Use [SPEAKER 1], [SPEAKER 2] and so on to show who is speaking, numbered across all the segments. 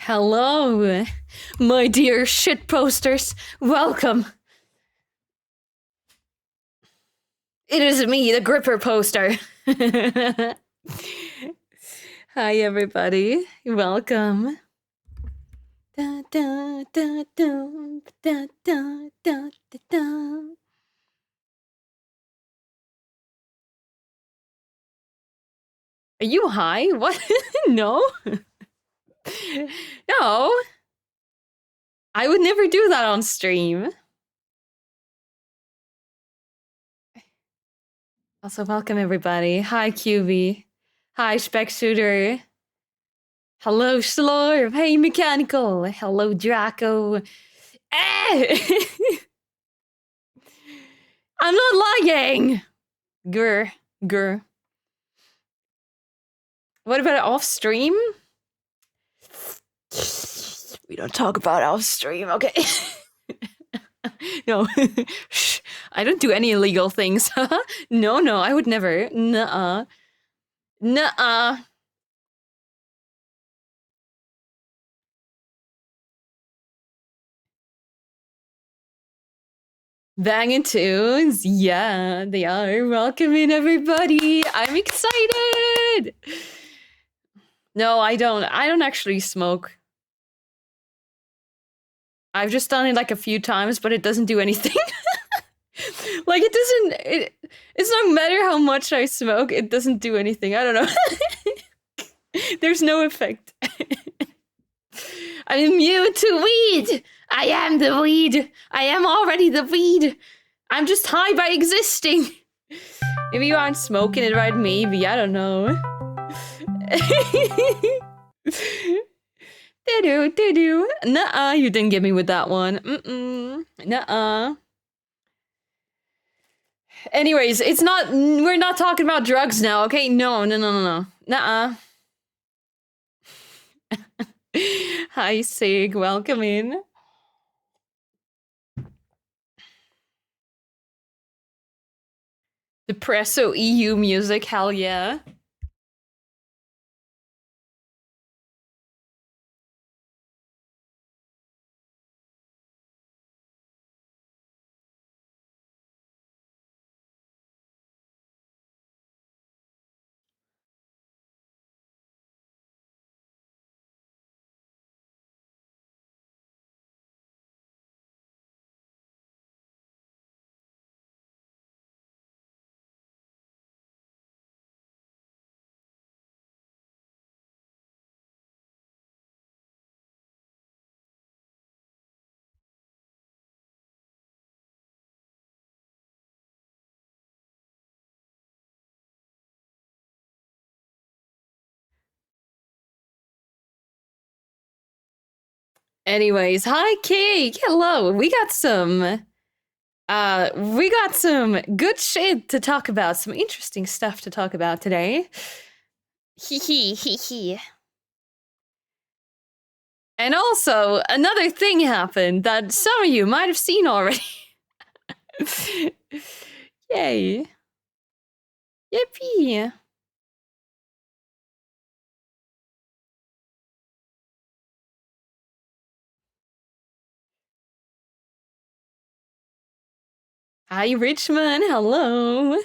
[SPEAKER 1] Hello, my dear shit posters. Welcome. It is me, the Gripper poster. Hi, everybody. Welcome. Da, da, da, da, da, da, da, da. Are you high? What? No? No. I would never do that on stream. Also, welcome everybody. Hi, QB. Hi, Spec Shooter. Hello, Slorv. Hey, Mechanical. Hello, Draco. Eh! I'm not lying. Grr. Grr. What about off stream? We don't talk about off stream, okay? No. Shh. I don't do any illegal things. No, I would never. Nuh-uh. Nuh-uh. Banging tunes. Yeah, they are. Welcome in, everybody. I'm excited. No, I don't. I don't actually smoke. I've just done it like a few times, but it doesn't do anything. Like it's no matter how much I smoke, it doesn't do anything. I don't know. There's no effect. I'm immune to weed. I am the weed. I am already the weed. I'm just high by existing. Maybe you aren't smoking it right, maybe. I don't know. Do-do. Nuh-uh, you didn't get me with that one. Nuh-uh. Anyways, we're not talking about drugs now, okay? No. Nuh-uh. Hi, Sig, welcome in. Depresso EU music, hell yeah. Anyways, hi, Cake. Hello. We got some good shit to talk about, some interesting stuff to talk about today. Hee. And also, another thing happened that some of you might have seen already. Yay. Yippee. Hi, Richmond. Hello.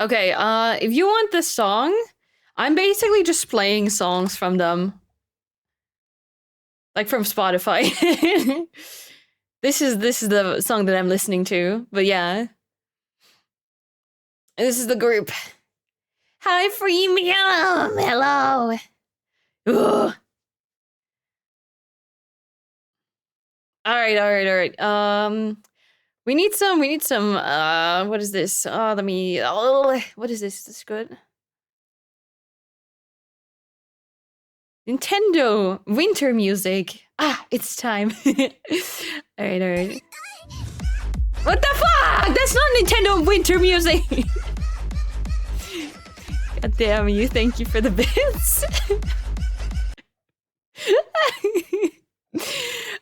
[SPEAKER 1] Okay, if you want this song, I'm basically just playing songs from them. Like from Spotify. This is the song that I'm listening to, but yeah. This is the group. Hi, freemium! Hello! Ugh. Alright. We need some, what is this? Let me, what is this? Is this good? Nintendo winter music. Ah, it's time. Alright. What the fuck? That's not Nintendo winter music! God damn you, thank you for the bits.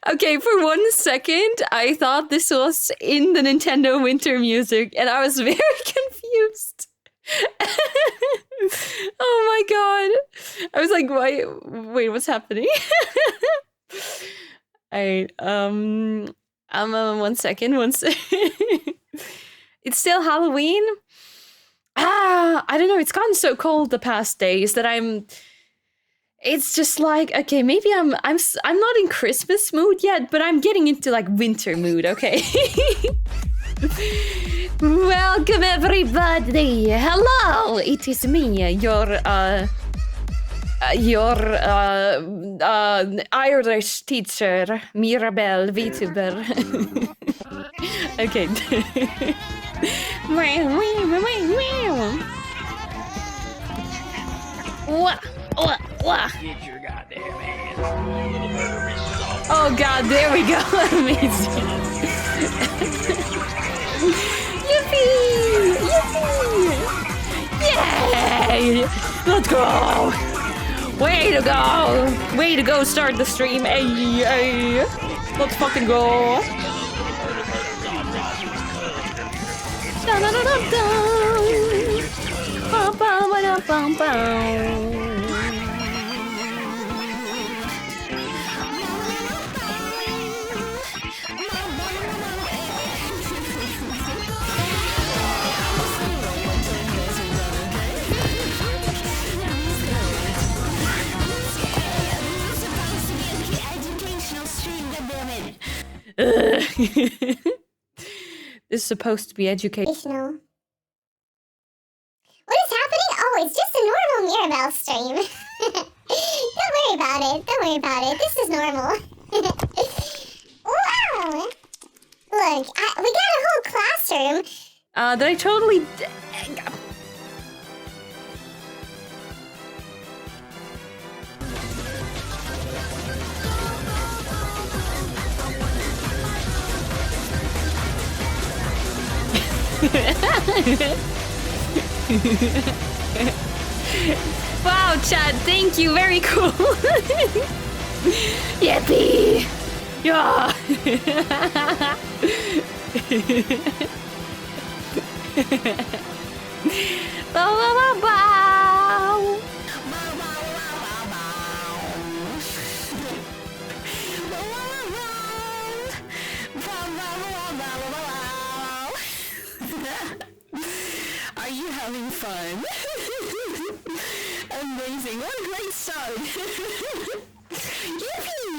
[SPEAKER 1] Okay, for 1 second, I thought this was in the Nintendo winter music, and I was very confused. Oh my god. I was like, wait, what's happening? Alright, 1 second. It's still Halloween? I don't know, it's gotten so cold the past days that it's just like, okay, maybe I'm not in Christmas mood yet, but I'm getting into like winter mood, okay? Welcome everybody. Hello, it is me, your Irish teacher, Mirabelle VTuber. Okay. What?
[SPEAKER 2] Get your goddamn ass.
[SPEAKER 1] Oh god, there we go. Amazing. Yippee! Yay! Let's go! Way to go, start the stream. Hey. Let's fucking go. This is supposed to be educational.
[SPEAKER 3] What is happening? Oh, it's just a normal Mirabelle stream. Don't worry about it. This is normal. Wow! Look, we got a whole classroom.
[SPEAKER 1] Did I totally... Wow, chat, thank you, very cool. Yippee! Yeah. Bow, bow, bow, bow.
[SPEAKER 4] Are you having fun? Amazing, what a great start. Yippee!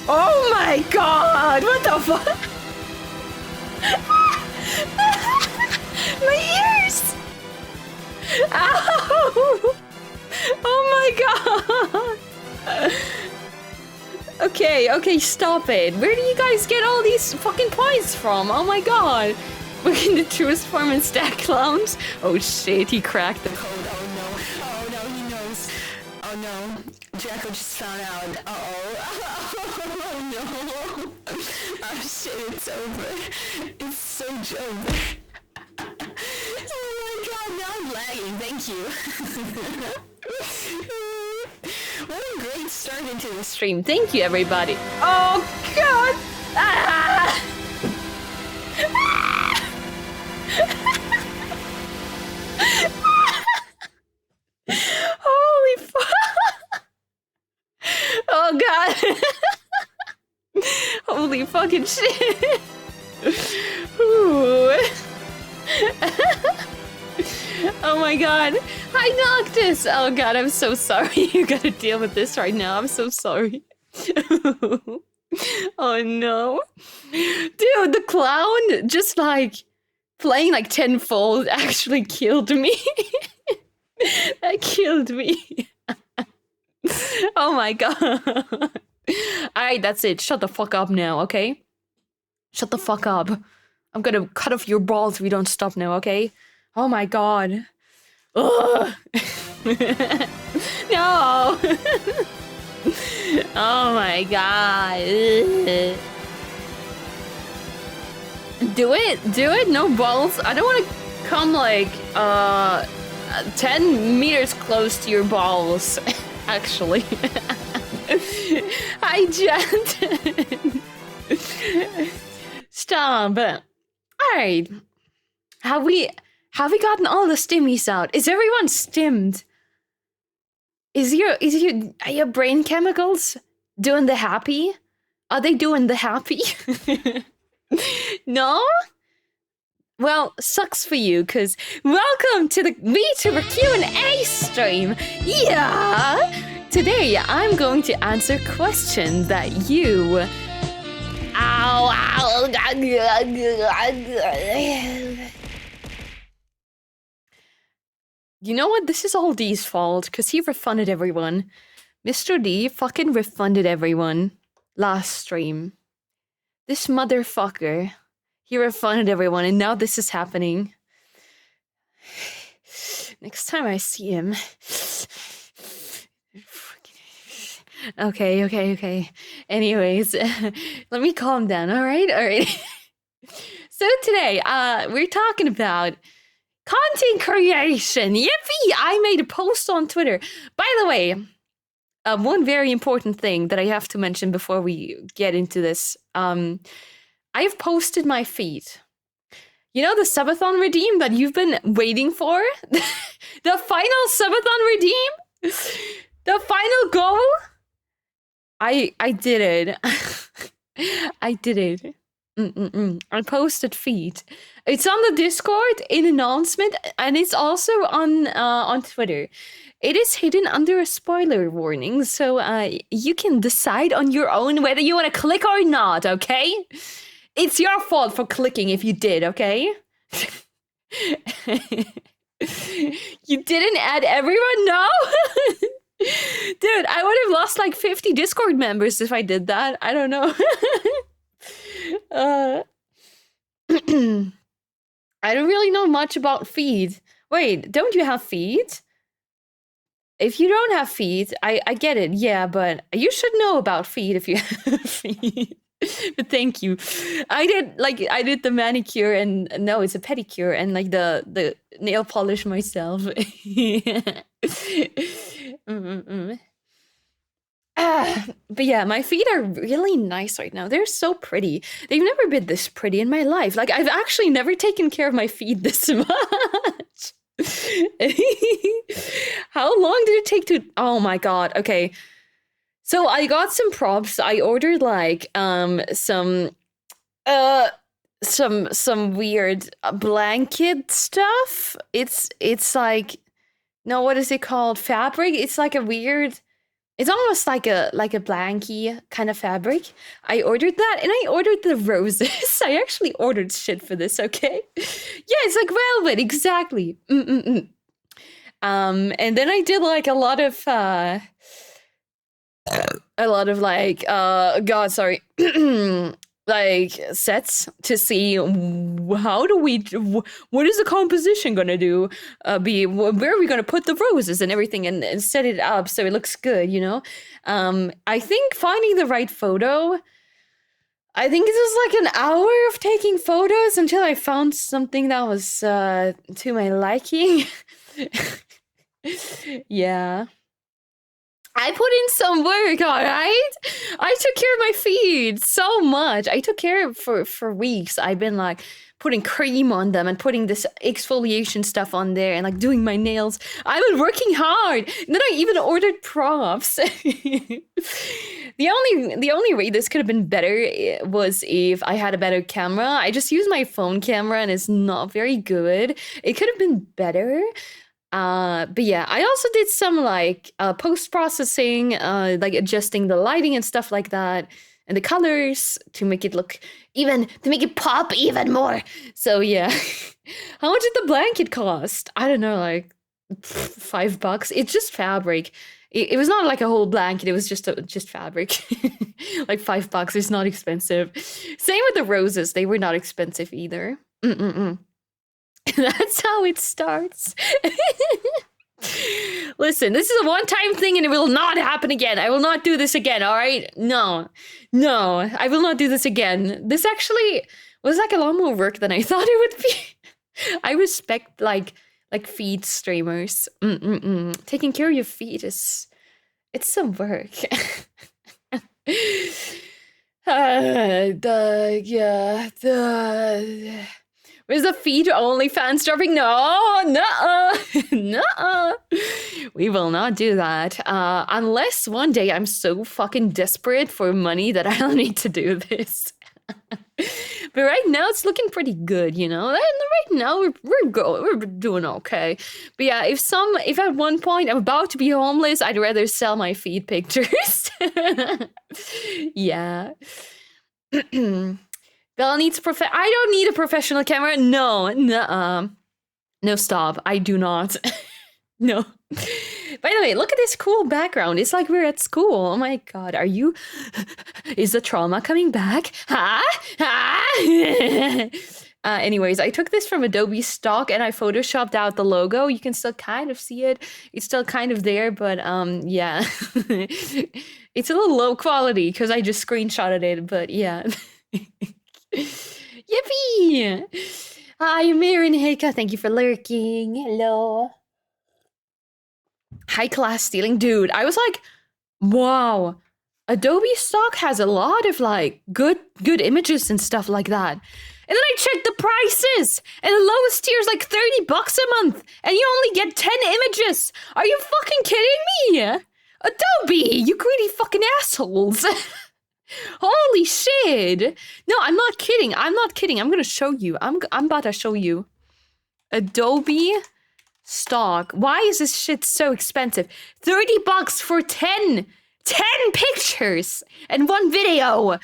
[SPEAKER 1] Oh my god, what the fuck? My ears! Ow! Oh my god! Okay, stop it. Where do you guys get all these fucking points from? Oh my god. We're in the truest form and stack clowns. Oh shit, he cracked the code.
[SPEAKER 4] Oh no, he knows. Oh no, Jacko just found out. Oh no. Oh shit, it's over. It's so over. Oh my god, now I'm lagging, thank you. What a great start into the stream.
[SPEAKER 1] Thank you, everybody. Oh god! Ah! Holy fuck! Oh god! Holy fucking shit! Ooh. Oh my god. Hi, Noctis! Oh god, I'm so sorry. You gotta deal with this right now. I'm so sorry. Oh no. Dude, the clown just like playing like tenfold actually killed me. That killed me. Oh my god. Alright, that's it. Shut the fuck up now, okay? Shut the fuck up. I'm gonna cut off your balls if you don't stop now, okay? Oh my god. Ugh. No. Oh my god. Ugh. Do it, no balls. I don't want to come like 10 meters close to your balls, actually. Hi, Jen. Stop. Alright. Have we gotten all the stimmies out? Is everyone stimmed? Are your brain chemicals doing the happy? Are they doing the happy? No? Well, sucks for you, cause welcome to the VTuber Q&A stream. Yeah. Today I'm going to answer questions that you You know what? This is all D's fault, because he refunded everyone. Mr. D fucking refunded everyone last stream. This motherfucker. He refunded everyone, and now this is happening. Next time I see him... Okay. Anyways, let me calm down, alright? So today, we're talking about content creation. Yippee! I made a post on Twitter. By the way, one very important thing that I have to mention before we get into this. I've posted my feed. You know the subathon redeem that you've been waiting for? The final subathon redeem? The final goal? I did it. I did it. I posted feed. It's on the Discord in announcement, and it's also on Twitter. It is hidden under a spoiler warning, so you can decide on your own whether you want to click or not. Okay? It's your fault for clicking if you did. Okay? You didn't add everyone? No. Dude, I would have lost like 50 Discord members if I did that. I don't know. I don't really know much about feed. Wait, don't you have feed? If you don't have feed, I get it, yeah, but you should know about feed if you have feed. But thank you. I did the manicure and no, it's a pedicure and like the nail polish myself. But yeah, my feet are really nice right now. They're so pretty. They've never been this pretty in my life. Like, I've actually never taken care of my feet this much. How long did it take to... Oh my god, okay. So I got some props. I ordered like some weird blanket stuff. It's like... No, what is it called? Fabric? It's like a weird... It's almost like a blankie kind of fabric. I ordered that, and I ordered the roses. I actually ordered shit for this, okay? Yeah, it's like velvet, exactly. And then I did like a lot of like, God, sorry. Like sets to see what is the composition gonna do, where are we gonna put the roses and everything and set it up so it looks good, you know? I think finding the right photo, I think it was like an hour of taking photos until I found something that was to my liking. Yeah. I put in some work, all right? I took care of my feet so much. I took care of for weeks. I've been like putting cream on them and putting this exfoliation stuff on there and like doing my nails. I've been working hard. And then I even ordered props. The only way this could have been better was if I had a better camera. I just use my phone camera and it's not very good. It could have been better. But yeah, I also did some like post-processing, like adjusting the lighting and stuff like that, and the colors to make it look to make it pop even more. So yeah. How much did the blanket cost? I don't know, like $5. It's just fabric. It was not like a whole blanket, it was just fabric. Like $5, it's not expensive. Same with the roses, they were not expensive either. That's how it starts. Listen, this is a one-time thing and it will not happen again. I will not do this again, all right? No, I will not do this again. This actually was like a lot more work than I thought it would be. I respect like feet streamers. Taking care of your feet it's some work. Where's the feet only fans dropping? No. We will not do that. Unless one day I'm so fucking desperate for money that I don't need to do this. But right now it's looking pretty good, you know. And right now we're doing okay. But yeah, if at one point I'm about to be homeless, I'd rather sell my feet pictures. Yeah. Bella needs I don't need a professional camera. No, no, stop. I do not. No. By the way, look at this cool background. It's like we're at school. Oh my god, are you... Is the trauma coming back? Anyways, I took this from Adobe stock and I photoshopped out the logo. You can still kind of see it. It's still kind of there, but yeah. It's a little low quality because I just screenshotted it, but yeah. Yippee! Hi, Marin Hika. Thank you for lurking. Hello. High class stealing. Dude, I was like, wow. Adobe stock has a lot of like good images and stuff like that. And then I checked the prices, and the lowest tier is like $30 a month, and you only get 10 images. Are you fucking kidding me? Adobe, you greedy fucking assholes. Holy shit. No, I'm not kidding. I'm gonna show you. I'm about to show you. Adobe stock. Why is this shit so expensive? $30 for 10 pictures and one video.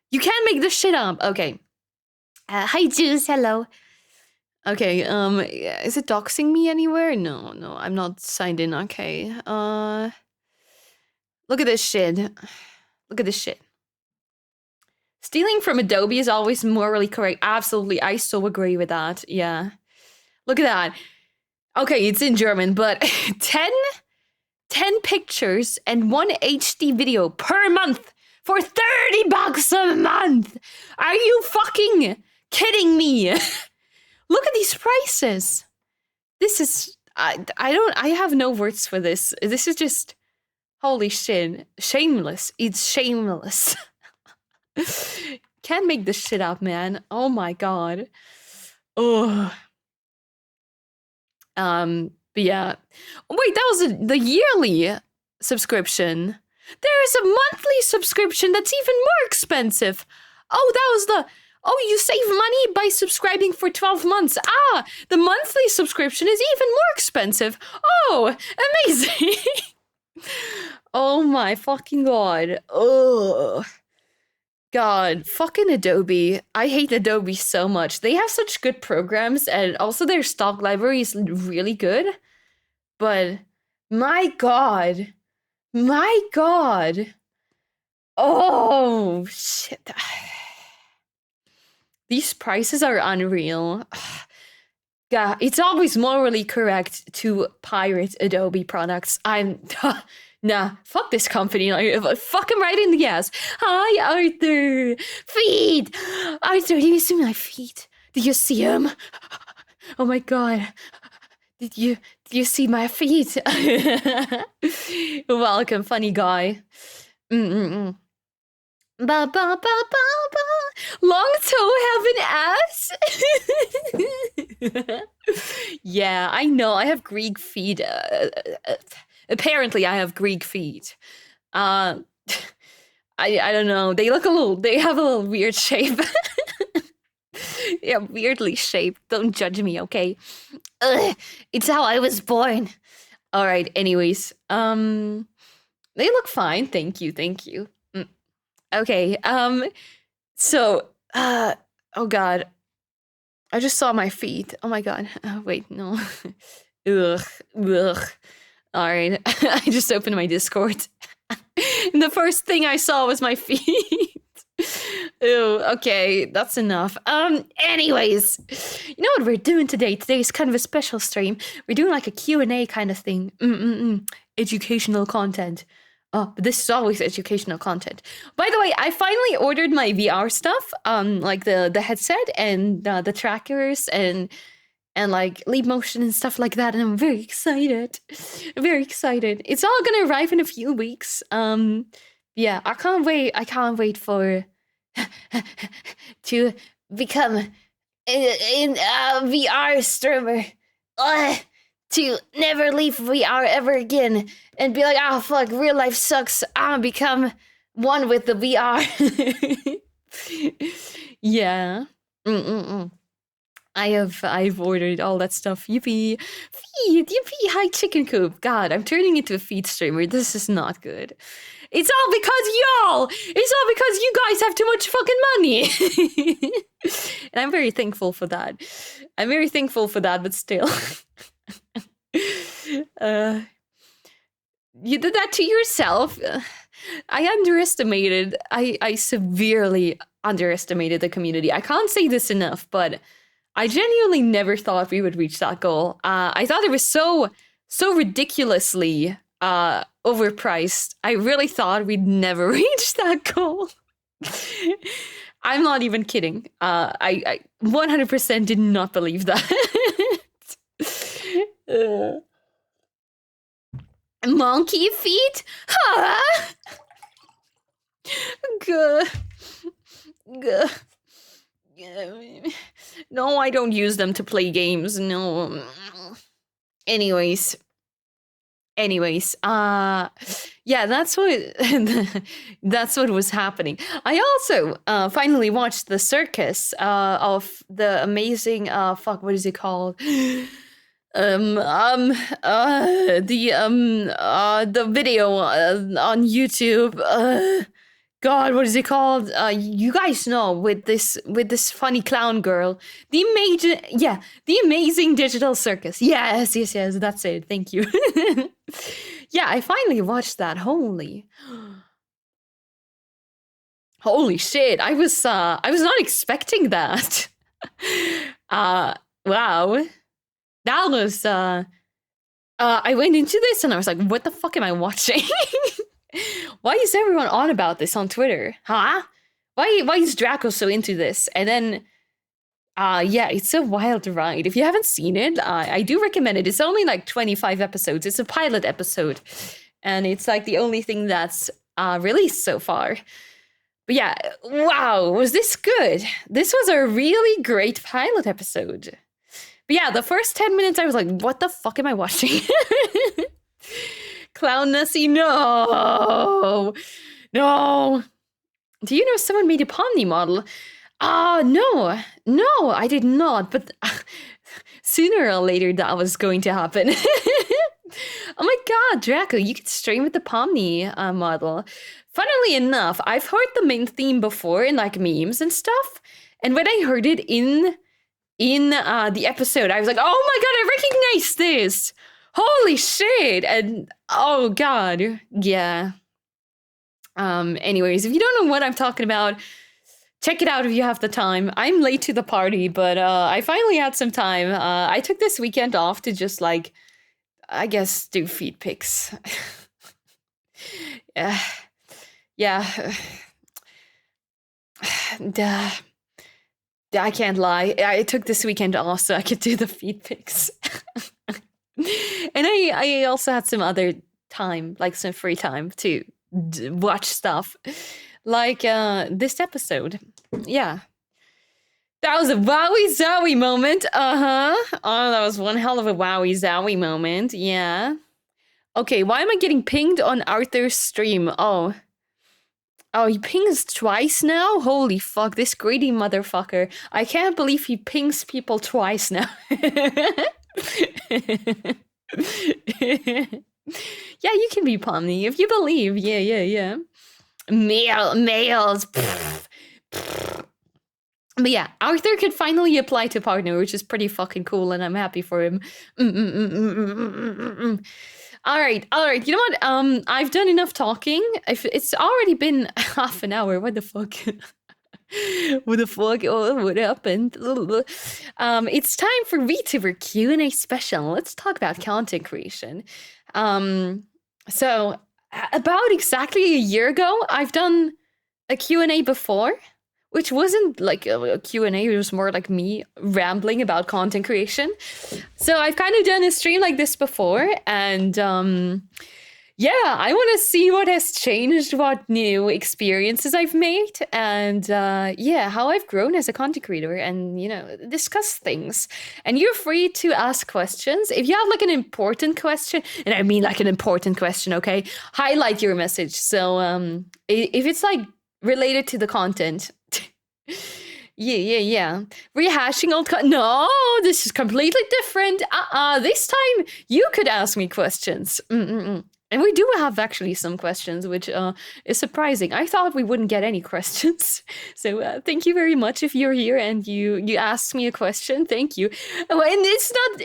[SPEAKER 1] You can't make this shit up. Okay. Hi, Juice. Hello. Okay, is it doxing me anywhere? No, I'm not signed in. Okay. Look at this shit. Look at this shit. Stealing from Adobe is always morally correct. Absolutely, I so agree with that. Yeah. Look at that. Okay, it's in German, but 10 pictures and one HD video per month for $30 a month. Are you fucking kidding me? Look at these prices. This is I have no words for this. This is just holy shit. Shameless. It's shameless. Can't make this shit up, man. Oh my god. Oh. But yeah. Wait, that was the yearly subscription. There is a monthly subscription that's even more expensive. Oh, that was the... Oh, you save money by subscribing for 12 months. Ah, the monthly subscription is even more expensive. Oh, amazing. Oh my fucking god. Oh. God, fucking Adobe. I hate Adobe so much. They have such good programs, and also their stock library is really good. But my god. My god. Oh, shit. These prices are unreal. God, it's always morally correct to pirate Adobe products. Nah, fuck this company. Like, fuck him right in the ass. Hi, Arthur. Feet. Arthur, do you see my feet? Do you see him? Oh my god. Did you see my feet? Welcome, funny guy. Mm-mm-mm. Ba ba ba ba ba. Long toe have an ass. Yeah, I know. I have Greek feet. Apparently, I have Greek feet. Uh, I don't know. They look a little. They have a little weird shape. Yeah, weirdly shaped. Don't judge me, okay? Ugh, it's how I was born. All right. Anyways, they look fine. Thank you. Thank you. Okay. So, oh God, I just saw my feet. Oh my God. Oh, wait, no. Ugh. Ugh. All right. I just opened my Discord. And the first thing I saw was my feet. Ew, okay, that's enough. Anyways, you know what we're doing today? Today's kind of a special stream. We're doing like a Q&A kind of thing. Educational content. Oh, but this is always educational content. By the way, I finally ordered my VR stuff, like the headset and the trackers and like leap motion and stuff like that, and I'm very excited. Very excited. It's all gonna arrive in a few weeks. Yeah, I can't wait. I can't wait for to become a VR streamer. To never leave VR ever again and be like, oh fuck, real life sucks. I'm gonna become one with the VR. Yeah. I've ordered all that stuff. Yippee. Feed, yippee, hi chicken coop. God, I'm turning into a feed streamer. This is not good. It's all because y'all! It's all because you guys have too much fucking money! And I'm very thankful for that. I'm very thankful for that, but still. You did that to yourself. I severely underestimated the community. I can't say this enough, but I genuinely never thought we would reach that goal. I thought it was so ridiculously overpriced. I really thought we'd never reach that goal. I'm not even kidding. I 100% did not believe that. Monkey feet? Huh? Gah. Gah. No, I don't use them to play games. No. Anyways, yeah, that's what was happening. I also finally watched the circus of the amazing what is it called? The video on YouTube. God, what is it called? You guys know, with this funny clown girl. The amazing digital circus. Yes, that's it. Thank you. Yeah, I finally watched that. Holy shit. I was not expecting that. Wow. That was I went into this and I was like, what the fuck am I watching? Why is everyone on about this on Twitter? Huh? Why is Draco so into this? And then yeah, it's a wild ride. If you haven't seen it, I do recommend it. It's only like 25 episodes. It's a pilot episode. And it's like the only thing that's released so far. But yeah, wow, was this good? This was a really great pilot episode. But yeah, the first 10 minutes I was like, what the fuck am I watching? Clown Nessie, no. Do you know someone made a Pomni model? No, I did not. But sooner or later that was going to happen. Oh my god, Draco, you could stream with the Pomni model. Funnily enough, I've heard the main theme before in like memes and stuff. And when I heard it in the episode, I was like, oh my god, I recognize this. Holy shit. And oh god, yeah. Anyways, if you don't know what I'm talking about, check it out if you have the time. I'm late to the party, but I finally had some time. I took this weekend off to just like, I guess, do feed pics. Yeah. I can't lie. I took this weekend off so I could do the feed pics. And I also had some other time, like some free time to watch stuff, like this episode. Yeah. That was a wowie zowie moment. Oh, that was one hell of a wowie zowie moment. Yeah. Okay, why am I getting pinged on Arthur's stream? Oh, he pings twice now? Holy fuck, this greedy motherfucker. I can't believe he pings people twice now. Yeah, you can be Pomni if you believe. Yeah. Males. But yeah, Arthur could finally apply to partner, which is pretty fucking cool, and I'm happy for him. All right. You know what? I've done enough talking. It's already been half an hour. What the fuck? What the fuck? Oh, what happened? It's time for VTuber Q&A special. Let's talk about content creation. So about exactly a year ago, I've done a Q&A before, which wasn't like a Q&A, it was more like me rambling about content creation. So I've kind of done a stream like this before, and yeah, I want to see what has changed, what new experiences I've made, and yeah, how I've grown as a content creator, and, you know, discuss things. And you're free to ask questions. If you have like an important question, and I mean like an important question, okay, highlight your message. So if it's like related to the content, yeah. Rehashing old no, this is completely different. This time you could ask me questions. And we do have actually some questions, which is surprising. I thought we wouldn't get any questions. So thank you very much if you're here and you asked me a question. Thank you. Oh, and it's not...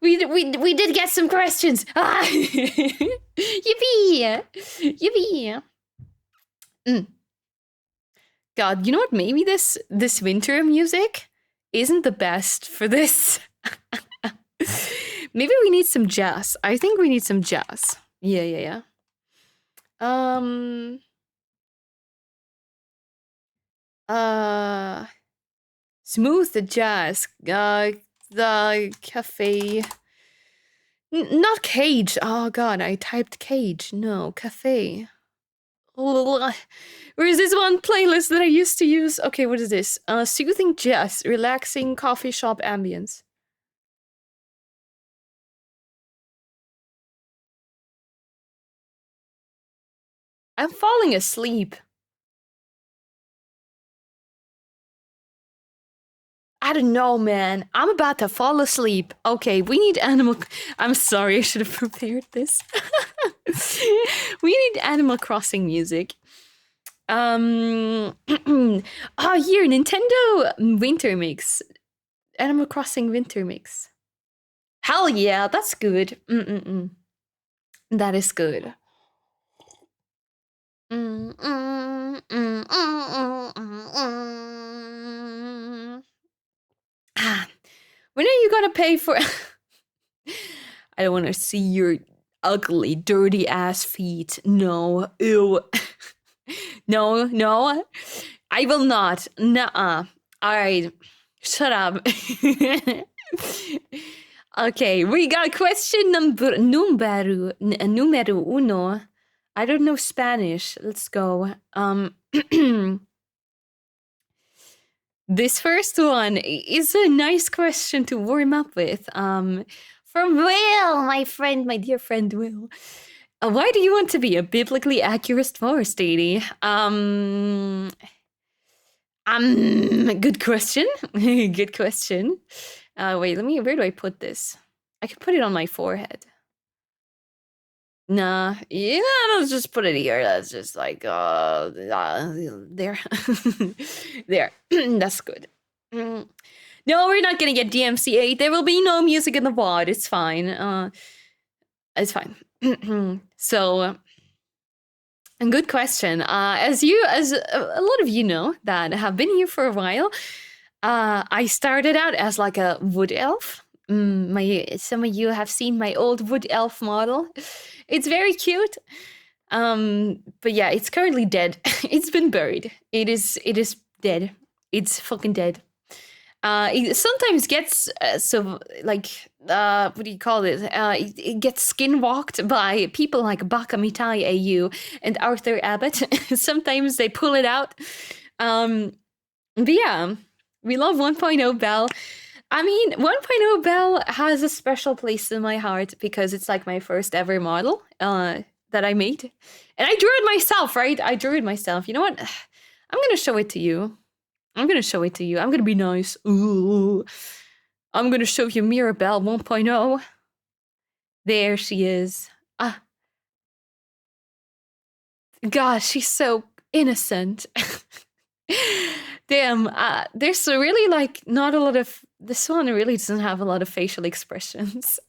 [SPEAKER 1] We did get some questions. Yippee. God, you know what? Maybe this winter music isn't the best for this. Maybe we need some jazz. I think we need some jazz. Yeah. Smooth the jazz. The cafe. Not cage. Oh god, I typed cage. No, cafe. Where is this one playlist that I used to use? Okay, what is this? Soothing jazz, relaxing coffee shop ambience. I'm falling asleep. I don't know, man. I'm about to fall asleep. Okay, we need animal... I'm sorry, I should have prepared this. We need Animal Crossing music. Oh, here, Nintendo Winter Mix. Animal Crossing Winter Mix. Hell yeah, that's good. That is good. When are you gonna pay for... I don't want to see your ugly, dirty ass feet. No. Ew. No. I will not. Nuh-uh. Alright. Shut up. Okay, we got question numero uno. I don't know Spanish. Let's go. This first one is a nice question to warm up with. From Will, my dear friend Will. Why do you want to be a biblically accurate forest deity? Good question. Good question. Wait, where do I put this? I could put it on my forehead. Nah, yeah, let's just put it here. That's just like, there. There. That's good. No, we're not gonna get DMCA. There will be no music in the VOD. It's fine. It's fine. So, a good question. As a lot of you know that have been here for a while, I started out as like a wood elf. Some of you have seen my old wood elf model. It's very cute. But yeah, it's currently dead. It's been buried. It is dead. It's fucking dead. it sometimes gets so like what do you call it? It gets skinwalked by people like Baka Mitai AU and Arthur Abbott. Sometimes they pull it out. But yeah, we love 1.0 Bell. I mean, 1.0 Bell has a special place in my heart because it's like my first ever model that I made. And I drew it myself, right? I drew it myself. You know what? I'm gonna show it to you. I'm gonna show it to you. I'm gonna be nice. Ooh. I'm gonna show you Mirabelle 1.0. There she is. Ah. Gosh, she's so innocent. Damn, there's really like not a lot of, this one really doesn't have a lot of facial expressions.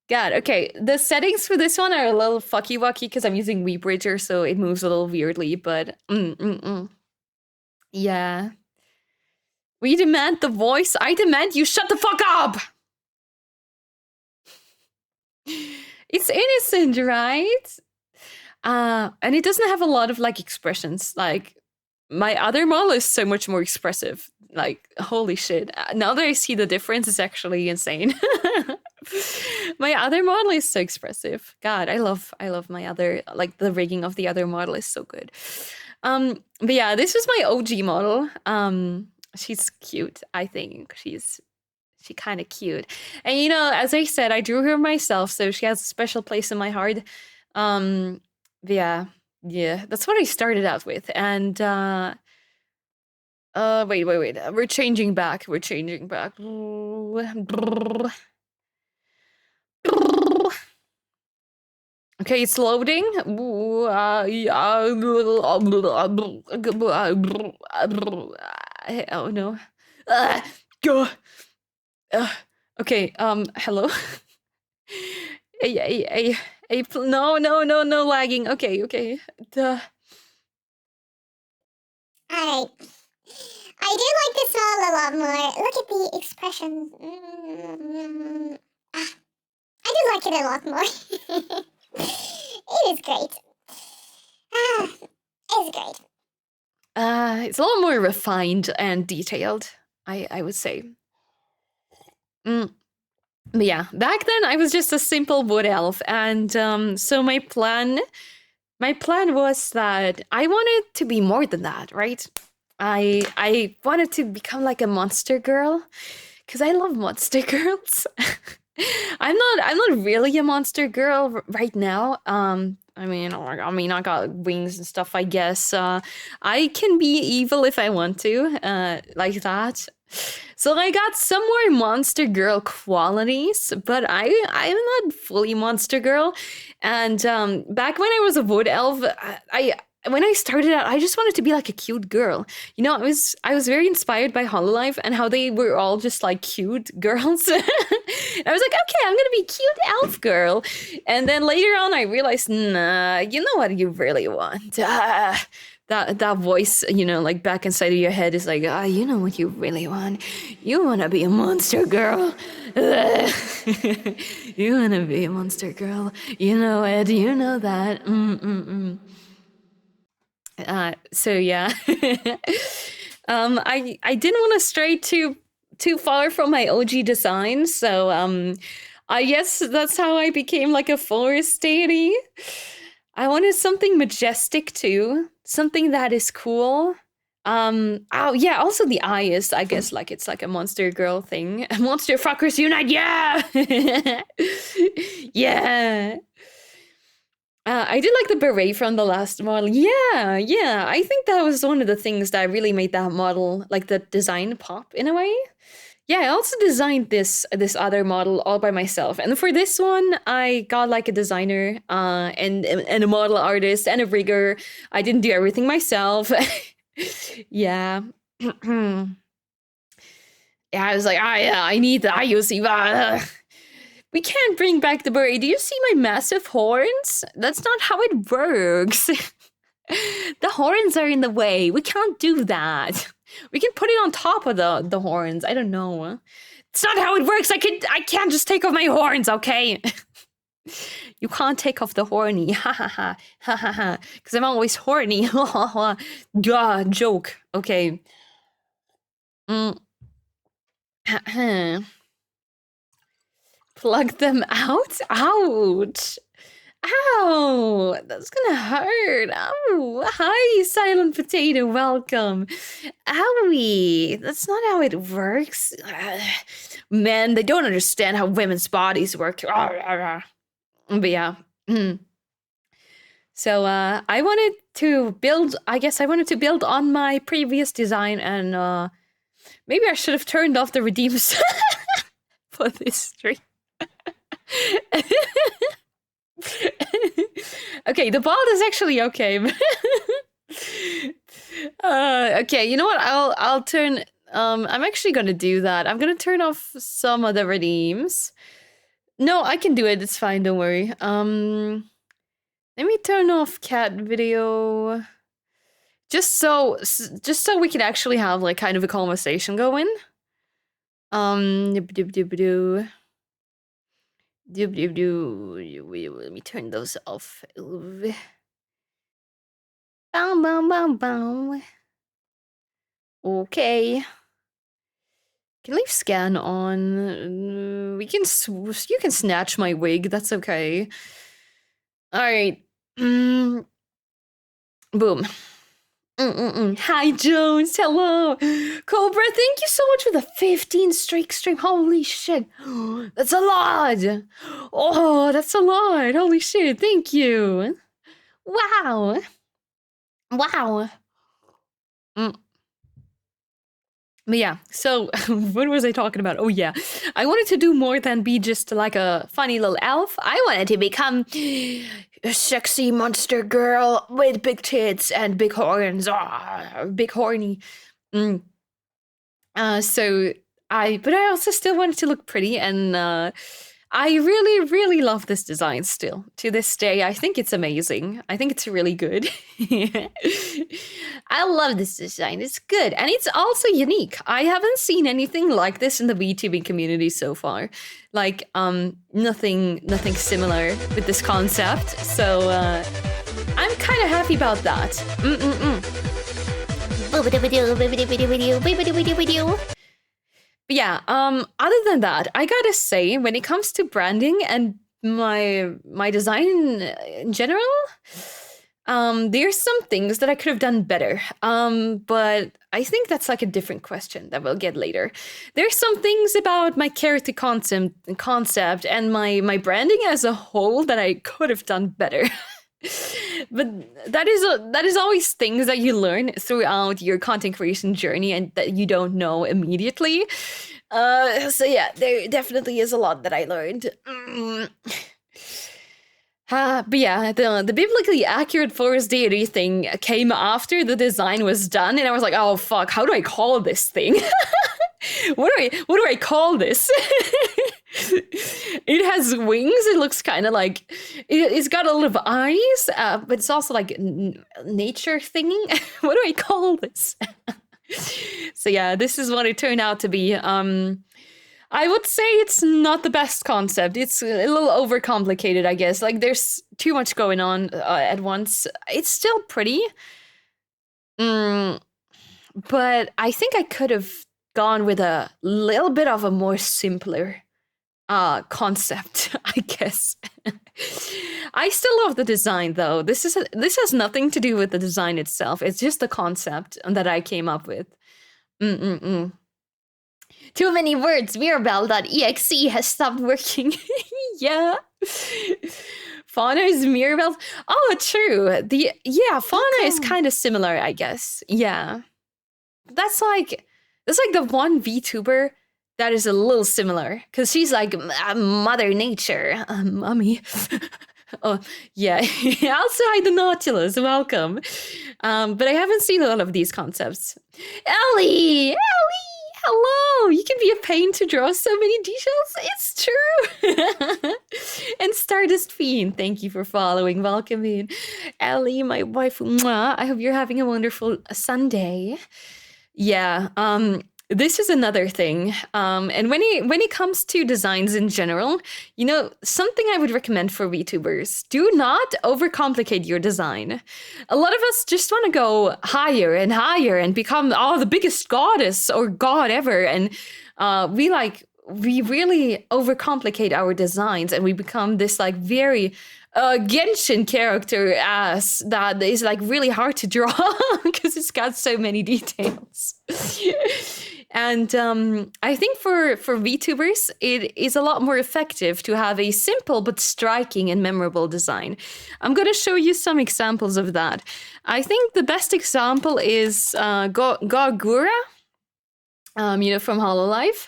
[SPEAKER 1] God, okay, the settings for this one are a little fucky-wucky because I'm using WeBridger, so it moves a little weirdly, but yeah. We demand the voice. I demand you shut the fuck up! It's innocent, right? And it doesn't have a lot of like expressions. Like my other model is so much more expressive. Like holy shit! Now that I see the difference, it's actually insane. My other model is so expressive. God, I love my other, like the rigging of the other model is so good. But yeah, this was my OG model. She's cute. I think she kind of cute. And you know, as I said, I drew her myself, so she has a special place in my heart. Yeah, that's what I started out with. And wait. We're changing back. Okay, it's loading. Oh no. Go. Okay, hello. Hey, no, lagging. Okay. Duh.
[SPEAKER 3] Alright. I do like this model a lot more. Look at the expressions. I do like it a lot more. It is great. It's great.
[SPEAKER 1] It's a lot more refined and detailed, I would say. But yeah, back then I was just a simple wood elf, and so my plan was that I wanted to be more than that, right? I wanted to become like a monster girl, because I love monster girls. I'm not really a monster girl right now. I mean, I got wings and stuff, I guess. I can be evil if I want to, like that. So I got some more monster girl qualities, but I'm not fully monster girl. And back when I was a wood elf, when I started out, I just wanted to be like a cute girl. You know, I was very inspired by Hololive and how they were all just like cute girls. And I was like, okay, I'm gonna be cute elf girl. And then later on, I realized, nah, you know what you really want. That voice, you know, like back inside of your head is like, you know what you really want. You wanna be a monster girl. You wanna be a monster girl. You know it. You know that. So yeah, I didn't want to stray too far from my OG design, so I guess that's how I became like a forest deity. I wanted something majestic too, something that is cool. Oh yeah, also the eye is, I guess, like it's like a monster girl thing. Monster fuckers unite, yeah, yeah. I did like the beret from the last model. Yeah. I think that was one of the things that really made that model, like the design, pop in a way. Yeah, I also designed this other model all by myself. And for this one, I got like a designer and a model artist and a rigger. I didn't do everything myself. Yeah. Yeah, I was like, I need the IUC. We can't bring back the beret. Do you see my massive horns? That's not how it works. The horns are in the way. We can't do that. We can put it on top of the horns. I don't know. It's not how it works. I can't just take off my horns, okay? You can't take off the horny. Ha ha ha. Ha ha ha. Because I'm always horny. Duh, joke. Okay. Mm. Plug them out? Ouch! Ow! That's gonna hurt. Ow! Hi, Silent Potato, welcome. Owie! That's not how it works. Men, they don't understand how women's bodies work. But yeah. So I wanted to build, I guess I wanted to build on my previous design, and maybe I should have turned off the redeems for this stream. Okay, the bald is actually okay. Okay, you know what? I'll turn. I'm actually gonna do that. I'm gonna turn off some of the redeems. No, I can do it. It's fine. Don't worry. Let me turn off cat video. Just so we can actually have like kind of a conversation going. Let me turn those off. Bow, bow, bow, bow. Okay. Can leave scan on. You can snatch my wig. That's okay. All right. Boom. Hi, Jones. Hello. Cobra, thank you so much for the 15 streak stream. Holy shit. That's a lot. Oh, that's a lot. Holy shit. Thank you. Wow. Wow. But yeah, so what was I talking about? Oh yeah, I wanted to do more than be just like a funny little elf. I wanted to become a sexy monster girl with big tits and big horns. Big horny. But I also still wanted to look pretty, and I really, really love this design still. To this day, I think it's amazing. I think it's really good. I love this design. It's good. And it's also unique. I haven't seen anything like this in the VTubing community so far. Like, nothing similar with this concept. So, I'm kind of happy about that. But yeah, other than that, I gotta say, when it comes to branding and my design in general, there's some things that I could have done better. But I think that's like a different question that we'll get later. There's some things about my character concept and my branding as a whole that I could have done better. But that is always things that you learn throughout your content creation journey and that you don't know immediately. So yeah, there definitely is a lot that I learned. But yeah, the biblically accurate forest deity thing came after the design was done, and I was like, oh fuck, how do I call this thing? What do I call this? It has wings. It looks kind of like it's got a lot of eyes, but it's also like nature thinging. What do I call this? So yeah, this is what it turned out to be. I would say it's not the best concept. It's a little overcomplicated, I guess. Like there's too much going on at once. It's still pretty, but I think I could have gone with a little bit of a more simpler concept, I guess. I still love the design though. This has nothing to do with the design itself. It's just the concept that I came up with. Too many words. Mirabelle.exe has stopped working. Yeah. Fauna is Mirabelle. Oh, true. Fauna is kind of similar, I guess. Yeah. That's like the one VTuber that is a little similar, because she's like Mother Nature, mommy. Oh yeah. Also, hi the Nautilus, welcome. But I haven't seen a lot of these concepts. Ellie, hello. You can be a pain to draw so many details. It's true. And Stardust Fiend, thank you for following. Welcome in, Ellie, my wife. Mwah. I hope you're having a wonderful Sunday. Yeah, this is another thing. And when it comes to designs in general, you know, something I would recommend for VTubers: do not overcomplicate your design. A lot of us just want to go higher and become the biggest goddess or god ever, and we really overcomplicate our designs, and we become this like very Genshin character ass that is like really hard to draw because it's got so many details. And I think for VTubers, it is a lot more effective to have a simple but striking and memorable design. I'm going to show you some examples of that. I think the best example is Gagura, you know, from Hololive.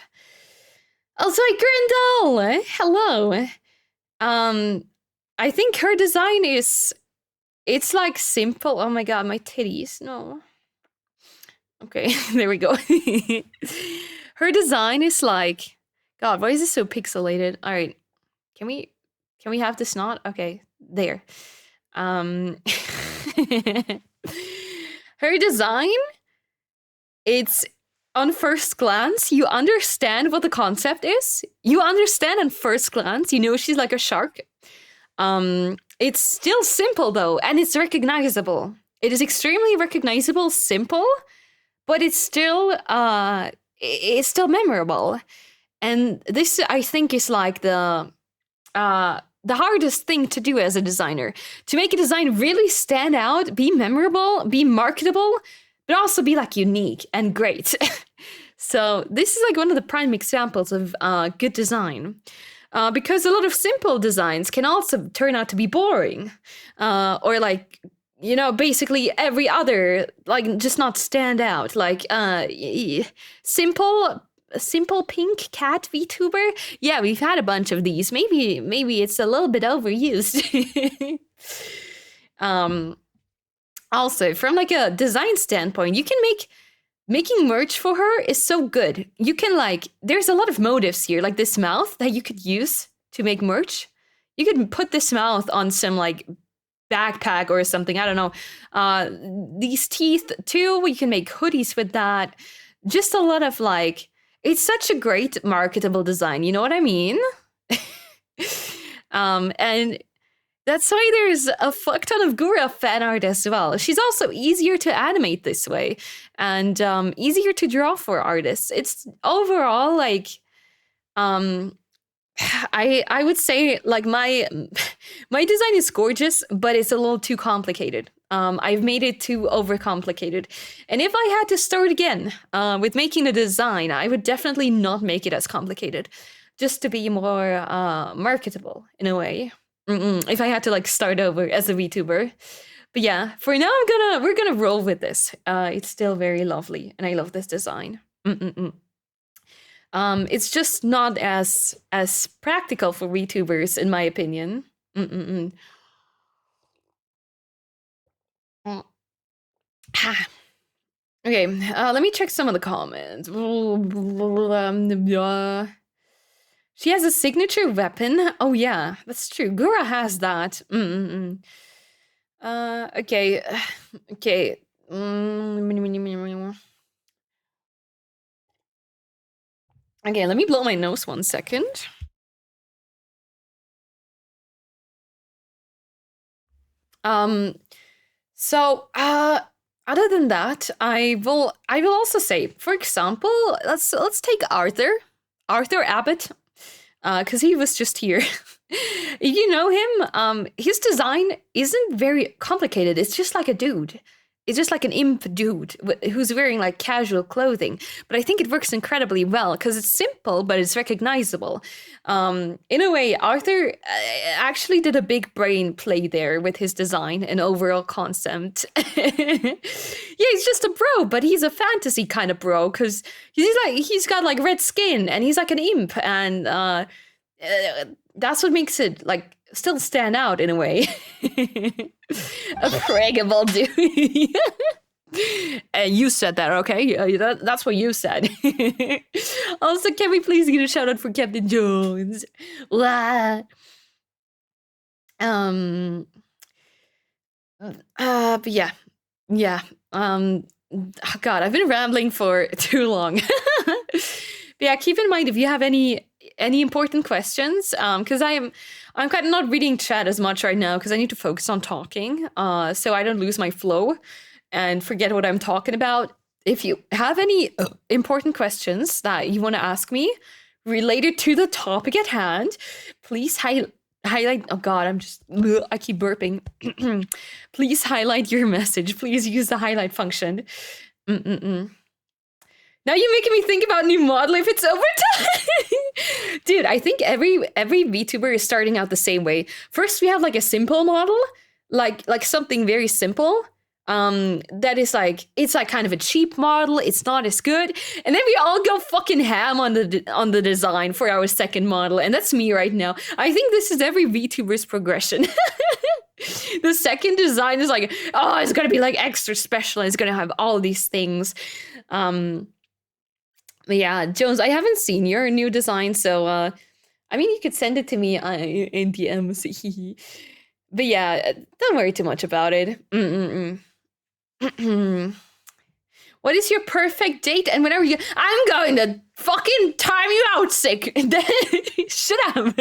[SPEAKER 1] Also, Grindel, hello. I think her design it's like simple. Oh my god, my titties, no. Okay, there we go. Her design is like, god, why is this so pixelated? All right, can we have this not? Okay, there. Her design, it's on first glance, you understand what the concept is. You understand on first glance, you know she's like a shark. It's still simple though, and it's recognizable. It is extremely recognizable, simple, but it's still memorable. And this, I think, is like the hardest thing to do as a designer. To make a design really stand out, be memorable, be marketable, but also be like unique and great. So this is like one of the prime examples of good design. Because a lot of simple designs can also turn out to be boring. Or like, you know, basically every other, like, just not stand out. Like, simple pink cat VTuber. Yeah, we've had a bunch of these. Maybe it's a little bit overused. Also, from like a design standpoint, you can making merch for her is so good. You can like, there's a lot of motifs here, like this mouth that you could use to make merch. You could put this mouth on some like backpack or something, I don't know. These teeth too, you can make hoodies with that. Just a lot of like, it's such a great marketable design, you know what I mean? And that's why there's a fuck ton of Gura fan art as well. She's also easier to animate this way, and easier to draw for artists. It's overall like, I would say like my design is gorgeous, but it's a little too complicated. I've made it too overcomplicated. And if I had to start again with making a design, I would definitely not make it as complicated, just to be more marketable in a way. If I had to like start over as a VTuber. But yeah, for now we're gonna roll with this. It's still very lovely, and I love this design. It's just not as practical for VTubers, in my opinion. Okay, let me check some of the comments. She has a signature weapon. Oh yeah, that's true. Gura has that. Okay. Okay. Okay, let me blow my nose 1 second. So, other than that, I will also say, for example, let's take Arthur Abbott, because he was just here. If you know him, his design isn't very complicated. It's just like a dude. It's just like an imp dude who's wearing like casual clothing. But I think it works incredibly well because it's simple, but it's recognizable. In a way, Arthur actually did a big brain play there with his design and overall concept. Yeah, he's just a bro, but he's a fantasy kind of bro because he's got like red skin and he's like an imp, and that's what makes it like still stand out in a way. A preggable dude. And you said that, okay? That's what you said. Also, can we please get a shout out for Captain Jones? But yeah. oh God, I've been rambling for too long. But yeah, keep in mind if you have any important questions, because I'm kind of not reading chat as much right now because I need to focus on talking, so I don't lose my flow and forget what I'm talking about. If you have any important questions that you want to ask me related to the topic at hand, please highlight. Oh God, I keep burping. Please highlight your message. Please use the highlight function. Now you're making me think about new model if it's overtime. Dude, I think every VTuber is starting out the same way. First, we have like a simple model, like something very simple. That is like, it's like kind of a cheap model. It's not as good. And then we all go fucking ham on the design for our second model. And that's me right now. I think this is every VTuber's progression. The second design is like, oh, it's gonna be like extra special. It's gonna have all these things. Yeah, Jones, I haven't seen your new design, so I mean, you could send it to me in DMs. But yeah, don't worry too much about it. What is your perfect date and when are you? I'm going to fucking time you out, sick. Shut up.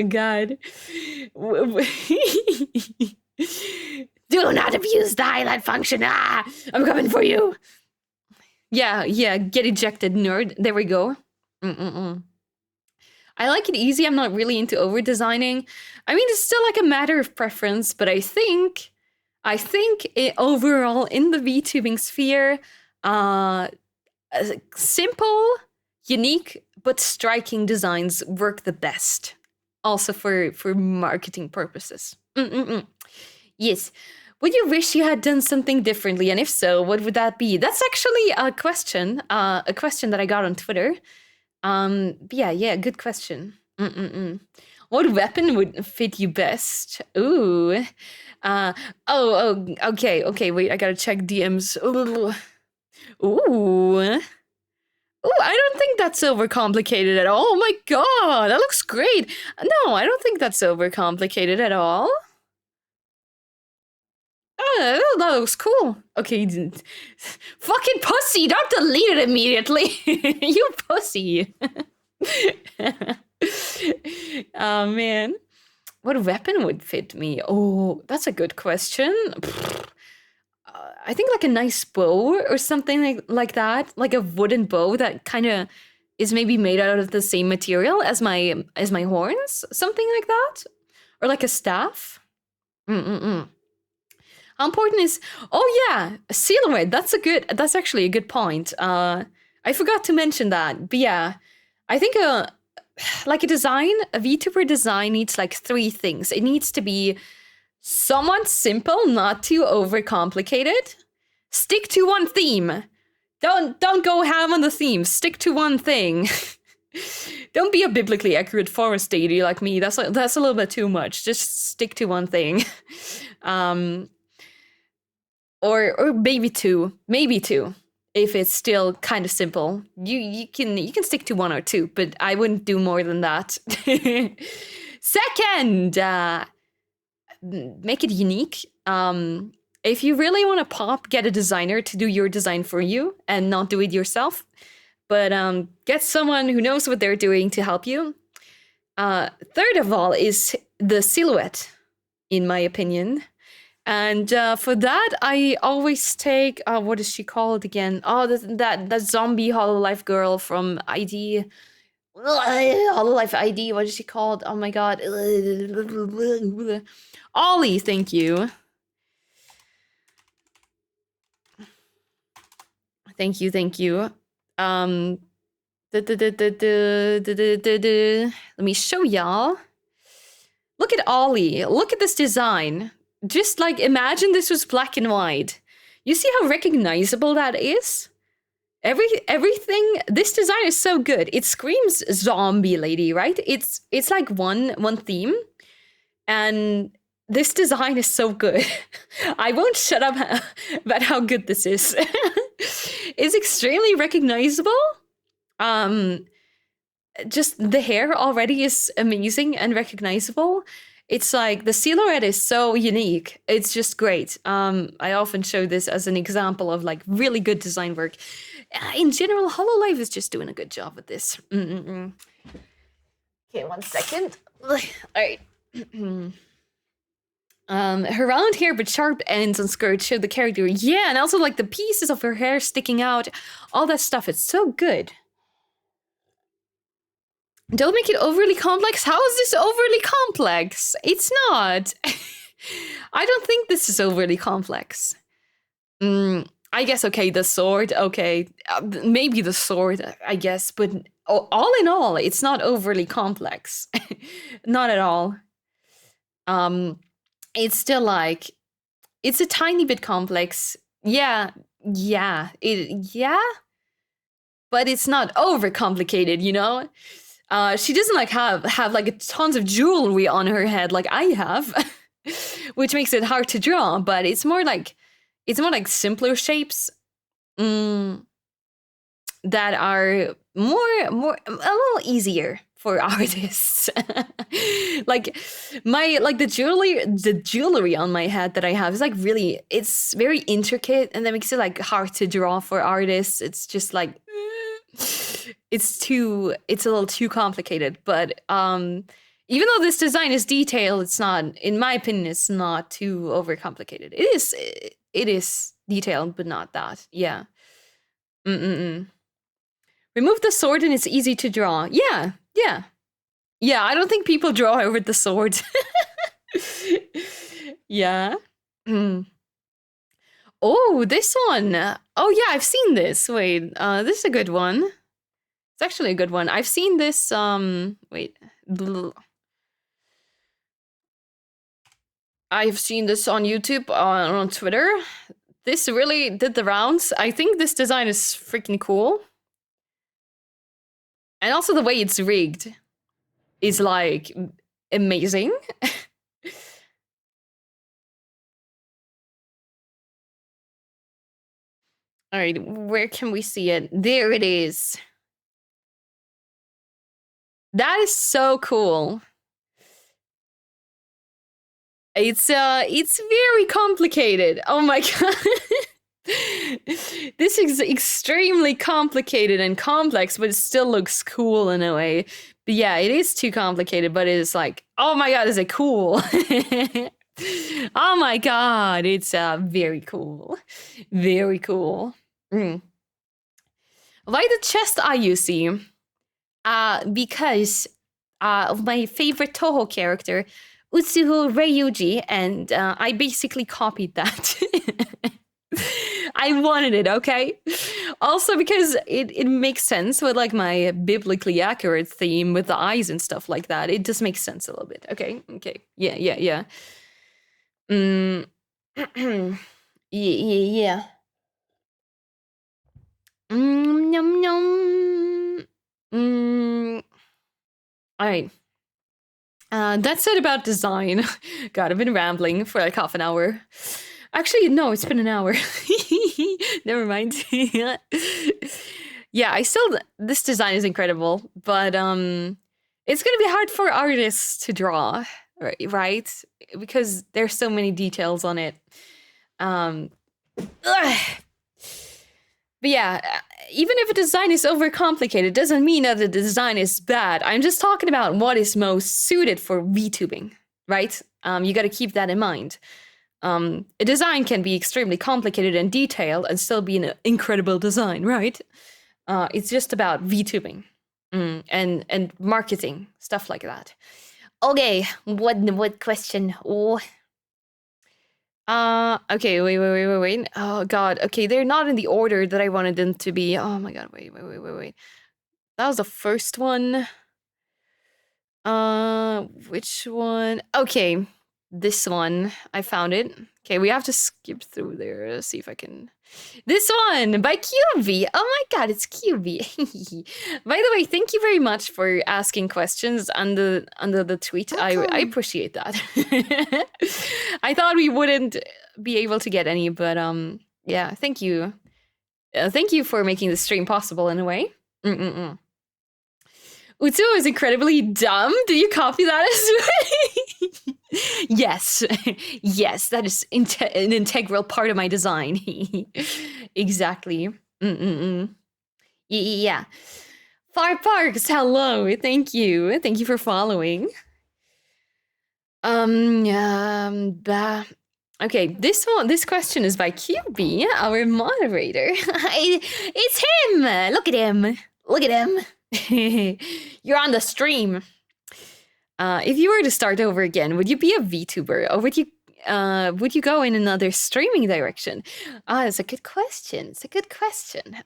[SPEAKER 1] God. Do not abuse the highlight function. Ah, I'm coming for you. Yeah, get ejected, nerd. There we go. I like it easy. I'm not really into over designing. I mean, it's still like a matter of preference, but I think overall in the VTubing sphere, simple, unique, but striking designs work the best. Also for marketing purposes. Yes. Would you wish you had done something differently? And if so, what would that be? That's actually a question that I got on Twitter. Yeah, good question. What weapon would fit you best? Ooh. Okay, wait, I gotta check DMs. Ooh, I don't think that's overcomplicated at all. Oh my God, that looks great. No, I don't think that's overcomplicated at all. Oh, that looks cool. Okay, fucking pussy, don't delete it immediately. You pussy. Oh, man. What weapon would fit me? Oh, that's a good question. I think like a nice bow or something like that. Like a wooden bow that kind of is maybe made out of the same material as my horns. Something like that. Or like a staff. How important is, oh yeah, a silhouette. That's actually a good point. I forgot to mention that, but yeah, I think like a VTuber design needs like 3 things. It needs to be somewhat simple, not too overcomplicated. Stick to one theme. Don't go ham on the theme. Stick to one thing. Don't be a biblically accurate forest deity like me. That's a little bit too much. Just stick to one thing. Or maybe two, if it's still kind of simple. You can stick to 1 or 2, but I wouldn't do more than that. Second, make it unique. If you really want to get a designer to do your design for you and not do it yourself, but get someone who knows what they're doing to help you. Third of all is the silhouette, in my opinion. And for that, I always take, what is she called again? Oh, that zombie Hololive girl from ID. Hololive ID, what is she called? Oh my God. Ollie, thank you. Thank you. Let me show y'all. Look at Ollie. Look at this design. Just like, imagine this was black and white. You see how recognizable that is? Everything, this design is so good. It screams zombie lady, right? It's like one theme. And this design is so good. I won't shut up about how good this is. It's extremely recognizable. Just the hair already is amazing and recognizable. it's like the silhouette is so unique. It's just great. I often show this as an example of like really good design work. In general, Hololive is just doing a good job with this. Okay, 1 second. All right. Her round hair but sharp ends on skirt show the character. Yeah, and also like the pieces of her hair sticking out, all that stuff. It's so good. Don't make it overly complex. How is this overly complex? It's not. I don't think this is overly complex. I guess, okay, the sword, okay. Maybe the sword, I guess, but all in all, it's not overly complex. Not at all. It's still like, it's a tiny bit complex. Yeah, but it's not overcomplicated, you know? She doesn't like have like tons of jewelry on her head like I have, which makes it hard to draw, but it's more like simpler shapes that are more a little easier for artists. Like the jewelry on my head that I have is like really, it's very intricate, and that makes it like hard to draw for artists. It's just like it's a little too complicated. But even though this design is detailed, it's not, in my opinion, it's not too overcomplicated. It is detailed, but not that. Yeah. Remove the sword and it's easy to draw. Yeah. I don't think people draw over the sword. Yeah. Oh, this one. Oh yeah, I've seen this. Wait, this is a good one. It's actually a good one. I've seen this, wait. I've seen this on YouTube, on Twitter. This really did the rounds. I think this design is freaking cool. And also the way it's rigged is like amazing. All right, where can we see it? There it is. That is so cool. It's very complicated. Oh my god. This is extremely complicated and complex, but it still looks cool in a way. But yeah, it is too complicated, but it is like, oh my god, is it cool? Oh my god, it's very cool. Very cool. Why the chest eye, you see? Because of my favorite Toho character, Utsuho Ryuji, and I basically copied that. I wanted it, okay? Also because it makes sense with like my biblically accurate theme with the eyes and stuff like that. It just makes sense a little bit. Okay. Yeah. Yeah. Nom nom. All right. That's it about design. God, I've been rambling for like half an hour. Actually, no, it's been an hour. Never mind. Yeah, this design is incredible, but it's gonna be hard for artists to draw, right? Because there's so many details on it. But yeah, even if a design is overcomplicated, doesn't mean that the design is bad. I'm just talking about what is most suited for VTubing, right? You gotta keep that in mind. A design can be extremely complicated and detailed and still be an incredible design, right? It's just about VTubing and marketing, stuff like that. Okay, what question? Oh. Okay, wait. Oh god, okay, they're not in the order that I wanted them to be. Oh my god, wait. That was the first one. Which one? Okay, this one. I found it. Okay, we have to skip through there. Let's see if I can. This one by QB. Oh my god, it's QB. By the way, thank you very much for asking questions under the tweet. Okay. I appreciate that. I thought we wouldn't be able to get any, but yeah, thank you. Thank you for making the stream possible in a way. Utsuho is incredibly dumb. Did you copy that as well? Yes, yes, that is an integral part of my design. Exactly. Yeah. Far Parks, hello. Thank you. Thank you for following. Okay, this question is by QB, our moderator. It's him. Look at him. Look at him. You're on the stream. If you were to start over again, would you be a VTuber, or would you go in another streaming direction? It's a good question. It's a good question.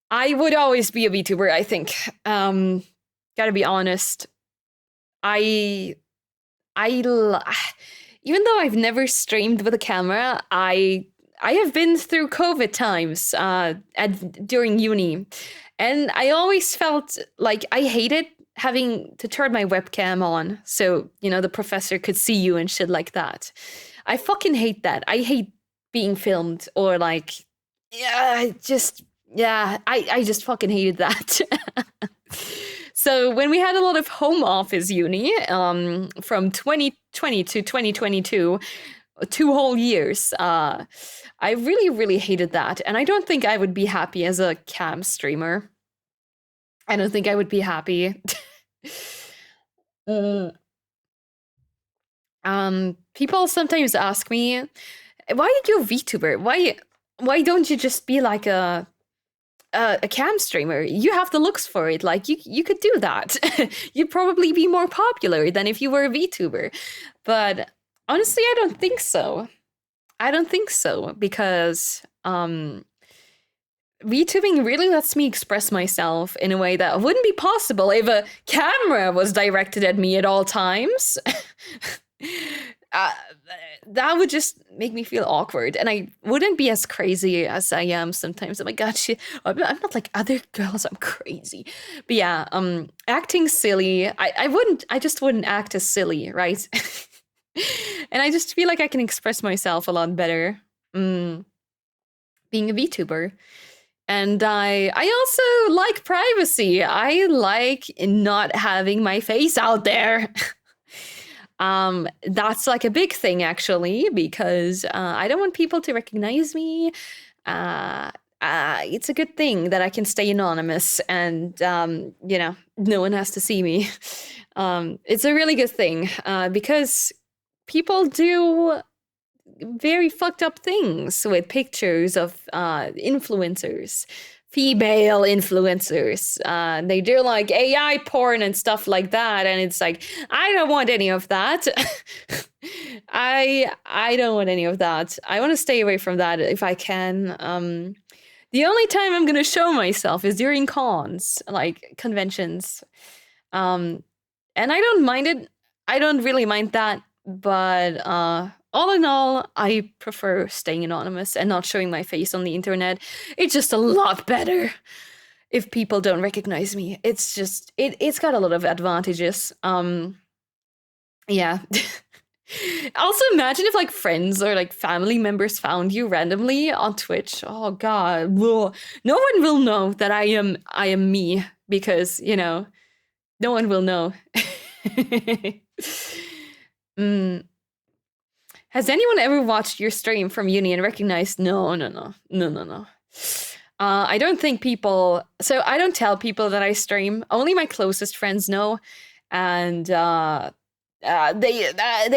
[SPEAKER 1] I would always be a VTuber, I think. Gotta be honest. Even though I've never streamed with a camera, I have been through COVID times during uni, and I always felt like I hated having to turn my webcam on so, you know, the professor could see you and shit like that. I fucking hate that. I hate being filmed or like, I just fucking hated that. So when we had a lot of home office uni from 2020 to 2022, 2 whole years, I really, really hated that. And I don't think I would be happy as a cam streamer. I don't think I would be happy. People sometimes ask me, why are you a VTuber? Why don't you just be like a cam streamer? You have the looks for it. Like you could do that. You'd probably be more popular than if you were a VTuber. But honestly, I don't think so. I don't think so because VTubing really lets me express myself in a way that wouldn't be possible if a camera was directed at me at all times. That would just make me feel awkward, and I wouldn't be as crazy as I am sometimes. Oh my god, I'm not like other girls, I'm crazy. But yeah, acting silly, I just wouldn't act as silly, right? And I just feel like I can express myself a lot better being a VTuber. And I also like privacy. I like not having my face out there. That's like a big thing actually, because I don't want people to recognize me. It's a good thing that I can stay anonymous and, you know, no one has to see me. It's a really good thing because people do very fucked up things with pictures of influencers, female influencers. They do like AI porn and stuff like that, and it's like, I don't want any of that. I don't want any of that. I want to stay away from that if I can. The only time I'm gonna show myself is during cons, like conventions. And I don't mind it. I don't really mind that, but all in all, I prefer staying anonymous and not showing my face on the internet. It's just a lot better if people don't recognize me. It's just, it's got a lot of advantages. Yeah. Also, imagine if like friends or like family members found you randomly on Twitch. Oh god. Whoa. No one will know that I am me because, you know, no one will know. Has anyone ever watched your stream from uni and recognized? No. I don't think people. So I don't tell people that I stream. Only my closest friends know, and they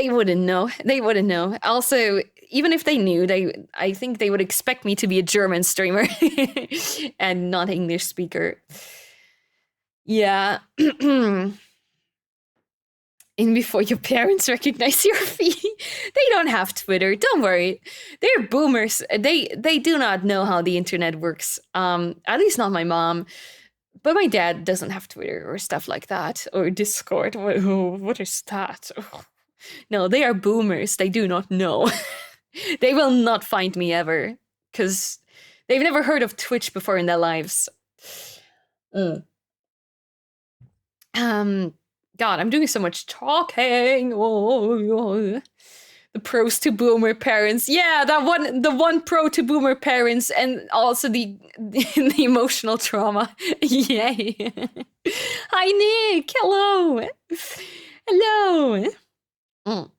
[SPEAKER 1] wouldn't know. They wouldn't know. Also, even if they knew, I think they would expect me to be a German streamer and not English speaker. Yeah. In before your parents recognize your feet. They don't have Twitter. Don't worry. They're boomers. They do not know how the internet works. At least not my mom. But my dad doesn't have Twitter or stuff like that. Or Discord. What is that? No, they are boomers. They do not know. They will not find me ever. Because they've never heard of Twitch before in their lives. God, I'm doing so much talking. Oh. The pros to boomer parents. Yeah, the one pro to boomer parents, and also the emotional trauma. Yay. Hi, Nick. Hello. Hello. Mm.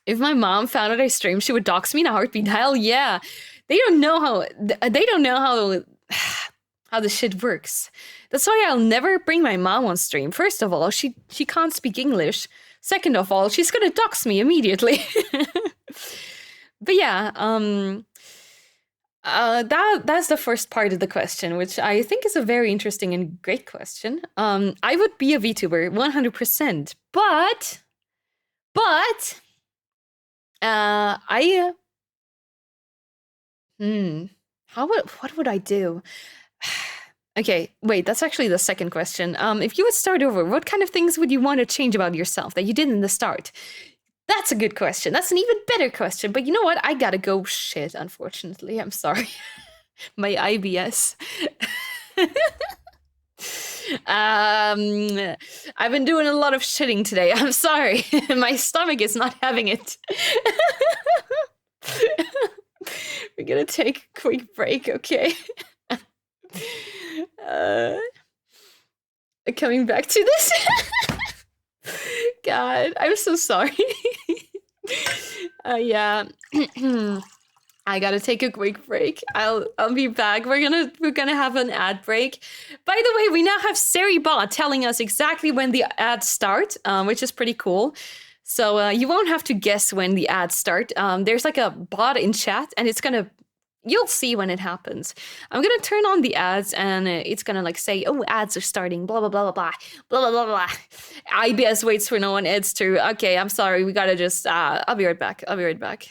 [SPEAKER 1] If my mom found out I stream, she would dox me in a heartbeat. Hell yeah. They don't know how how this shit works. That's why I'll never bring my mom on stream. First of all, she can't speak English. Second of all, she's gonna dox me immediately. But yeah, that's the first part of the question, which I think is a very interesting and great question. I would be a VTuber 100%, but I what would I do? Okay, wait, that's actually the second question. If you would start over, what kind of things would you want to change about yourself that you did in the start? That's a good question. That's an even better question. But you know what? I gotta go shit, unfortunately. I'm sorry. My IBS. I've been doing a lot of shitting today. I'm sorry. My stomach is not having it. We're gonna take a quick break, okay? Coming back to this. God, I'm so sorry. Yeah. I gotta take a quick break. I'll be back. We're gonna have an ad break. By the way, we now have SeriBot telling us exactly when the ads start, which is pretty cool. So you won't have to guess when the ads start. There's like a bot in chat, and you'll see when it happens. I'm gonna turn on the ads, and it's gonna like say, "Oh, ads are starting." Blah blah blah blah blah blah blah blah. IBS waits for no one. Ads too. Okay, I'm sorry. We gotta just. I'll be right back. I'll be right back.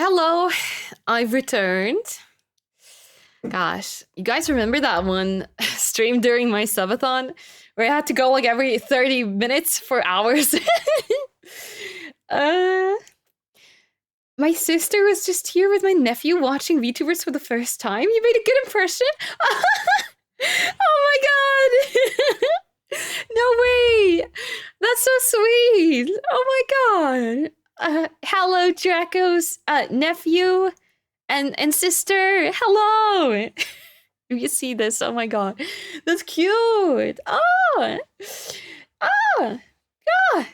[SPEAKER 1] Hello, I've returned. Gosh, you guys remember that one stream during my subathon where I had to go like every 30 minutes for hours? My sister was just here with my nephew watching VTubers for the first time. You made a good impression. Oh my god! No way! That's so sweet! Oh my god! Hello, Draco's nephew and sister. Hello! If you see this, oh my god, that's cute. Oh, oh, god.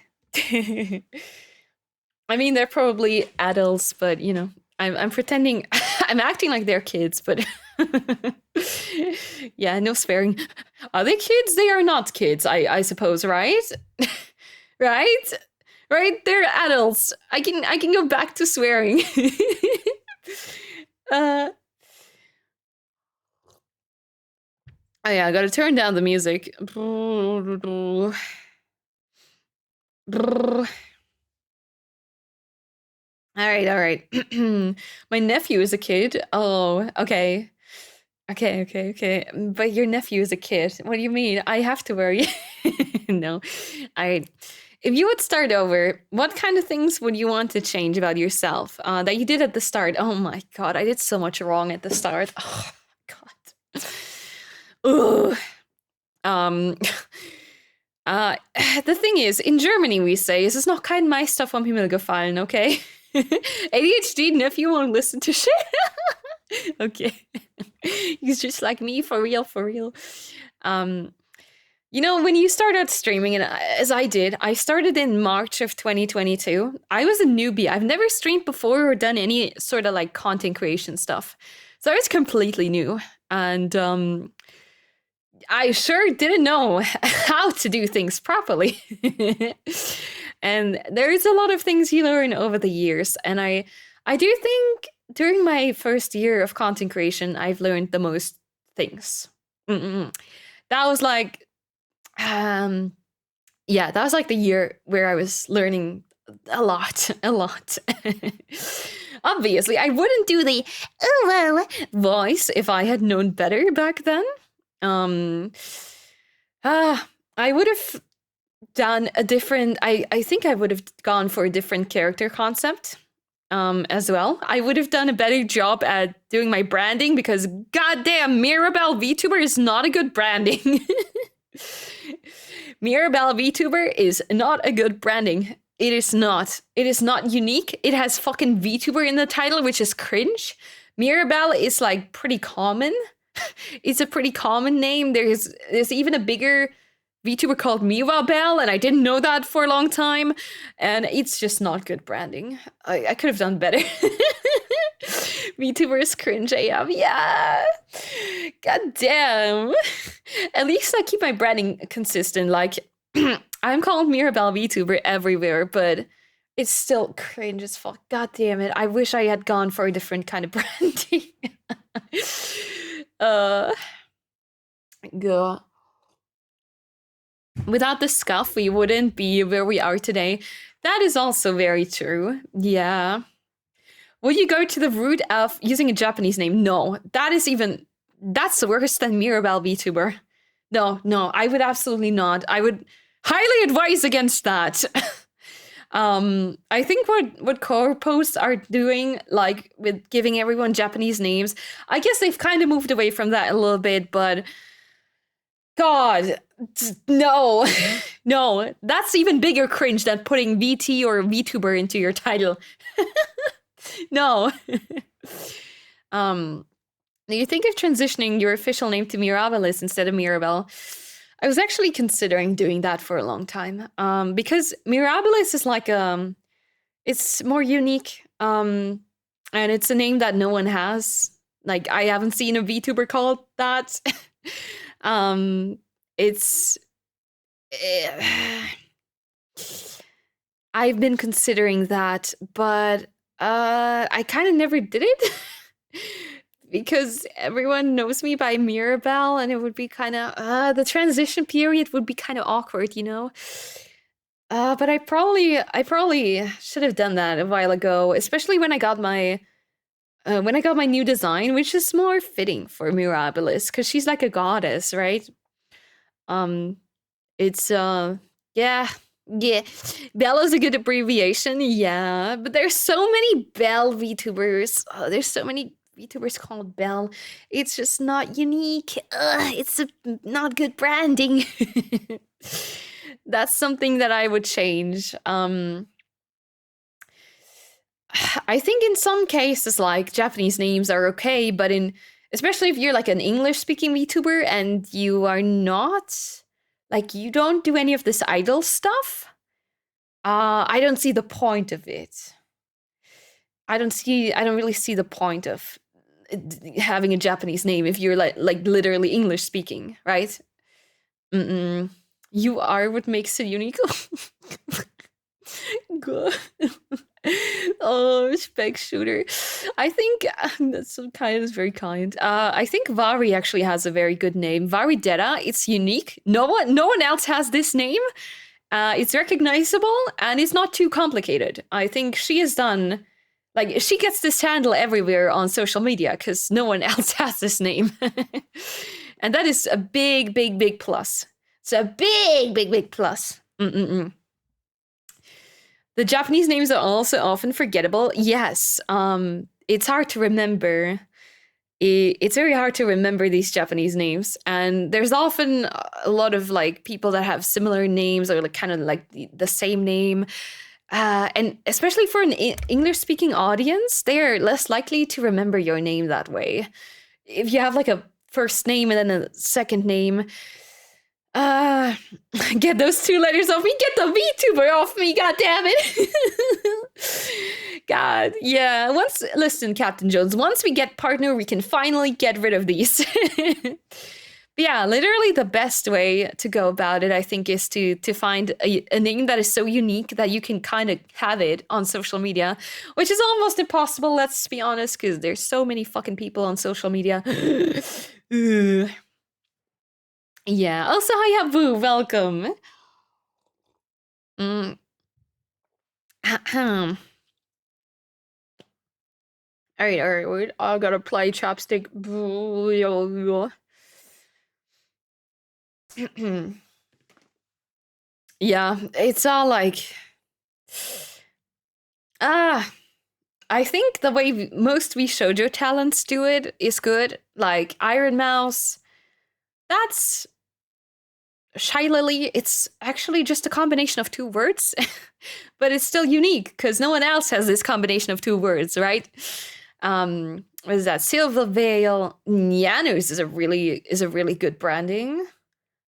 [SPEAKER 1] I mean, they're probably adults, but you know, I'm pretending, I'm acting like they're kids, but yeah, no swearing. Are they kids? They are not kids, I suppose, right? Right? Right? They're adults. I can go back to swearing. Oh yeah, I gotta turn down the music. All right. My nephew is a kid. Oh, okay. Okay. But your nephew is a kid. What do you mean? I have to worry. No. If you would start over, what kind of things would you want to change about yourself that you did at the start? Oh my god, I did so much wrong at the start. Oh god. Ugh. The thing is, in Germany we say, es ist noch kein Meister vom Himmel gefallen, okay? ADHD nephew won't listen to shit. Okay. He's just like me, for real. You know, when you start out streaming, and as I did, I started in March of 2022. I was a newbie. I've never streamed before or done any sort of like content creation stuff. So I was completely new. And I sure didn't know how to do things properly. And there's a lot of things you learn over the years. And I do think during my first year of content creation, I've learned the most things. That was like, yeah, that was like the year where I was learning a lot. Obviously, I wouldn't do the ooh voice if I had known better back then. I would have done a different, I think I would have gone for a different character concept as well. I would have done a better job at doing my branding because goddamn, Mirabelle VTuber is not a good branding. Mirabelle VTuber is not a good branding. It is not unique. It has fucking VTuber in the title, which is cringe. Mirabelle is like pretty common. It's a pretty common name. There's even a bigger VTuber called Mirabelle, and I didn't know that for a long time. And it's just not good branding. I could have done better. VTuber is cringe AF. Yeah. God damn. At least I keep my branding consistent. Like, I'm called Mirabelle VTuber everywhere, but it's still cringe as fuck. God damn it. I wish I had gone for a different kind of branding. Go. Without the scuff, we wouldn't be where we are today. That is also very true. Yeah. Will you go to the route of using a Japanese name? No. That's worse than Mirabelle VTuber. No, I would absolutely not. I would highly advise against that. I think what core posts are doing, like with giving everyone Japanese names, I guess they've kind of moved away from that a little bit, but God, no, no, that's even bigger cringe than putting VT or VTuber into your title. No. Do you think of transitioning your official name to Mirabilis instead of Mirabelle? I was actually considering doing that for a long time. Because Mirabilis is like it's more unique. And it's a name that no one has. Like, I haven't seen a VTuber called that. I've been considering that, but I kind of never did it. Because everyone knows me by Mirabelle, and it would be kind of the transition period would be kind of awkward, you know. But I probably should have done that a while ago, especially when I got my new design, which is more fitting for Mirabilis, because she's like a goddess, right? Um, it's yeah, yeah. Belle is a good abbreviation, yeah. But there's so many Belle VTubers. There's so many VTubers called Belle. It's just not unique. It's not good branding. That's something that I would change. I think in some cases, like Japanese names are okay, but especially if you're like an English speaking VTuber and you are not like you don't do any of this idol stuff, I don't see the point of it. I don't really see the point of having a Japanese name if you're like literally English speaking, right? Mm-mm. You are what makes it unique. Good. Oh, spec shooter. I think that's so kind. It's very kind. I think Vari actually has a very good name. Varidetta. It's unique. No one else has this name. It's recognizable and it's not too complicated. I think she has done. Like, she gets this handle everywhere on social media because no one else has this name. And that is a big, big, big plus. It's a big, big, big plus. Mm-mm-mm. The Japanese names are also often forgettable. Yes, it's hard to remember. It's very hard to remember these Japanese names, and there's often a lot of like people that have similar names or like kind of like the same name. And especially for an English-speaking audience, they are less likely to remember your name that way. If you have like a first name and then a second name, get those two letters off me. Get the VTuber off me. God damn it. God, yeah. Listen, Captain Jones. Once we get partner, we can finally get rid of these. But yeah, literally the best way to go about it, I think, is to find a name that is so unique that you can kind of have it on social media, which is almost impossible. Let's be honest, because there's so many fucking people on social media. Yeah. Also, hi, Boo. Welcome. All right. Wait. I gotta play chopstick. Yeah, it's all like, I think the way most VShojo talents do it is good. Like Iron Mouse, that's Shy Lily. It's actually just a combination of two words, but it's still unique because no one else has this combination of two words, right? What is that? Silver Veil. Janus is a really good branding.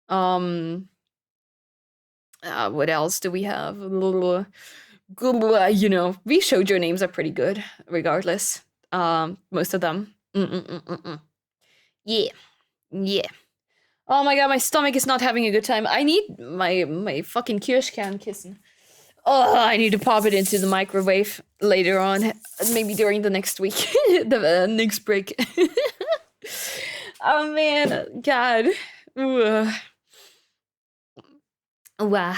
[SPEAKER 1] What else do we have? You know, VShojo names are pretty good, regardless. Most of them. Yeah. Oh my god, my stomach is not having a good time. I need my fucking Kirschkern kissing. Oh, I need to pop it into the microwave later on, maybe during the next week, the next break. Oh man, God. Ooh. Wow.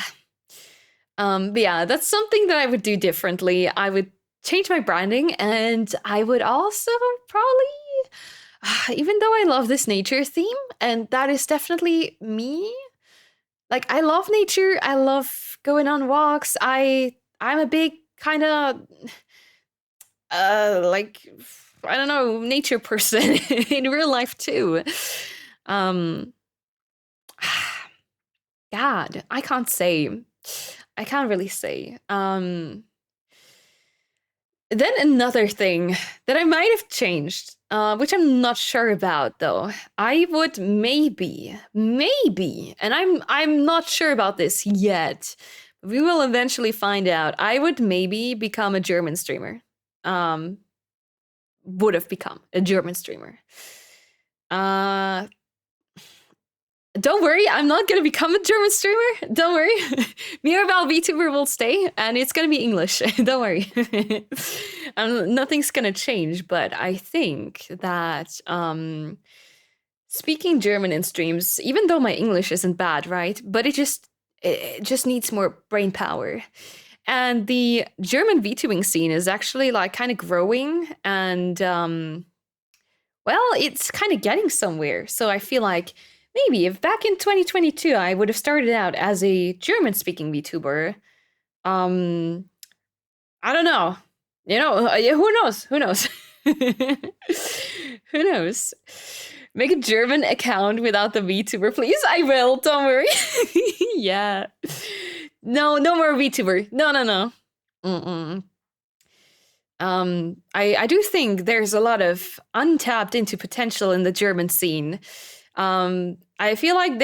[SPEAKER 1] But yeah, that's something that I would do differently. I would change my branding, and I would also probably, even though I love this nature theme, and that is definitely me. Like, I love nature. I love going on walks. I'm a big kind of like, I don't know, nature person in real life too. God, I can't really say. Then another thing that I might have changed, which I'm not sure about though. I would maybe, and I'm not sure about this yet. We will eventually find out. I would maybe become a German streamer. Would have become a German streamer. Don't worry, I'm not gonna become a German streamer. Don't worry. Mirabelle VTuber will stay, and it's gonna be English. Don't worry. Nothing's gonna change, but I think that speaking German in streams, even though my English isn't bad, right? But it just it just needs more brain power. And the German VTubing scene is actually like kind of growing, and well, it's kind of getting somewhere. So I feel like maybe if back in 2022 I would have started out as a German speaking VTuber, um I don't know. You know, who knows? Who knows? Who knows? Make a German account without the VTuber, please. I will. Don't worry. Yeah. No, no more VTuber. No, no, no. Mm-mm. I do think there's a lot of untapped into potential in the German scene. I feel like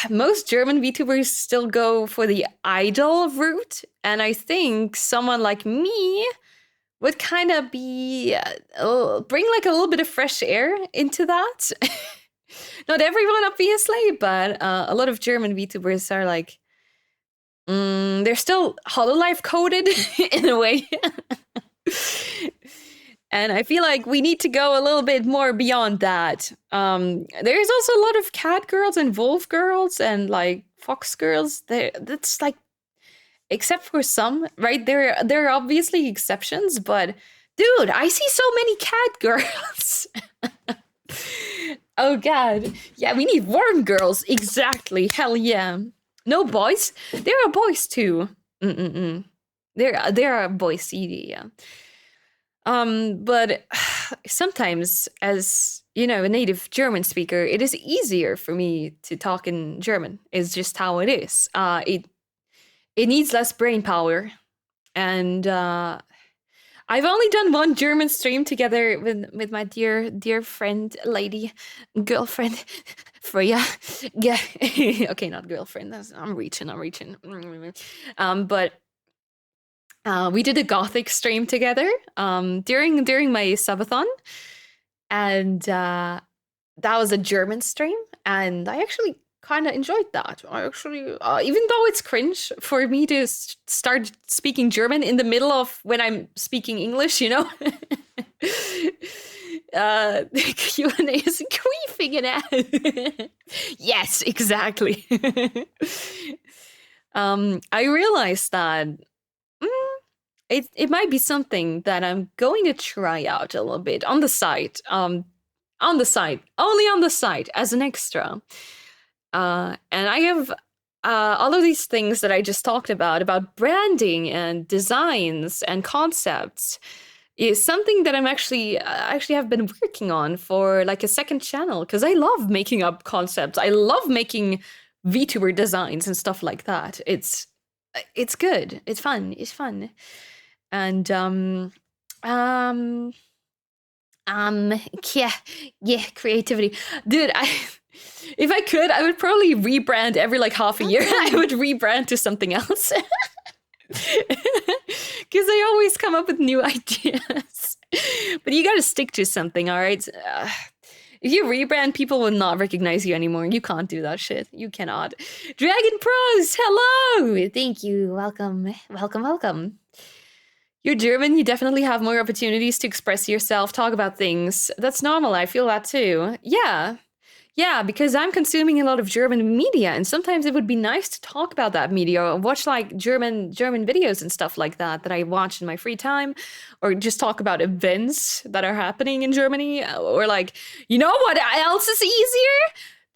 [SPEAKER 1] most German VTubers still go for the idol route, and I think someone like me would kind of be bring like a little bit of fresh air into that. Not everyone, obviously, but a lot of German VTubers are like, they're still Hololive coded in a way. And I feel like we need to go a little bit more beyond that. There's also a lot of cat girls and wolf girls and like fox girls. That's like, except for some, right? There are obviously exceptions, but dude, I see so many cat girls. Oh god, yeah, we need worm girls. Exactly, hell yeah. No boys. There are boys too. There are boys. Yeah. But sometimes, as you know, a native German speaker, it is easier for me to talk in German. It's just how it is. It needs less brain power, and I've only done one German stream together with my dear friend, lady, girlfriend, Freya. Yeah, okay, not girlfriend. I'm reaching. But. We did a gothic stream together during my subathon, and that was a German stream, and I actually kind of enjoyed that. I actually, even though it's cringe for me to start speaking German in the middle of when I'm speaking English, you know. The Q&A is queefing it out. Yes, exactly. I realized that it might be something that I'm going to try out a little bit on the side. Only on the side, as an extra. And I have all of these things that I just talked about branding and designs and concepts, is something that I'm actually have been working on for like a second channel, because I love making up concepts. I love making VTuber designs and stuff like that. It's good. It's fun. And yeah, creativity, dude. If I could, I would probably rebrand every like half a year. I would rebrand to something else, because I always come up with new ideas. But you gotta stick to something, all right? If you rebrand, people will not recognize you anymore. You can't do that shit. You cannot. Dragon Pros, hello! Thank you. Welcome. You're German, you definitely have more opportunities to express yourself, talk about things. That's normal, I feel that too. Yeah, because I'm consuming a lot of German media, and sometimes it would be nice to talk about that media, or watch like German videos and stuff like that I watch in my free time, or just talk about events that are happening in Germany, or like, you know what else is easier?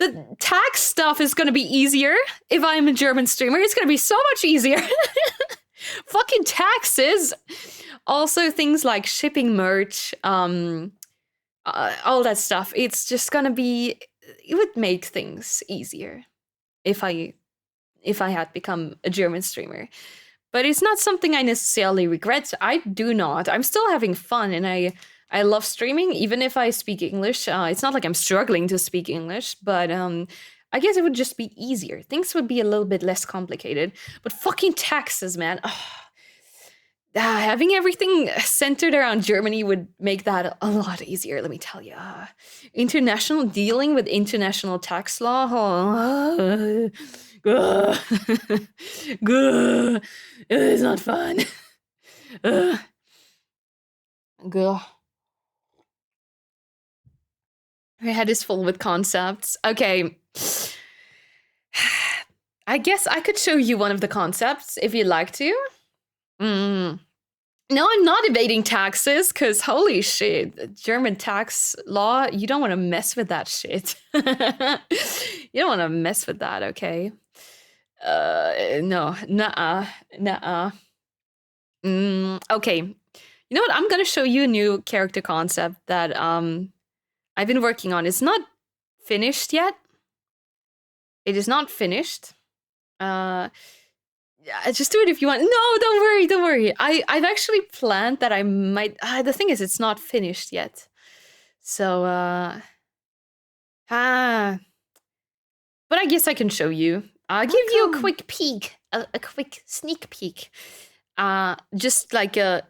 [SPEAKER 1] The tax stuff is gonna be easier if I'm a German streamer. It's gonna be so much easier. Fucking taxes. Also things like shipping merch, all that stuff. It's just gonna be, it would make things easier if I had become a German streamer. But it's not something I necessarily regret. I do not. I'm still having fun, and I love streaming, even if I speak English. It's not like I'm struggling to speak English, but I guess it would just be easier. Things would be a little bit less complicated. But fucking taxes, man. Having everything centered around Germany would make that a lot easier, let me tell you. Dealing with international tax law. It's not fun. My head is full with concepts. Okay. I guess I could show you one of the concepts if you'd like to. No, I'm not evading taxes, because holy shit, German tax law, you don't want to mess with that shit. You don't want to mess with that, okay? No, nuh-uh. Okay. You know what? I'm gonna show you a new character concept that I've been working on. It's not finished yet. It is not finished. Yeah, just do it if you want. No, don't worry. I've actually planned that I might. The thing is, it's not finished yet. So, but I guess I can show you. I'll give you a quick peek, a quick sneak peek. Just like a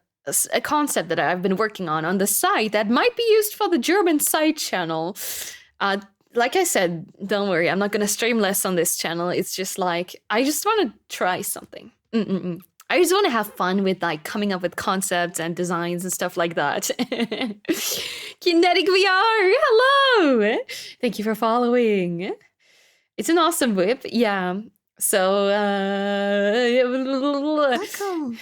[SPEAKER 1] concept that I've been working on the site that might be used for the German side channel. Like I said, don't worry, I'm not gonna stream less on this channel. It's just like, I just want to try something. I just want to have fun with like coming up with concepts and designs and stuff like that. Kinetic VR, hello! Thank you for following. It's an awesome whip, yeah. So,
[SPEAKER 4] Welcome.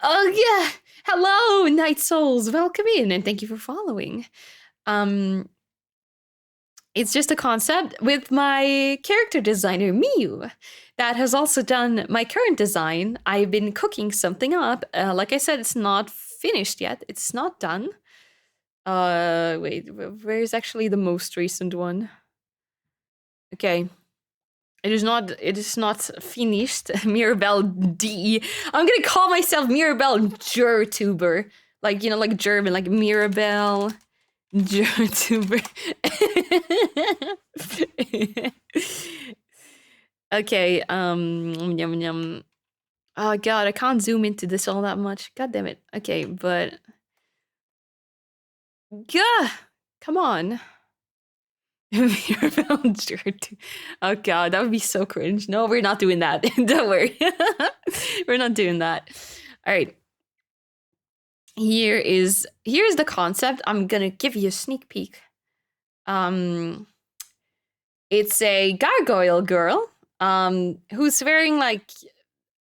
[SPEAKER 1] oh yeah, hello, Night Souls, welcome in, and thank you for following. It's just a concept with my character designer, Miu, that has also done my current design. I've been cooking something up. Like I said, it's not finished yet. It's not done. Wait, where's actually the most recent one? Okay. It is not finished. Mirabelle D. I'm gonna call myself Mirabelle Gertuber. Like, you know, like German, like Mirabelle Gertuber. Okay, yum. Oh god, I can't zoom into this all that much. God damn it. Okay, but gah, come on. Mirabelle Gertuber. Oh god, that would be so cringe. No, we're not doing that. Don't worry. We're not doing that. All right. Here's the concept. I'm gonna give you a sneak peek. It's a gargoyle girl who's wearing like,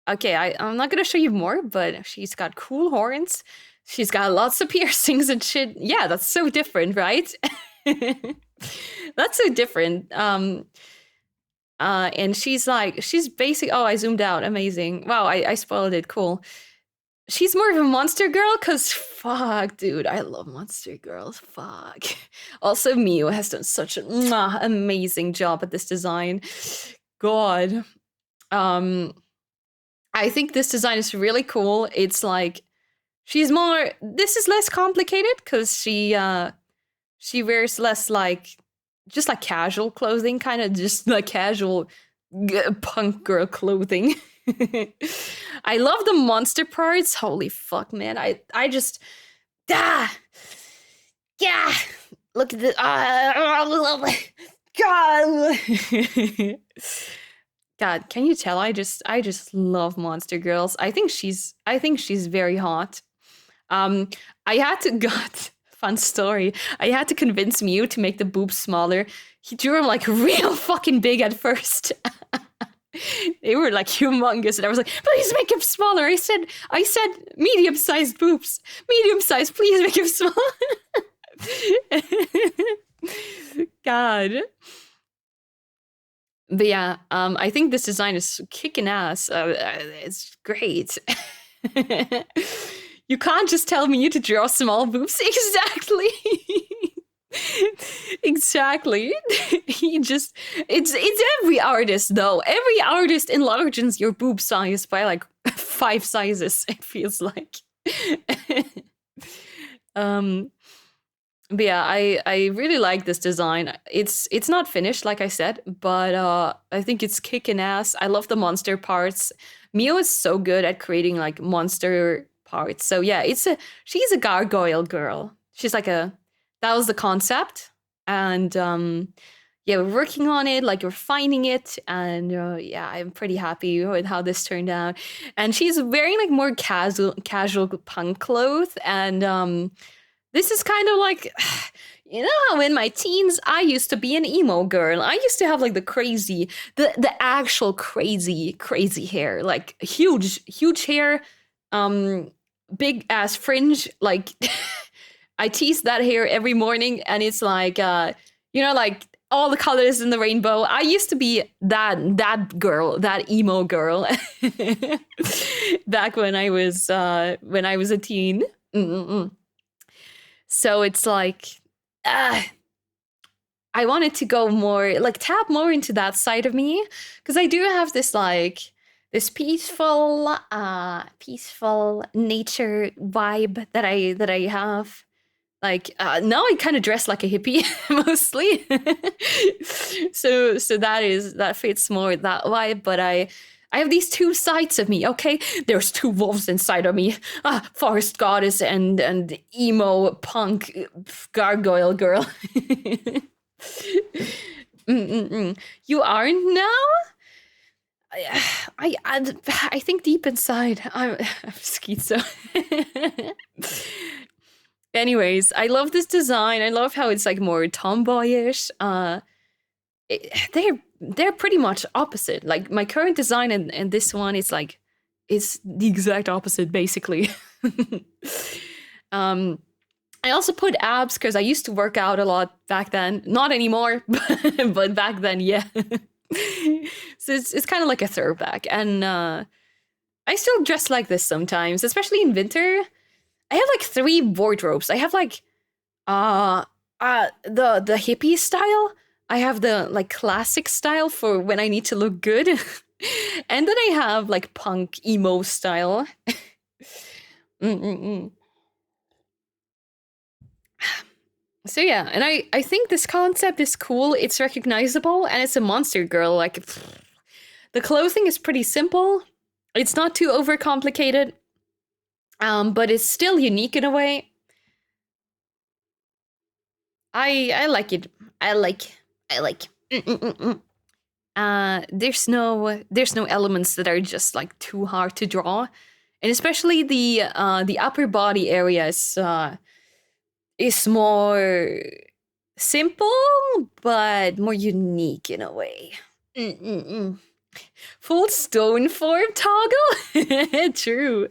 [SPEAKER 1] okay, I'm not gonna show you more, but she's got cool horns. She's got lots of piercings and shit. Yeah, that's so different, right? That's so different. And she's basic. Oh, I zoomed out. Amazing. Wow, I spoiled it. Cool. She's more of a monster girl, cause fuck, dude, I love monster girls. Fuck. Also, Miu has done such an amazing job at this design. God. I think this design is really cool. It's like this is less complicated because she wears less like just like casual clothing, kind of just like casual punk girl clothing. I love the monster parts. Holy fuck, man. I just yeah. Look at this. God, can you tell? I just love monster girls. I think she's very hot. I had to fun story. I had to convince Mew to make the boobs smaller. He drew them like real fucking big at first. They were like humongous, and I was like, please make him smaller. I said medium-sized boobs. Medium-sized, please make him smaller. God. But yeah, I think this design is kicking ass. It's great. You can't just tell me to draw small boobs. Exactly. Exactly. It's every artist though. Every artist enlarges your boob size by like 5 sizes, it feels like. But yeah, I really like this design. It's not finished, like I said, but I think it's kicking ass. I love the monster parts. Mio is so good at creating like monster parts. So yeah, she's a gargoyle girl. She's like that was the concept, and yeah, we're working on it, like refining it, and yeah, I'm pretty happy with how this turned out. And she's wearing like more casual punk clothes, and this is kind of like, you know how in my teens I used to be an emo girl. I used to have like the actual crazy hair, like huge hair, big ass fringe. Like I tease that hair every morning, and it's like like all the colors in the rainbow. I used to be that girl, that emo girl, back when I was a teen. Mm-mm-mm. So it's like, I wanted to go more, like tap more into that side of me, because I do have this like this peaceful nature vibe that I have. Like now I kind of dress like a hippie mostly. so that fits more that vibe, but I have these two sides of me, okay? There's two wolves inside of me. Forest goddess and emo punk gargoyle girl. You aren't now? I think deep inside I'm schizo. Anyways, I love this design. I love how it's like more tomboyish. They're pretty much opposite. Like my current design and this one is like it's the exact opposite basically. I also put abs because I used to work out a lot back then. Not anymore, but back then, yeah. So it's kind of like a throwback, and I still dress like this sometimes, especially in winter. I have like 3 wardrobes. I have like the hippie style. I have the like classic style for when I need to look good. And then I have like punk emo style. So yeah, and I think this concept is cool. It's recognizable, and it's a monster girl. Like the clothing is pretty simple. It's not too overcomplicated. But it's still unique in a way. I like it. I like. There's no elements that are just like too hard to draw, and especially the upper body area is more simple but more unique in a way. Full stone form toggle? True.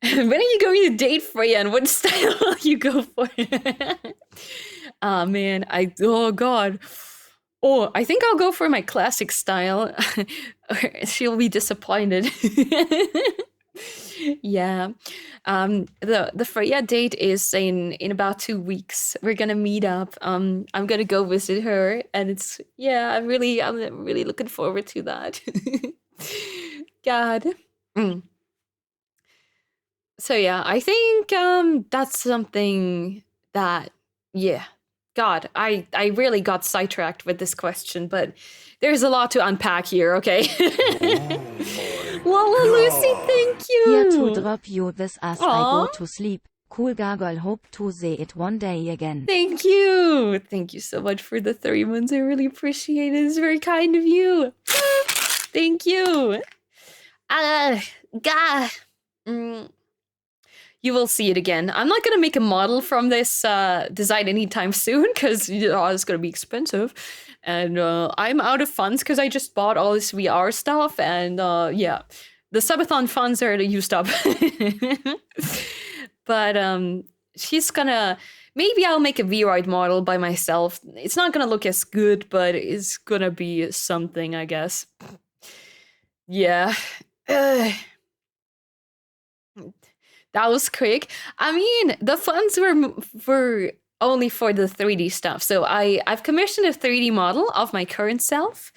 [SPEAKER 1] When are you going to date Freya, and what style will you go for? Man, oh god. Oh, I think I'll go for my classic style. She'll be disappointed. Yeah. The Freya date is in about 2 weeks. We're gonna meet up. I'm gonna go visit her, and I'm really looking forward to that. God. So yeah, I think that's something that God, I really got sidetracked with this question, but there's a lot to unpack here, okay? Lala Lucy, thank you!
[SPEAKER 5] Here to drop you this as I go
[SPEAKER 1] Aw.
[SPEAKER 5] to sleep. Cool gargoyle, hope to see it one day again.
[SPEAKER 1] Thank you! Thank you so much for the 3 months. I really appreciate it. It's very kind of you. Thank you. God. You will see it again. I'm not gonna make a model from this design anytime soon, because it's gonna be expensive. And I'm out of funds because I just bought all this VR stuff, and yeah. The subathon funds are used up. But she's gonna... Maybe I'll make a V-Ride model by myself. It's not gonna look as good, but it's gonna be something, I guess. Yeah. That was quick. I mean, the funds were only for the 3D stuff. So I've commissioned a 3D model of my current self.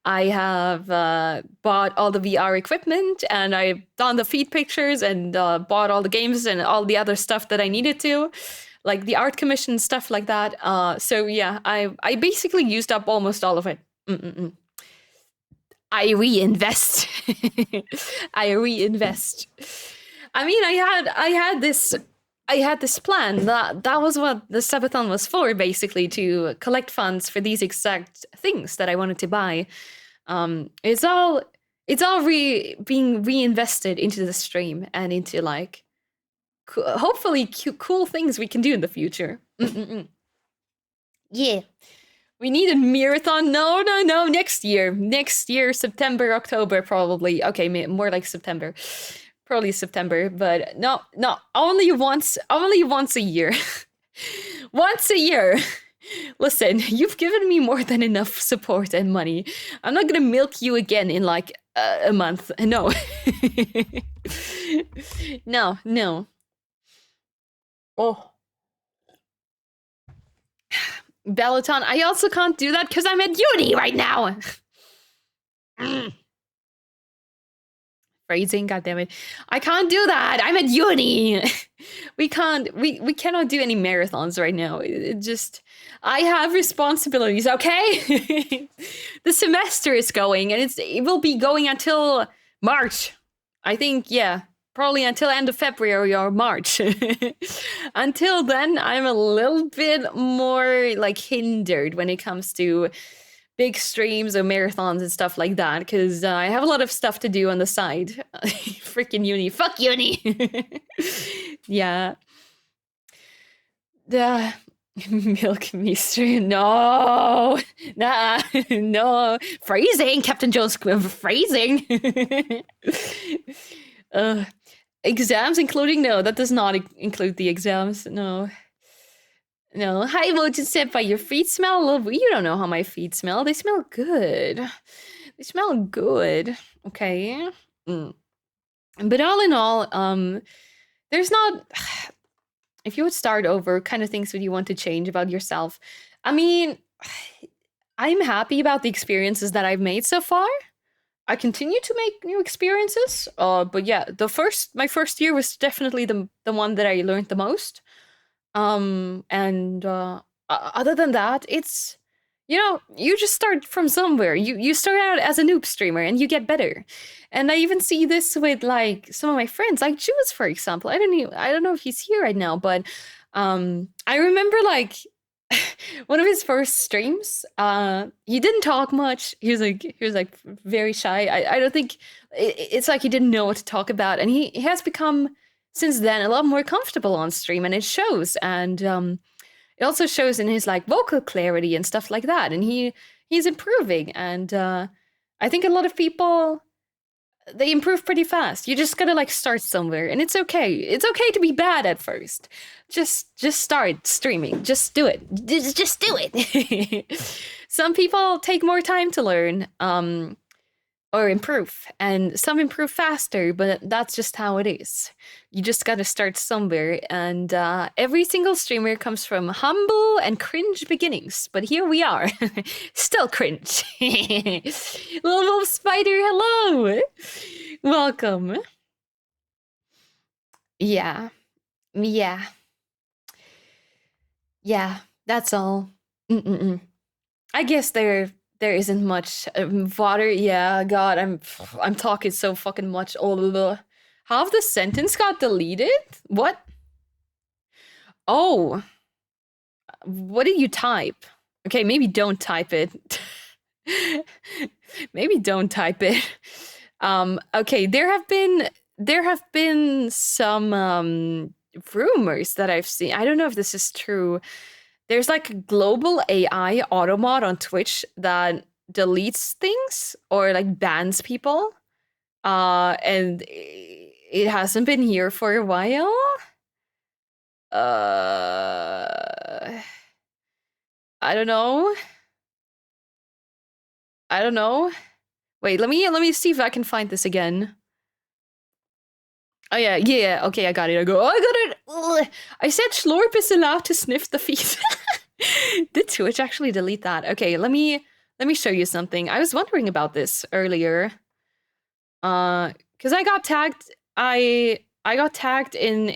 [SPEAKER 1] I have bought all the VR equipment, and I've done the feed pictures, and bought all the games and all the other stuff that I needed to, like the art commission, stuff like that. So yeah, I basically used up almost all of it. I reinvest. I reinvest. I mean, I had this plan. That was what the subathon was for, basically, to collect funds for these exact things that I wanted to buy. It's all being reinvested into the stream and into like hopefully cool things we can do in the future. Yeah. We need a marathon. No. Next year, September, October, probably. Okay, more like September. Probably September, but no. Only once a year. Once a year. Listen, you've given me more than enough support and money. I'm not gonna milk you again in like a month. No. No. Oh. Bellaton, I also can't do that because I'm at uni right now. Phrasing, goddammit. I can't do that. I'm at uni. We cannot do any marathons right now. It just, I have responsibilities, okay? The semester is going and it will be going until March. I think, yeah. Probably until end of February or March. Until then, I'm a little bit more like hindered when it comes to big streams or marathons and stuff like that, because I have a lot of stuff to do on the side. Freaking uni. Fuck uni! Yeah. The milk me stream. No! Nah. No. Phrasing! Captain Jones phrasing! Exams including? No, that does not include the exams. No. Hi, emoji sent by your feet smell. You don't know how my feet smell. They smell good. They smell good. Okay. But all in all, there's not. If you would start over, kind of things would you want to change about yourself? I mean, I'm happy about the experiences that I've made so far. I continue to make new experiences, but yeah, my first year was definitely the one that I learned the most. Other than that, it's, you just start from somewhere. You start out as a noob streamer and you get better. And I even see this with like some of my friends, like Jules, for example. I don't know if he's here right now, but I remember like one of his first streams, he didn't talk much. He was like very shy. I don't think it's like he didn't know what to talk about, and he has become since then a lot more comfortable on stream, and it shows. And it also shows in his like vocal clarity and stuff like that. And he's improving, and I think a lot of people, they improve pretty fast. You just gotta like start somewhere, and it's okay. It's okay to be bad at first. Just start streaming. Just do it. Just do it. Some people take more time to learn, or improve, and some improve faster, but that's just how it is. You just gotta start somewhere, and every single streamer comes from humble and cringe beginnings, but here we are. Still cringe. Little Wolf Spider, hello! Welcome. Yeah, that's all. I guess there isn't much water. Yeah, God, I'm talking so fucking much. Half the sentence got deleted? What? Oh. What did you type? Okay, maybe don't type it. Maybe don't type it. Okay, there have been some rumors that I've seen. I don't know if this is true. There's like a global AI automod on Twitch that deletes things or like bans people. And it hasn't been here for a while. I don't know. Wait, let me see if I can find this again. Oh yeah, okay, I got it. I got it. Ugh. I said Schlorp is allowed to sniff the feet. Did Twitch actually delete that? Okay, let me show you something. I was wondering about this earlier. Because I got tagged. I got tagged in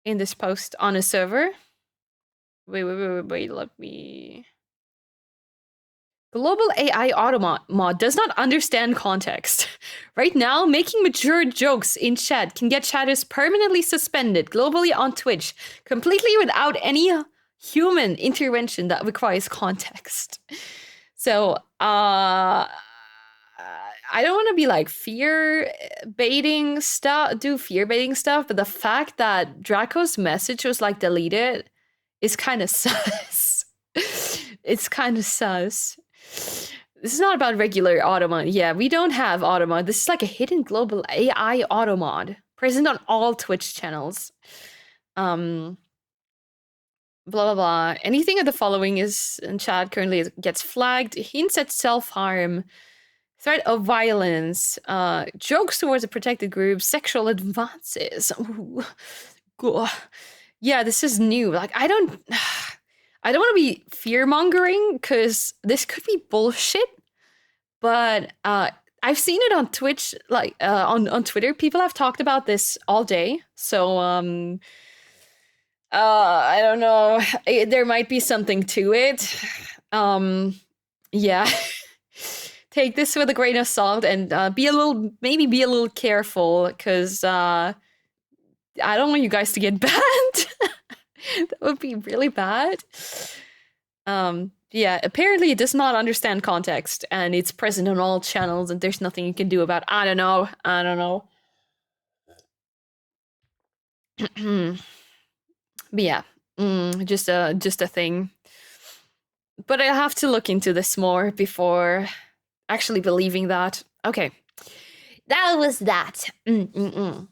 [SPEAKER 1] this post on a server. Wait, let me. Global AI Automod does not understand context. Right now, making mature jokes in chat can get chatters permanently suspended globally on Twitch, completely without any human intervention that requires context. So, I don't want to be like fear baiting stuff, but the fact that Draco's message was like deleted is kind of sus. It's kind of sus. This is not about regular automod. Yeah, we don't have automod. This is like a hidden global AI automod present on all Twitch channels. Blah blah blah. Anything of the following is in chat currently gets flagged. Hints at self-harm, threat of violence, jokes towards a protected group, sexual advances. Ooh. Yeah, this is new. Like I don't want to be fear-mongering because this could be bullshit. But I've seen it on Twitch, like on Twitter. People have talked about this all day. So I don't know. There might be something to it. Yeah. Take this with a grain of salt and be a little careful because I don't want you guys to get banned. That would be really bad. Yeah, apparently it does not understand context and it's present on all channels and there's nothing you can do about it. I don't know. But yeah, just a thing. But I have to look into this more before actually believing that. Okay, that was that. To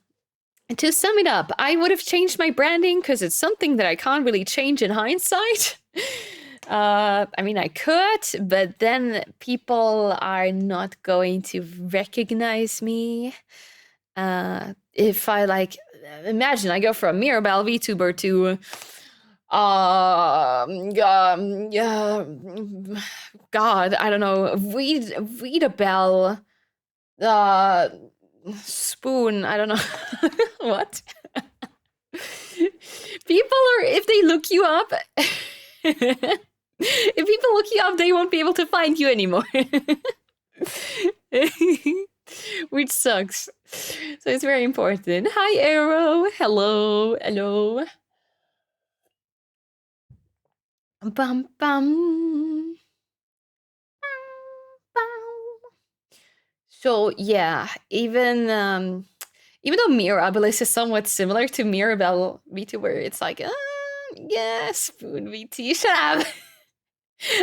[SPEAKER 1] sum it up, I would have changed my branding because it's something that I can't really change in hindsight. I mean, I could, but then people are not going to recognize me. If I like, imagine I go from Mirabelle VTuber to, God, I don't know, Weedabelle, Spoon, I don't know, what? People are, if they look you up, if people look you up, they won't be able to find you anymore. Which sucks. So it's very important. Hi, Arrow. Hello. Bum bum. So yeah, even though Mirabilis is somewhat similar to Mirabelle VTuber, it's like, yeah, Spoon VT, shut up.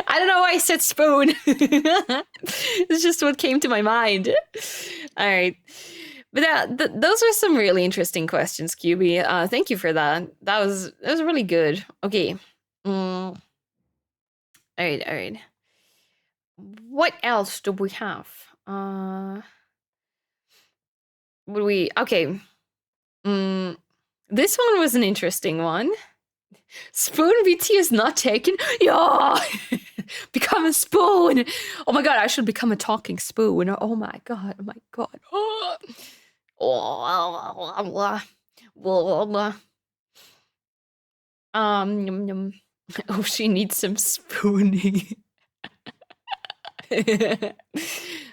[SPEAKER 1] I don't know why I said Spoon. It's just what came to my mind. All right. But those are some really interesting questions, QB. Thank you for that. That was really good. Okay. All right. What else do we have? Okay. This one was an interesting one. Spoon VT is not taken. Yeah, become a spoon. Oh my god, I should become a talking spoon. Oh my god. Oh, she needs some spooning.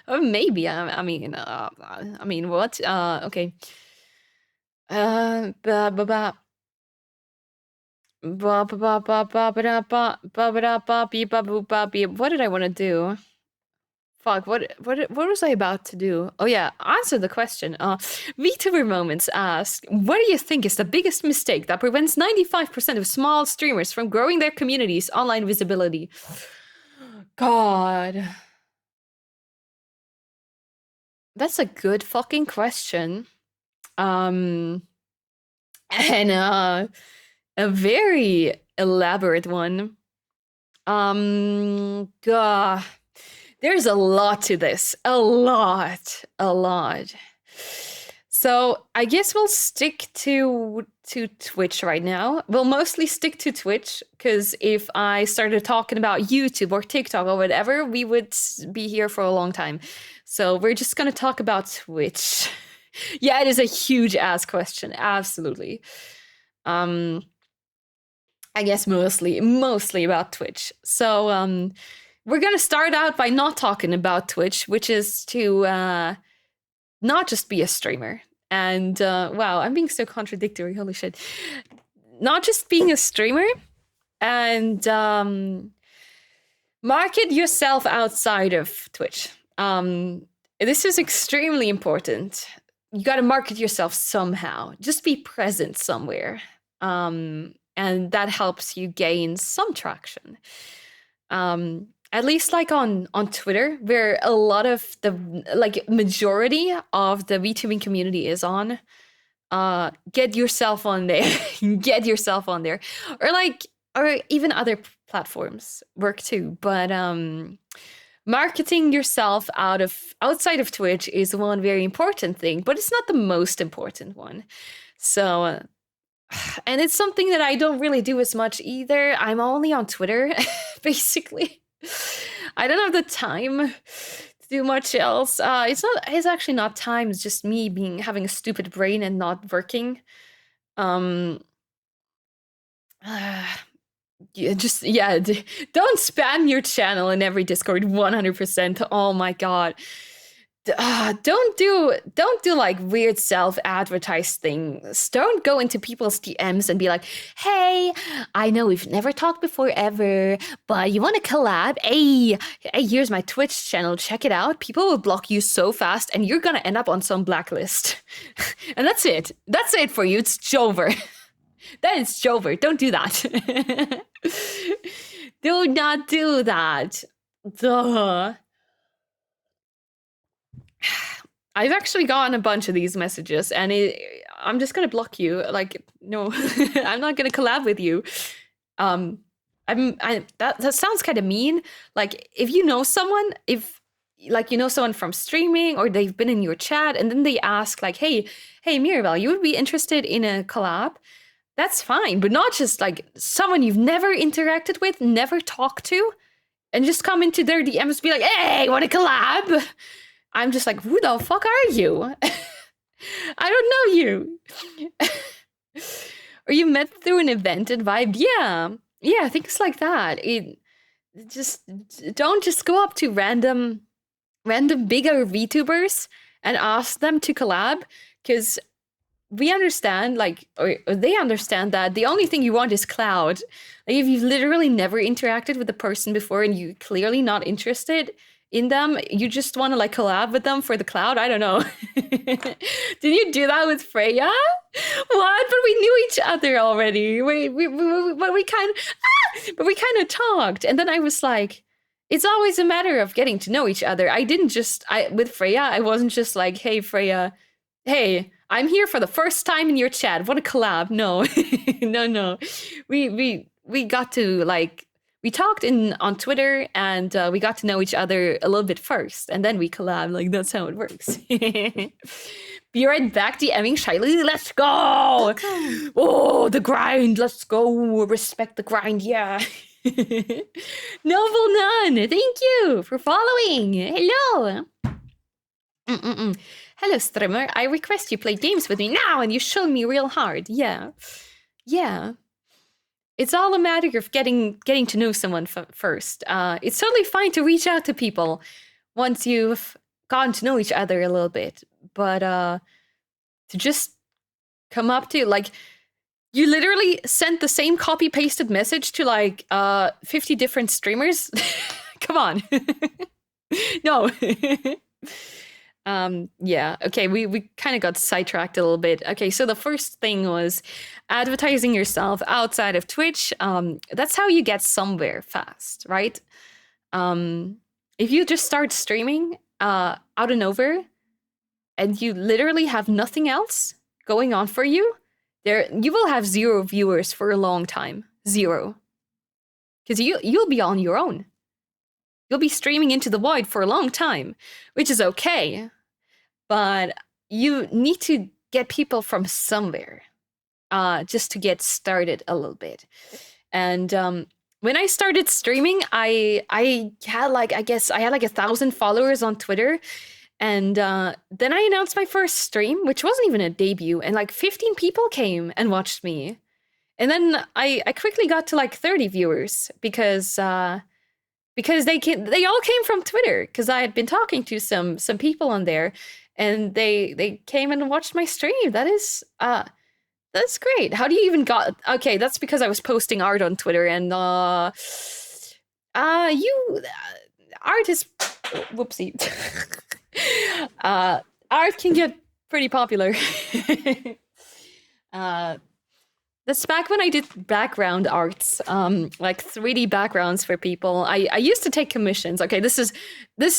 [SPEAKER 1] Or maybe. I mean, what? Okay. What did I want to do? Fuck, what was I about to do? Oh yeah, answer the question. VTuber Moments asked, what do you think is the biggest mistake that prevents 95% of small streamers from growing their community's online visibility? God. That's a good fucking question. And a very elaborate one. God. There's a lot to this. A lot. So I guess we'll stick to Twitch right now. We'll mostly stick to Twitch, because if I started talking about YouTube or TikTok or whatever, we would be here for a long time. So we're just gonna talk about Twitch. Yeah, it is a huge ass question. Absolutely. I guess mostly about Twitch. So we're gonna start out by not talking about Twitch, which is to not just be a streamer. And wow, I'm being so contradictory, holy shit. Not just being a streamer, and market yourself outside of Twitch. This is extremely important. You got to market yourself somehow. Just be present somewhere. And that helps you gain some traction. At least like on Twitter, where a lot of the like majority of the VTubing community is on. Get yourself on there. Get yourself on there. Or even other platforms work too. But marketing yourself outside of Twitch is one very important thing, but it's not the most important one. So and it's something that I don't really do as much either. I'm only on Twitter, basically. I don't have the time to do much else. It's actually not time, it's just me having a stupid brain and not working. Don't spam your channel in every Discord 100%. Oh my god. Don't do like weird self-advertised things. Don't go into people's DMs and be like, hey, I know we've never talked before ever, but you want to collab? Hey, here's my Twitch channel, check it out. People will block you so fast and you're gonna end up on some blacklist. And that's it. That's it for you. It's Jover. That is Jover. Don't do that. Do not do that. Duh. I've actually gotten a bunch of these messages, and I'm just gonna block you. Like, no, I'm not gonna collab with you. That sounds kind of mean. Like, if you know someone, from streaming, or they've been in your chat, and then they ask like, hey, Mirabelle, you would be interested in a collab? That's fine, but not just like someone you've never interacted with, never talked to, and just come into their DMs and be like, hey, want to collab? I'm just like, who the fuck are you? I don't know you. Or you met through an event and vibed. Yeah, things like that. Don't just go up to random bigger VTubers and ask them to collab, because we understand, or they understand that the only thing you want is cloud. Like, if you've literally never interacted with the person before and you're clearly not interested in them, you just want to like collab with them for the cloud. I don't know. Did you do that with Freya? What? But we knew each other already. But we kind of talked, and then I was like, it's always a matter of getting to know each other. With Freya, I wasn't just like, hey Freya, hey, I'm here for the first time in your chat. Want to collab? No, no. We got to like. We talked on Twitter, and we got to know each other a little bit first, and then we collab. Like, that's how it works. Be right back, DMing Shiley. Let's go!
[SPEAKER 4] Okay.
[SPEAKER 1] Oh, the grind. Let's go. Respect the grind. Yeah. Noble Nun, thank you for following. Hello. Hello, streamer. I request you play games with me now, and you show me real hard. Yeah. It's all a matter of getting to know someone first. It's totally fine to reach out to people once you've gotten to know each other a little bit. But to just come up to, like, you literally sent the same copy-pasted message to, like, 50 different streamers? Come on. No. Yeah, okay, we kind of got sidetracked a little bit. Okay, so the first thing was advertising yourself outside of Twitch. That's how you get somewhere fast, right? If you just start streaming out of nowhere and you literally have nothing else going on for you, you will have 0 viewers for a long time. 0. Because you'll be on your own. You'll be streaming into the void for a long time, which is okay. But you need to get people from somewhere, just to get started a little bit. And when I started streaming, I had like 1,000 followers on Twitter. And then I announced my first stream, which wasn't even a debut, and like 15 people came and watched me. And then I quickly got to like 30 viewers because they all came from Twitter, because I had been talking to some people on there, and they came and watched my stream. That's great. How do you even okay, that's because I was posting art on Twitter, and art is whoopsie. Art can get pretty popular. That's back when I did background arts, like 3D backgrounds for people. I used to take commissions. Okay, this is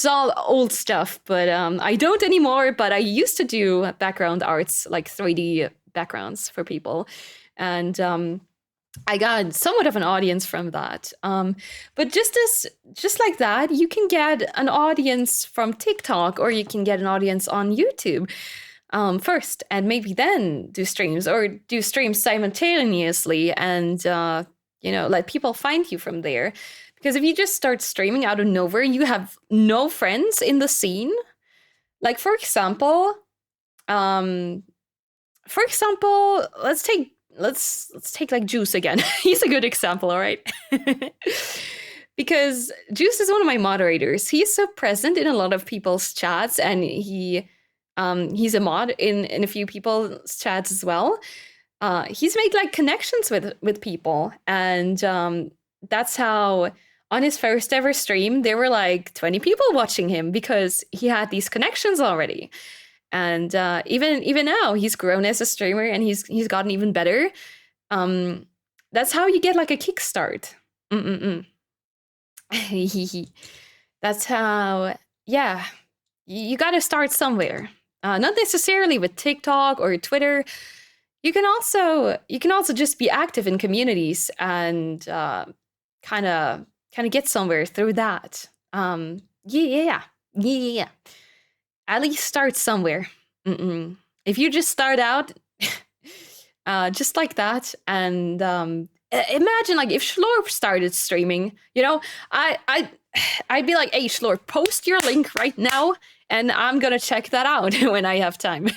[SPEAKER 1] all old stuff, but I don't anymore. But I used to do background arts, like 3D backgrounds for people, and I got somewhat of an audience from that. But just like that, you can get an audience from TikTok, or you can get an audience on YouTube first, and maybe then do streams, or do streams simultaneously, and let people find you from there. Because if you just start streaming out of nowhere, you have no friends in the scene. Like for example, let's take like Juice again. He's a good example, all right? Because Juice is one of my moderators. He's so present in a lot of people's chats, and he's a mod in a few people's chats as well. He's made like connections with people, and that's how on his first ever stream there were like 20 people watching him, because he had these connections already. And even now he's grown as a streamer, and he's gotten even better. That's how you get like a kickstart. That's how, yeah, you got to start somewhere. Not necessarily with TikTok or Twitter. You can also just be active in communities and kind of get somewhere through that. Yeah. At least start somewhere. If you just start out just like that, and imagine like if Schlorp started streaming, I'd be like, hey Schlorp, post your link right now, and I'm gonna check that out when I have time.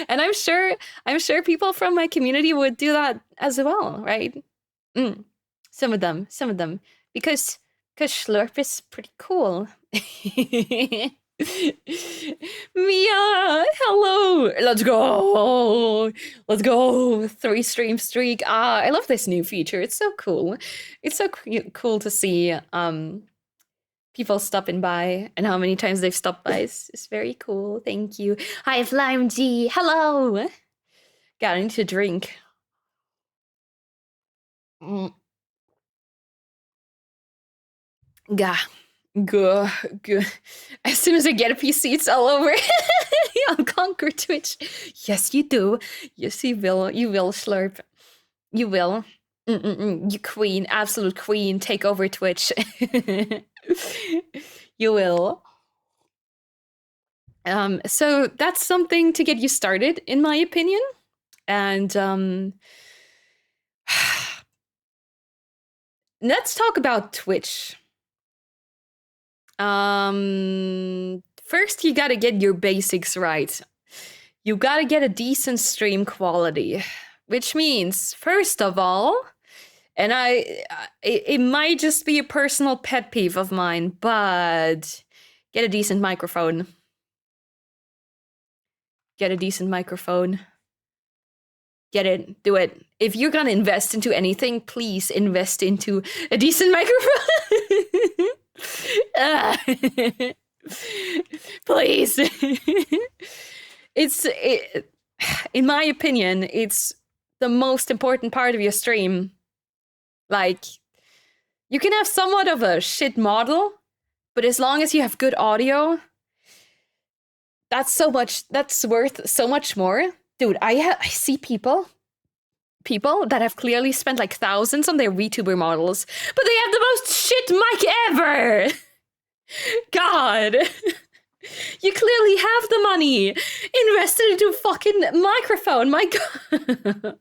[SPEAKER 1] And I'm sure people from my community would do that as well, right? Some of them, because Schlorp is pretty cool. Mia, hello. Let's go. 3 stream streak. I love this new feature. It's so cool. It's so cool to see people stopping by, and how many times they've stopped by. It's very cool. Thank you. Hi, Flame G. Hello. God, I need to drink. Gah. Good. As soon as I get a PC, it's all over. I'll conquer Twitch. Yes, you do. Yes, you will. You will, Slurp. You will. You queen, absolute queen, take over Twitch. You will. So that's something to get you started, in my opinion. And let's talk about Twitch. First, you gotta get your basics right. You gotta get a decent stream quality, which means, first of all, and it might just be a personal pet peeve of mine, but get a decent microphone. Get a decent microphone. Get it. Do it. If you're gonna invest into anything, please invest into a decent microphone. Please. In my opinion, it's the most important part of your stream. Like, you can have somewhat of a shit model, but as long as you have good audio, that's worth so much more. Dude, I see people that have clearly spent like thousands on their VTuber models, but they have the most shit mic ever. God. You clearly have the money. Invest it into a fucking microphone. My God.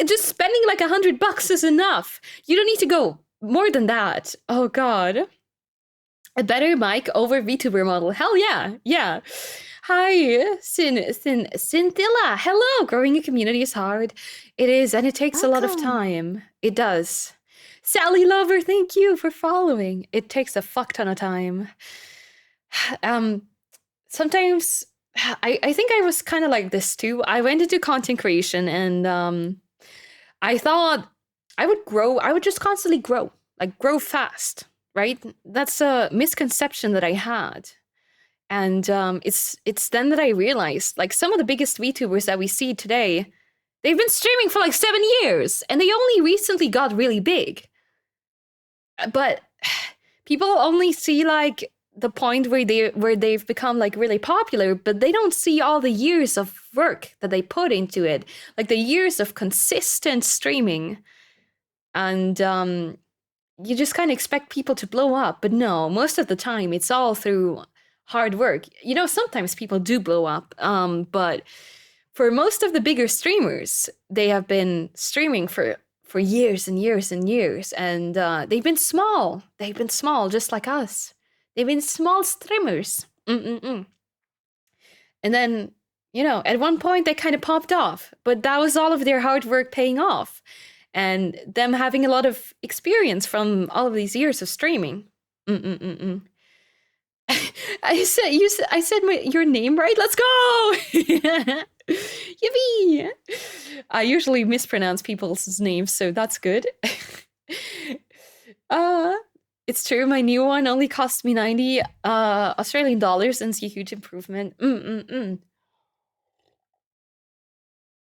[SPEAKER 1] Just spending like $100 is enough. You don't need to go more than that. Oh God. A better mic over VTuber model. Hell yeah. Yeah. Hi, Cynthilla. Hello. Growing a community is hard. It is, and it takes a lot of time. It does. Sally Lover, thank you for following. It takes a fuck ton of time. Sometimes I think I was kind of like this too. I went into content creation, and I thought I would grow. I would just constantly grow, like grow fast, right? That's a misconception that I had. And it's then that I realized, like, some of the biggest VTubers that we see today, they've been streaming for like 7 years, and they only recently got really big. But people only see like the point where they've become like really popular, but they don't see all the years of work that they put into it, like the years of consistent streaming. And you just kind of expect people to blow up, but no, most of the time it's all through hard work. You know, sometimes people do blow up, but for most of the bigger streamers, they have been streaming for years and years and years, and they've been small. They've been small, just like us. They've been small streamers. And then, you know, at one point they kind of popped off, but that was all of their hard work paying off, and them having a lot of experience from all of these years of streaming. I said your name right. Let's go. Yippee! I usually mispronounce people's names, so that's good. It's true, my new one only cost me 90 Australian dollars, and it's a huge improvement.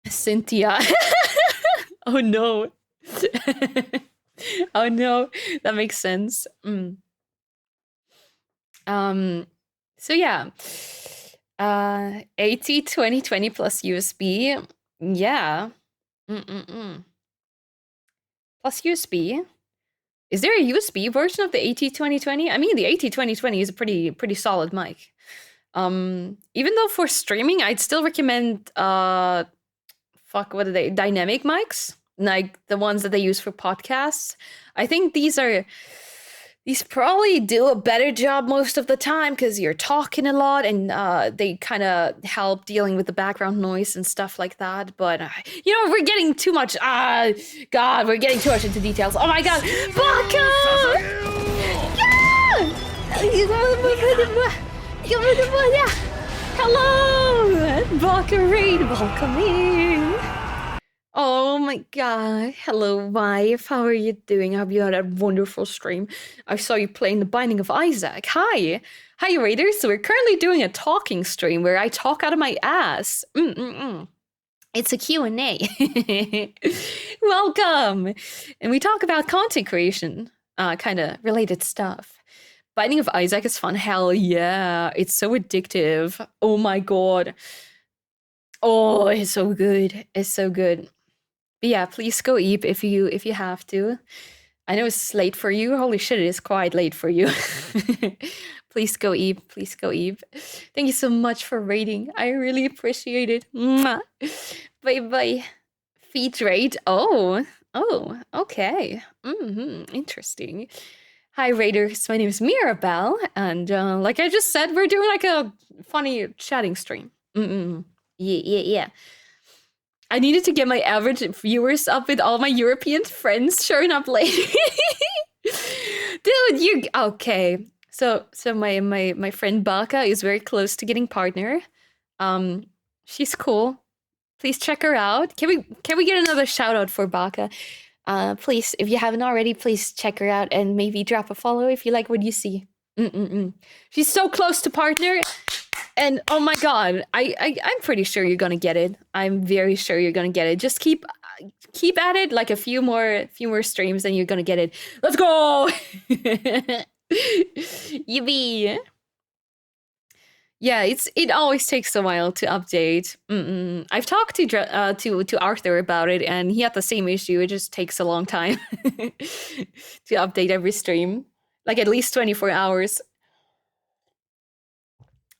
[SPEAKER 1] Cynthia. Oh no. Oh no, that makes sense. So yeah. 80 2020 plus USB. Yeah. Plus USB. Is there a USB version of the AT 2020? I mean, the AT 2020 is a pretty solid mic. Even though for streaming, I'd still recommend what are they? Dynamic mics, like the ones that they use for podcasts. I think these probably do a better job most of the time because you're talking a lot, and they kind of help dealing with the background noise and stuff like that. But, you know, we're getting too much. God, we're getting too much into details. Oh my God. Baka! Yeah! Hello! Baka Raid, welcome in. Oh my God. Hello, wife. How are you doing? I hope you had a wonderful stream. I saw you playing The Binding of Isaac. Hi. Hi, Raiders. So we're currently doing a talking stream where I talk out of my ass. It's a Q&A. Welcome. And we talk about content creation, kind of related stuff. Binding of Isaac is fun. Hell yeah. It's so addictive. Oh my God. Oh, it's so good. It's so good. But yeah, please go eat if you have to. I know it's late for you. Holy shit, it is quite late for you. Please go eat. Please go eat. Thank you so much for rating. I really appreciate it. Mwah. Bye bye. Feed rate. Oh, okay. Interesting. Hi, Raiders. My name is Mirabelle, and like I just said, we're doing like a funny chatting stream. Yeah. I needed to get my average viewers up with all my European friends showing up late. Dude, you okay? So my friend Baka is very close to getting partner. She's cool. Please check her out. Can we get another shout out for Baka? Please, if you haven't already, please check her out and maybe drop a follow if you like what you see. She's so close to partner. And oh my God, I'm pretty sure you're gonna get it. I'm very sure you're gonna get it. Just keep at it, like a few more streams, and you're gonna get it. Let's go. Yippee. Yeah, it always takes a while to update. I've talked to Arthur about it, and he had the same issue. It just takes a long time to update every stream, like at least 24 hours.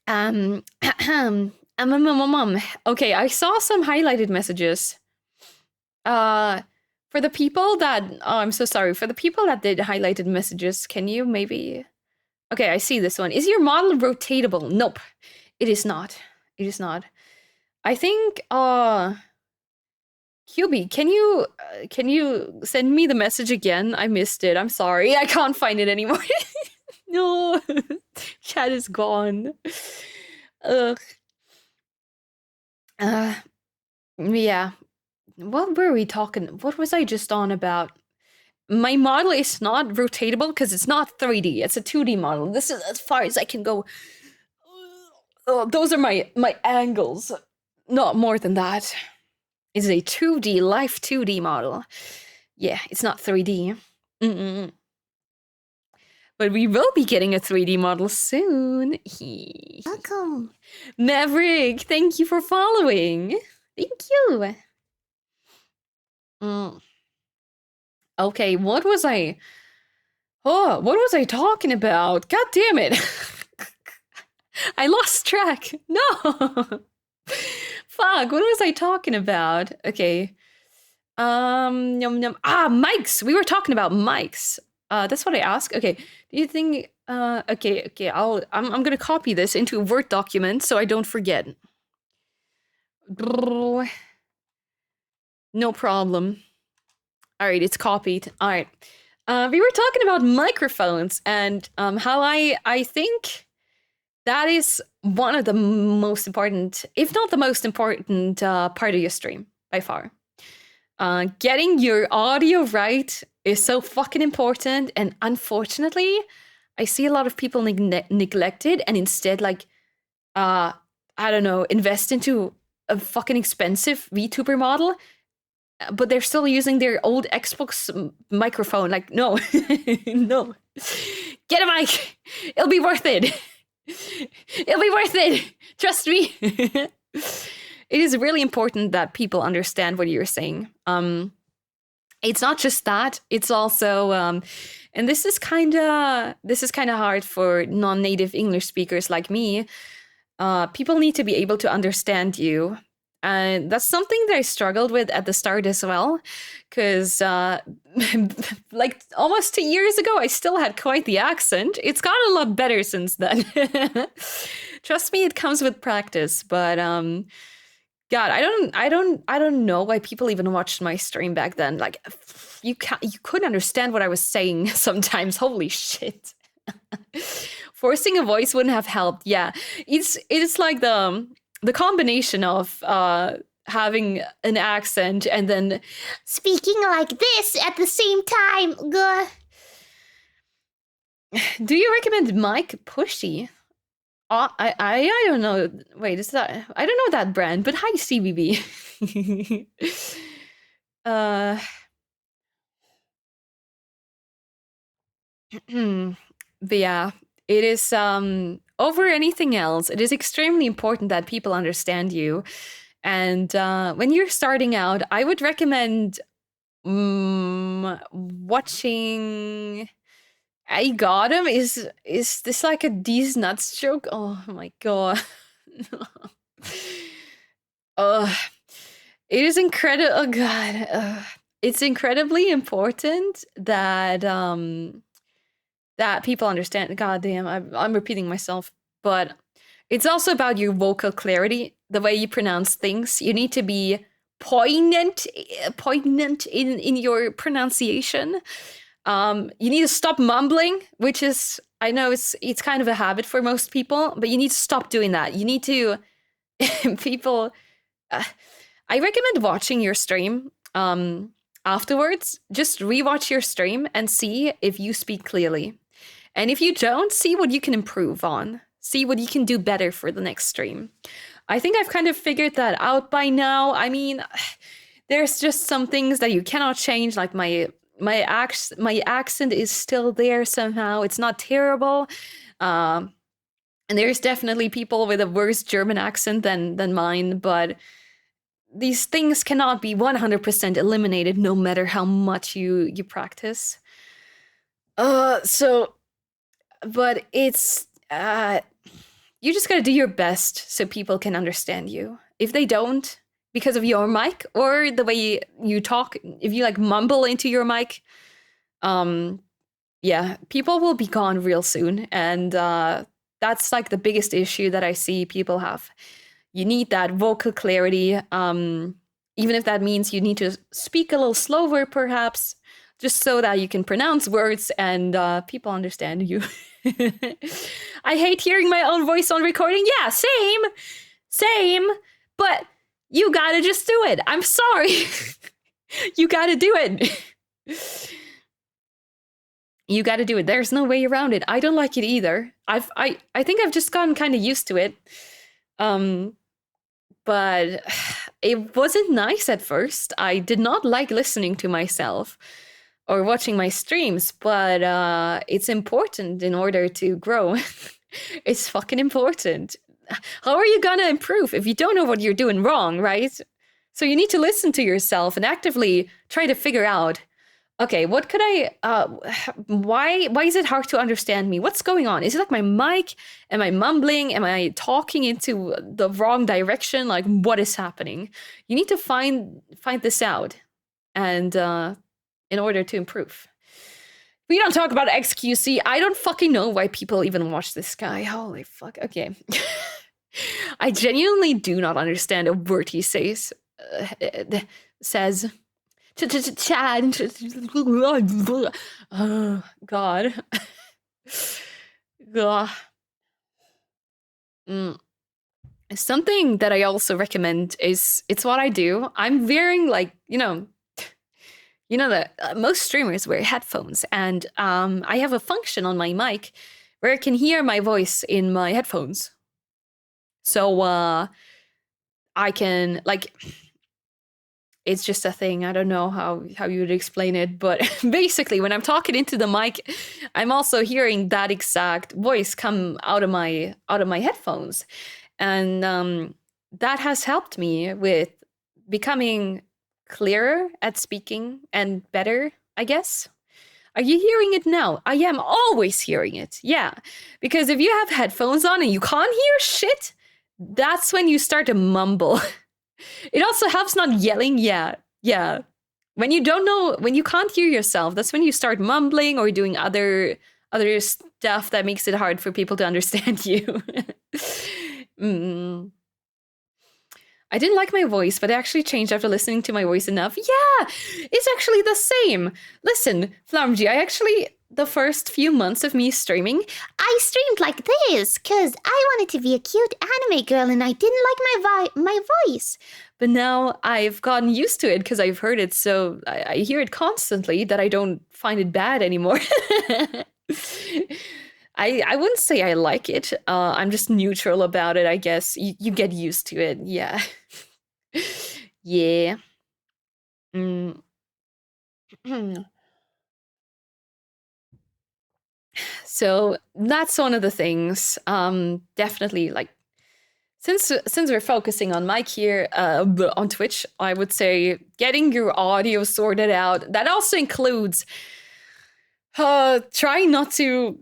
[SPEAKER 1] Okay, I saw some highlighted messages. For the people that, I'm so sorry. For the people that did highlighted messages, can you maybe... Okay, I see this one. Is your model rotatable? Nope, it is not. It is not. I think, QB, can you send me the message again? I missed it. I'm sorry. I can't find it anymore. No, chat is gone. Ugh. Yeah. What were we talking? What was I just on about? My model is not rotatable because it's not 3D. It's a 2D model. This is as far as I can go. those are my angles. Not more than that. It's a 2D, live 2D model. Yeah, it's not 3D. Mm-mm. But we will be getting a 3D model soon.
[SPEAKER 3] Welcome.
[SPEAKER 1] Maverick, thank you for following. Thank you. Okay, what was I talking about? God damn it. I lost track. No. Fuck, what was I talking about? Okay. Yum, yum. Mics. We were talking about mics. That's what I asked. Okay. Do you think okay, I'm gonna copy this into a Word document so I don't forget. No problem. Alright, it's copied. Alright. We were talking about microphones and how I think that is one of the most important, if not the most important part of your stream, by far. Getting your audio right is so fucking important, and unfortunately, I see a lot of people neglect it and instead, like, I don't know, invest into a fucking expensive VTuber model, but they're still using their old Xbox microphone. Like, no, no. Get a mic. It'll be worth it. It'll be worth it. Trust me. It is really important that people understand what you're saying. It's not just that. It's also, and this is kind of hard for non-native English speakers like me. People need to be able to understand you. And that's something that I struggled with at the start as well, because like almost 2 years ago, I still had quite the accent. It's gotten a lot better since then. Trust me, it comes with practice. But God, I don't know why people even watched my stream back then. Like, you couldn't understand what I was saying sometimes. Holy shit. Forcing a voice wouldn't have helped. Yeah, it's like the combination of having an accent and then
[SPEAKER 3] Speaking like this at the same time. Gah.
[SPEAKER 1] Do you recommend Mike Pushy? I don't know. Wait, is that I don't know that brand, but hi CBB. But yeah, it is over anything else, it is extremely important that people understand you. And when you're starting out, I would recommend watching I Got Him. Is this like a These Nuts joke? Oh my god. It is incredible. Oh god. It's incredibly important that that people understand. God damn, I'm repeating myself. But it's also about your vocal clarity, the way you pronounce things. You need to be poignant in your pronunciation. You need to stop mumbling, which is, I know it's kind of a habit for most people, but you need to stop doing that. You need to, people, I recommend watching your stream afterwards. Just rewatch your stream and see if you speak clearly. And if you don't, see what you can improve on. See what you can do better for the next stream. I think I've kind of figured that out by now. I mean, there's just some things that you cannot change, like my accent is still there somehow. It's not terrible. And there's definitely people with a worse German accent than mine, but these things cannot be 100% eliminated no matter how much you practice. But it's you just gotta do your best so people can understand you. If they don't, because of your mic or the way you talk, if you like mumble into your mic, yeah, people will be gone real soon. And that's like the biggest issue that I see people have. You need that vocal clarity, even if that means you need to speak a little slower, perhaps, just so that you can pronounce words and people understand you. I hate hearing my own voice on recording. Yeah, same, but you gotta just do it. I'm sorry. You gotta do it. You gotta do it. There's no way around it. I don't like it either. I think I've just gotten kind of used to it. But it wasn't nice at first. I did not like listening to myself or watching my streams, but it's important in order to grow. It's fucking important. How are you gonna improve if you don't know what you're doing wrong, right? So you need to listen to yourself and actively try to figure out, okay, what could why is it hard to understand me? What's going on? Is it like my mic? Am I mumbling? Am I talking into the wrong direction? Like, what is happening? You need to find this out, and in order to improve. We don't talk about XQC. I don't fucking know why people even watch this guy. Holy fuck. Okay. I genuinely do not understand a word he says. Says. Chad. Oh, God. Something that I also recommend is, it's what I do. I'm wearing, like, you know that most streamers wear headphones, and I have a function on my mic where I can hear my voice in my headphones. So I can, like, it's just a thing. I don't know how you would explain it, but basically when I'm talking into the mic, I'm also hearing that exact voice come out of my headphones. And that has helped me with becoming clearer at speaking and better, I guess. Are you hearing it now? I am always hearing it. Yeah. Because if you have headphones on and you can't hear shit, that's when you start to mumble. It also helps not yelling. Yeah. When you can't hear yourself, that's when you start mumbling or doing other stuff that makes it hard for people to understand you. I didn't like my voice, but I actually changed after listening to my voice enough. Yeah, it's actually the same. Listen, Flamgy, the first few months of me streaming,
[SPEAKER 3] I streamed like this because I wanted to be a cute anime girl and I didn't like my voice.
[SPEAKER 1] But now I've gotten used to it because I've heard it, so I hear it constantly that I don't find it bad anymore. I wouldn't say I like it. I'm just neutral about it, I guess. You get used to it, yeah. Yeah. So that's one of the things. Definitely, like, since we're focusing on mic here, on Twitch, I would say getting your audio sorted out. That also includes trying not to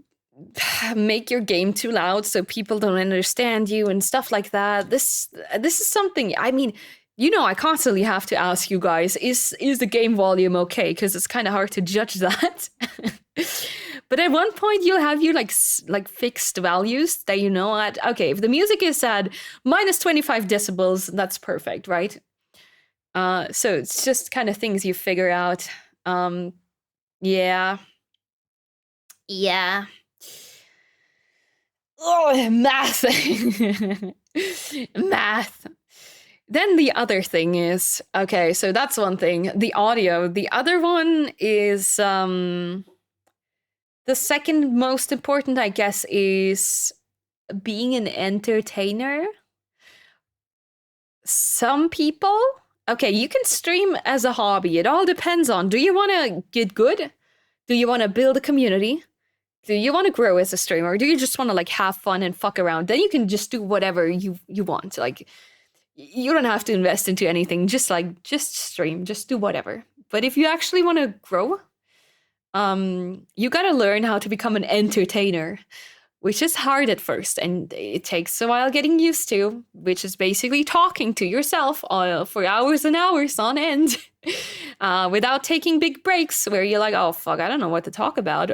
[SPEAKER 1] make your game too loud so people don't understand you and stuff like that. This is something, I mean, I constantly have to ask you guys, is the game volume okay? Because it's kind of hard to judge that. But at one point you'll have your like fixed values that you know at, okay, if the music is at minus 25 decibels, that's perfect, right? So it's just kind of things you figure out. Yeah. Oh, math. Math. Then the other thing is, okay, so that's one thing, the audio. The other one is, the second most important, I guess, is being an entertainer. Some people, okay, you can stream as a hobby. It all depends on, do you want to get good? Do you want to build a community? Do you want to grow as a streamer? Or do you just want to like have fun and fuck around? Then you can just do whatever you want. Like, you don't have to invest into anything. Just stream, just do whatever. But if you actually want to grow, you got to learn how to become an entertainer, which is hard at first, and it takes a while getting used to, which is basically talking to yourself for hours and hours on end, without taking big breaks where you're like, oh, fuck, I don't know what to talk about.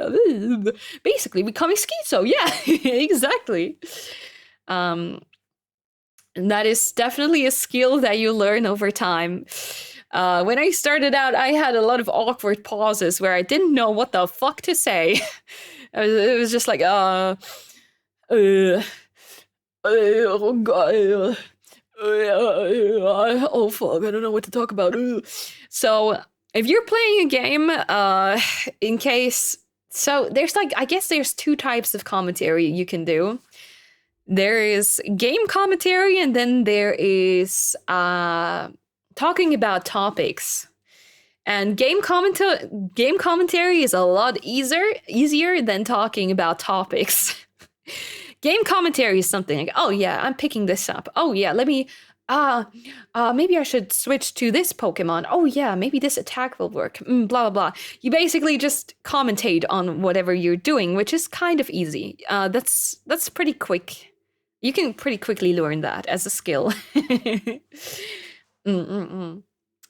[SPEAKER 1] Basically becoming schizo. Yeah, exactly. And that is definitely a skill that you learn over time. When I started out, I had a lot of awkward pauses where I didn't know what the fuck to say. It was just like, oh god, oh fuck, I don't know what to talk about. So if you're playing a game, in case, so there's like, I guess there's two types of commentary you can do. There is game commentary, and then there is talking about topics. And game commentary is a lot easier than talking about topics. Game commentary is something like, oh yeah, I'm picking this up. Oh yeah, let me maybe I should switch to this Pokemon. Oh yeah, maybe this attack will work. Blah blah blah. You basically just commentate on whatever you're doing, which is kind of easy. That's pretty quick. You can pretty quickly learn that as a skill.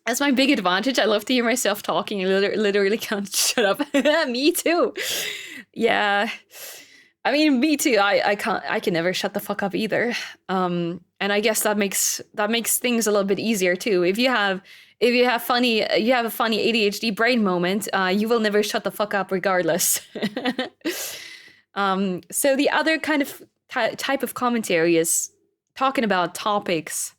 [SPEAKER 1] That's my big advantage. I love to hear myself talking. I literally can't shut up. Me too. Yeah. I mean, me too. I can never shut the fuck up either. And I guess that makes things a little bit easier too. If you have a funny ADHD brain moment, you will never shut the fuck up regardless. So the other kind of type of commentary is talking about topics.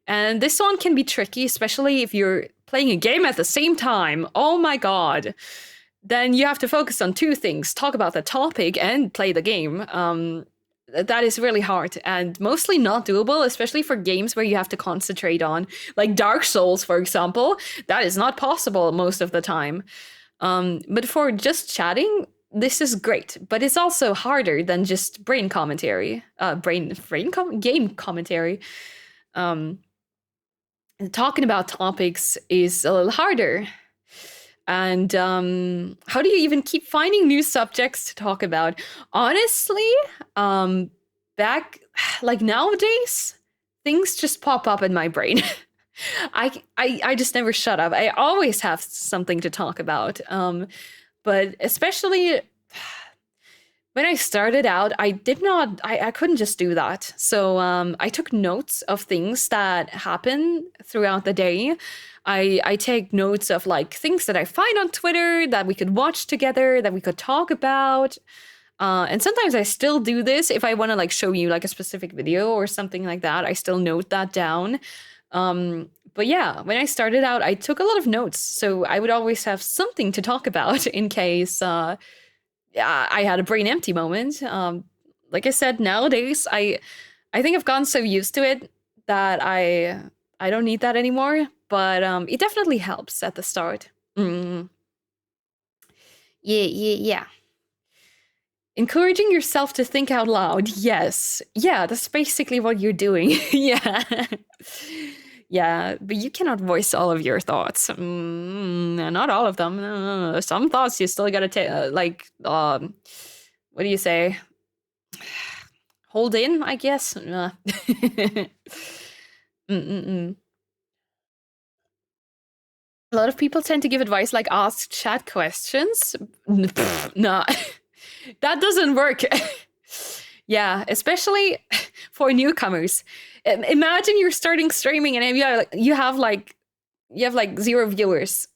[SPEAKER 1] And this one can be tricky, especially if you're playing a game at the same time. Oh my god. Then you have to focus on two things, talk about the topic and play the game. That is really hard and mostly not doable, especially for games where you have to concentrate on, like Dark Souls, for example. That is not possible most of the time. But for just chatting, this is great, but it's also harder than just game commentary. Talking about topics is a little harder. And how do you even keep finding new subjects to talk about? Honestly, back like nowadays, things just pop up in my brain. I just never shut up. I always have something to talk about. But especially when I started out, I couldn't just do that. So I took notes of things that happen throughout the day. I take notes of like things that I find on Twitter that we could watch together, that we could talk about. And sometimes I still do this if I want to like show you like a specific video or something like that. I still note that down. But yeah, when I started out, I took a lot of notes. So I would always have something to talk about in case I had a brain empty moment. Like I said, nowadays, I think I've gotten so used to it that I don't need that anymore. But it definitely helps at the start. Yeah. Encouraging yourself to think out loud. Yes. Yeah, that's basically what you're doing. Yeah. Yeah, but you cannot voice all of your thoughts. Not all of them. Some thoughts you still gotta take, what do you say? Hold in, I guess. A lot of people tend to give advice like ask chat questions. Nah, that doesn't work. Yeah, especially for newcomers. Imagine you're starting streaming and you have like 0 viewers.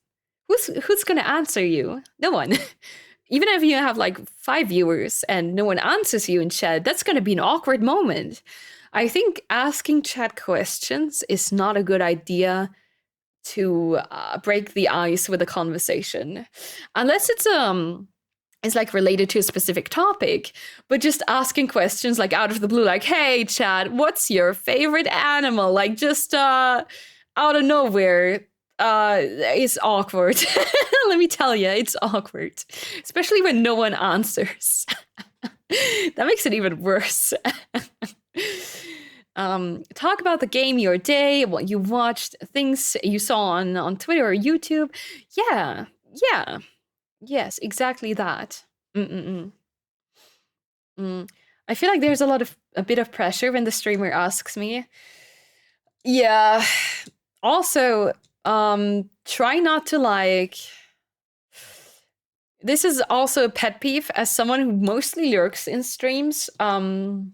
[SPEAKER 1] Who's gonna answer you? No one. Even if you have like 5 viewers and no one answers you in chat, that's gonna be an awkward moment. I think asking chat questions is not a good idea to break the ice with a conversation, unless it's like related to a specific topic. But just asking questions like out of the blue, like, hey chat, what's your favorite animal, like just out of nowhere, it's awkward. Let me tell you, it's awkward, especially when no one answers. That makes it even worse. Talk about the game, your day, what you watched, things you saw on Twitter or YouTube. Yeah. Yes, exactly that. I feel like there's a bit of pressure when the streamer asks me. Yeah. Also, try not to like... This is also a pet peeve as someone who mostly lurks in streams. When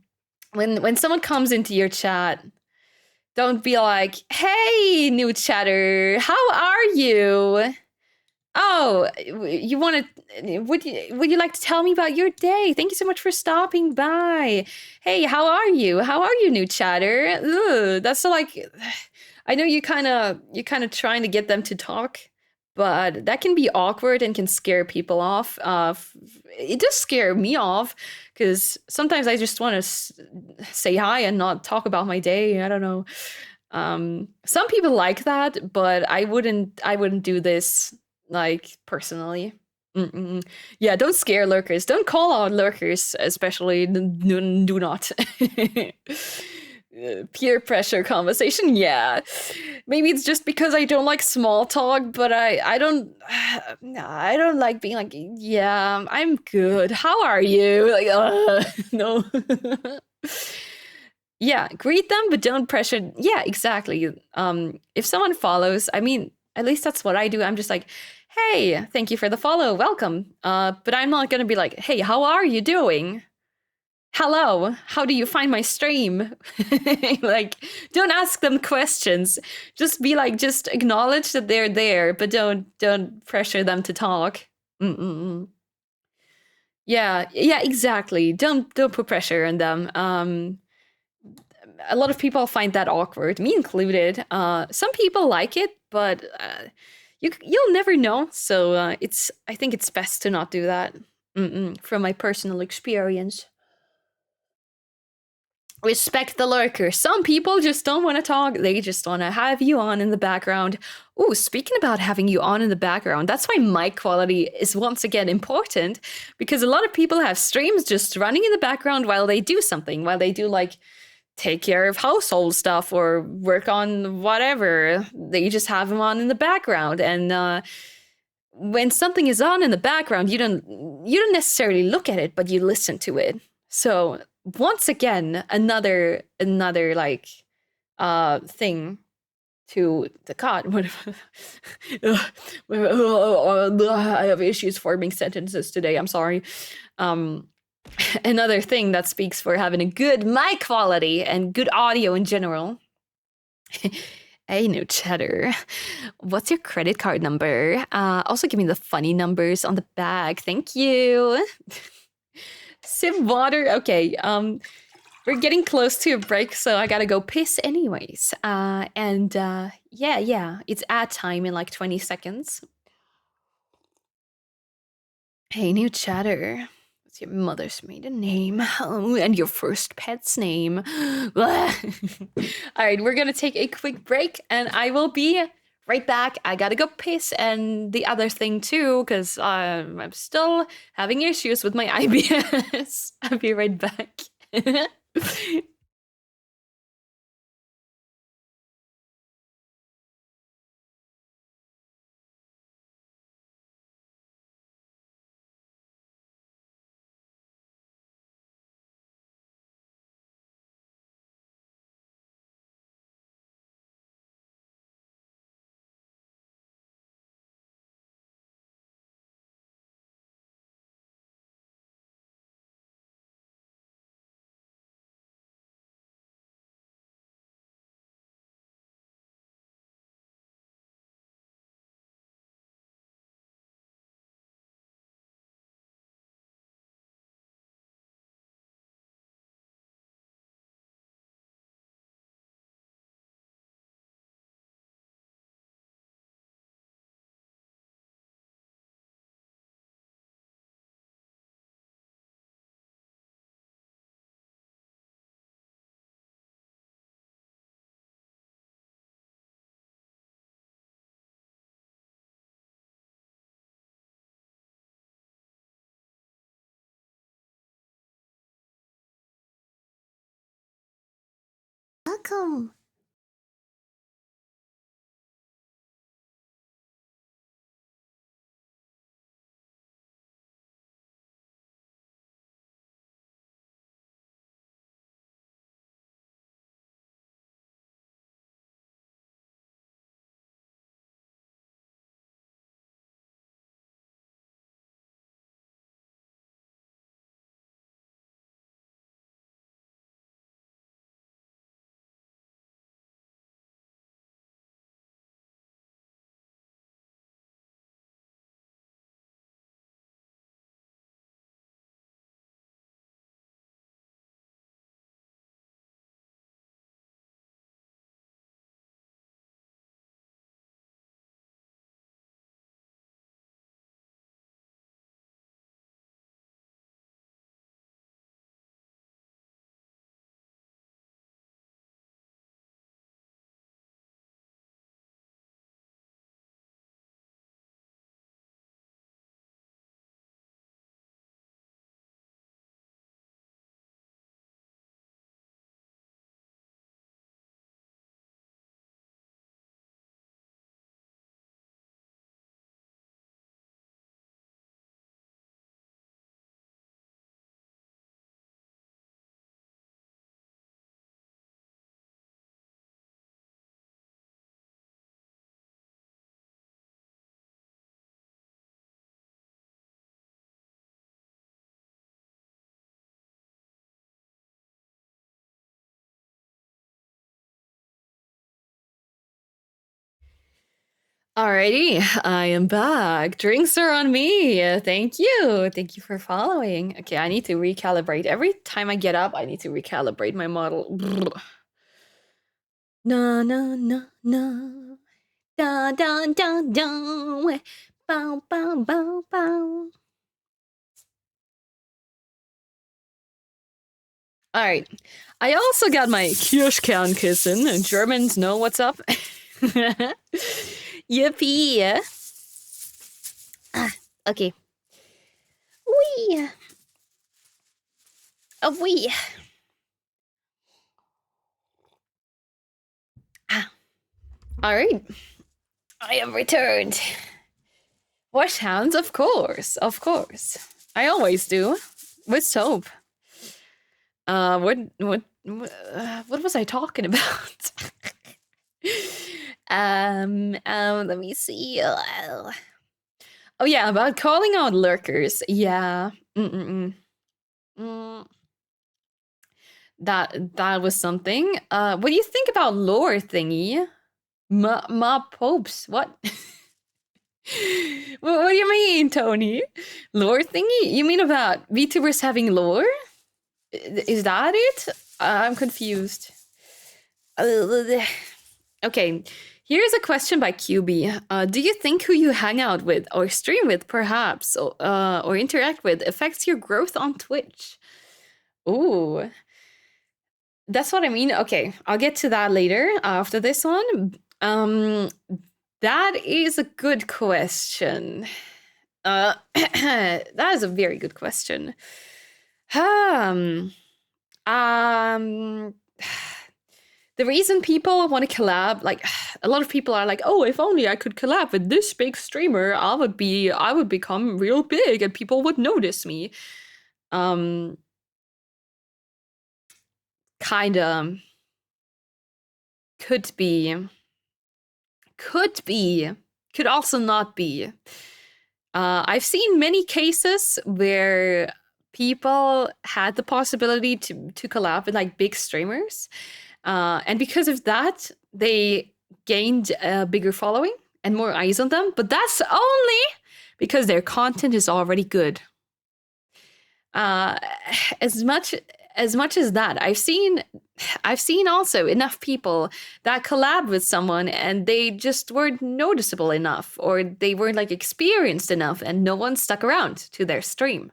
[SPEAKER 1] someone comes into your chat, don't be like, hey, new chatter, how are you? Oh, would you like to tell me about your day? Thank you so much for stopping by. Hey, how are you? How are you, new chatter? Ugh, that's so like, I know you kind of trying to get them to talk, but that can be awkward and can scare people off. It does scare me off because sometimes I just want to say hi and not talk about my day. I don't know. Some people like that, but I wouldn't do this like personally. Mm-mm. Yeah, don't scare lurkers. Don't call out lurkers, especially. Do not. Peer pressure conversation. Yeah, maybe it's just because I don't like small talk, but I don't I don't like being like, yeah, I'm good. How are you? Like, no. Yeah, greet them, but don't pressure. Yeah, exactly. If someone follows, I mean, at least that's what I do. I'm just like, hey, thank you for the follow, welcome. But I'm not gonna be like, hey, how are you doing? Hello, how do you find my stream? Like, don't ask them questions. Just be like, just acknowledge that they're there, but don't pressure them to talk. Mm-mm. Yeah, yeah, exactly. Don't put pressure on them. A lot of people find that awkward, me included. Some people like it, but you'll never know. So I think it's best to not do that. From my personal experience. Respect the lurker. Some people just don't want to talk. They just want to have you on in the background. Oh, speaking about having you on in the background, that's why mic quality is once again important, because a lot of people have streams just running in the background while they do something, while they do like take care of household stuff or work on whatever. They just have them on in the background. And when something is on in the background, you don't necessarily look at it, but you listen to it. So once again, another like thing to the God. I have issues forming sentences today. I'm sorry. Another thing that speaks for having a good mic quality and good audio in general. Hey, no cheddar. What's your credit card number? Also, give me the funny numbers on the back. Thank you. Sip water. Okay. We're getting close to a break, so I gotta go piss anyways. Yeah, it's ad time in like 20 seconds. Hey, new chatter. What's your mother's maiden name? Oh, and your first pet's name. All right, we're gonna take a quick break, and I will be right back. I gotta go piss and the other thing too, because I'm still having issues with my IBS. I'll be right back.
[SPEAKER 3] Welcome.
[SPEAKER 1] Alrighty, I am back. Drinks are on me. Thank you. Thank you for following. Okay, I need to recalibrate. Every time I get up, I need to recalibrate my model. No, no, no, no. Da, da, da, da. Bow, bow, bow, bow. Alright. I also got my Kirschkernkissen, and Germans know what's up. Yippee! Okay. Wee! A wee! Alright. I have returned. Wash hands, of course. Of course. I always do. With soap. What was I talking about? Let me see. Oh yeah, about calling out lurkers. Yeah. That was something. What do you think about lore thingy? Ma popes. What? What do you mean, Tony? Lore thingy? You mean about VTubers having lore? Is that it? I'm confused. Okay, here's a question by QB. Do you think who you hang out with or stream with, perhaps, or interact with affects your growth on Twitch? Ooh, that's what I mean. Okay, I'll get to that later after this one. That is a good question. That is a very good question. The reason people want to collab, like a lot of people are like, oh, if only I could collab with this big streamer, I would become real big and people would notice me. Kinda. Could be. Could be. Could also not be. I've seen many cases where people had the possibility to collab with like big streamers. And because of that, they gained a bigger following and more eyes on them. But that's only because their content is already good. As much as that, I've seen also enough people that collab with someone and they just weren't noticeable enough, or they weren't like experienced enough, and no one stuck around to their stream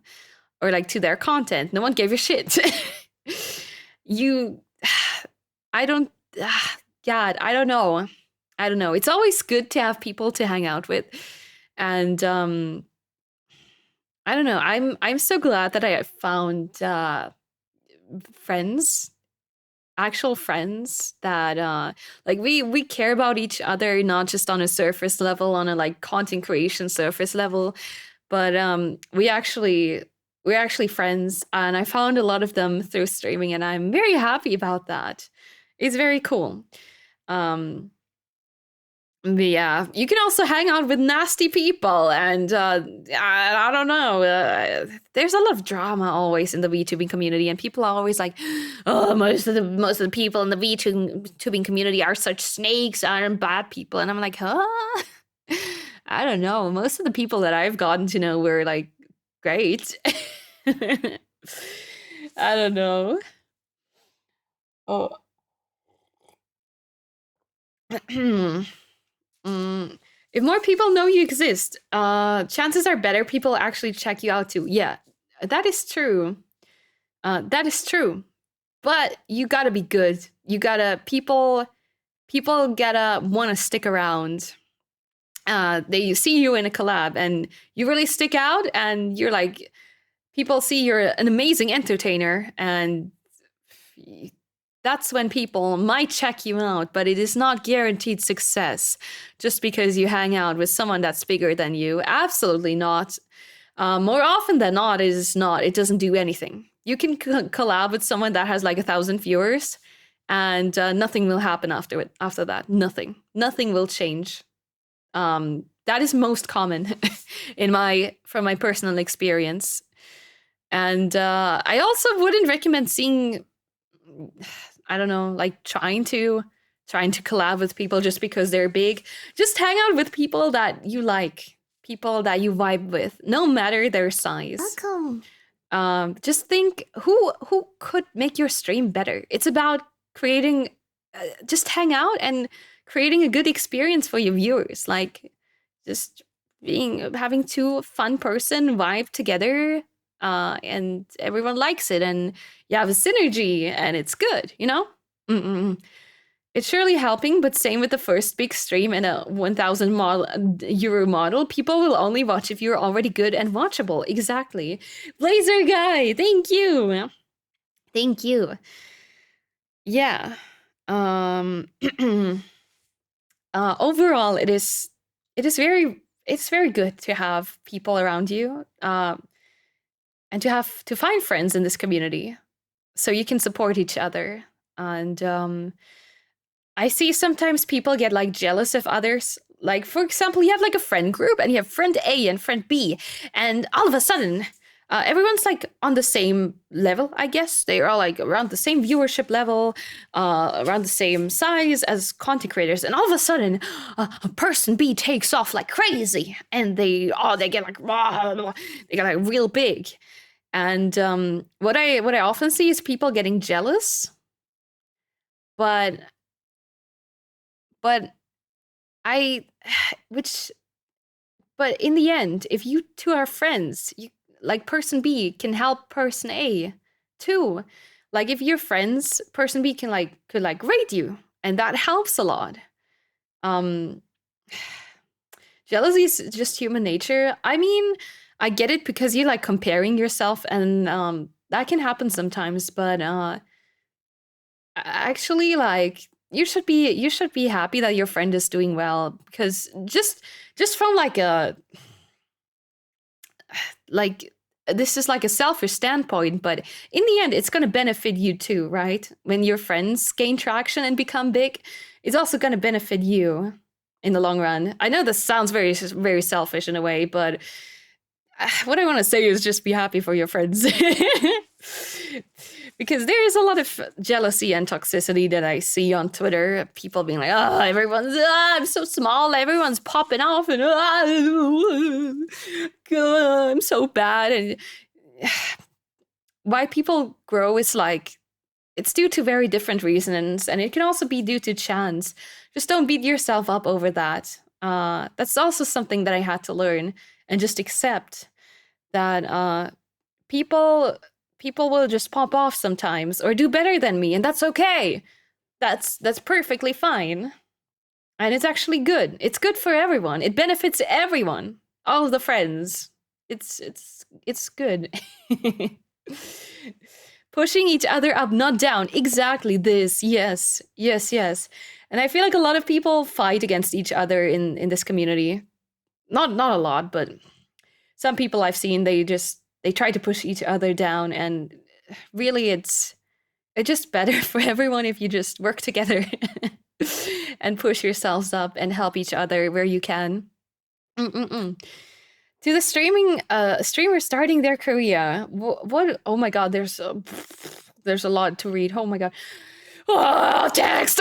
[SPEAKER 1] or like to their content. No one gave a shit. I don't know. It's always good to have people to hang out with, and I don't know. I'm so glad that I found friends, actual friends that like we care about each other, not just on a surface level, on a like content creation surface level, but we're actually friends, and I found a lot of them through streaming, and I'm very happy about that. It's very cool. But yeah, you can also hang out with nasty people, and I don't know. There's a lot of drama always in the VTubing community, and people are always like, "Oh, most of the people in the VTubing community are such snakes and bad people," and I'm like, "Huh? I don't know. Most of the people that I've gotten to know were like great." I don't know. Oh. If more people know you exist, chances are better people actually check you out too. Yeah, that is true. That is true. But you gotta be good. You gotta people gotta want to stick around. They see you in a collab and you really stick out, and you're like, people see you're an amazing entertainer, and that's when people might check you out, but it is not guaranteed success just because you hang out with someone that's bigger than you. Absolutely not. More often than not, it is not. It doesn't do anything. You can collab with someone that has like 1,000 viewers, and nothing will happen after that. Nothing will change. That is most common from my personal experience. And I also wouldn't recommend seeing, I don't know, like trying to trying to collab with people just because they're big. Just hang out with people that you like, people that you vibe with, no matter their size.
[SPEAKER 3] Welcome.
[SPEAKER 1] Just think who could make your stream better. It's about creating, just hang out and creating a good experience for your viewers. Like just having two fun person vibe together, and everyone likes it, and you have a synergy, and it's good. You know. Mm-mm. It's surely helping, but same with the first big stream and a 1,000 euro model. People will only watch if you're already good and watchable. Exactly. Blazer guy, thank you. Thank you. Yeah. Overall, it's very good to have people around you, and to find friends in this community, so you can support each other. And I see sometimes people get like jealous of others. Like, for example, you have like a friend group and you have friend A and friend B, and all of a sudden, everyone's like on the same level, I guess. They're all like around the same viewership level, around the same size as content creators. And all of a sudden, person B takes off like crazy, and they get like they get like real big. And what I often see is people getting jealous, but I, but in the end, if you two are friends, you like person B can help person A too. Like if you're friends, person B could rate you, and that helps a lot. Jealousy is just human nature. I mean, I get it because you like comparing yourself, and that can happen sometimes, but actually, like you should be happy that your friend is doing well, because just from like this is like a selfish standpoint, but in the end it's going to benefit you too, right? When your friends gain traction and become big, it's also going to benefit you in the long run. I know this sounds very very selfish in a way, but what I want to say is just be happy for your friends. Because there is a lot of jealousy and toxicity that I see on Twitter. People being like, "Oh, I'm so small. Everyone's popping off, and I'm so bad." And why people grow is like it's due to very different reasons, and it can also be due to chance. Just don't beat yourself up over that. That's also something that I had to learn, and just accept that people will just pop off sometimes or do better than me, and that's okay. That's perfectly fine. And it's actually good. It's good for everyone. It benefits everyone. All of the friends. It's good. Pushing each other up, not down. Exactly this. Yes. And I feel like a lot of people fight against each other in this community. Not a lot, but some people I've seen, they try to push each other down, and really it's just better for everyone if you just work together and push yourselves up and help each other where you can. To the streamer starting their career, what oh my god, there's a lot to read. Oh my god. Oh, text!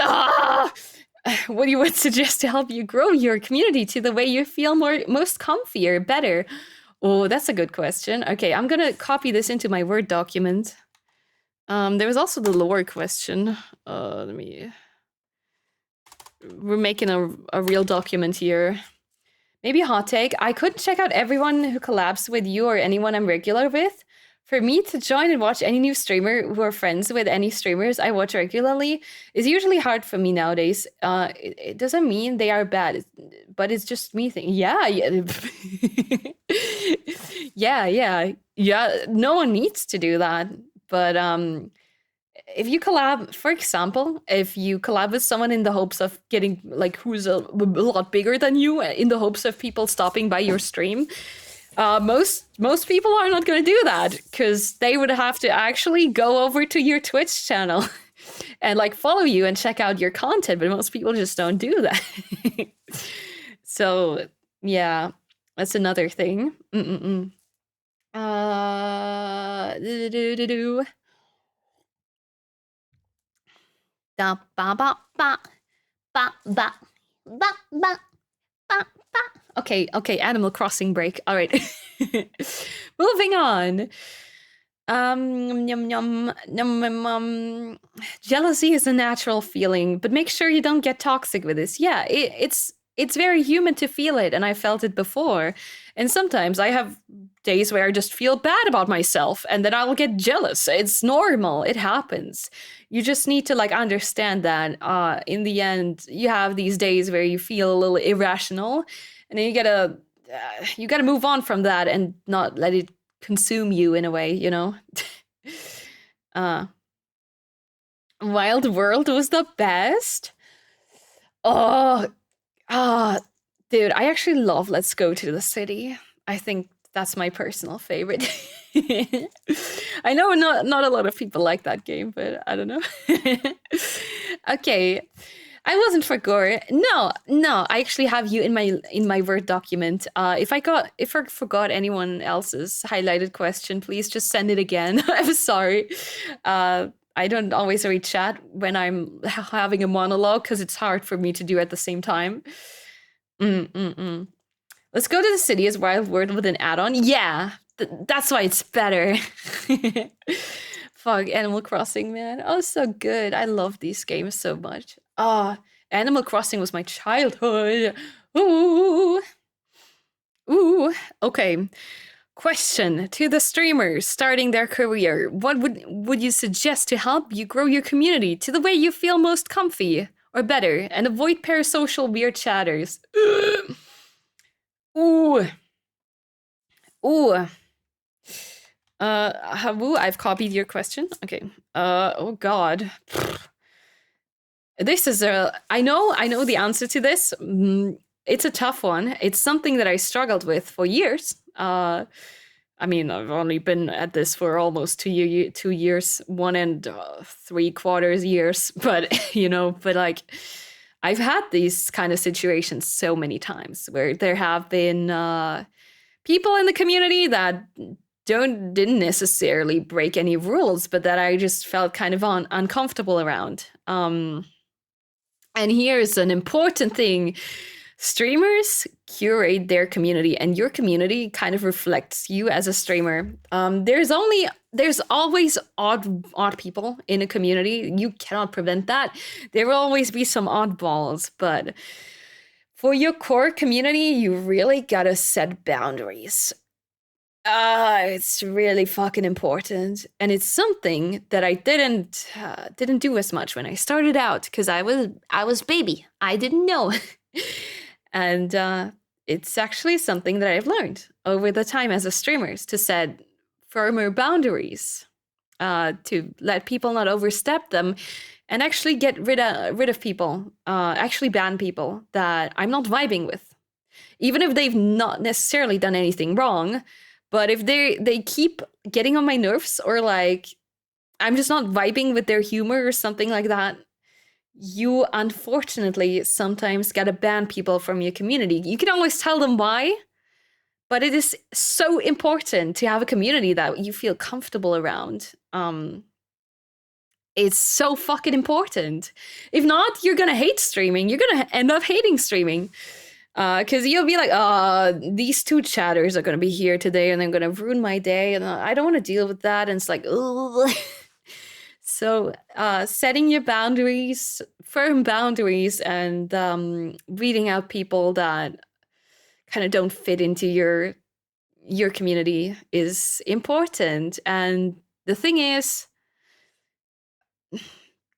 [SPEAKER 1] What you would suggest to help you grow your community to the way you feel most comfy or better? Oh, that's a good question. Okay, I'm gonna copy this into my Word document. There was also the lore question. We're making a real document here. Maybe a hot take. I could check out everyone who collabs with you or anyone I'm regular with. For me to join and watch any new streamer who are friends with any streamers I watch regularly is usually hard for me nowadays. It doesn't mean they are bad, but it's just me thinking, yeah. Yeah. No one needs to do that. But if you collab, for example, if you collab with someone in the hopes of getting like who's a lot bigger than you, in the hopes of people stopping by your stream, most people are not going to do that, because they would have to actually go over to your Twitch channel and like follow you and check out your content, but most people just don't do that. So yeah, that's another thing. Da ba ba ba. ba, ba, ba, ba, ba, ba. Okay, Animal Crossing break. All right. Moving on. Yum, yum, yum, yum, jealousy is a natural feeling, but make sure you don't get toxic with this. Yeah, it's very human to feel it, and I felt it before. And sometimes I have days where I just feel bad about myself, and then I'll get jealous. It's normal. It happens. You just need to like understand that in the end, you have these days where you feel a little irrational, and then you gotta move on from that and not let it consume you in a way, you know. Wild World was the best. Oh, dude, I actually love Let's Go to the City. I think that's my personal favorite. I know not a lot of people like that game, but I don't know. Okay. I wasn't for gore. No, I actually have you in my Word document. If I forgot anyone else's highlighted question, please just send it again. I'm sorry. I don't always read chat when I'm having a monologue because it's hard for me to do at the same time. Let's Go to the City is Wild World with an add-on. Yeah, that's why it's better. Fuck, Animal Crossing, man. Oh, so good. I love these games so much. Animal Crossing was my childhood. Ooh. Okay. Question to the streamers starting their career. What would you suggest to help you grow your community to the way you feel most comfy or better and avoid parasocial weird chatters? Ooh. Habu, I've copied your question. Okay. Oh God. This is I know the answer to this. It's a tough one. It's something that I struggled with for years. I mean, I've only been at this for almost 2 years, 1 and 3/4 years, but you know, but like I've had these kind of situations so many times where there have been people in the community that didn't necessarily break any rules, but that I just felt kind of uncomfortable around. And here's an important thing. Streamers curate their community, and your community kind of reflects you as a streamer. There's always odd people in a community. You cannot prevent that. There will always be some oddballs, but for your core community, you really gotta set boundaries. It's really fucking important, and it's something that I didn't do as much when I started out because I was baby. I didn't know. And it's actually something that I've learned over the time as a streamer to set firmer boundaries, to let people not overstep them, and actually get rid of people, actually ban people that I'm not vibing with, even if they've not necessarily done anything wrong. But if they keep getting on my nerves, or like I'm just not vibing with their humor or something like that, you unfortunately sometimes gotta ban people from your community. You can always tell them why, but it is so important to have a community that you feel comfortable around. It's so fucking important. If not, you're gonna hate streaming. You're gonna end up hating streaming. Because you'll be like, these two chatters are gonna be here today and they're gonna ruin my day, and I don't want to deal with that. And it's like, ugh. So setting your boundaries, firm boundaries, and weeding out people that kind of don't fit into your community is important. And the thing is,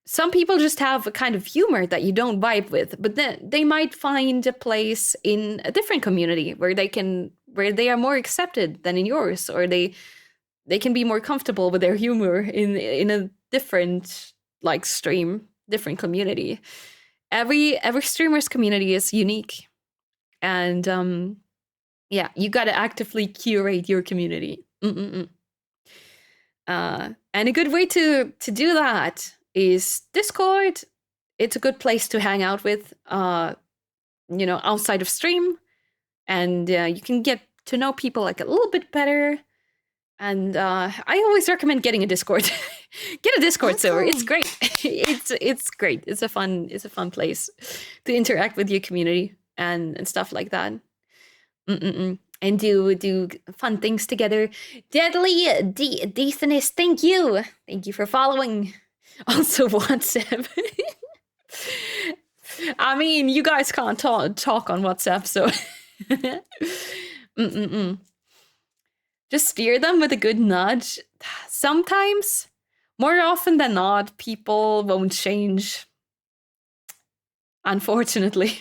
[SPEAKER 1] some people just have a kind of humor that you don't vibe with, but then they might find a place in a different community where they are more accepted than in yours, or they can be more comfortable with their humor in a different like stream, different community. Every streamer's community is unique, and yeah, you got to actively curate your community. And a good way to do that is Discord. It's a good place to hang out with, outside of stream, and you can get to know people like a little bit better. And I always recommend getting a Discord. Get a Discord server. It's
[SPEAKER 3] Awesome.
[SPEAKER 1] great. It's great. It's a fun place to interact with your community and stuff like that. And do fun things together. Deadly Deethanist, thank you. Thank you for following. Also WhatsApp. I mean, you guys can't talk on WhatsApp, so just steer them with a good nudge. Sometimes, more often than not, people won't change. Unfortunately.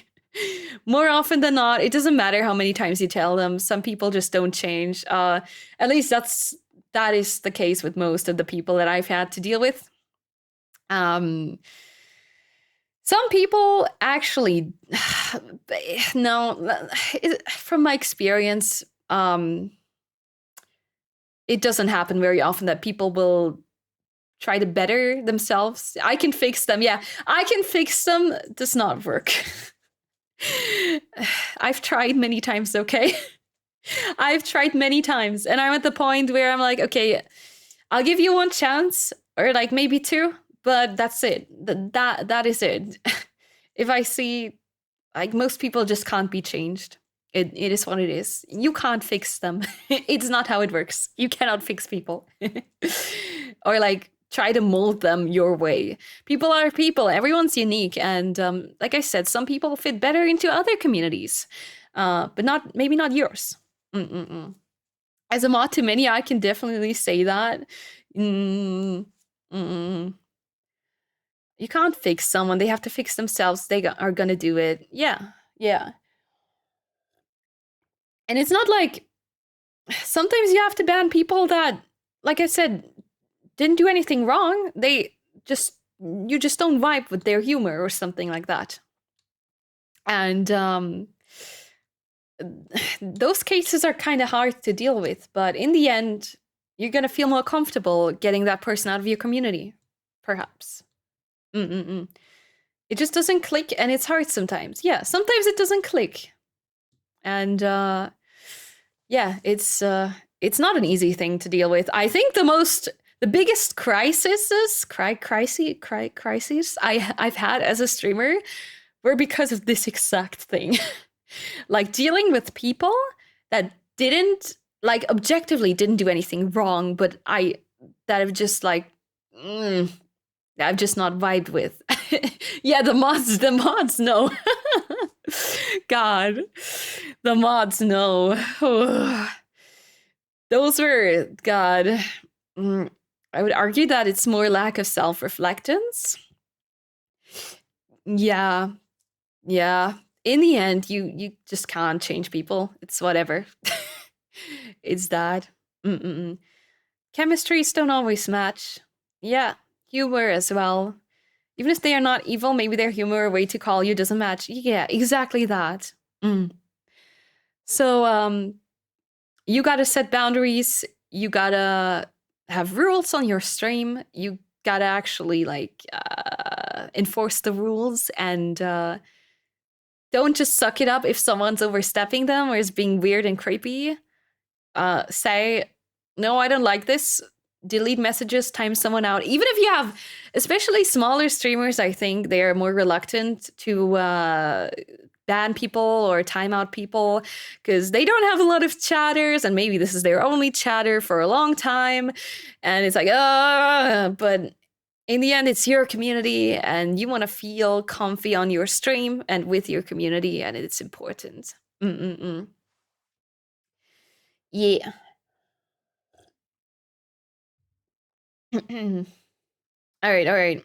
[SPEAKER 1] More often than not, it doesn't matter how many times you tell them. Some people just don't change. At least that is the case with most of the people that I've had to deal with. Some people actually, no, from my experience, it doesn't happen very often that people will try to better themselves. I can fix them. Yeah, I can fix them. Does not work. I've tried many times, okay? I've tried many times, and I'm at the point where I'm like, okay, I'll give you one chance, or like maybe two, but that's it. That is it. If I see, like, most people just can't be changed. It is what it is. You can't fix them. It's not how it works. You cannot fix people. Or like try to mold them your way. People are people. Everyone's unique. And like I said, some people fit better into other communities, but maybe not yours. As a mod to many, I can definitely say that. You can't fix someone. They have to fix themselves. They are gonna do it. Yeah. And it's not like sometimes you have to ban people that, like I said, didn't do anything wrong. You just don't vibe with their humor or something like that. And those cases are kind of hard to deal with, but in the end, you're gonna feel more comfortable getting that person out of your community, perhaps. It just doesn't click, and it's hard sometimes. Yeah, sometimes it doesn't click. And yeah, it's not an easy thing to deal with. I think the biggest crises I've had as a streamer were because of this exact thing. Like dealing with people that didn't, like, objectively didn't do anything wrong, but that have just like I've just not vibed with. Yeah, the mods know. God, the mods know. Those were, God, I would argue that it's more lack of self-reflectance. Yeah. In the end, you just can't change people. It's whatever. It's that. Chemistries don't always match. Yeah, humor as well. Even if they are not evil, maybe their humor or way to call you doesn't match. Yeah, exactly that. So, you gotta set boundaries. You gotta have rules on your stream. You gotta actually, like, enforce the rules and don't just suck it up if someone's overstepping them or is being weird and creepy. Say, no, I don't like this. Delete messages, time someone out. Even if you have, especially smaller streamers, I think they are more reluctant to ban people or time out people because they don't have a lot of chatters, and maybe this is their only chatter for a long time. And it's like, but in the end, it's your community and you want to feel comfy on your stream and with your community, and it's important. Yeah. All right.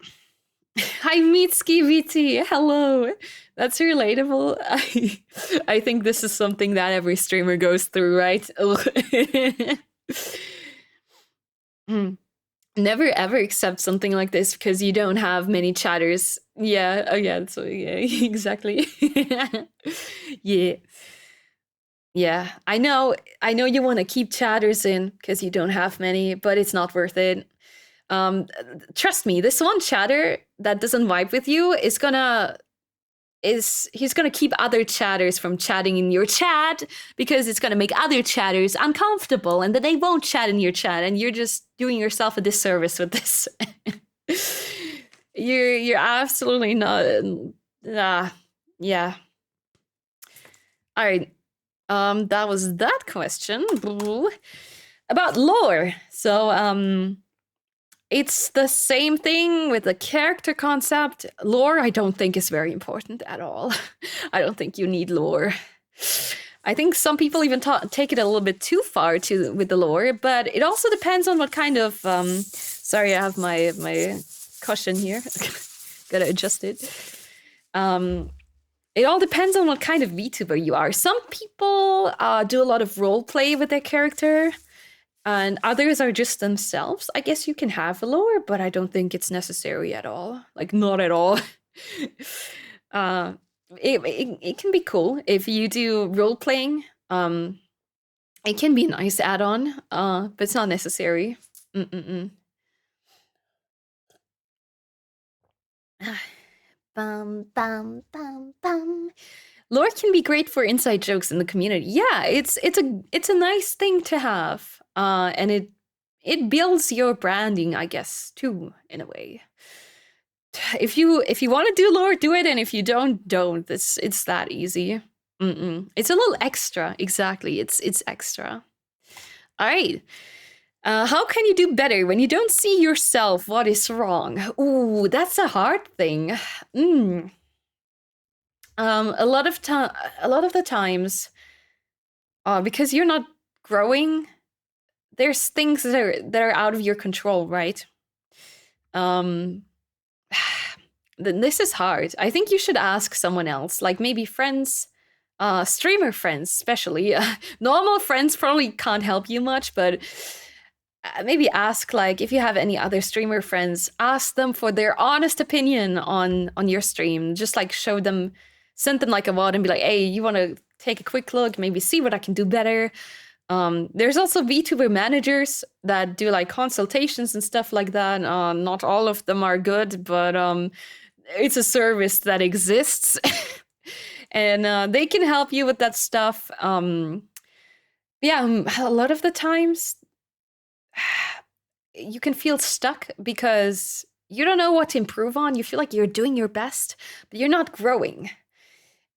[SPEAKER 1] Hi, Mitski VT. Hello. That's relatable. I think this is something that every streamer goes through, right? Never ever accept something like this because you don't have many chatters. Yeah. Oh yeah. So yeah, exactly. Yeah. I know you want to keep chatters in because you don't have many, but it's not worth it. Trust me, this one chatter that doesn't vibe with you is gonna he's gonna keep other chatters from chatting in your chat because it's gonna make other chatters uncomfortable, and then they won't chat in your chat, and you're just doing yourself a disservice with this. You're absolutely not. Yeah. All right. That was that question. Boo. About lore. So it's the same thing with the character concept. Lore, I don't think is very important at all. I don't think you need lore. I think some people even take it a little bit too far with the lore, but it also depends on what kind of. Sorry, I have my cushion here. Gotta adjust it. It all depends on what kind of VTuber you are. Some people do a lot of role play with their character, and others are just themselves. I guess you can have a lore, but I don't think it's necessary at all. Like, not at all. It can be cool if you do role playing. It can be a nice add-on, but it's not necessary. Bum, bum, bum, bum. Lore can be great for inside jokes in the community. Yeah, it's a nice thing to have, and it builds your branding, I guess, too, in a way. If you want to do lore, do it, and if you don't. It's that easy. It's a little extra, exactly. It's extra. All right. How can you do better when you don't see yourself? What is wrong? Ooh, that's a hard thing. A lot of the times, because you're not growing, there's things that are out of your control, right? This is hard. I think you should ask someone else, like maybe friends, streamer friends, especially. Normal friends probably can't help you much, but maybe ask, like, if you have any other streamer friends, ask them for their honest opinion on your stream. Just like send them like a VOD and be like, hey, you want to take a quick look, maybe see what I can do better. There's also VTuber managers that do like consultations and stuff like that. Not all of them are good, but it's a service that exists. And they can help you with that stuff. Yeah, a lot of the times you can feel stuck because you don't know what to improve on. You feel like you're doing your best, but you're not growing.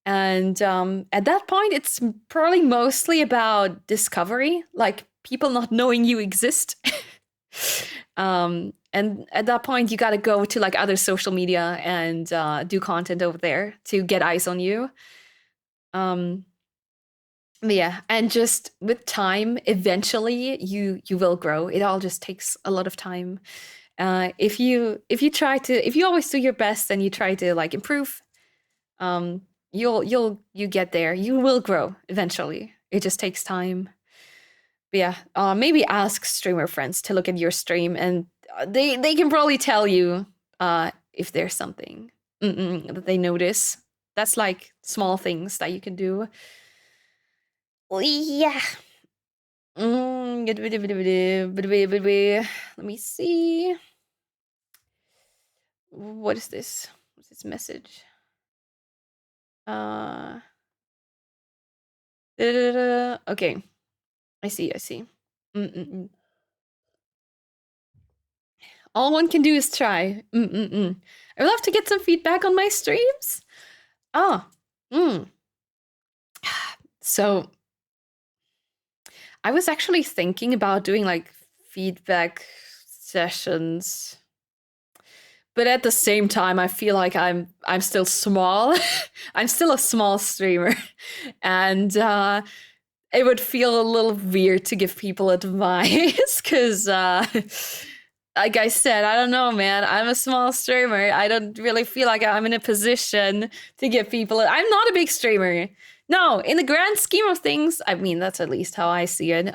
[SPEAKER 1] And at that point, it's probably mostly about discovery, like people not knowing you exist. And at that point, you got to go to like other social media and do content over there to get eyes on you. But yeah, and just with time, eventually you will grow. It all just takes a lot of time. If you always do your best and you try to like improve, you get there. You will grow eventually. It just takes time. But yeah, maybe ask streamer friends to look at your stream, and they can probably tell you if there's something that they notice. That's like small things that you can do. Yeah. Let me see. What is this? What's this message? Okay. I see. All one can do is try. I would love to get some feedback on my streams. So I was actually thinking about doing like feedback sessions, but at the same time, I feel like I'm still small. I'm still a small streamer, and it would feel a little weird to give people advice because, like I said, I don't know, man. I'm a small streamer. I don't really feel like I'm in a position to give people. I'm not a big streamer. No, in the grand scheme of things, I mean, that's at least how I see it.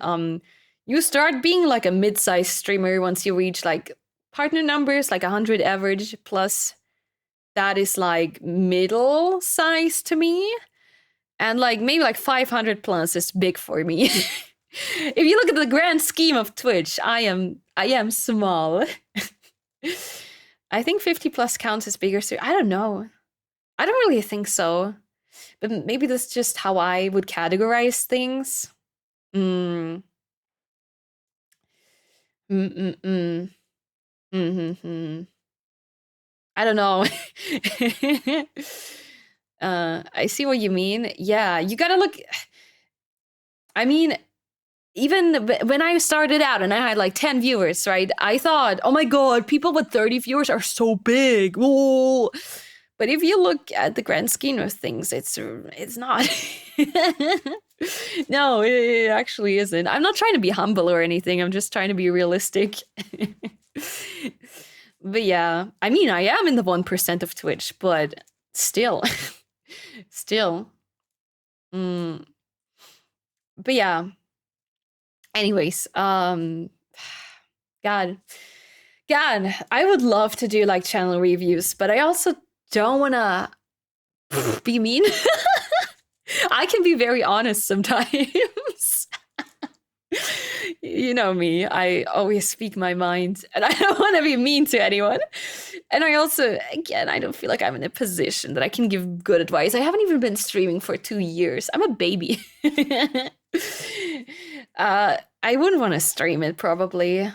[SPEAKER 1] You start being like a mid-sized streamer once you reach like partner numbers, like 100 average plus. That is like middle size to me. And like maybe like 500 plus is big for me. If you look at the grand scheme of Twitch, I am small. I think 50 plus counts as bigger. So I don't know. I don't really think so. But maybe that's just how I would categorize things. Mm. Mm-mm-mm. Mm-hmm. I don't know. I see what you mean. Yeah, you gotta look. I mean, even when I started out and I had like 10 viewers, right? I thought, oh my god, people with 30 viewers are so big. Whoa. But if you look at the grand scheme of things, it's not. No, it actually isn't. I'm not trying to be humble or anything. I'm just trying to be realistic. But yeah, I mean, I am in the 1% of Twitch, but still, still. Mm. But yeah. Anyways, God, God, I would love to do like channel reviews, but I also don't wanna be mean. I can be very honest sometimes. You know me, I always speak my mind and I don't want to be mean to anyone. And I also, again, I don't feel like I'm in a position that I can give good advice. I haven't even been streaming for 2 years. I'm a baby. I wouldn't want to stream it probably.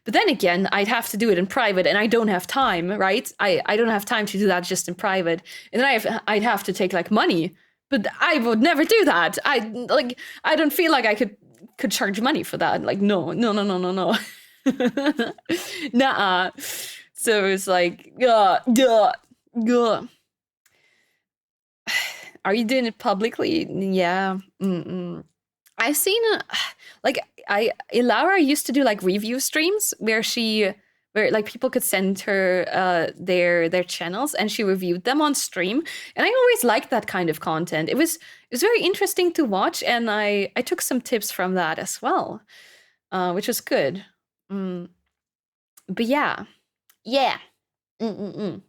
[SPEAKER 1] But then again, I'd have to do it in private and I don't have time, right? I don't have time to do that just in private. And then I'd have to take like money. But I would never do that. I don't feel like I could charge money for that. Like no. Nuh-uh. So it's like Are you doing it publicly? Yeah. Mm-mm. I've seen like Laura used to do like review streams where like people could send her their channels and she reviewed them on stream, and I always liked that kind of content. It was very interesting to watch, and I took some tips from that as well, which was good. But yeah. Mm-mm-mm.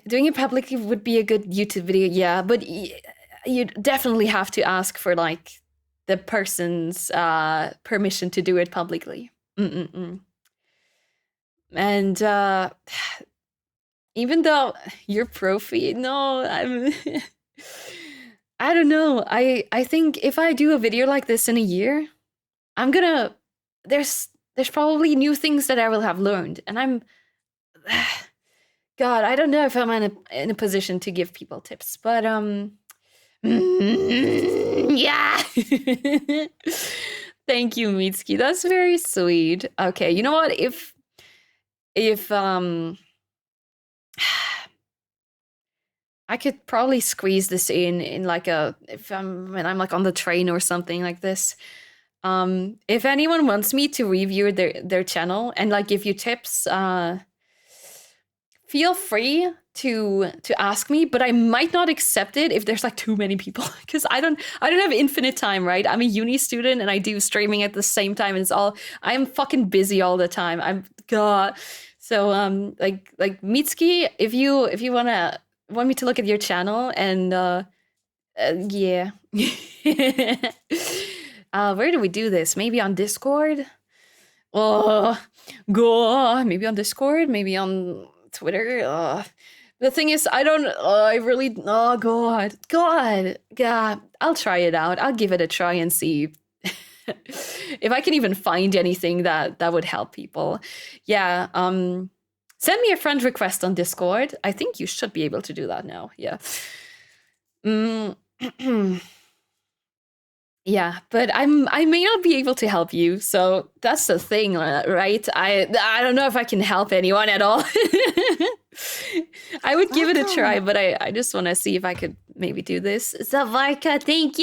[SPEAKER 1] Doing it publicly would be a good YouTube video, yeah, but you definitely have to ask for like the person's permission to do it publicly. Mm-mm-mm. And even though you're profi, no, I don't know. I think if I do a video like this in a year, I'm gonna there's probably new things that I will have learned, and I'm God, I don't know if I'm in a position to give people tips, but yeah. Thank you, Mitsuki. That's very sweet. Okay, you know what? If I could probably squeeze this in like when I'm like on the train or something like this. If anyone wants me to review their channel and like give you tips, feel free to ask me, but I might not accept it if there's like too many people, because I don't have infinite time, right? I'm a uni student and I do streaming at the same time, and I'm fucking busy all the time. I'm God. So like Mitsuki, if you want me to look at your channel and yeah. Where do we do this? Maybe on Discord? Oh, go maybe on Discord, maybe on Twitter. The thing is, I really, oh God, I'll try it out. I'll give it a try and see if I can even find anything that would help people. Yeah, send me a friend request on Discord. I think you should be able to do that now. Yeah. Yeah, but I may not be able to help you, so that's the thing, right? I don't know if I can help anyone at all. I would give it a try, but I just want to see if I could maybe do this. Zavarka, thank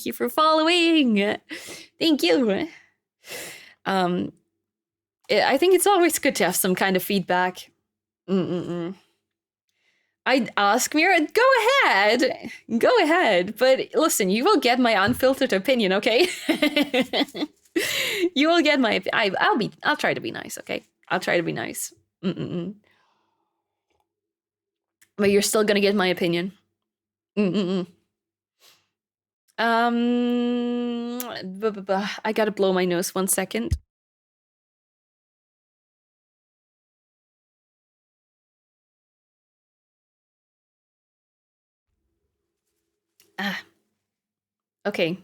[SPEAKER 1] you for following. Thank you. I think it's always good to have some kind of feedback. I'd ask Mira, go ahead. But listen, you will get my unfiltered opinion, okay? You will get my. I'll try to be nice, okay? I'll try to be nice. But you're still gonna get my opinion. I gotta blow my nose 1 second. Okay.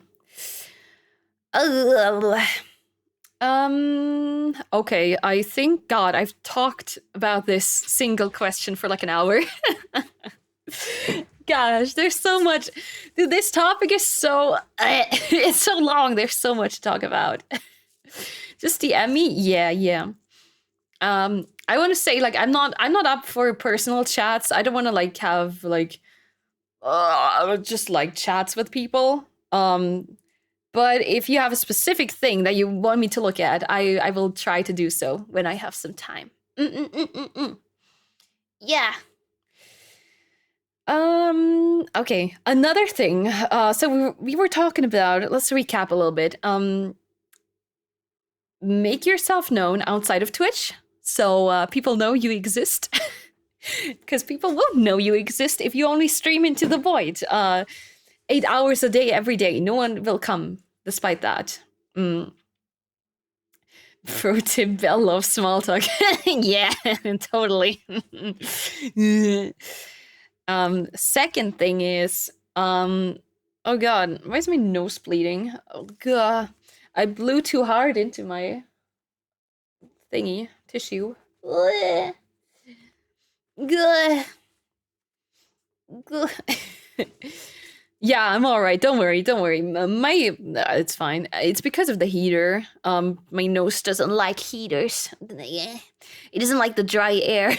[SPEAKER 1] Okay, I think, God, I've talked about this single question for like an hour. Gosh, there's so much. Dude, this topic is so, it's so long. There's so much to talk about. Just DM me? Yeah. I want to say, like, I'm not up for personal chats. I don't want to, like, have, like, just, like, chats with people. But if you have a specific thing that you want me to look at, I will try to do so when I have some time. Yeah. Okay, another thing. So we were talking about, let's recap a little bit. Make yourself known outside of Twitch, so people know you exist. Because people won't know you exist if you only stream into the void. 8 hours a day, every day. No one will come, despite that. Pro tip, Belle loves small talk. Yeah, totally. Second thing is, oh god, why is my nose bleeding? Oh god, I blew too hard into my thingy, tissue. Ugh. Good. Yeah, I'm all right. Don't worry. It's fine. It's because of the heater. My nose doesn't like heaters. Yeah, it doesn't like the dry air.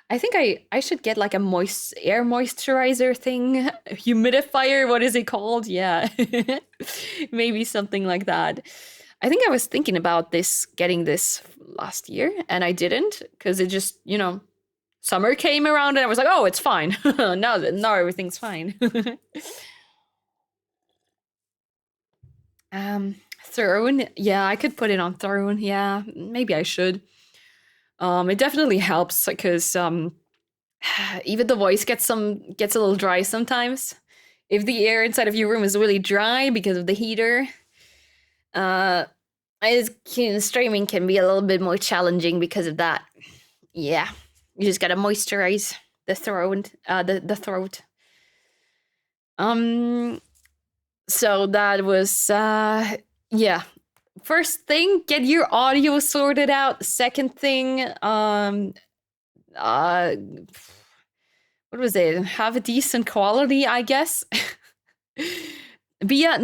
[SPEAKER 1] I think I should get like a moist air moisturizer thing, humidifier. What is it called? Yeah, maybe something like that. I think I was thinking about getting this last year, and I didn't because it just, summer came around and I was like, oh, it's fine. now everything's fine. Throne. Yeah, I could put it on Throne. Yeah, maybe I should. It definitely helps because even the voice gets a little dry sometimes. If the air inside of your room is really dry because of the heater, streaming can be a little bit more challenging because of that. Yeah, you just gotta moisturize the throat. The throat. So that was yeah. First thing, get your audio sorted out. Second thing, what was it? Have a decent quality, I guess. Be a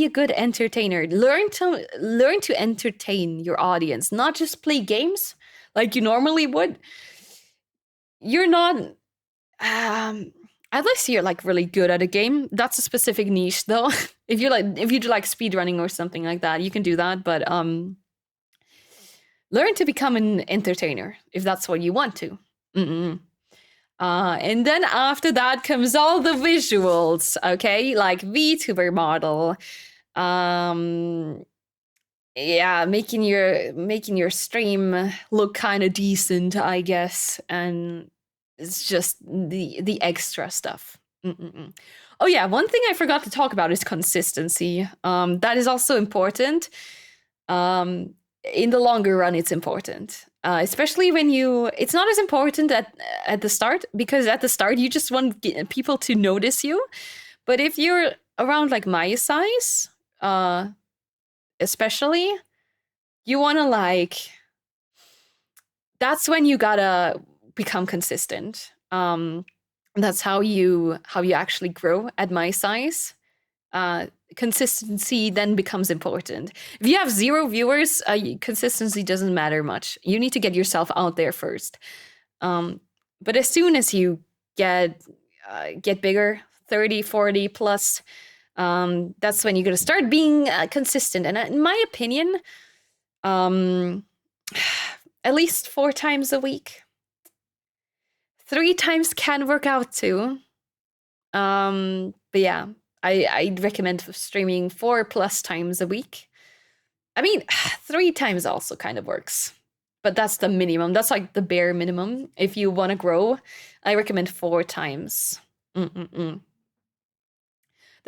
[SPEAKER 1] good entertainer. Learn to entertain your audience, not just play games like you normally would. You're not unless you're like really good at a game. That's a specific niche though. if you do like speedrunning or something like that, you can do that, but learn to become an entertainer if that's what you want to. And then after that comes all the visuals, okay? Like VTuber model. Yeah, making your stream look kind of decent, I guess. And it's just the extra stuff. Oh yeah, one thing I forgot to talk about is consistency. That is also important. In the longer run, it's important. Especially when it's not as important at the start, because at the start you just want people to notice you. But if you're around like my size, especially, you want to that's when you gotta become consistent. That's how you actually grow at my size. Consistency then becomes important. If you have 0 viewers, consistency doesn't matter much. You need to get yourself out there first. But as soon as you get bigger, 30, 40 plus, that's when you're gonna start being consistent. And in my opinion, at least 4 times a week. 3 times can work out too. But yeah. I'd recommend streaming 4+ times a week. I mean, 3 times also kind of works, but that's the minimum. That's like the bare minimum. If you want to grow, I recommend 4 times. The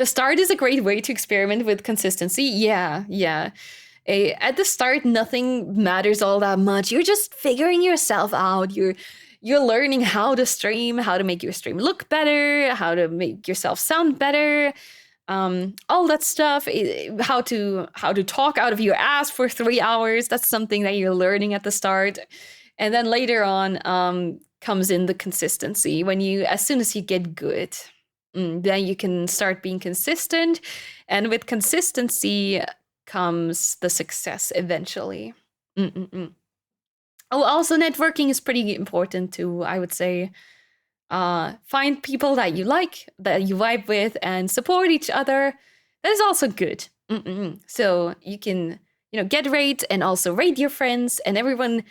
[SPEAKER 1] start is a great way to experiment with consistency. Yeah. At the start, nothing matters all that much. You're just figuring yourself out. You're you're learning how to stream, how to make your stream look better, how to make yourself sound better, all that stuff. How to talk out of your ass for 3 hours. That's something that you're learning at the start, and then later on comes in the consistency. As soon as you get good, then you can start being consistent, and with consistency comes the success eventually. Oh, also networking is pretty important too, I would say. Find people that you like, that you vibe with, and support each other. That is also good. So you can, get rate and also rate your friends, and everyone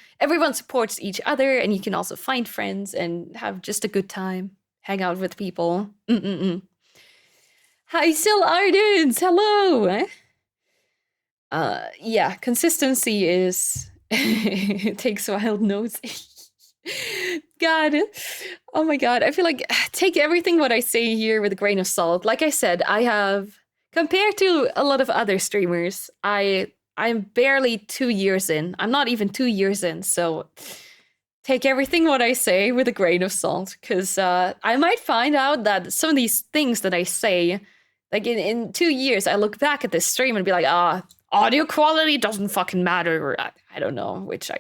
[SPEAKER 1] supports each other, and you can also find friends and have just a good time, hang out with people. Hi, Sil Ardens, hello. Yeah, consistency is it takes wild notes. God, oh my God, I feel like take everything what I say here with a grain of salt. Like I said, I have, compared to a lot of other streamers, I'm barely 2 years in. I'm not even 2 years in, so take everything what I say with a grain of salt, because I might find out that some of these things that I say, like in 2 years, I look back at this stream and be like, audio quality doesn't fucking matter, or I don't know, which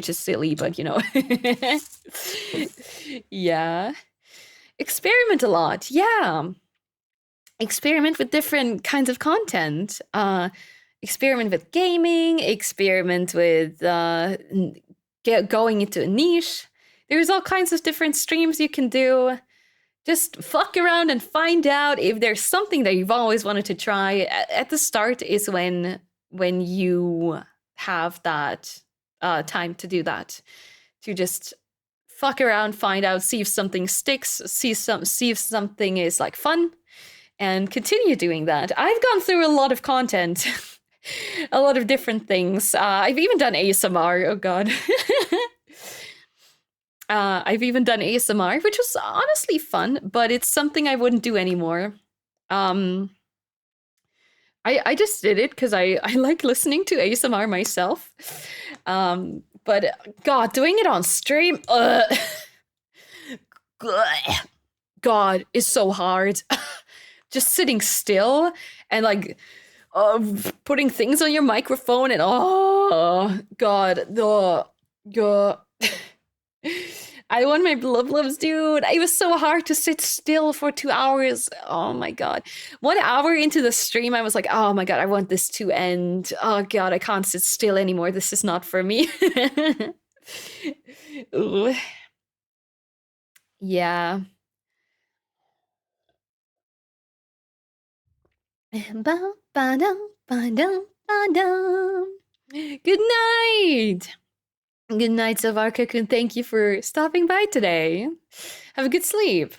[SPEAKER 1] is silly, but yeah. Experiment a lot, yeah. Experiment with different kinds of content. Experiment with gaming, experiment with going into a niche. There's all kinds of different streams you can do. Just fuck around and find out if there's something that you've always wanted to try. At the start is when you have that time to do that. To just fuck around, find out, see if something sticks, see if something is like fun, and continue doing that. I've gone through a lot of content, a lot of different things. I've even done ASMR. Oh God. I've even done ASMR, which was honestly fun, but it's something I wouldn't do anymore. I just did it because I like listening to ASMR myself. But God, doing it on stream, God, is so hard. Just sitting still and like putting things on your microphone and God, God. I want my blubs, dude. It was so hard to sit still for 2 hours. Oh my God. 1 hour into the stream, I was like, oh my God, I want this to end. Oh God, I can't sit still anymore. This is not for me. Ooh. Yeah. Good night. Good night, Savarka-kun. Thank you for stopping by today. Have a good sleep.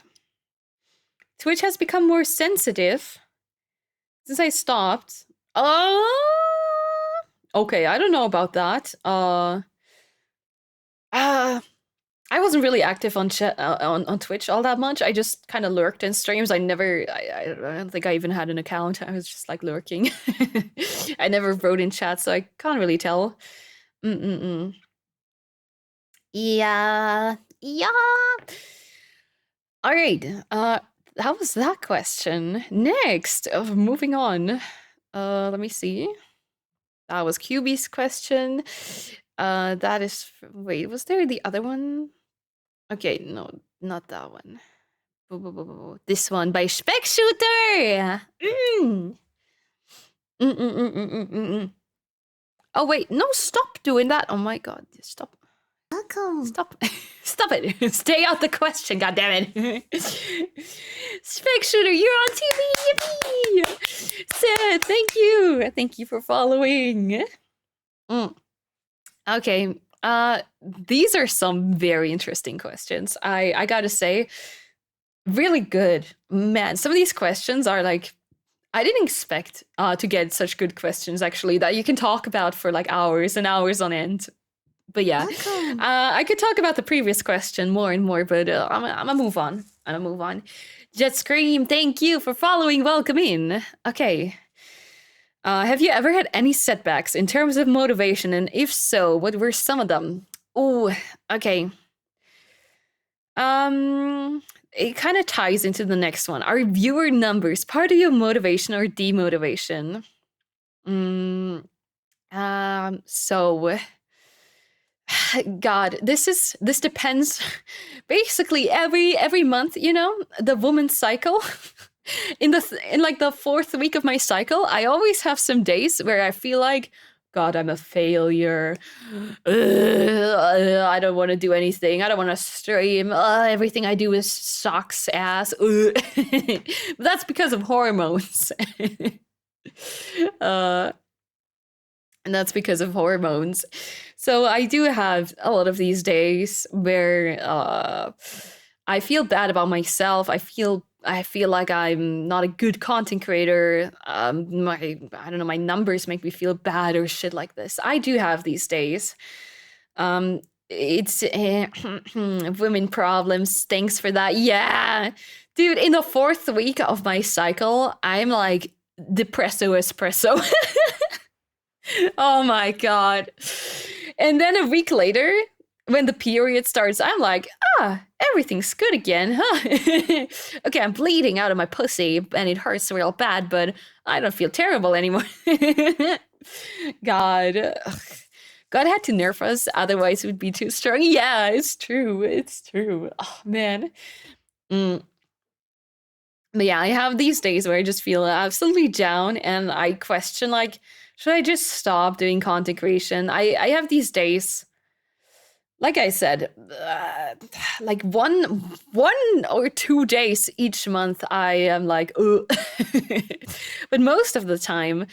[SPEAKER 1] Twitch has become more sensitive since I stopped. Okay, I don't know about that. I wasn't really active on Twitch all that much. I just kind of lurked in streams. I don't think I even had an account. I was just like lurking. I never wrote in chat, so I can't really tell. Yeah. All right. That was that question. Next, moving on. Let me see. That was QB's question. That is. Wait, was there the other one? Okay, no, not that one. This one by Spec Shooter. Oh wait, no! Stop doing that! Oh my God! Stop.
[SPEAKER 3] Welcome.
[SPEAKER 1] Stop it. Stay out the question, goddammit. Spec Shooter, you're on TV. Yippee! Sid, thank you. Thank you for following. Okay. These are some very interesting questions. I gotta say, really good. Man, some of these questions are like, I didn't expect to get such good questions, actually, that you can talk about for like hours and hours on end. But yeah, I could talk about the previous question more and more, but I'm gonna move on. Jet Scream, thank you for following. Welcome in. Okay. Have you ever had any setbacks in terms of motivation? And if so, what were some of them? Oh, okay. It kind of ties into the next one. Are viewer numbers part of your motivation or demotivation? So God, this depends. Basically, every month, you know, the woman's cycle. In like the 4th week of my cycle, I always have some days where I feel like, God, I'm a failure. I don't want to do anything. I don't want to stream. Everything I do is sucks ass. But that's because of hormones. uh, and that's because of hormones. So I do have a lot of these days where I feel bad about myself. I feel like I'm not a good content creator. I don't know, my numbers make me feel bad or shit like this. I do have these days. It's women problems. Thanks for that. Yeah, dude. In the 4th week of my cycle, I'm like depresso espresso. Oh my God. And then a week later, when the period starts, I'm like, everything's good again, huh? Okay, I'm bleeding out of my pussy and it hurts real bad, but I don't feel terrible anymore. God. Ugh. God had to nerf us, otherwise it would be too strong. Yeah, it's true. It's true. Oh, man. But yeah, I have these days where I just feel absolutely down and I question, like, should I just stop doing content creation? I have these days, like I said, like one or 2 days each month, I am like, ooh. But most of the time,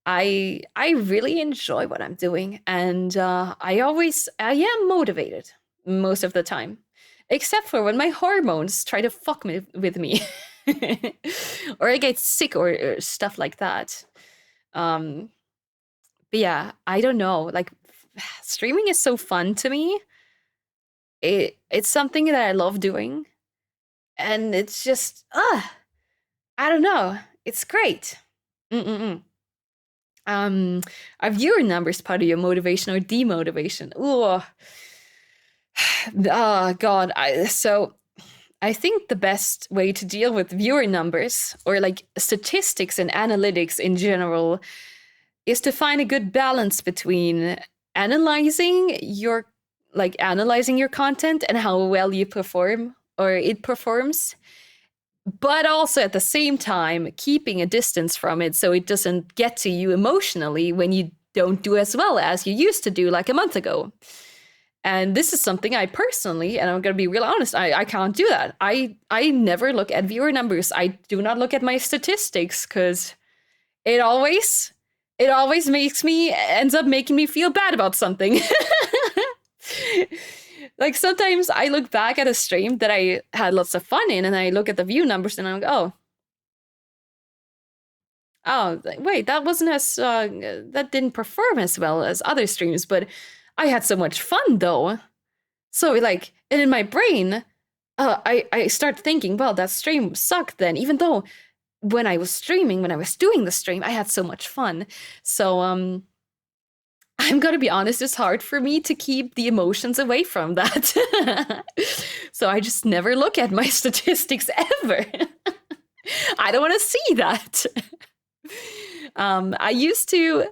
[SPEAKER 1] I really enjoy what I'm doing, and I am motivated most of the time, except for when my hormones try to fuck with me, or I get sick or stuff like that. But yeah, I don't know. Like, streaming is so fun to me. It's something that I love doing, and it's just I don't know. It's great. Are viewer numbers part of your motivation or demotivation? Ooh. Oh God. I think the best way to deal with viewer numbers or like statistics and analytics in general is to find a good balance between analyzing your content and how well you perform or it performs, but also at the same time keeping a distance from it so it doesn't get to you emotionally when you don't do as well as you used to do like a month ago. And this is something I personally, and I'm gonna be real honest, I can't do that. I never look at viewer numbers. I do not look at my statistics because it always ends up making me feel bad about something. Like sometimes I look back at a stream that I had lots of fun in and I look at the view numbers and I'm like, oh, wait, that wasn't as, that didn't perform as well as other streams, but I had so much fun though. So like, and in my brain, I start thinking, well, that stream sucked then, even though when I was doing the stream, I had so much fun. So, I'm gonna be honest, it's hard for me to keep the emotions away from that. So I just never look at my statistics ever. I don't want to see that. I used to,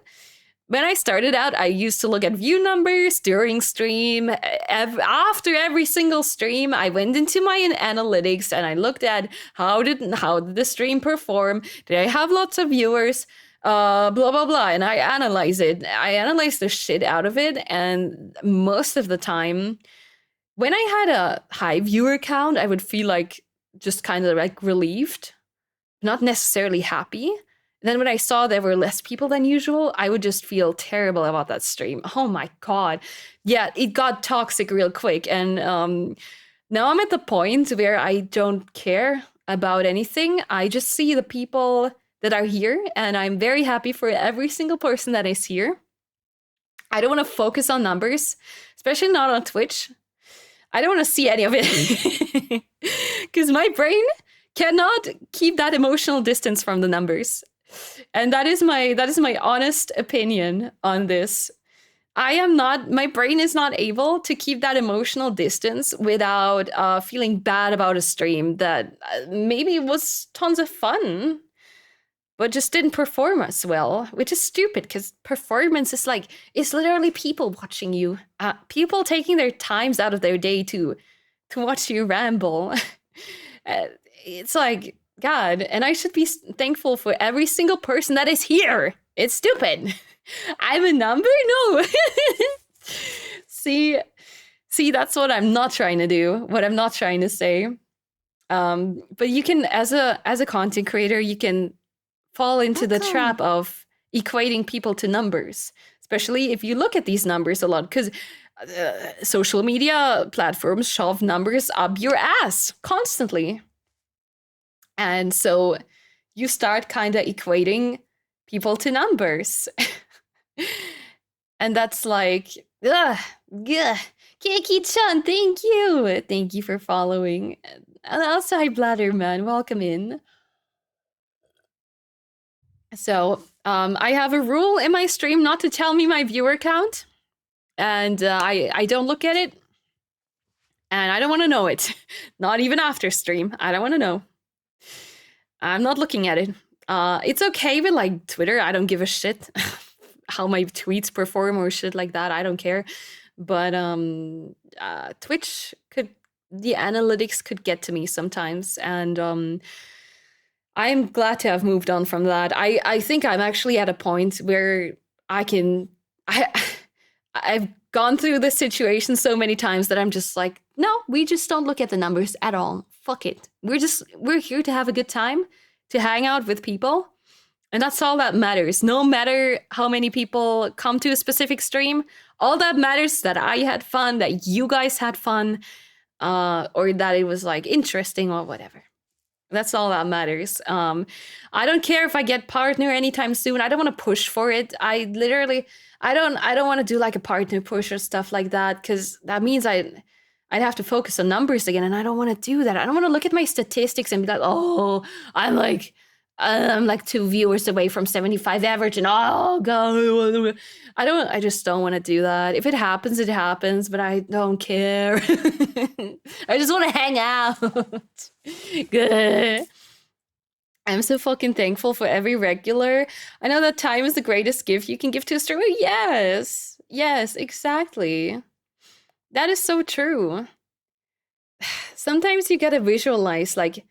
[SPEAKER 1] when I started out, I used to look at view numbers during stream. After every single stream, I went into my analytics and I looked at how did the stream perform? Did I have lots of viewers? Blah, blah, blah. And I analyze it. I analyze the shit out of it. And most of the time, when I had a high viewer count, I would feel like just kind of like relieved, not necessarily happy. And then when I saw there were less people than usual, I would just feel terrible about that stream. Oh my God. Yeah, it got toxic real quick. And now I'm at the point where I don't care about anything. I just see the people that are here, and I'm very happy for every single person that is here. I don't want to focus on numbers, especially not on Twitch. I don't want to see any of it because my brain cannot keep that emotional distance from the numbers. And that is my honest opinion on this. my brain is not able to keep that emotional distance without feeling bad about a stream that maybe was tons of fun, but just didn't perform as well, which is stupid because performance is like, it's literally people watching you, people taking their times out of their day to watch you ramble. It's like, God, and I should be thankful for every single person that is here. It's stupid. I'm a number? No. See, that's what I'm not trying to do, what I'm not trying to say. But you can, as a content creator, you can fall into the trap of equating people to numbers, especially if you look at these numbers a lot, because social media platforms shove numbers up your ass constantly. And so you start kind of equating people to numbers. And that's like, ugh. Keiki-chan, thank you. Thank you for following. And also, hi, Bladderman, welcome in. So, I have a rule in my stream not to tell me my viewer count. And I don't look at it. And I don't want to know it. Not even after stream. I don't want to know. I'm not looking at it. It's okay with like Twitter. I don't give a shit how my tweets perform or shit like that. I don't care. But Twitch the analytics could get to me sometimes. And I'm glad to have moved on from that. I think I'm actually at a point where I've gone through this situation so many times that I'm just like, no, we just don't look at the numbers at all. Fuck it. We're here to have a good time, to hang out with people. And that's all that matters. No matter how many people come to a specific stream, all that matters is that I had fun, that you guys had fun, or that it was like interesting or whatever. That's all that matters. I don't care if I get partner anytime soon. I don't want to push for it. I don't want to do like a partner push or stuff like that, because that means I'd have to focus on numbers again, and I don't want to do that. I don't want to look at my statistics and be like, oh, I'm like 2 viewers away from 75 average, and oh god, I just don't want to do that. If it happens, it happens, but I don't care. I just want to hang out. Good. I'm so fucking thankful for every regular. I know that time is the greatest gift you can give to a streamer. Yes, exactly. That is so true. Sometimes you gotta visualize, like,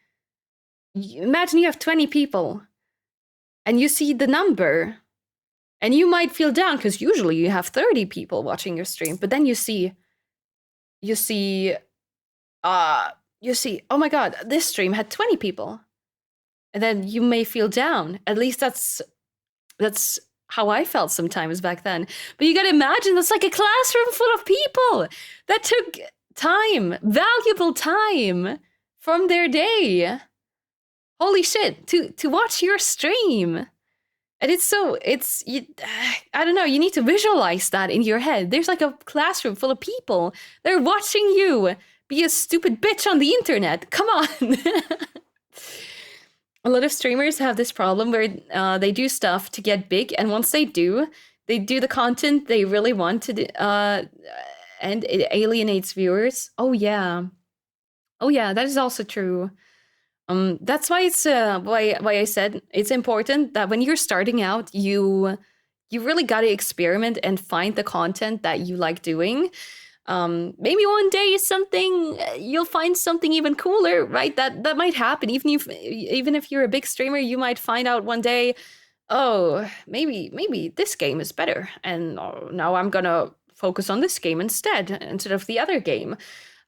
[SPEAKER 1] imagine you have 20 people and you see the number and you might feel down because usually you have 30 people watching your stream, but then you see, oh my god, this stream had 20 people. And then you may feel down. At least that's how I felt sometimes back then. But you gotta imagine that's like a classroom full of people that took time, valuable time from their day. Holy shit, to watch your stream. And I don't know, you need to visualize that in your head. There's like a classroom full of people. They're watching you be a stupid bitch on the internet. Come on. A lot of streamers have this problem where they do stuff to get big, and once they do the content they really want to do, and it alienates viewers. Oh yeah, that is also true. That's why it's why I said it's important that when you're starting out, you really gotta experiment and find the content that you like doing. Maybe one day you'll find something even cooler, right? That might happen. Even if you're a big streamer, you might find out one day, oh, maybe this game is better, and now I'm gonna focus on this game instead of the other game.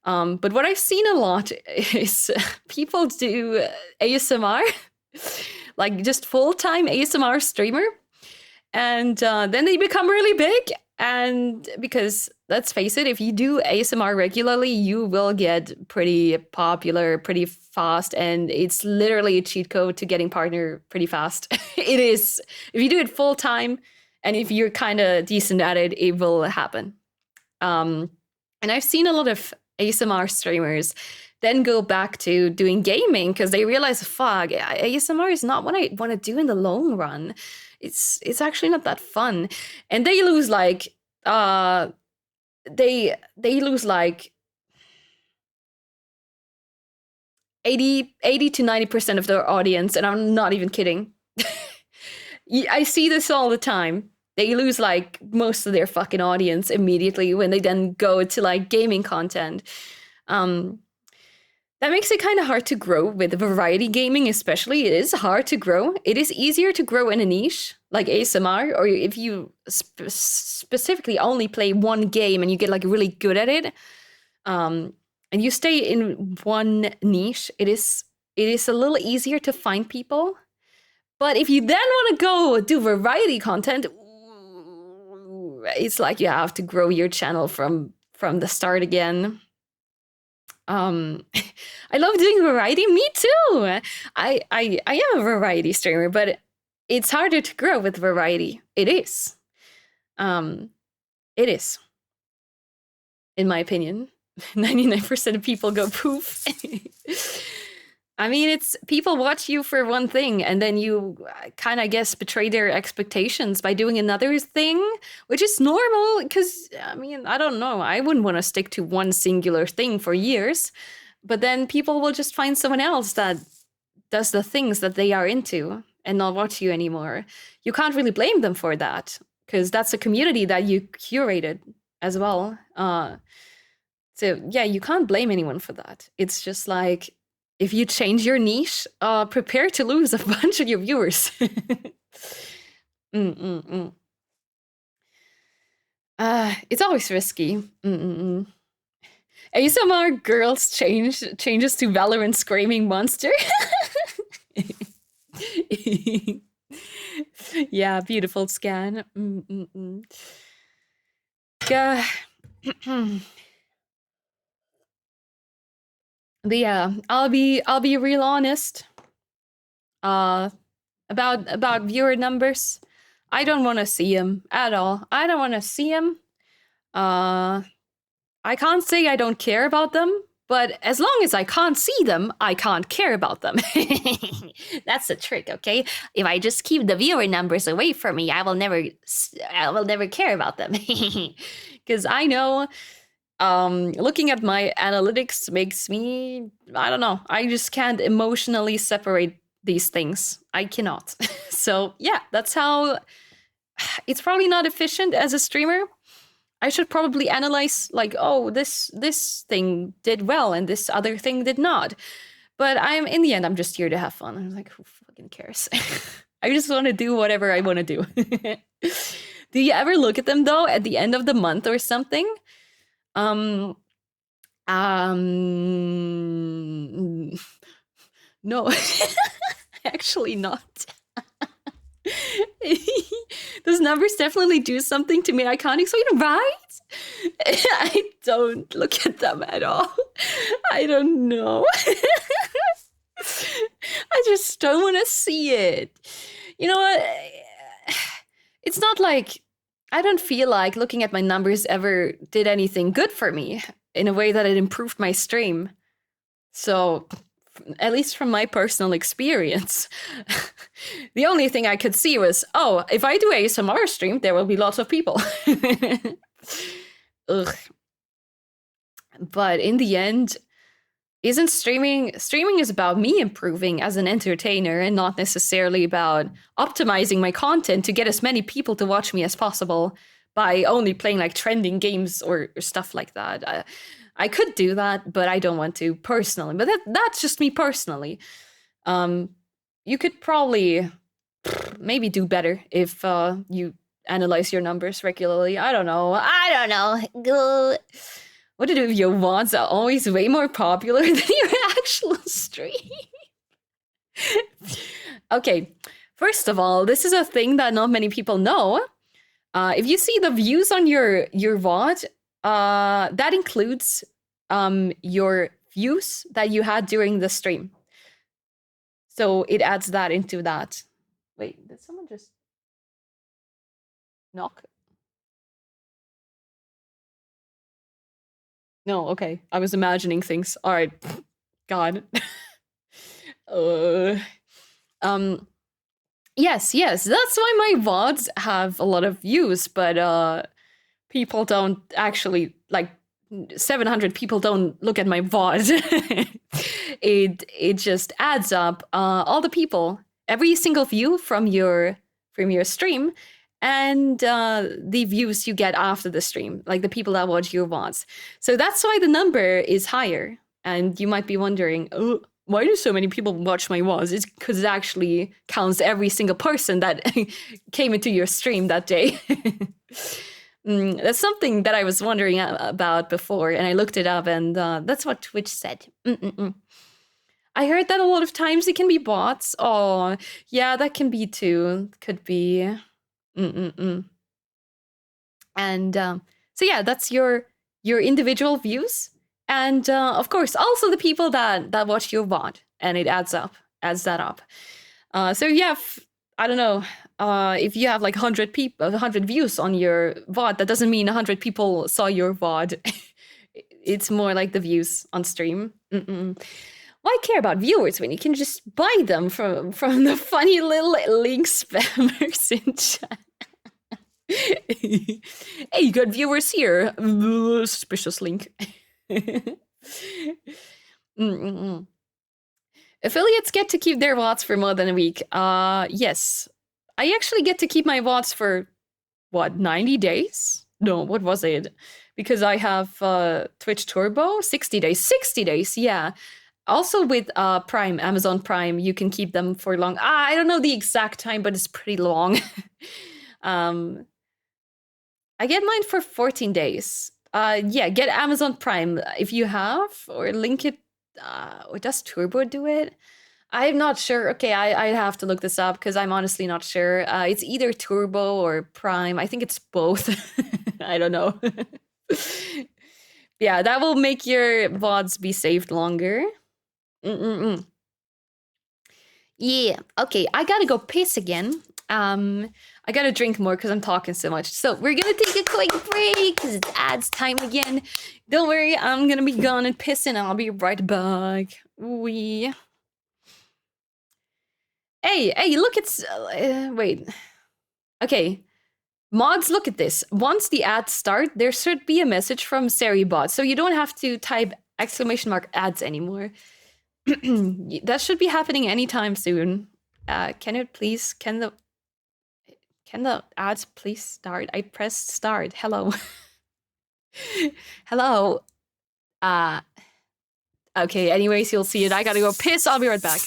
[SPEAKER 1] But what I've seen a lot is people do ASMR, like just full-time ASMR streamer, and then they become really big. And because, let's face it, if you do ASMR regularly, you will get pretty popular pretty fast, and it's literally a cheat code to getting partner pretty fast. It is. If you do it full time, and if you're kind of decent at it, it will happen. And I've seen a lot of ASMR streamers then go back to doing gaming because they realize, fuck, ASMR is not what I want to do in the long run. It's actually not that fun. And they lose like they lose like 80 to 90% of their audience, and I'm not even kidding. I see this all the time. They lose like most of their fucking audience immediately when they then go to like gaming content. That makes it kind of hard to grow with variety gaming, especially. It is hard to grow. It is easier to grow in a niche like ASMR, or if you specifically only play one game and you get like really good at it, and you stay in one niche, it is a little easier to find people. But if you then want to go do variety content, it's like you have to grow your channel from the start again. I love doing variety. Me too. I am a variety streamer, but it's harder to grow with variety. It is. It is. In my opinion, 99% of people go poof. I mean, it's people watch you for one thing, and then you kind of, I guess, betray their expectations by doing another thing, which is normal. Because I mean, I don't know. I wouldn't want to stick to one singular thing for years, but then people will just find someone else that does the things that they are into and not watch you anymore. You can't really blame them for that, because that's a community that you curated as well. So yeah, you can't blame anyone for that. It's just like, if you change your niche, prepare to lose a bunch of your viewers. It's always risky. ASMR girls changes to Valorant screaming monster. Yeah, beautiful scan. But yeah, I'll be real honest. About viewer numbers, I don't want to see them at all. I don't want to see them. I can't say I don't care about them, but as long as I can't see them, I can't care about them. That's the trick, okay? If I just keep the viewer numbers away from me, I will never care about them. Because I know. Looking at my analytics makes me, I don't know, I just can't emotionally separate these things. I cannot. So yeah, that's how, it's probably not efficient as a streamer. I should probably analyze like, oh, this thing did well and this other thing did not. But in the end, I'm just here to have fun. I'm like, who fucking cares? I just want to do whatever I want to do. Do you ever look at them though at the end of the month or something? No, actually not. Those numbers definitely do something to me. I can't explain, right? I don't look at them at all. I don't know. I just don't want to see it. You know what? It's not like, I don't feel like looking at my numbers ever did anything good for me in a way that it improved my stream. So, at least from my personal experience, the only thing I could see was, oh, if I do ASMR stream, there will be lots of people. Ugh. But in the end, isn't streaming is about me improving as an entertainer and not necessarily about optimizing my content to get as many people to watch me as possible by only playing like trending games or stuff like that. I could do that, but I don't want to personally. But that's just me personally. You could probably maybe do better if you analyze your numbers regularly. I don't know. What to do if your VODs are always way more popular than your actual stream? Okay, first of all, this is a thing that not many people know. If you see the views on your VOD, that includes your views that you had during the stream. So it adds that into that. Wait, did someone just knock? No, okay. I was imagining things. All right. God. Yes. That's why my VODs have a lot of views, but people don't actually, like, 700 people don't look at my VOD. It just adds up all the people, every single view from your stream, and the views you get after the stream, like the people that watch your VODs. So that's why the number is higher. And you might be wondering, oh, why do so many people watch my VODs? It's because it actually counts every single person that came into your stream that day. That's something that I was wondering about before, and I looked it up, and that's what Twitch said. I heard that a lot of times it can be bots. Oh, yeah, that can be too. Could be. And so yeah, that's your individual views, and of course also the people that watch your VOD, and it adds that up. So yeah, I don't know. If you have like 100 people, 100 views on your VOD, that doesn't mean 100 people saw your VOD. It's more like the views on stream. Why care about viewers when you can just buy them from the funny little link spammers in chat? Hey, you got viewers here. Suspicious link. Affiliates get to keep their VODs for more than a week. Yes. I actually get to keep my VODs for, what, 90 days? No, what was it? Because I have Twitch Turbo, 60 days. 60 days, yeah. Also with Prime, Amazon Prime, you can keep them for long. I don't know the exact time, but it's pretty long. I get mine for 14 days. Yeah, get Amazon Prime if you have, or link it. Or does Turbo do it? I'm not sure. Okay, I have to look this up because I'm honestly not sure. It's either Turbo or Prime. I think it's both. I don't know. Yeah, that will make your VODs be saved longer. Yeah, okay, I gotta go piss again. I gotta drink more because I'm talking so much. So we're gonna take a quick break because it's ads time again. Don't worry, I'm gonna be gone and pissing. I'll be right back. Wee. Hey, look, it's... wait. Okay. Mods, look at this. Once the ads start, there should be a message from Seribot, so you don't have to type !ads anymore. That should be happening anytime soon. Can the ads please start? I pressed start. Hello. Hello. Okay, anyways, you'll see it. I gotta go piss. I'll be right back.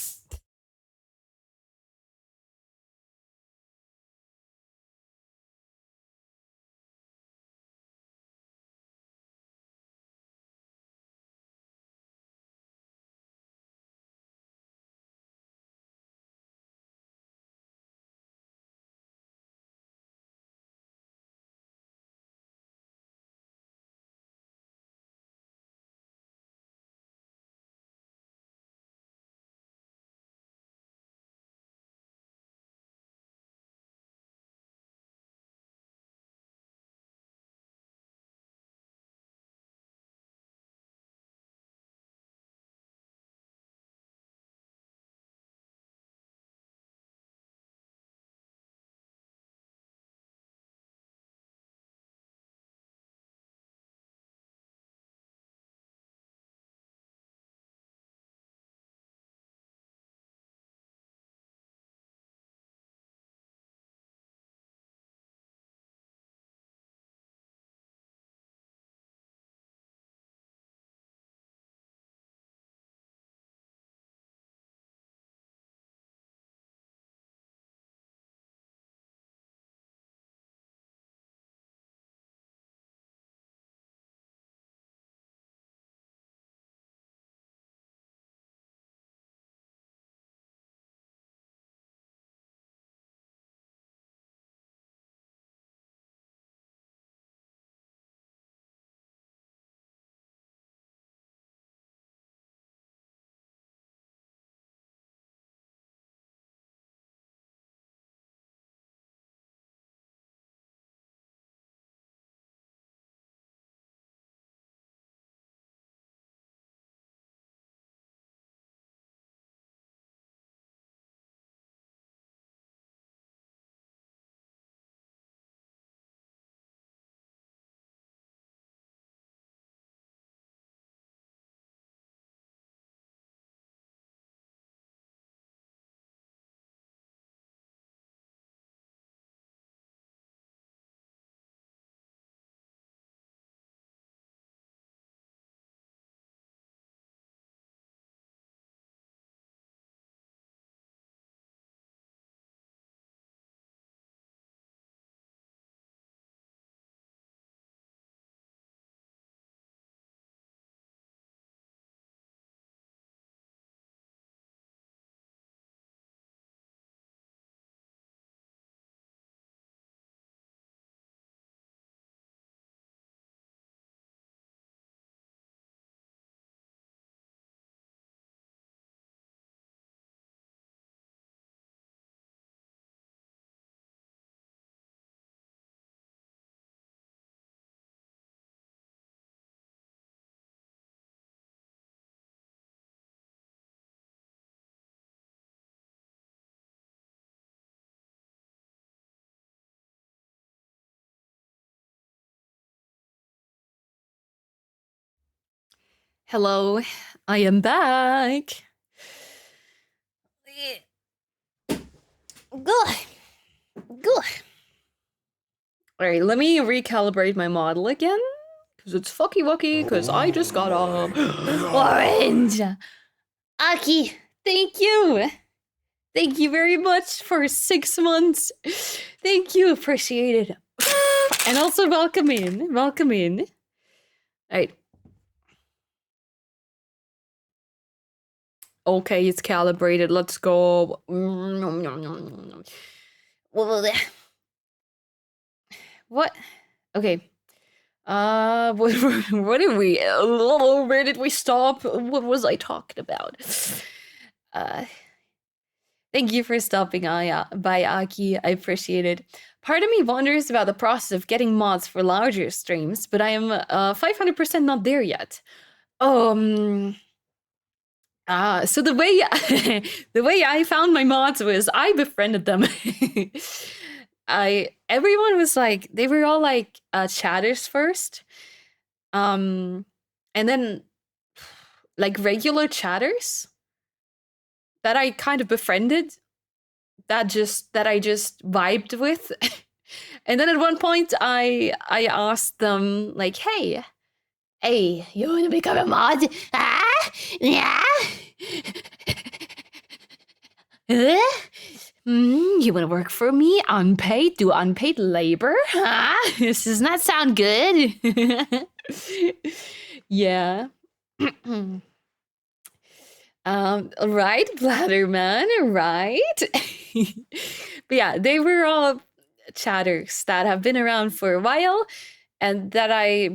[SPEAKER 1] Hello, I am back. Good. Alright, let me recalibrate my model again. Because it's fucky wucky, because I just got orange. Aki, thank you. Thank you very much for 6 months. Thank you, appreciate it. And also welcome in. Alright. Okay, it's calibrated. Let's go. What? Okay. What did we? Where did we stop? What was I talking about? Thank you for stopping by, Aki. I appreciate it. Part of me wonders about the process of getting mods for larger streams, but I am 500% not there yet. So the way the way I found my mods was I befriended them. Everyone was like, they were all like chatters first, and then like regular chatters that I kind of befriended, that I just vibed with. And then at one point I asked them like, hey, you wanna become a mod? Yeah. You wanna work for me? Unpaid? Do unpaid labor? This does not sound good. Yeah. Right, Bladderman, right? But yeah, they were all chatters that have been around for a while, and that I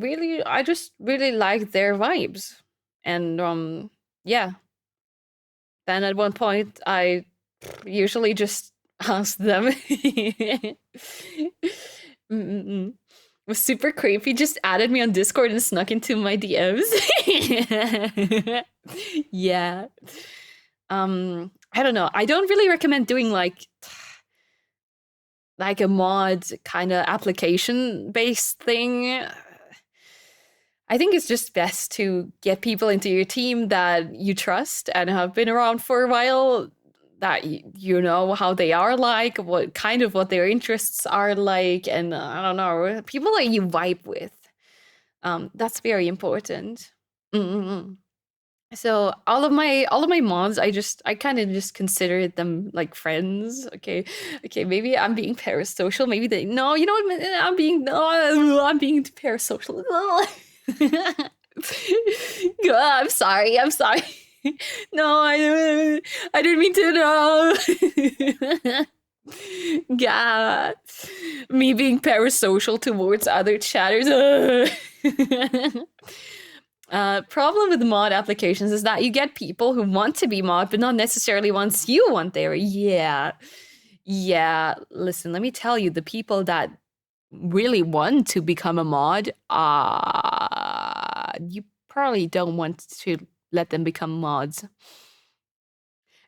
[SPEAKER 1] just really liked their vibes. And yeah. Then at one point I usually just asked them. It was super creepy, just added me on Discord and snuck into my DMs. Yeah. I don't know. I don't really recommend doing like a mod kind of application based thing. I think it's just best to get people into your team that you trust and have been around for a while, that you know how they are like, what their interests are like, and I don't know, people that you vibe with. That's very important. So all of my mods, I kind of just consider them like friends. Okay, maybe I'm being parasocial. Maybe they no, you know what? I'm being parasocial. I'm sorry. No, I didn't mean to. No. God, me being parasocial towards other chatters. Problem with mod applications is that you get people who want to be mod, but not necessarily ones you want there. Yeah. Listen, let me tell you, the people that really want to become a mod, you probably don't want to let them become mods.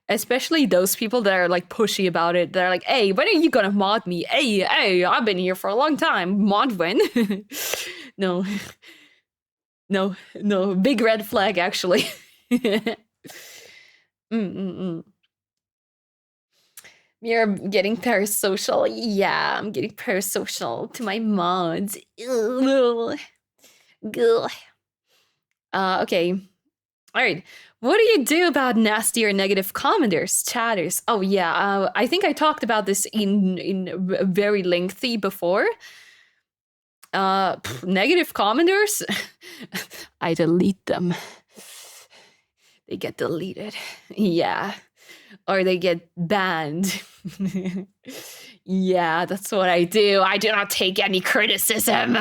[SPEAKER 1] Especially those people that are like pushy about it. They're like, hey, when are you gonna mod me? Hey, I've been here for a long time. Mod when? No, big red flag, actually. You're getting parasocial. Yeah, I'm getting parasocial to my mods. Okay. All right. What do you do about nasty or negative commenters, chatters? Oh yeah, I think I talked about this in very lengthy before. Negative commenters, I delete them. They get deleted. Yeah. Or they get banned. Yeah, that's what I do. I do not take any criticism.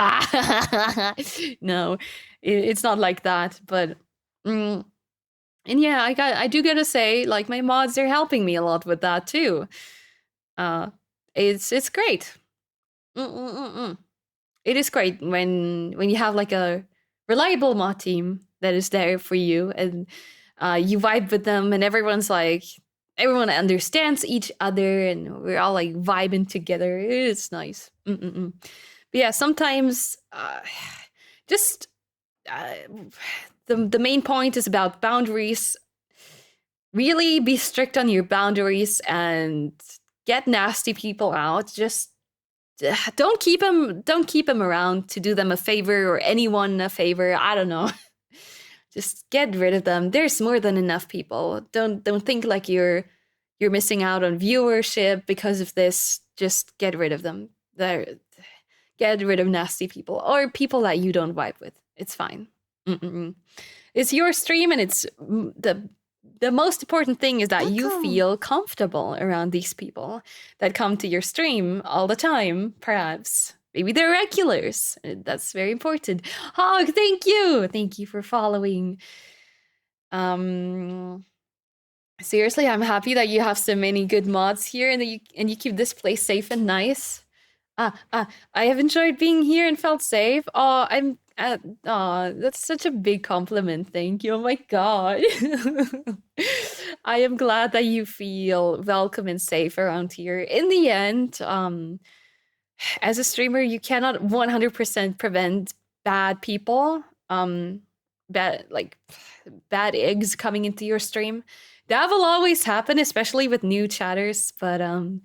[SPEAKER 1] No, it's not like that. But and yeah, I do gotta say, like, my mods are helping me a lot with that too. It's great. It is great when you have like a reliable mod team that is there for you, and you vibe with them, and everyone understands each other, and we're all like vibing together. It's nice. But yeah, sometimes just the main point is about boundaries. Really be strict on your boundaries and get nasty people out. Just don't keep them around to do them a favor or anyone a favor. I don't know. Just get rid of them. There's more than enough people. Don't think like you're missing out on viewership because of this. Just get rid of them. Get rid of nasty people or people that you don't vibe with. It's fine. It's your stream, and it's the most important thing is that you feel comfortable around these people that come to your stream all the time, perhaps. Maybe they're regulars. That's very important. Hog, thank you. Thank you for following. Seriously, I'm happy that you have so many good mods here and you keep this place safe and nice. I have enjoyed being here and felt safe. That's such a big compliment. Thank you. Oh my god. I am glad that you feel welcome and safe around here. In the end, as a streamer, you cannot 100% prevent bad people, bad eggs coming into your stream. That will always happen, especially with new chatters, but I'm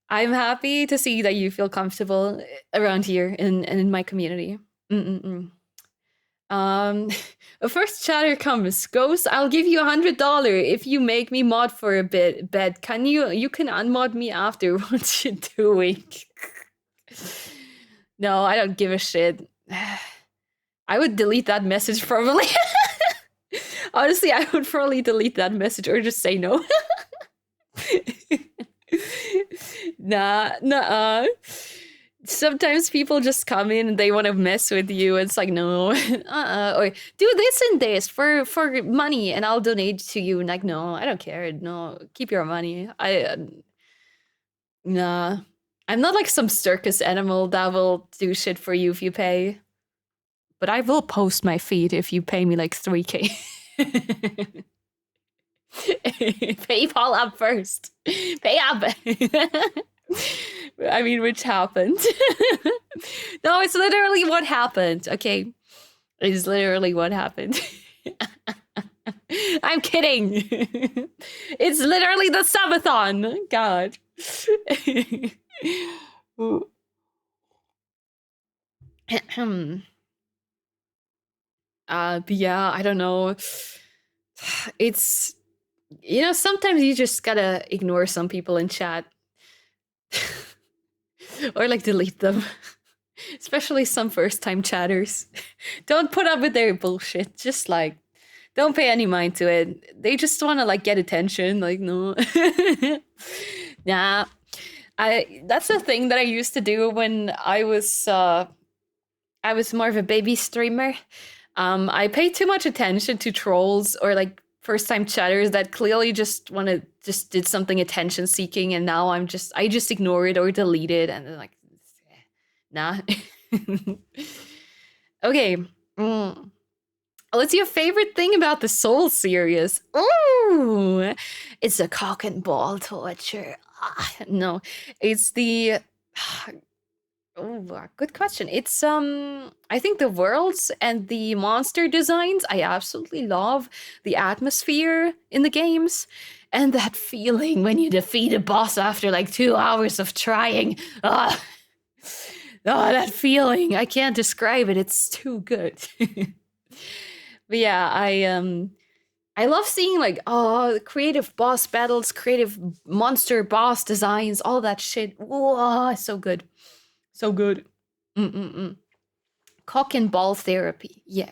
[SPEAKER 1] happy to see that you feel comfortable around here and in my community. A first chatter comes. Ghost, I'll give you $100 if you make me mod for a bit. Can you can unmod me after. What you doing? No, I don't give a shit. I would delete that message probably. Honestly, I would probably delete that message or just say no. Nah. Sometimes people just come in and they want to mess with you. It's like, no, or do this and this for money and I'll donate to you. And like, no, I don't care. No, keep your money. Nah. I'm not like some circus animal that will do shit for you if you pay. But I will post my feed if you pay me like 3K. PayPal up first. Pay up. I mean, which happened. No, it's literally what happened. Okay. It's literally what happened. I'm kidding. It's literally the subathon. God. But yeah, I don't know. It's, sometimes you just gotta ignore some people in chat. Or like delete them. Especially some first-time chatters. Don't put up with their bullshit. Just like, don't pay any mind to it. They just want to like get attention. Like, no. Nah. That's the thing that I used to do when I was more of a baby streamer. I paid too much attention to trolls or like first-time chatters that clearly just did something attention-seeking, and now I just ignore it or delete it, and then like, nah. Okay. What's your favorite thing about the Soul series? Ooh, it's a cock and ball torture. No, it's the. Oh, good question. It's I think the worlds and the monster designs I absolutely love. The atmosphere in the games and that feeling when you defeat a boss after like 2 hours of trying. Oh, that feeling. I can't describe it. It's too good. But yeah, I love seeing like creative boss battles, creative monster boss designs, all that shit. Whoa, so good. So good. Cock and ball therapy. Yeah.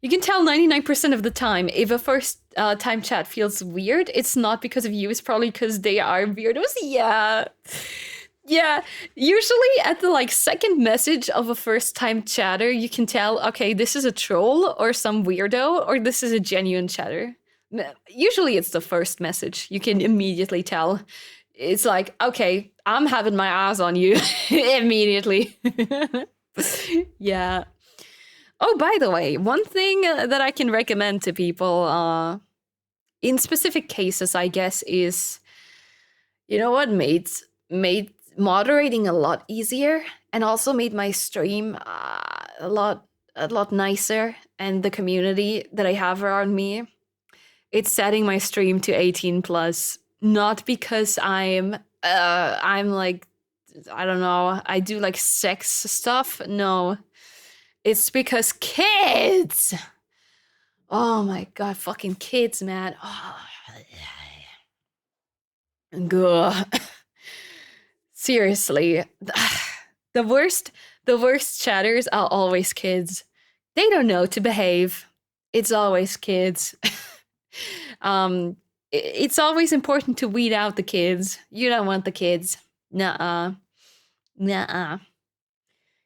[SPEAKER 1] You can tell 99% of the time if a first time chat feels weird, it's not because of you, it's probably because they are weirdos. Yeah. Usually at the like second message of a first time chatter, you can tell, okay, this is a troll or some weirdo, or this is a genuine chatter. Usually it's the first message. You can immediately tell. It's like, okay, I'm having my eyes on you immediately. Yeah. Oh, by the way, one thing that I can recommend to people in specific cases, I guess, is, you know what, mates? moderating a lot easier, and also made my stream a lot nicer, and the community that I have around me. It's setting my stream to 18 plus, not because I'm like, I don't know, I do like sex stuff. No, it's because kids. Oh my god, fucking kids, man. Oh. Gah. Seriously, the worst chatters are always kids. They don't know to behave. It's always kids. It's always important to weed out the kids. You don't want the kids. Nuh-uh. Nuh-uh.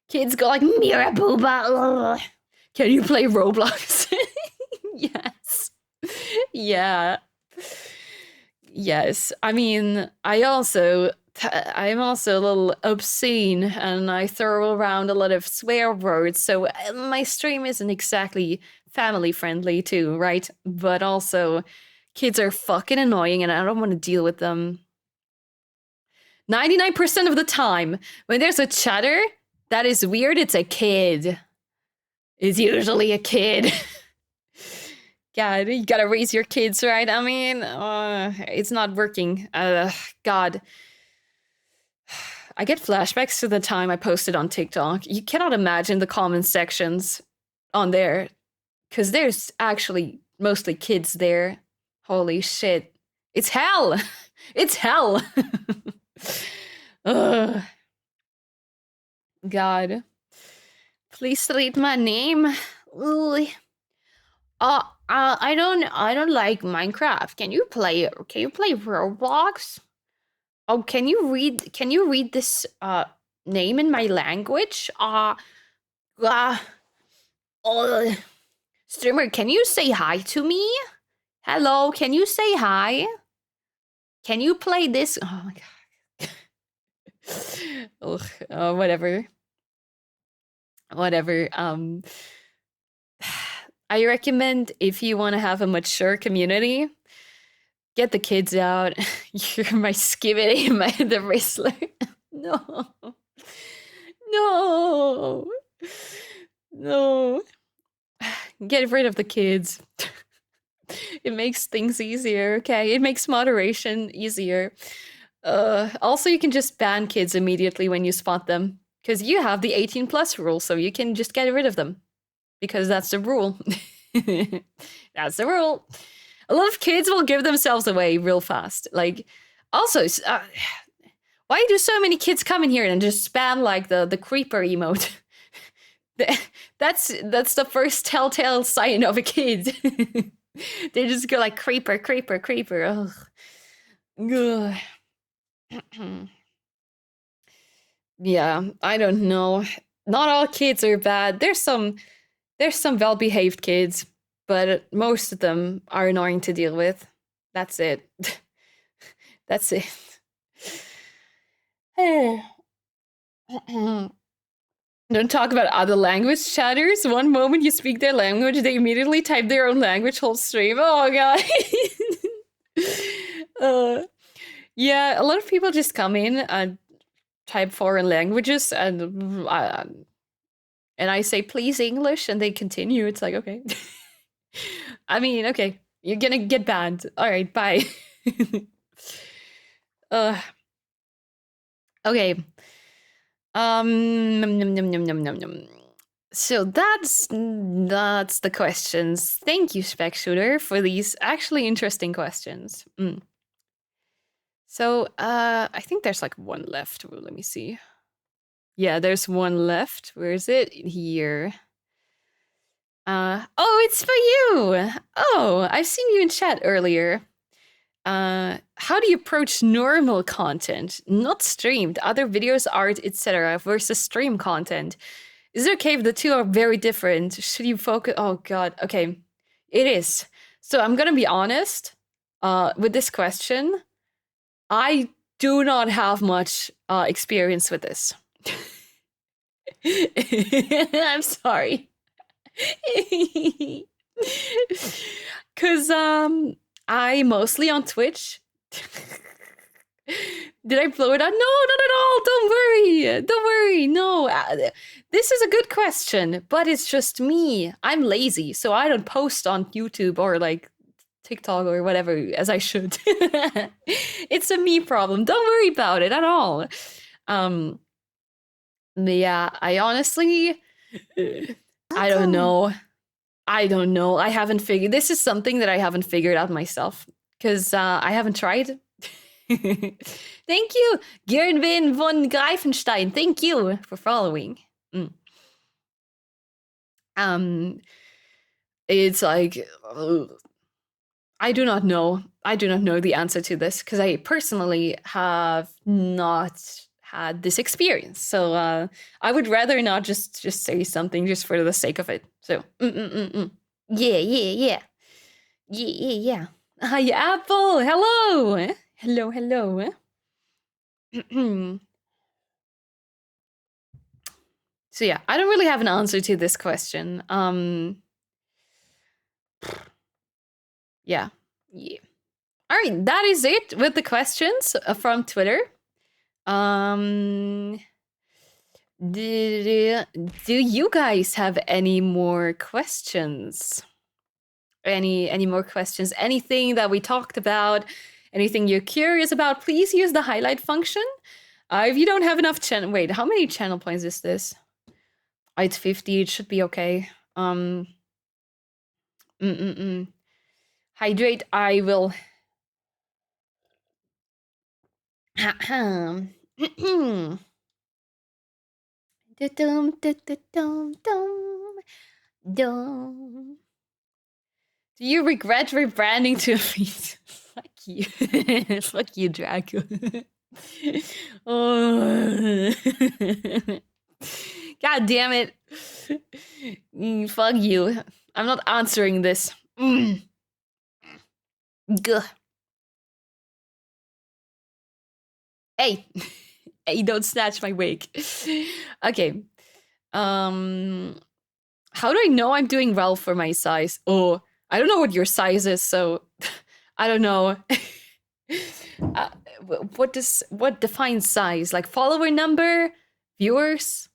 [SPEAKER 1] Kids go like, Mira Booba. Can you play Roblox? Yes. Yeah. Yes. I mean, I'm also a little obscene, and I throw around a lot of swear words, so my stream isn't exactly family friendly too, right? But also, kids are fucking annoying, and I don't want to deal with them. 99% of the time, when there's a chatter that is weird, it's a kid. It's usually a kid. God, you gotta raise your kids, right? I mean, it's not working. God. I get flashbacks to the time I posted on TikTok. You cannot imagine the comment sections on there, because there's actually mostly kids there. Holy shit. It's hell! It's hell! Ugh. God. Please read my name. Ooh. I don't like Minecraft. Can you play Roblox? Oh, can you read this name in my language? Streamer, can you say hi to me? Hello, can you say hi? Can you play this? Oh my god. Ugh, whatever. Whatever. I recommend, if you want to have a mature community, get the kids out. You're my skibbity, the wrestler. No. No. No. Get rid of the kids. It makes things easier, okay? It makes moderation easier. Also, you can just ban kids immediately when you spot them, because you have the 18 plus rule, so you can just get rid of them. Because that's the rule. That's the rule. A lot of kids will give themselves away real fast. Like, also, why do so many kids come in here and just spam like the creeper emote? That's the first telltale sign of a kid. They just go like creeper, creeper, creeper. Ugh. Yeah, I don't know. Not all kids are bad. There's some well-behaved kids, but most of them are annoying to deal with. That's it. That's it. Don't talk about other language chatters. One moment you speak their language, they immediately type their own language whole stream. Oh god. Yeah, a lot of people just come in and type foreign languages, and I say please English, and they continue. It's like, okay. I mean, okay, you're gonna get banned. All right, bye. Okay. So that's the questions. Thank you, Spec Shooter, for these actually interesting questions. So I think there's like one left. Well, let me see. Yeah, there's one left. Where is it? Here. Oh, it's for you. Oh, I've seen you in chat earlier. How do you approach normal content, not streamed, other videos, art, etc., versus stream content? Is it okay if the two are very different? Should you focus? Oh god, okay, it is. So I'm gonna be honest with this question. I do not have much experience with this. I'm sorry. Cause I mostly on Twitch. Did I blow it out? No, not at all. Don't worry. Don't worry. No, this is a good question, but it's just me. I'm lazy, so I don't post on YouTube or like TikTok or whatever as I should. It's a me problem. Don't worry about it at all. Yeah, I honestly, I don't know. I don't know. I haven't figured. This is something that I haven't figured out myself because I haven't tried. Thank you, Gernwin von Greifenstein. Thank you for following. It's like I do not know. I do not know the answer to this because I personally have not had this experience. So I would rather not just say something just for the sake of it. So yeah. Hi, Apple. Hello. Hello. So yeah, I don't really have an answer to this question. Yeah. All right, that is it with the questions from Twitter. Do you guys have any more questions? Any more questions? Anything that we talked about? Anything you're curious about? Please use the highlight function. If you don't have enough channel, wait, how many channel points is this? It's 50. It should be okay. Hydrate. I will. Do you regret rebranding to Elite? Fuck you. Fuck you, Draco. Oh. God damn it. Fuck you. I'm not answering this. Gah. Hey. Hey, don't snatch my wig. Okay. How do I know I'm doing well for my size? Oh, I don't know what your size is, so I don't know. What defines size? Like follower number, viewers?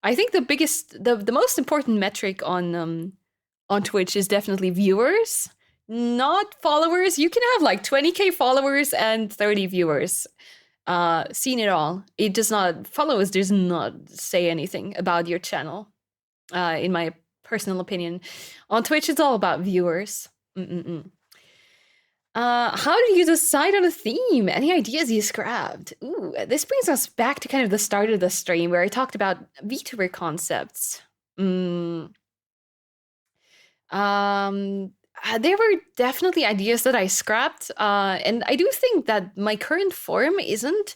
[SPEAKER 1] I think the most important metric on Twitch is definitely viewers, not followers. You can have like 20k followers and 30 viewers. Seen it all. It does not followers does not say anything about your channel. In my personal opinion, on Twitch it's all about viewers. How do you decide on a theme? Any ideas you scrapped? Ooh, this brings us back to kind of the start of the stream where I talked about VTuber concepts. There were definitely ideas that I scrapped, and I do think that my current form isn't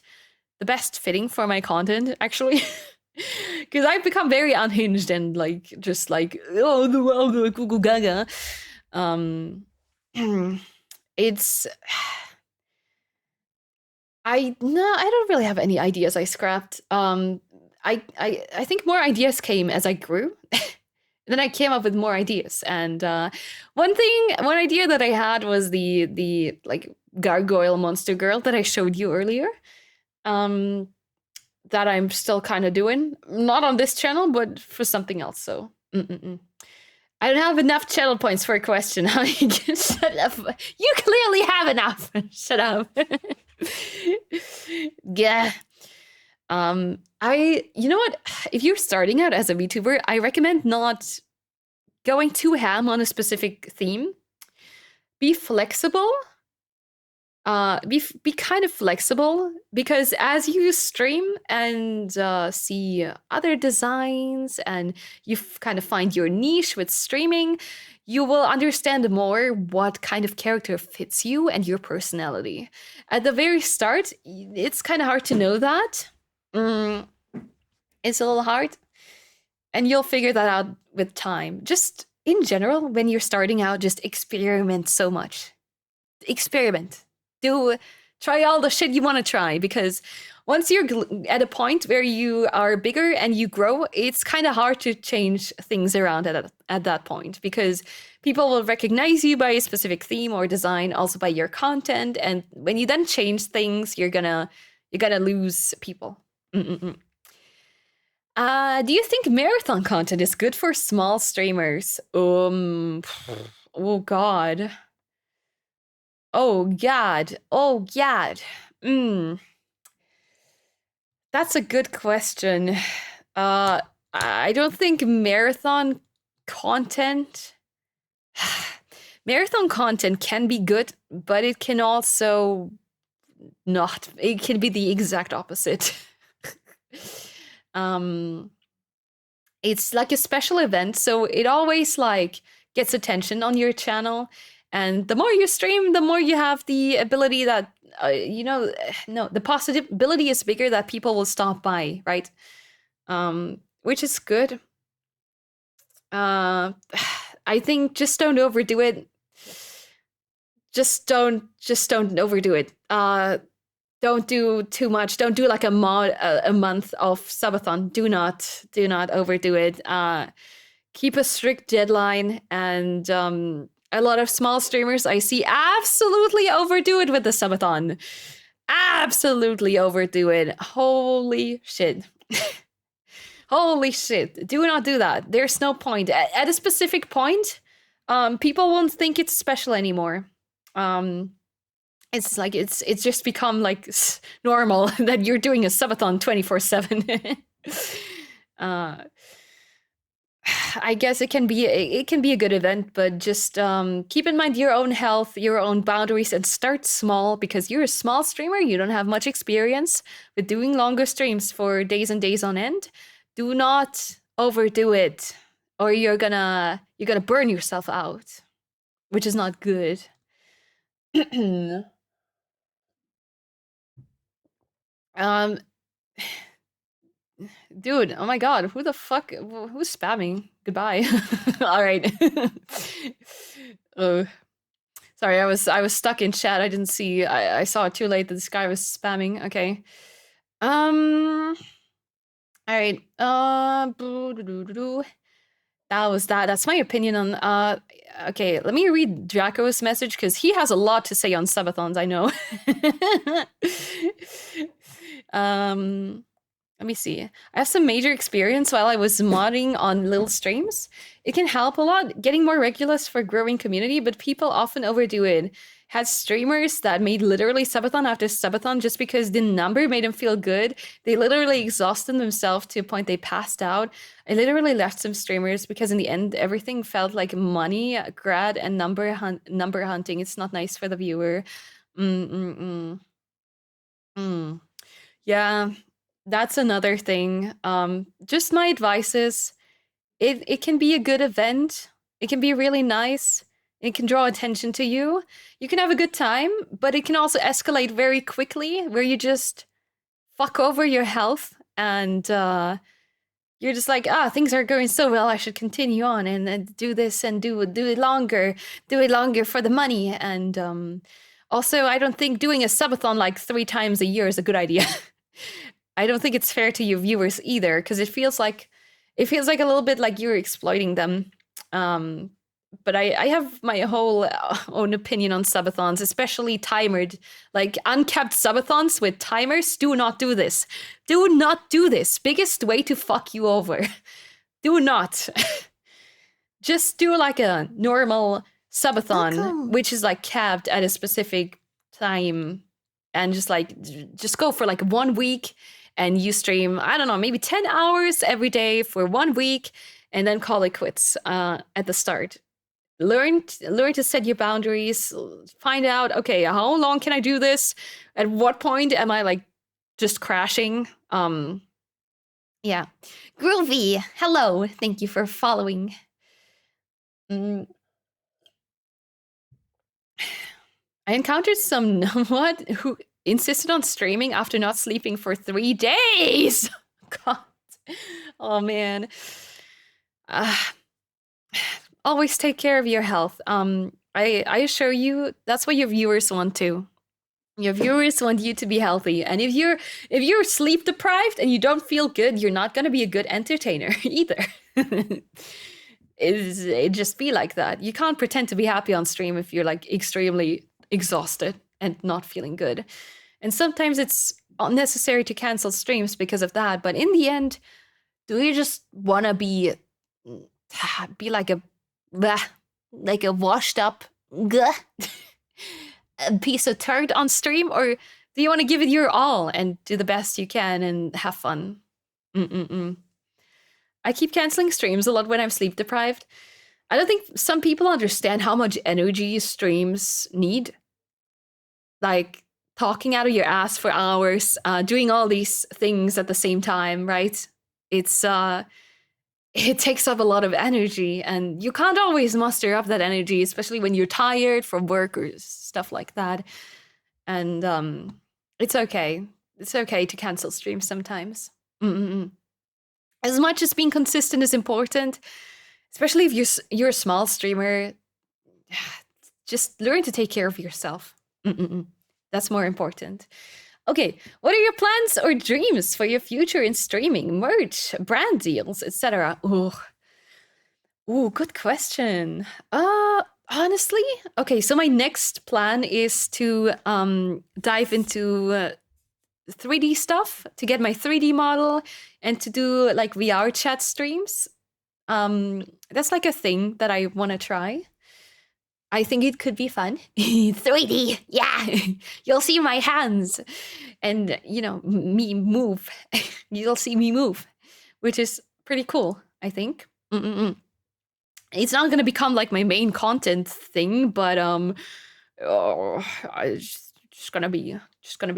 [SPEAKER 1] the best fitting for my content, actually. Because I've become very unhinged and like just like the world Google Gaga. It's I don't really have any ideas I scrapped. I think more ideas came as I grew. Then I came up with more ideas, and one idea that I had was the like gargoyle monster girl that I showed you earlier. That I'm still kind of doing, not on this channel, but for something else. So I don't have enough channel points for a question. Shut up. You clearly have enough. Shut up. Yeah. You know what? If you're starting out as a VTuber, I recommend not going too ham on a specific theme. Be flexible. Be kind of flexible, because as you stream and see other designs and you kind of find your niche with streaming, you will understand more what kind of character fits you and your personality. At the very start, it's kind of hard to know that. It's a little hard, and you'll figure that out with time. Just in general, when you're starting out, just experiment so much. Experiment. Do Try all the shit you want to try, because once you're at a point where you are bigger and you grow, it's kind of hard to change things around at that point, because people will recognize you by a specific theme or design, also by your content, and when you then change things, you're gonna lose people. Do you think marathon content is good for small streamers? Oh god. Oh god. Oh god. That's a good question. I don't think marathon content can be good, but it can also not. It can be the exact opposite. It's like a special event, so it always like gets attention on your channel, and the more you stream, the more you have the ability that the possibility is bigger that people will stop by, right? Which is good. I think just don't overdo it. Just don't overdo it. Don't do too much. Don't do like a month of subathon. Do not overdo it. Keep a strict deadline, and a lot of small streamers I see absolutely overdo it with the subathon. Absolutely overdo it. Holy shit. Holy shit. Do not do that. There's no point. At a specific point, people won't think it's special anymore. It's like it's just become like normal that you're doing a subathon 24/7. I guess it can be a good event, but just keep in mind your own health, your own boundaries, and start small, because you're a small streamer. You don't have much experience with doing longer streams for days and days on end. Do not overdo it, or you're gonna burn yourself out, which is not good. Dude, oh my god, who the fuck, who's spamming? Goodbye. All right. Oh, sorry, I was stuck in chat. I didn't see. I saw it too late that this guy was spamming. Okay. All right. That was that. That's my opinion on. Okay, let me read Draco's message, because he has a lot to say on subathons. I know. Let me see. I have some major experience while I was modding on little streams. It can help a lot, getting more regulars for growing community, but people often overdo it. Had streamers that made literally subathon after subathon just because the number made them feel good. They literally exhausted themselves to a point they passed out. I literally left some streamers because in the end, everything felt like money, grad, and number hunting. It's not nice for the viewer. Yeah. That's another thing. Just my advice is, it can be a good event. It can be really nice. It can draw attention to you. You can have a good time, but it can also escalate very quickly, where you just fuck over your health, and you're just like, things are going so well, I should continue on and do this and do it longer for the money. And also, I don't think doing a subathon like 3 times a year is a good idea. I don't think it's fair to your viewers either, because it feels like a little bit like you're exploiting them. But I have my whole own opinion on subathons, especially timed, like uncapped subathons with timers. Do not do this. Do not do this. Biggest way to fuck you over. Do not. Just do like a normal subathon, which is like capped at a specific time, and just go for like 1 week. And you stream, I don't know, maybe 10 hours every day for 1 week, and then call it quits at the start. Learn to set your boundaries. Find out, okay, how long can I do this? At what point am I like just crashing? Yeah. Groovy, hello. Thank you for following. I encountered some what who insisted on streaming after not sleeping for 3 days. God. Oh man. Always take care of your health. I assure you, that's what your viewers want too. Your viewers want you to be healthy, and if you're sleep deprived and you don't feel good, you're not gonna be a good entertainer either. It just be like that. You can't pretend to be happy on stream if you're like extremely exhausted and not feeling good. And sometimes it's unnecessary to cancel streams because of that. But in the end, do you just wanna be like a washed up a piece of turd on stream, or do you want to give it your all and do the best you can and have fun? I keep canceling streams a lot when I'm sleep deprived. I don't think some people understand how much energy streams need. Like talking out of your ass for hours, doing all these things at the same time, right? It takes up a lot of energy, and you can't always muster up that energy, especially when you're tired from work or stuff like that. And it's okay. It's okay to cancel streams sometimes. As much as being consistent is important, especially if you're a small streamer, just learn to take care of yourself. That's more important. Okay, what are your plans or dreams for your future in streaming, merch, brand deals, etc.? Ooh, good question. Honestly, okay, so my next plan is to dive into 3D stuff, to get my 3D model and to do like VR chat streams. That's like a thing that I want to try. I think it could be fun. 3D, yeah. You'll see my hands and, you know, me move. You'll see me move, which is pretty cool, I think. It's not going to become like my main content thing, but it's just going to be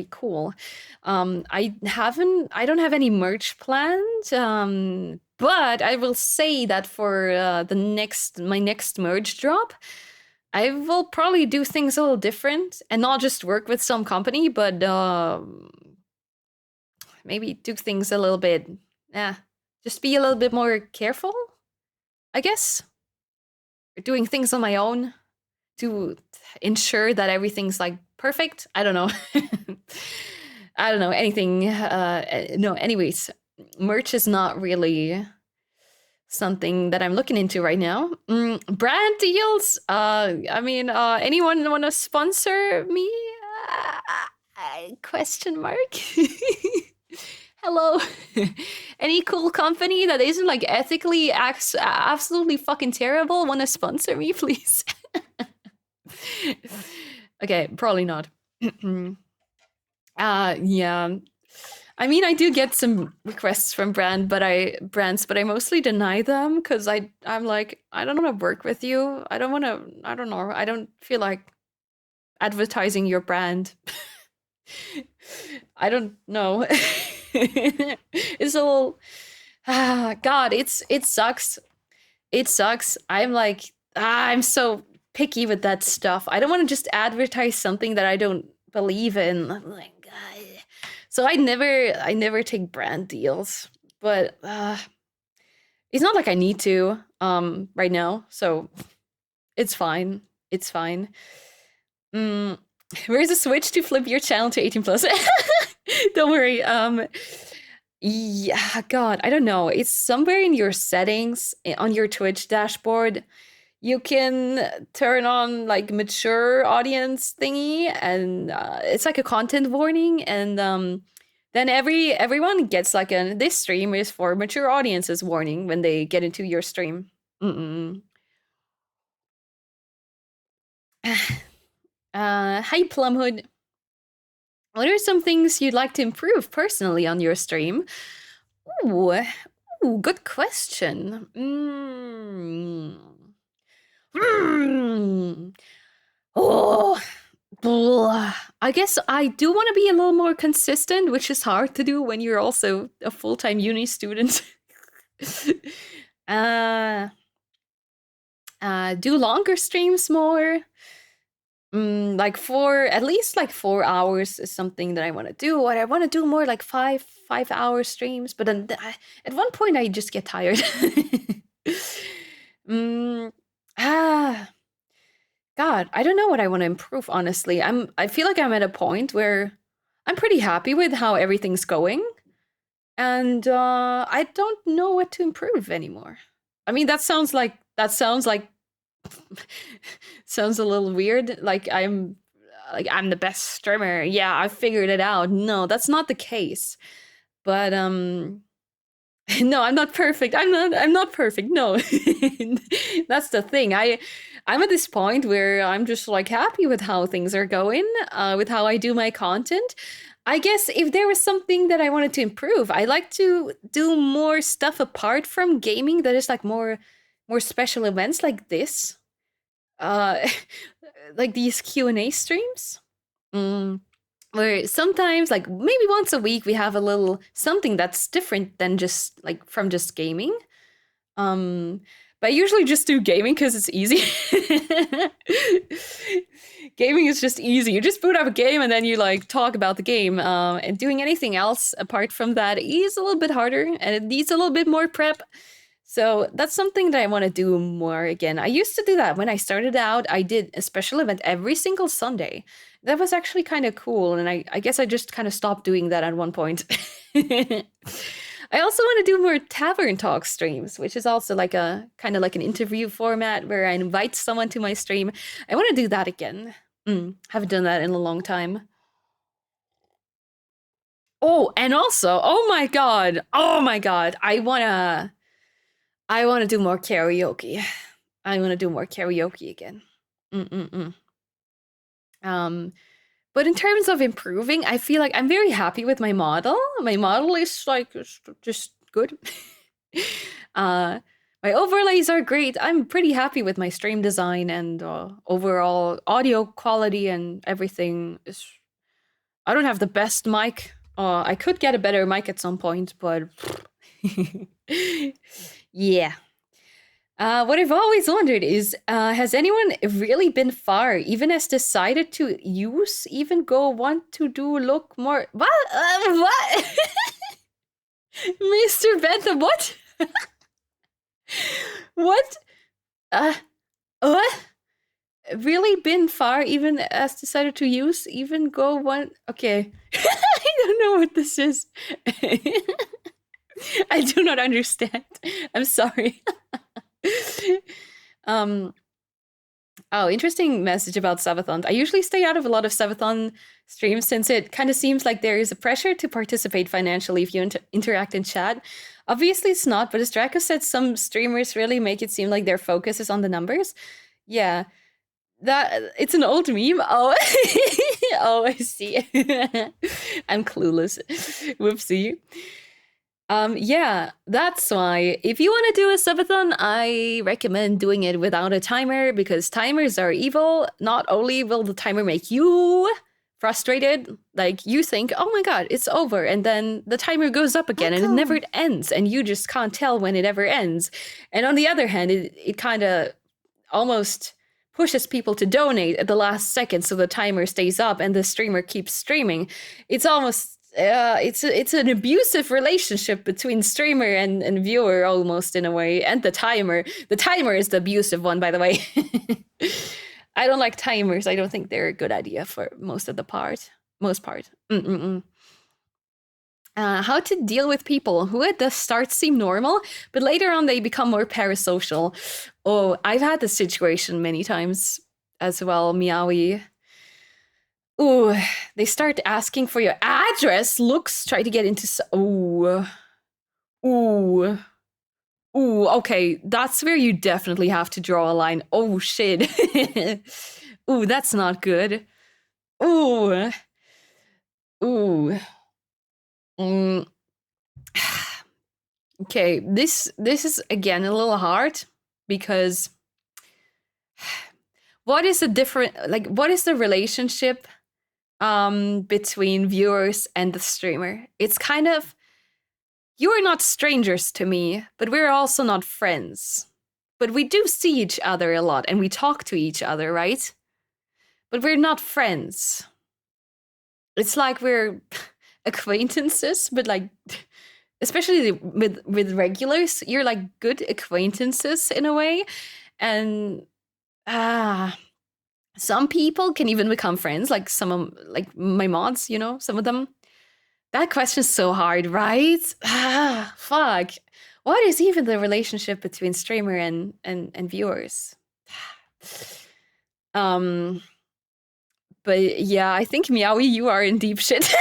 [SPEAKER 1] cool. I don't have any merch planned, but I will say that for my next merch drop, I will probably do things a little different and not just work with some company, but maybe do things a little bit, just be a little bit more careful, I guess. Doing things on my own to ensure that everything's like perfect. I don't know. I don't know anything. No, anyways, merch is not really something that I'm looking into right now. Brand deals. I mean, anyone want to sponsor me? Question mark. Hello. Any cool company that isn't like ethically absolutely fucking terrible want to sponsor me, please? Okay, probably not. Yeah. I mean, I do get some requests from brands, but I mostly deny them because I'm like, I don't want to work with you. I don't know. I don't feel like advertising your brand. I don't know. It's a little God, it sucks. It sucks. I'm like, I'm so picky with that stuff. I don't want to just advertise something that I don't believe in. I'm like, so I never take brand deals, but it's not like I need to right now, so it's fine. It's fine. Where's the switch to flip your channel to 18 plus? Don't worry. Yeah, God, I don't know. It's somewhere in your settings on your Twitch dashboard. You can turn on like mature audience thingy, and it's like a content warning, and then everyone gets like this stream is for mature audiences warning when they get into your stream. Hi Plumhood. What are some things you'd like to improve personally on your stream? Ooh, good question. Oh, I guess I do want to be a little more consistent, which is hard to do when you're also a full-time uni student. Do longer streams more. Like at least 4 hours is something that I want to do. Or I want to do more like 5-hour streams, but then at one point I just get tired. God, god, I don't know what I want to improve, honestly. I feel like I'm at a point where I'm pretty happy with how everything's going, and I don't know what to improve anymore. I mean, that sounds like sounds a little weird. I'm the best streamer. Yeah, I figured it out. No, that's not the case. But no, I'm not perfect. I'm not perfect. No. That's the thing. I'm at this point where I'm just like happy with how things are going, with how I do my content. I guess if there was something that I wanted to improve, I like to do more stuff apart from gaming that is like more special events like this. Uh like these Q&A streams. Mm. Where sometimes, like maybe once a week, we have a little something that's different than just like from just gaming. But I usually just do gaming because it's easy. Gaming is just easy. You just boot up a game and then you like talk about the game. And doing anything else apart from that is a little bit harder and it needs a little bit more prep. So that's something that I want to do more again. I used to do that when I started out. I did a special event every single Sunday. That was actually kind of cool. And I guess I just kind of stopped doing that at one point. I also want to do more tavern talk streams, which is also like a kind of like an interview format where I invite someone to my stream. I want to do that again. Haven't done that in a long time. Oh, and also, oh my god, I wanna do more karaoke. I want to do more karaoke again. But in terms of improving, I feel like I'm very happy with my model. My model is like just good. My overlays are great. I'm pretty happy with my stream design and overall audio quality and everything. I don't have the best mic. I could get a better mic at some point, but yeah. What I've always wondered is, has anyone really been far, even has decided to use, even go want to do look more? What? What? Mr. Bentham, what? What? What? Really been far, even has decided to use, even go one? Okay. I don't know what this is. I do not understand. I'm sorry. Oh, interesting message about Savathon. I usually stay out of a lot of Savathon streams since it kind of seems like there is a pressure to participate financially if you interact in chat. Obviously it's not, but as Draco said, some streamers really make it seem like their focus is on the numbers. Yeah, that it's an old meme. Oh, oh, I see. I'm clueless. Whoopsie. Yeah, that's why if you want to do a subathon, I recommend doing it without a timer because timers are evil. Not only will the timer make you frustrated, like you think, oh my god, it's over, and then the timer goes up again and it never ends, and you just can't tell when it ever ends. And on the other hand, it kind of almost pushes people to donate at the last second so the timer stays up and the streamer keeps streaming. It's almost it's an abusive relationship between streamer and viewer almost in a way, and the timer. The timer is the abusive one, by the way. I don't like timers. I don't think they're a good idea for most part. How to deal with people who at the start seem normal, but later on they become more parasocial. Oh, I've had this situation many times as well, Meowie. Ooh, they start asking for your address. Looks, try to get into. Ooh. Okay, that's where you definitely have to draw a line. Oh shit. Ooh, that's not good. Ooh. Okay, this is again a little hard because what is the relationship between viewers and the streamer? It's kind of, you are not strangers to me, but we're also not friends. But we do see each other a lot and we talk to each other, right? But we're not friends. It's like we're acquaintances, but like, especially with regulars, you're like good acquaintances in a way. And Some people can even become friends, like some of like my mods, you know, some of them. That question is so hard, right? Ah, fuck. What is even the relationship between streamer and viewers? Um, but yeah, I think Meowie, you are in deep shit.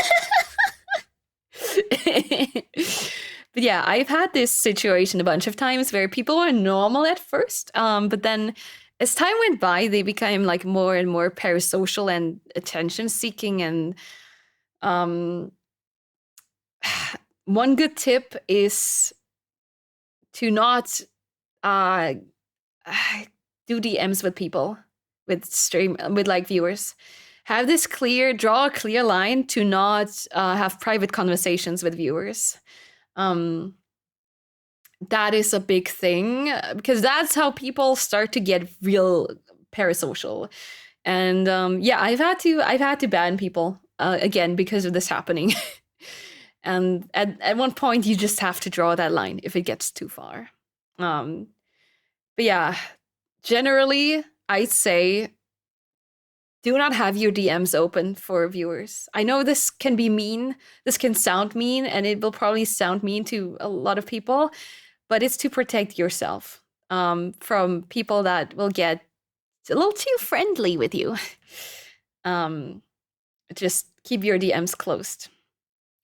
[SPEAKER 1] But yeah, I've had this situation a bunch of times where people were normal at first, but then as time went by, they became like more and more parasocial and attention seeking. And one good tip is to not uh, do DMs with people, with like viewers. Have this draw a clear line to not have private conversations with viewers. That is a big thing because that's how people start to get real parasocial. And yeah, I've had to ban people again because of this happening. And at one point, you just have to draw that line if it gets too far. But yeah, generally, I'd say do not have your DMs open for viewers. I know this can be mean, this can sound mean, and it will probably sound mean to a lot of people, but it's to protect yourself from people that will get a little too friendly with you. Just keep your DMs closed.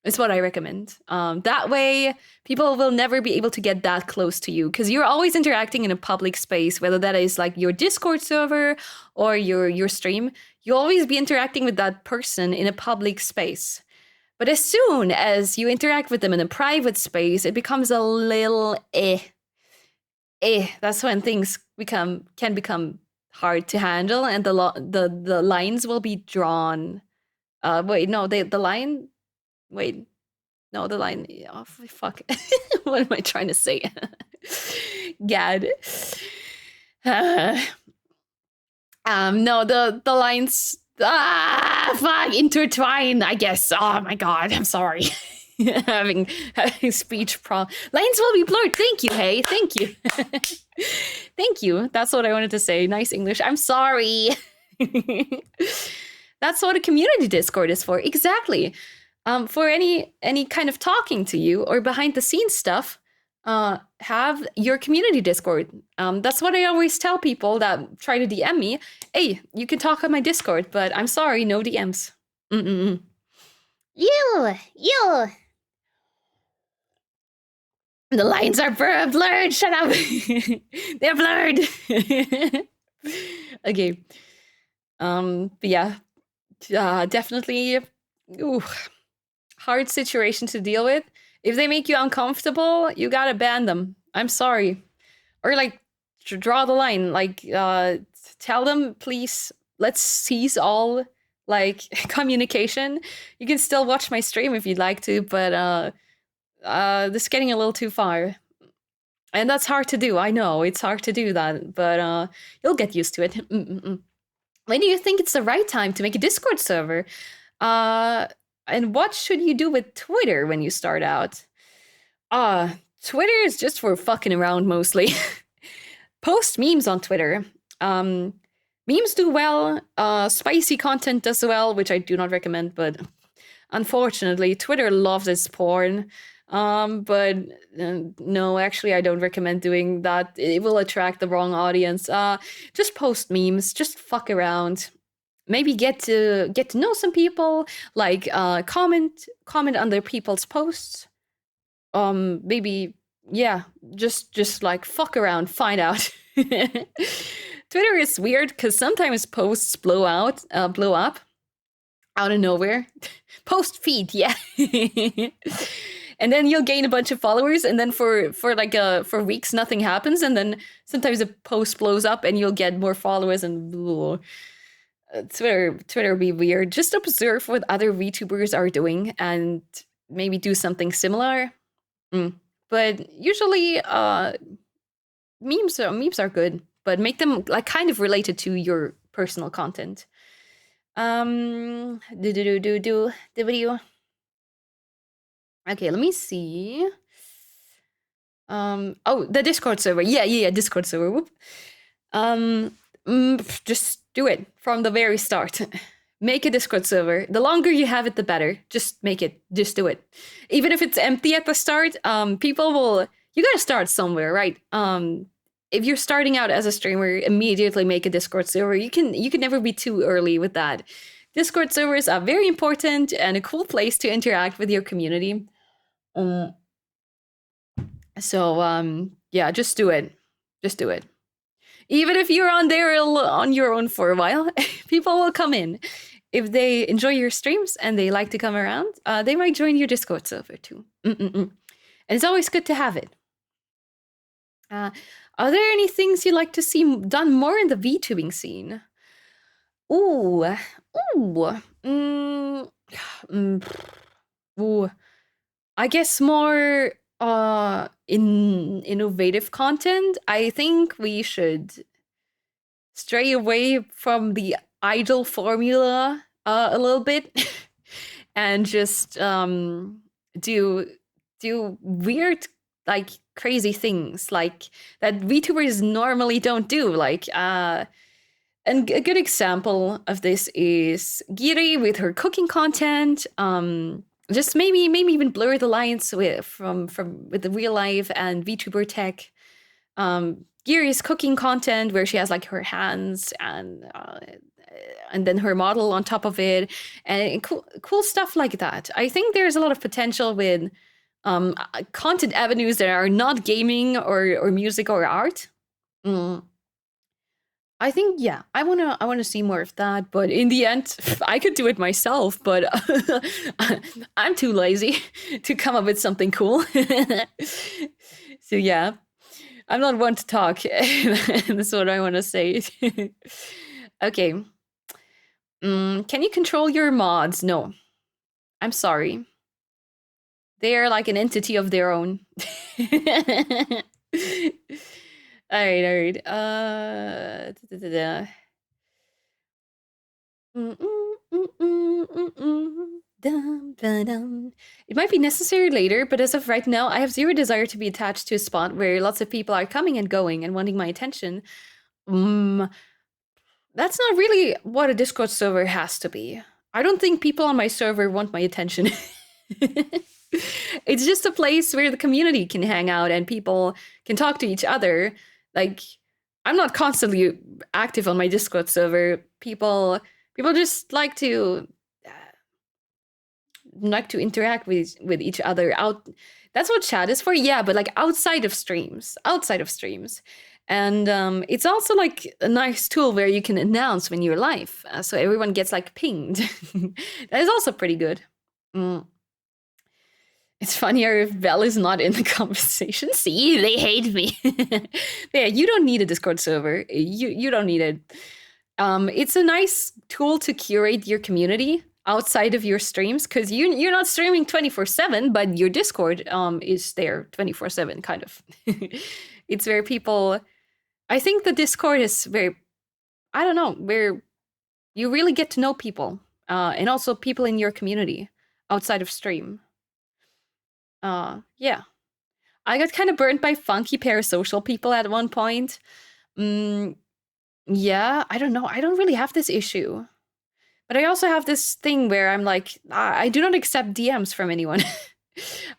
[SPEAKER 1] It's what I recommend. That way, people will never be able to get that close to you because you're always interacting in a public space, whether that is like your Discord server or your stream. You'll always be interacting with that person in a public space. But as soon as you interact with them in a private space, it becomes a little That's when things can become hard to handle, and the lines will be drawn. Wait, no, the line. Wait, no, the line. Oh, fuck. What am I trying to say? Gad. No, the lines. Fuck, intertwine, I guess. Oh my god, I'm sorry. having speech lines will be blurred. Thank you, hey. Thank you. Thank you. That's what I wanted to say. Nice English. I'm sorry. That's what a community Discord is for. Exactly. For any kind of talking to you or behind the scenes stuff, have your community Discord. That's what I always tell people that try to DM me. Hey, you can talk on my Discord, but I'm sorry, no DMs.
[SPEAKER 3] You.
[SPEAKER 1] The lines are blurred. Shut up. They're blurred. Okay. But yeah, definitely. Ooh, hard situation to deal with. If they make you uncomfortable, you gotta ban them. I'm sorry. Or like draw the line. Like tell them, please, let's cease all like communication. You can still watch my stream if you'd like to, but this is getting a little too far. And that's hard to do. I know it's hard to do that, but you'll get used to it. When do you think it's the right time to make a Discord server? And what should you do with Twitter when you start out? Twitter is just for fucking around mostly. Post memes on Twitter. Memes do well. Spicy content does well, which I do not recommend, but unfortunately, Twitter loves its porn. But no, actually, I don't recommend doing that. It will attract the wrong audience. Just post memes. Just fuck around. Maybe get to know some people. Like comment on other people's posts. Maybe yeah. Just like fuck around. Find out. Twitter is weird because sometimes posts blow up out of nowhere. Post feed, yeah. And then you'll gain a bunch of followers, and then for weeks nothing happens, and then sometimes a post blows up and you'll get more followers, and Twitter will be weird. Just observe what other VTubers are doing and maybe do something similar. But usually memes are good, but make them like kind of related to your personal content. The video. Okay, let me see. Oh, the Discord server. Yeah, Discord server. Whoop. Just do it from the very start. Make a Discord server. The longer you have it, the better. Just make it. Just do it. Even if it's empty at the start, people will. You gotta start somewhere, right? If you're starting out as a streamer, immediately make a Discord server. You can never be too early with that. Discord servers are very important and a cool place to interact with your community. Yeah, just do it. Just do it. Even if you're on there on your own for a while, people will come in. If they enjoy your streams and they like to come around, they might join your Discord server too. And it's always good to have it. Are there any things you'd like to see done more in the VTubing scene? Ooh. I guess more innovative content. I think we should stray away from the idle formula a little bit and just do weird, like, crazy things like that VTubers normally don't do. Like and a good example of this is Giri with her cooking content. Just maybe even blur the lines with the real life and VTuber tech. Giri's cooking content where she has like her hands and then her model on top of it, and cool stuff like that. I think there's a lot of potential with content avenues that are not gaming or music or art. I think, yeah, I wanna see more of that, but in the end, I could do it myself, but I'm too lazy to come up with something cool. So yeah, I'm not one to talk. That's what I want to say. Okay. Can you control your mods? No. I'm sorry. They're like an entity of their own. All right. It might be necessary later, but as of right now, I have zero desire to be attached to a spot where lots of people are coming and going and wanting my attention. That's not really what a Discord server has to be. I don't think people on my server want my attention. It's just a place where the community can hang out and people can talk to each other. Like, I'm not constantly active on my Discord server. People just like to interact with each other out. That's what chat is for. Yeah, but like outside of streams. And it's also like a nice tool where you can announce when you're live, so everyone gets like pinged. That is also pretty good. It's funnier if Belle is not in the conversation. See, they hate me. Yeah, you don't need a Discord server. You don't need it. It's a nice tool to curate your community outside of your streams, because you're not streaming 24/7, but your Discord is there 24/7, kind of. It's where people. I think the Discord is very, I don't know, where you really get to know people, and also people in your community outside of stream. Yeah. I got kind of burnt by funky parasocial people at one point. Yeah, I don't know. I don't really have this issue. But I also have this thing where I'm like, I do not accept DMs from anyone.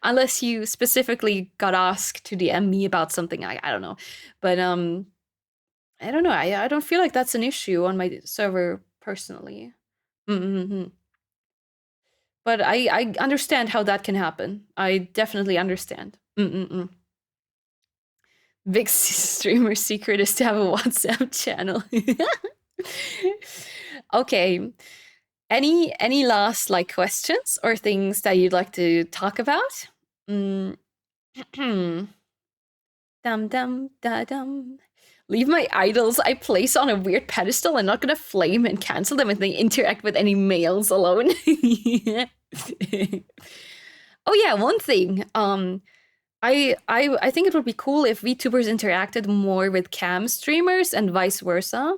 [SPEAKER 1] Unless you specifically got asked to DM me about something. I don't know. But I don't know. I don't feel like that's an issue on my server personally. But I understand how that can happen. I definitely understand. Big streamer secret is to have a WhatsApp channel. Okay. Any last like questions or things that you'd like to talk about? Dum dum da dum. Leave my idols I place on a weird pedestal. I'm not gonna flame and cancel them if they interact with any males alone. Oh yeah, one thing. I think it would be cool if VTubers interacted more with cam streamers and vice versa.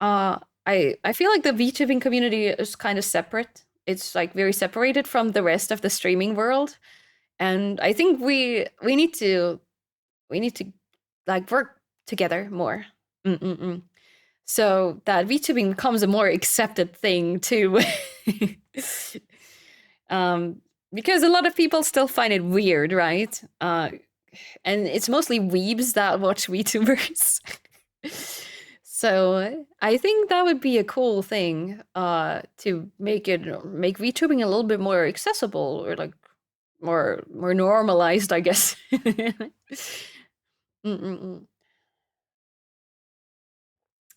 [SPEAKER 1] I feel like the VTubing community is kind of separate. It's like very separated from the rest of the streaming world, and I think we need to like work together more. so that VTubing becomes a more accepted thing too. Because a lot of people still find it weird, right? And it's mostly weebs that watch VTubers. So I think that would be a cool thing to make VTubing a little bit more accessible, or like more normalized, I guess. Mm-mm-mm.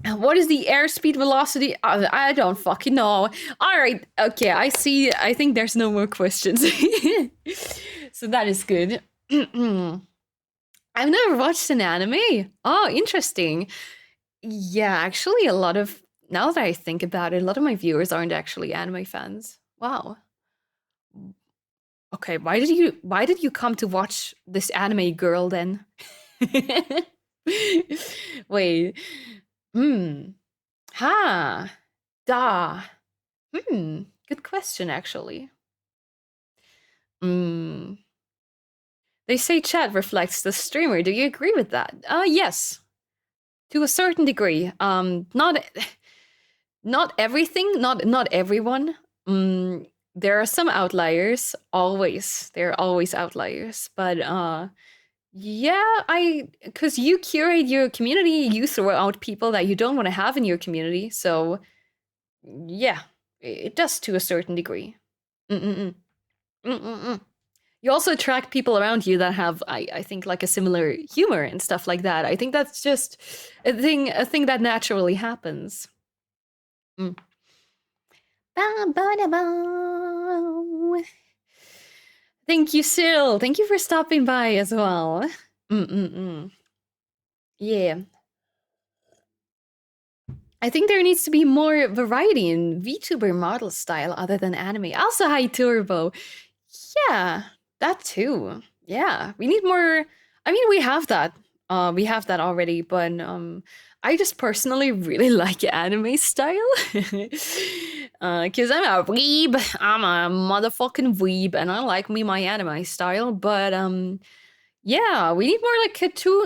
[SPEAKER 1] What is the airspeed velocity? I don't fucking know. All right, okay, I see. I think there's no more questions. So that is good. I've never watched an anime. Oh, interesting. Yeah, actually, now that I think about it, a lot of my viewers aren't actually anime fans. Wow. Okay, why did you come to watch this anime girl then? Wait. Ha. Da. Good question, actually. They say chat reflects the streamer. Do you agree with that? Yes. To a certain degree. Not everything, not everyone. There are some outliers, always. There are always outliers, but yeah, because you curate your community, you throw out people that you don't want to have in your community, so yeah, it does to a certain degree. You also attract people around you that have, I think, like a similar humor and stuff like that. I think that's just a thing that naturally happens. Thank you, Sil. Thank you for stopping by as well. Yeah. I think there needs to be more variety in VTuber model style other than anime. Also, hi, Turbo. Yeah, that too. Yeah, we need more. I mean, we have that. We have that already, but I just personally really like anime style. Cause I'm a weeb. I'm a motherfucking weeb, and I like my anime style. But yeah, we need more like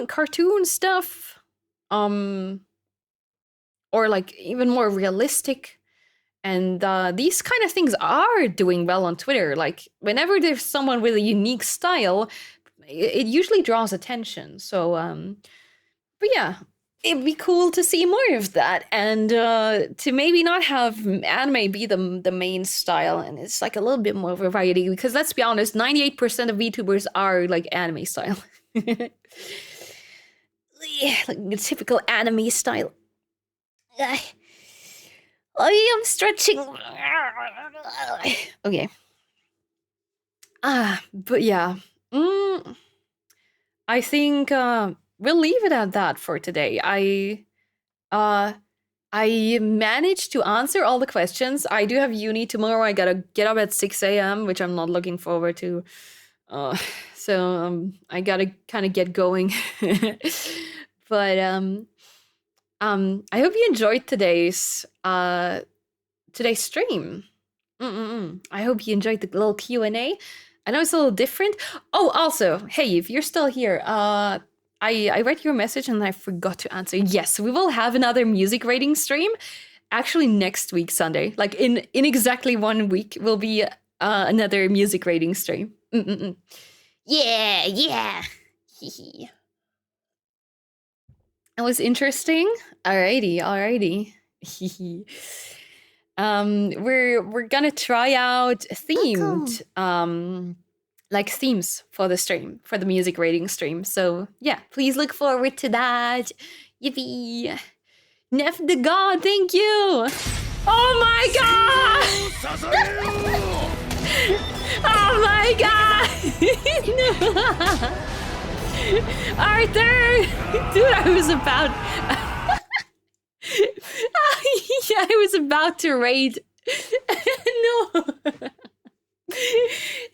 [SPEAKER 1] cartoon stuff. Or like even more realistic. And these kind of things are doing well on Twitter. Like whenever there's someone with a unique style, it usually draws attention. So, but yeah, it'd be cool to see more of that, and to maybe not have anime be the main style, and it's like a little bit more variety. Because let's be honest, 98% of VTubers are like anime style. Yeah, like the typical anime style. I am stretching. Okay. But yeah. I think we'll leave it at that for today. I managed to answer all the questions. I do have uni tomorrow. I gotta get up at 6 a.m., which I'm not looking forward to. So I gotta kind of get going. But I hope you enjoyed today's stream. I hope you enjoyed the little Q&A. I know it's a little different. Oh, also, hey, if you're still here, I read your message and I forgot to answer. Yes, we will have another music rating stream. Actually, next week, Sunday. Like in exactly 1 week, will be another music rating stream. Yeah. That was interesting. Alrighty. We're gonna try out themed like themes for the stream, for the music rating stream. So yeah, please look forward to that. Yippee! Nef the God, thank you! Oh my god! Oh my god! No. Arthur! Dude, I was about... yeah, I was about to raid. No.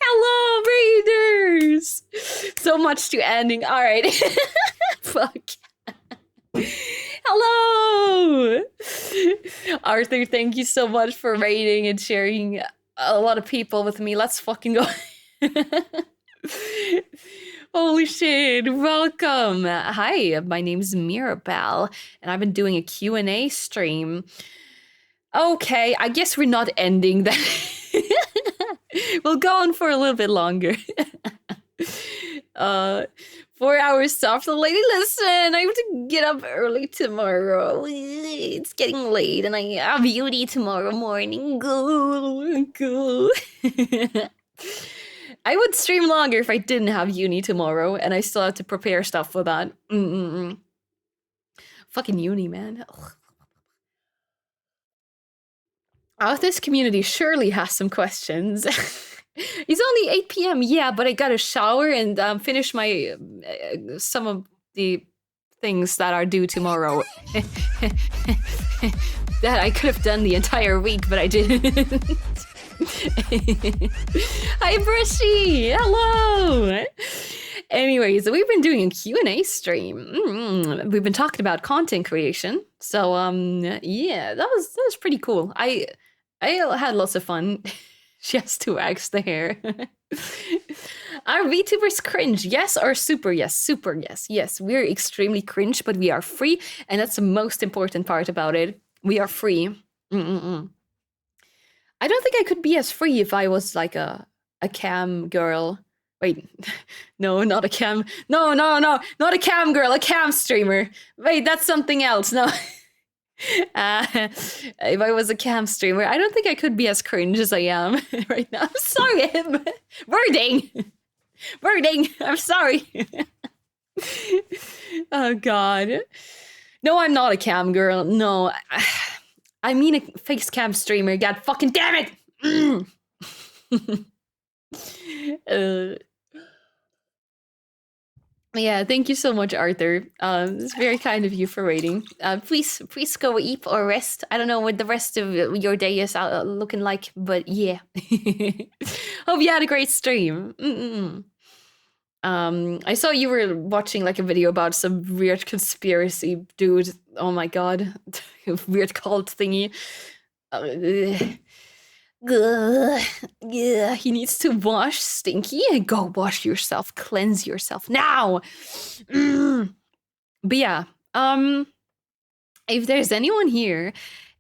[SPEAKER 1] Hello, raiders! So much to ending. All right. Fuck. Hello! Arthur, thank you so much for raiding and sharing a lot of people with me. Let's fucking go. Holy shit, welcome. Hi, my name's Mirabelle, and I've been doing a Q&A stream. Okay, I guess we're not ending that. We'll go on for a little bit longer. 4 hours softly. Lady, listen, I have to get up early tomorrow. It's getting late, and I have VOD tomorrow morning. Go. I would stream longer if I didn't have uni tomorrow, and I still have to prepare stuff for that. Fucking uni, man. Ugh. Oh, this community surely has some questions. It's only 8 p.m. Yeah, but I gotta shower and finish my some of the things that are due tomorrow. That I could have done the entire week, but I didn't. Hi, Brushy! Hello! Anyways, we've been doing a Q&A stream. We've been talking about content creation. So, yeah, that was pretty cool. I had lots of fun. She has 2 eggs there. Are VTubers cringe? Yes or super yes? Super yes. Yes, we're extremely cringe, but we are free. And that's the most important part about it. We are free. I don't think I could be as free if I was like a cam girl. Wait, no, not a cam. No, not a cam girl, a cam streamer. Wait, that's something else. No. If I was a cam streamer, I don't think I could be as cringe as I am right now. I'm sorry. Wording. I'm sorry. Oh, God. No, I'm not a cam girl. No. I mean a face cam streamer. God fucking damn it! Yeah, thank you so much, Arthur. It's very kind of you for waiting. Please go eat or rest. I don't know what the rest of your day is looking like, but yeah. Hope you had a great stream. I saw you were watching like a video about some weird conspiracy dude. Oh my god, weird cult thingy. Yeah, he needs to wash, Stinky. Go wash yourself, cleanse yourself now. But yeah, if there's anyone here,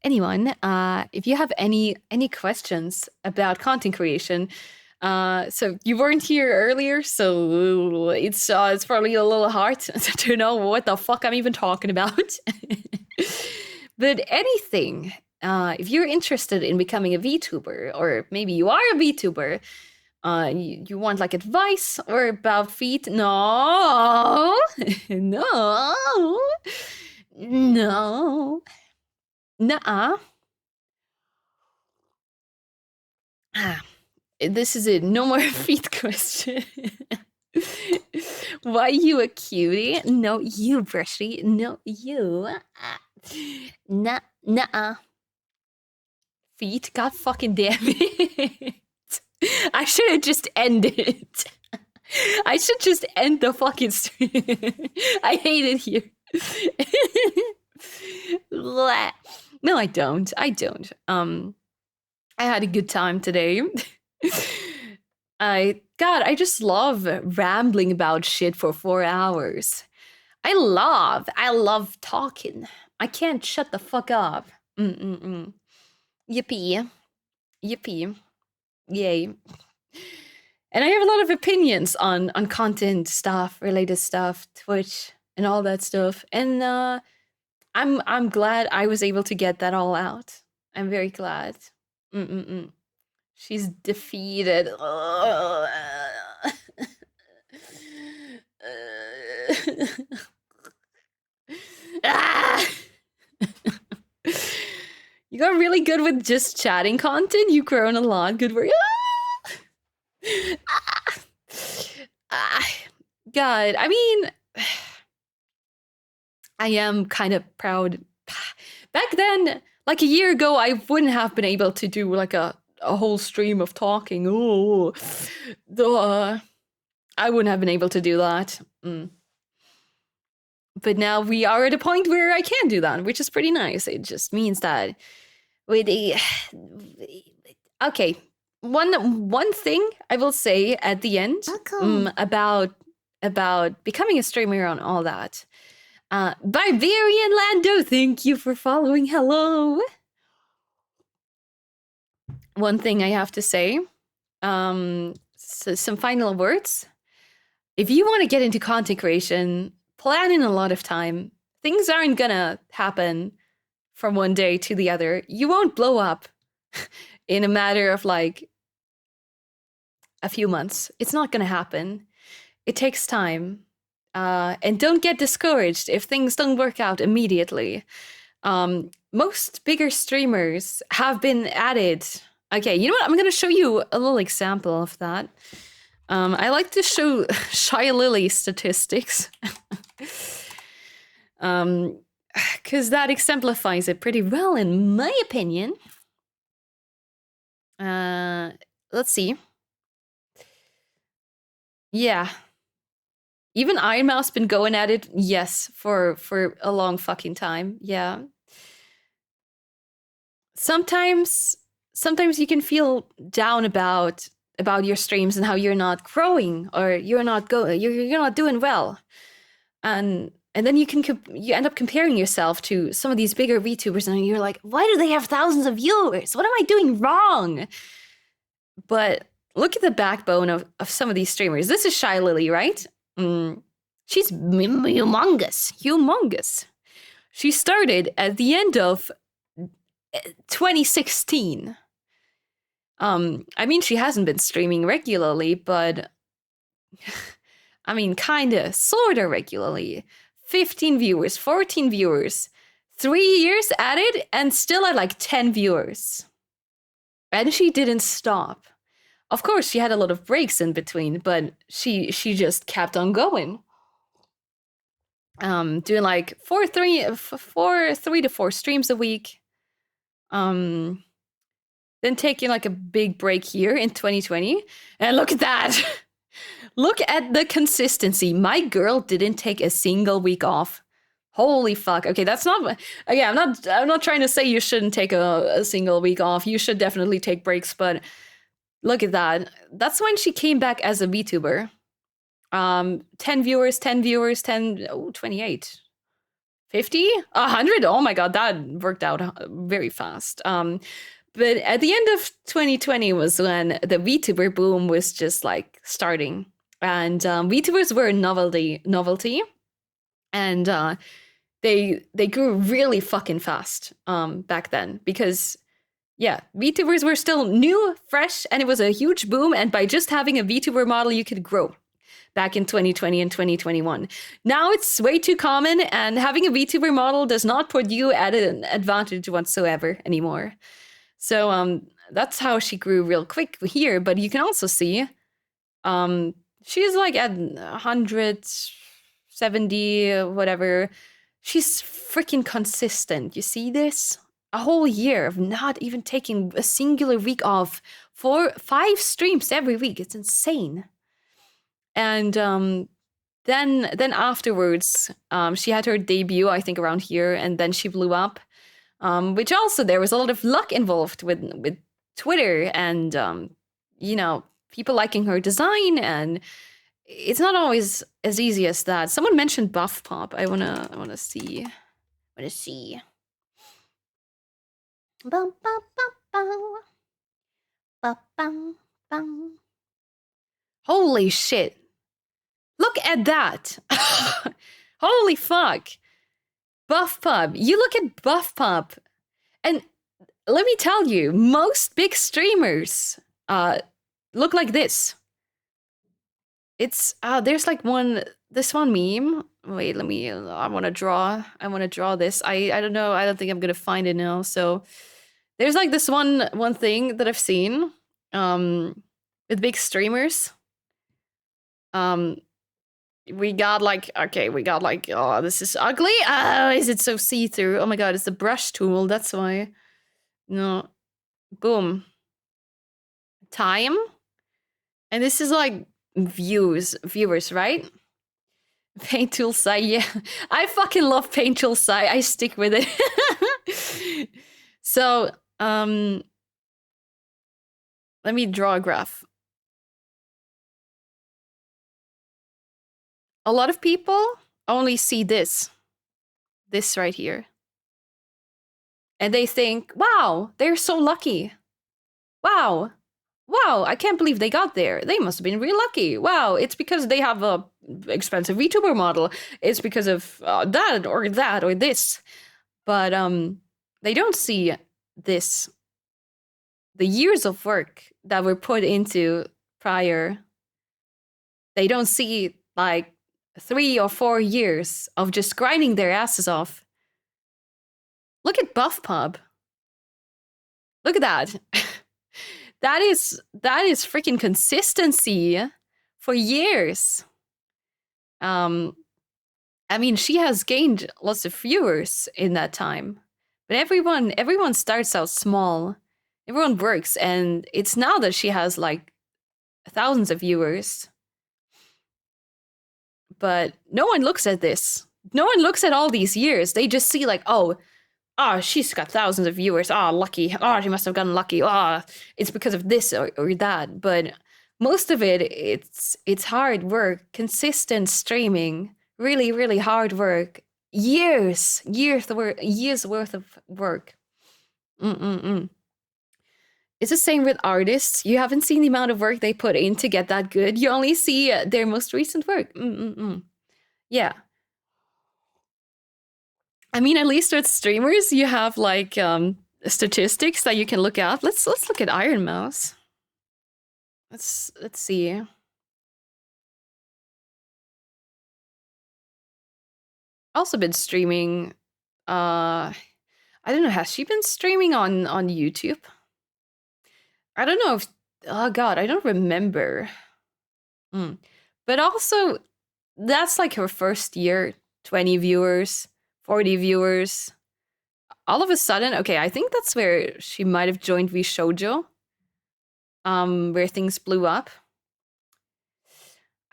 [SPEAKER 1] if you have any questions about content creation, so you weren't here earlier, so it's probably a little hard to know what the fuck I'm even talking about. But anything. If you're interested in becoming a VTuber, or maybe you are a VTuber, you want like advice or about feet? No, nuh-uh. This is it. No more feet question. Why you a cutie? No, you, Brushy. No, you. Nuh-uh. Feet? God fucking damn it. I should have just ended. I should just end the fucking stream. I hate it here. No, I don't. I had a good time today. I just love rambling about shit for 4 hours. I love talking. I can't shut the fuck up. Yippee. Yay. And I have a lot of opinions on content stuff, related stuff, Twitch, and all that stuff. And I'm glad I was able to get that all out. I'm very glad. She's defeated. You got really good with just chatting content. You've grown a lot. Good work. God, I mean, I am kind of proud. Back then, like a year ago, I wouldn't have been able to do like a whole stream of talking. I wouldn't have been able to do that. But now we are at a point where I can do that, which is pretty nice. It just means that okay, one thing I will say at the end about about becoming a streamer and all that. Barbarian Lando, thank you for following. Hello. One thing I have to say, so some final words. If you want to get into content creation, plan in a lot of time. Things aren't gonna happen from one day to the other. You won't blow up in a matter of like a few months. It's not gonna happen. It takes time. And don't get discouraged if things don't work out immediately. Most bigger streamers have been added. Okay, you know what? I'm gonna show you a little example of that. I like to show Shy Lily statistics. Because that exemplifies it pretty well, in my opinion. Let's see. Yeah. Even Iron Mouse been going at it, yes, for a long fucking time. Yeah. Sometimes you can feel down about your streams and how you're not growing or you're not doing well. And then you end up comparing yourself to some of these bigger VTubers and you're like, why do they have thousands of viewers? What am I doing wrong? But look at the backbone of some of these streamers. This is Shy Lily, right? She's humongous. She started at the end of 2016. I mean, she hasn't been streaming regularly, but I mean, kinda, sorta regularly. 15 viewers, 14 viewers, 3 years at it, and still at like 10 viewers. And she didn't stop. Of course, she had a lot of breaks in between, but she just kept on going. Doing like 3 to 4 streams a week. Then taking like a big break here in 2020. And look at that. Look at the consistency. My girl didn't take a single week off. Holy fuck. Okay, that's not... Again, I'm not trying to say you shouldn't take a single week off. You should definitely take breaks, but look at that. That's when she came back as a VTuber. 10 viewers, 28. 50? 100? Oh my god, that worked out very fast. But at the end of 2020 was when the VTuber boom was just like starting. And VTubers were a novelty. And they grew really fucking fast back then. Because, yeah, VTubers were still new, fresh, and it was a huge boom. And by just having a VTuber model, you could grow. Back in 2020 and 2021. Now it's way too common, and having a VTuber model does not put you at an advantage whatsoever anymore. So that's how she grew real quick here, but you can also see she's like at 170, whatever. She's freaking consistent. You see this? A whole year of not even taking a singular week off. 5 streams every week. It's insane. And then afterwards, she had her debut, I think, around here, and then she blew up. Which also, there was a lot of luck involved with Twitter and, you know, people liking her design, and it's not always as easy as that. Someone mentioned Buff Pop. I wanna see. Bum, bum, bum, bum. Bum, bum, bum. Holy shit. Look at that. Holy fuck. Buff Pop. You look at Buff Pop, and let me tell you, most big streamers look like this. It's there's like this one meme. Wait, I want to draw this. I don't know. I don't think I'm going to find it now. So there's like this one thing that I've seen with big streamers. We got like, oh, this is ugly. Is it so see-through? Oh my god, it's the brush tool, that's why. No. Boom. Time. And this is like viewers, right? Paint tool Sai, yeah. I fucking love Paint tool Sai. I stick with it. So, let me draw a graph. a lot of people only see this right here. And they think, wow, they're so lucky. Wow, I can't believe they got there. They must have been really lucky. Wow, it's because they have a expensive VTuber model. It's because of that or this. But they don't see this, the years of work that were put into prior. They don't see like 3 or 4 years of just grinding their asses off. Look at BuffPub. Look at that. that is freaking consistency for years. I mean, she has gained lots of viewers in that time. But everyone starts out small. Everyone works, and it's now that she has like thousands of viewers. But no one looks at this. No one looks at all these years. They just see like, oh, she's got thousands of viewers. Lucky. She must have gotten lucky. It's because of this or that. But most of it, it's hard work, consistent streaming, really, really hard work. Years worth of work. It's the same with artists. You haven't seen the amount of work they put in to get that good. You only see their most recent work. Yeah. I mean, at least with streamers, you have like statistics that you can look at. Let's look at Iron Mouse. Let's see. Also been streaming. I don't know. Has she been streaming on YouTube? I don't know if. Oh God, I don't remember. But also, that's like her first year. 20 viewers, 40 viewers. All of a sudden, okay, I think that's where she might have joined VShoujo. Where things blew up.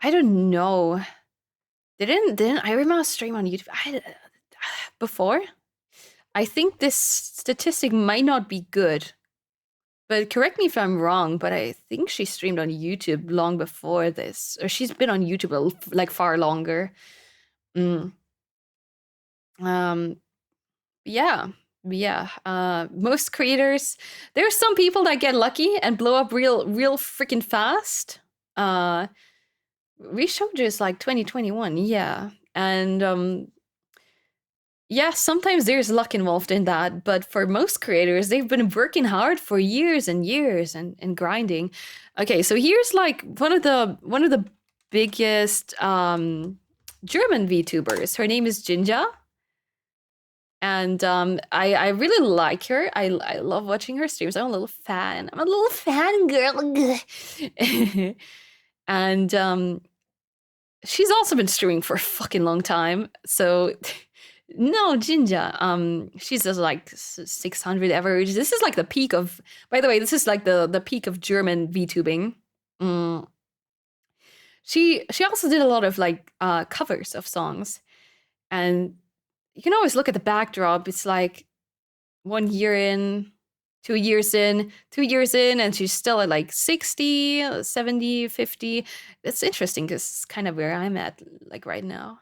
[SPEAKER 1] I don't know. Didn't Iron Mouse stream on YouTube before? I think this statistic might not be good. But correct me if I'm wrong, but I think she streamed on YouTube long before this. Or she's been on YouTube like far longer. Yeah. Most creators, there's some people that get lucky and blow up real freaking fast. VShoujo is like 2021, yeah. And yeah, sometimes there's luck involved in that, but for most creators, they've been working hard for years and years and grinding. Okay, so here's like one of the biggest German VTubers. Her name is Jinja. And I really like her. I love watching her streams. I'm a little fan. I'm a little fan girl. And she's also been streaming for a fucking long time. So no, Jinja. She's just like 600 average. This is like the peak of. By the way, this is like the peak of German VTubing. She also did a lot of like covers of songs, and you can always look at the backdrop. It's like 1 year in, 2 years in, 2 years in, and she's still at like 60, 70, 50. It's interesting because it's kind of where I'm at like right now.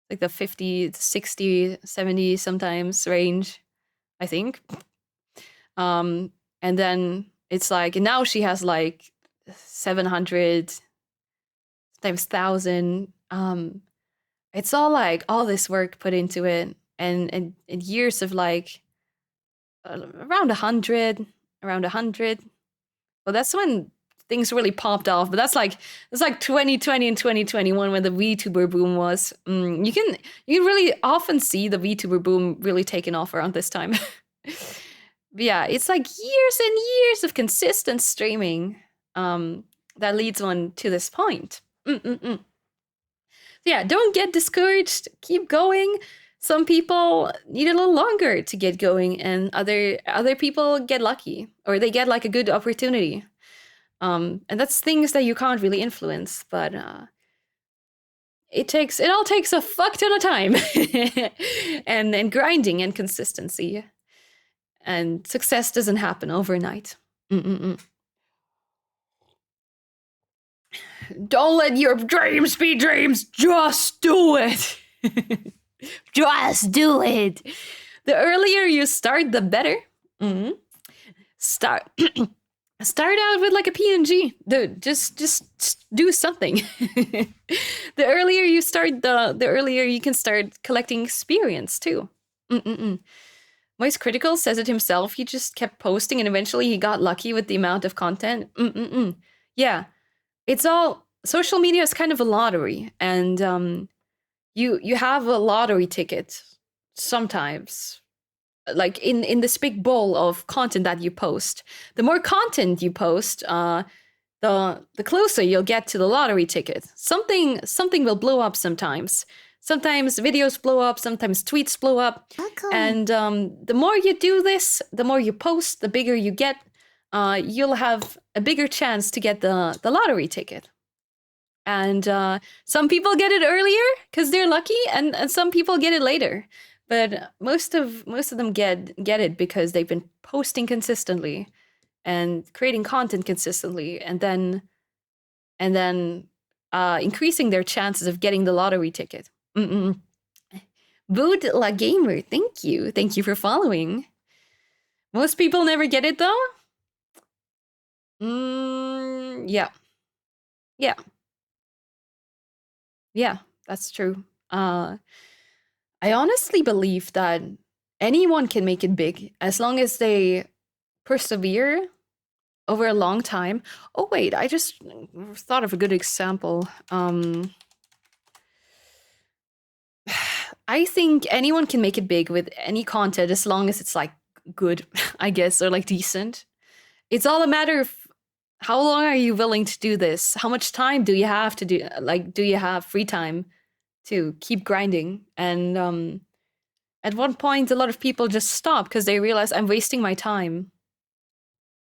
[SPEAKER 1] Like the 50, 60, 70 sometimes range, I think. And then it's like, and now she has like 700, sometimes 1,000. It's all like all this work put into it, and years of like around 100. Well, that's when things really popped off. But that's like 2020 and 2021 when the VTuber boom was. You can really often see the VTuber boom really taking off around this time. But yeah, it's like years and years of consistent streaming that leads one to this point. Yeah, don't get discouraged. Keep going. Some people need a little longer to get going, and other people get lucky, or they get like a good opportunity. And that's things that you can't really influence, but it all takes a fuck ton of time and grinding and consistency. And success doesn't happen overnight. don't let your dreams be dreams. Just do it. Just do it. The earlier you start, the better. Mm-hmm. Start out with like a PNG. Just do something. The earlier you start, the earlier you can start collecting experience too. Moist Critical says it himself. He just kept posting, and eventually he got lucky with the amount of content. Yeah, it's all social media is kind of a lottery, and you have a lottery ticket sometimes, like in this big bowl of content that you post. The more content you post, the closer you'll get to the lottery ticket. Something will blow up sometimes. Sometimes videos blow up, sometimes tweets blow up.
[SPEAKER 3] Oh, cool.
[SPEAKER 1] And the more you do this, the more you post, the bigger you get. You'll have a bigger chance to get the lottery ticket. And some people get it earlier because they're lucky, and some people get it later. But most of them get it because they've been posting consistently and creating content consistently, and then increasing their chances of getting the lottery ticket. Boot La Gamer, thank you for following. Most people never get it though. Yeah, that's true. I honestly believe that anyone can make it big as long as they persevere over a long time. Oh wait, I just thought of a good example. I think anyone can make it big with any content as long as it's like good, I guess, or like decent. It's all a matter of how long are you willing to do this? How much time do you have to do, like, do you have free time to keep grinding? And at one point, a lot of people just stop because they realize I'm wasting my time.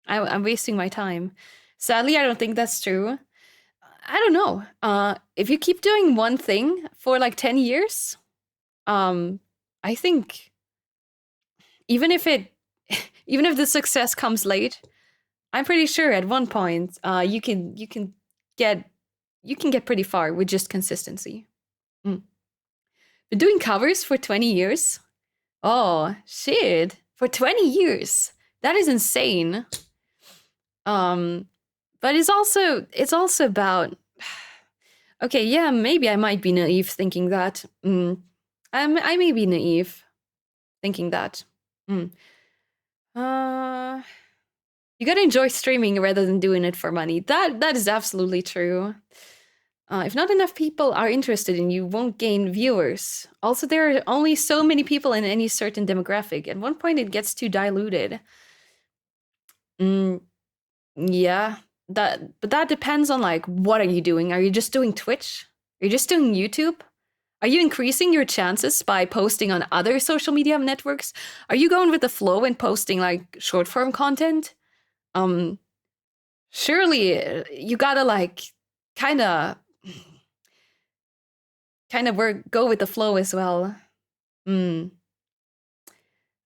[SPEAKER 1] I'm wasting my time. Sadly, I don't think that's true. I don't know. If you keep doing one thing for like 10 years, I think even if the success comes late, I'm pretty sure at one point you can get pretty far with just consistency. Been doing covers for 20 years. Oh shit, for 20 years. That is insane. But it's also about, okay, yeah, maybe I might be naive thinking that. I may be naive thinking that. You gotta enjoy streaming rather than doing it for money. That is absolutely true. If not enough people are interested in you, won't gain viewers. Also, there are only so many people in any certain demographic. At one point, it gets too diluted. Yeah, but that depends on like what are you doing? Are you just doing Twitch? Are you just doing YouTube? Are you increasing your chances by posting on other social media networks? Are you going with the flow and posting like short form content? Surely you gotta like kind of go with the flow as well.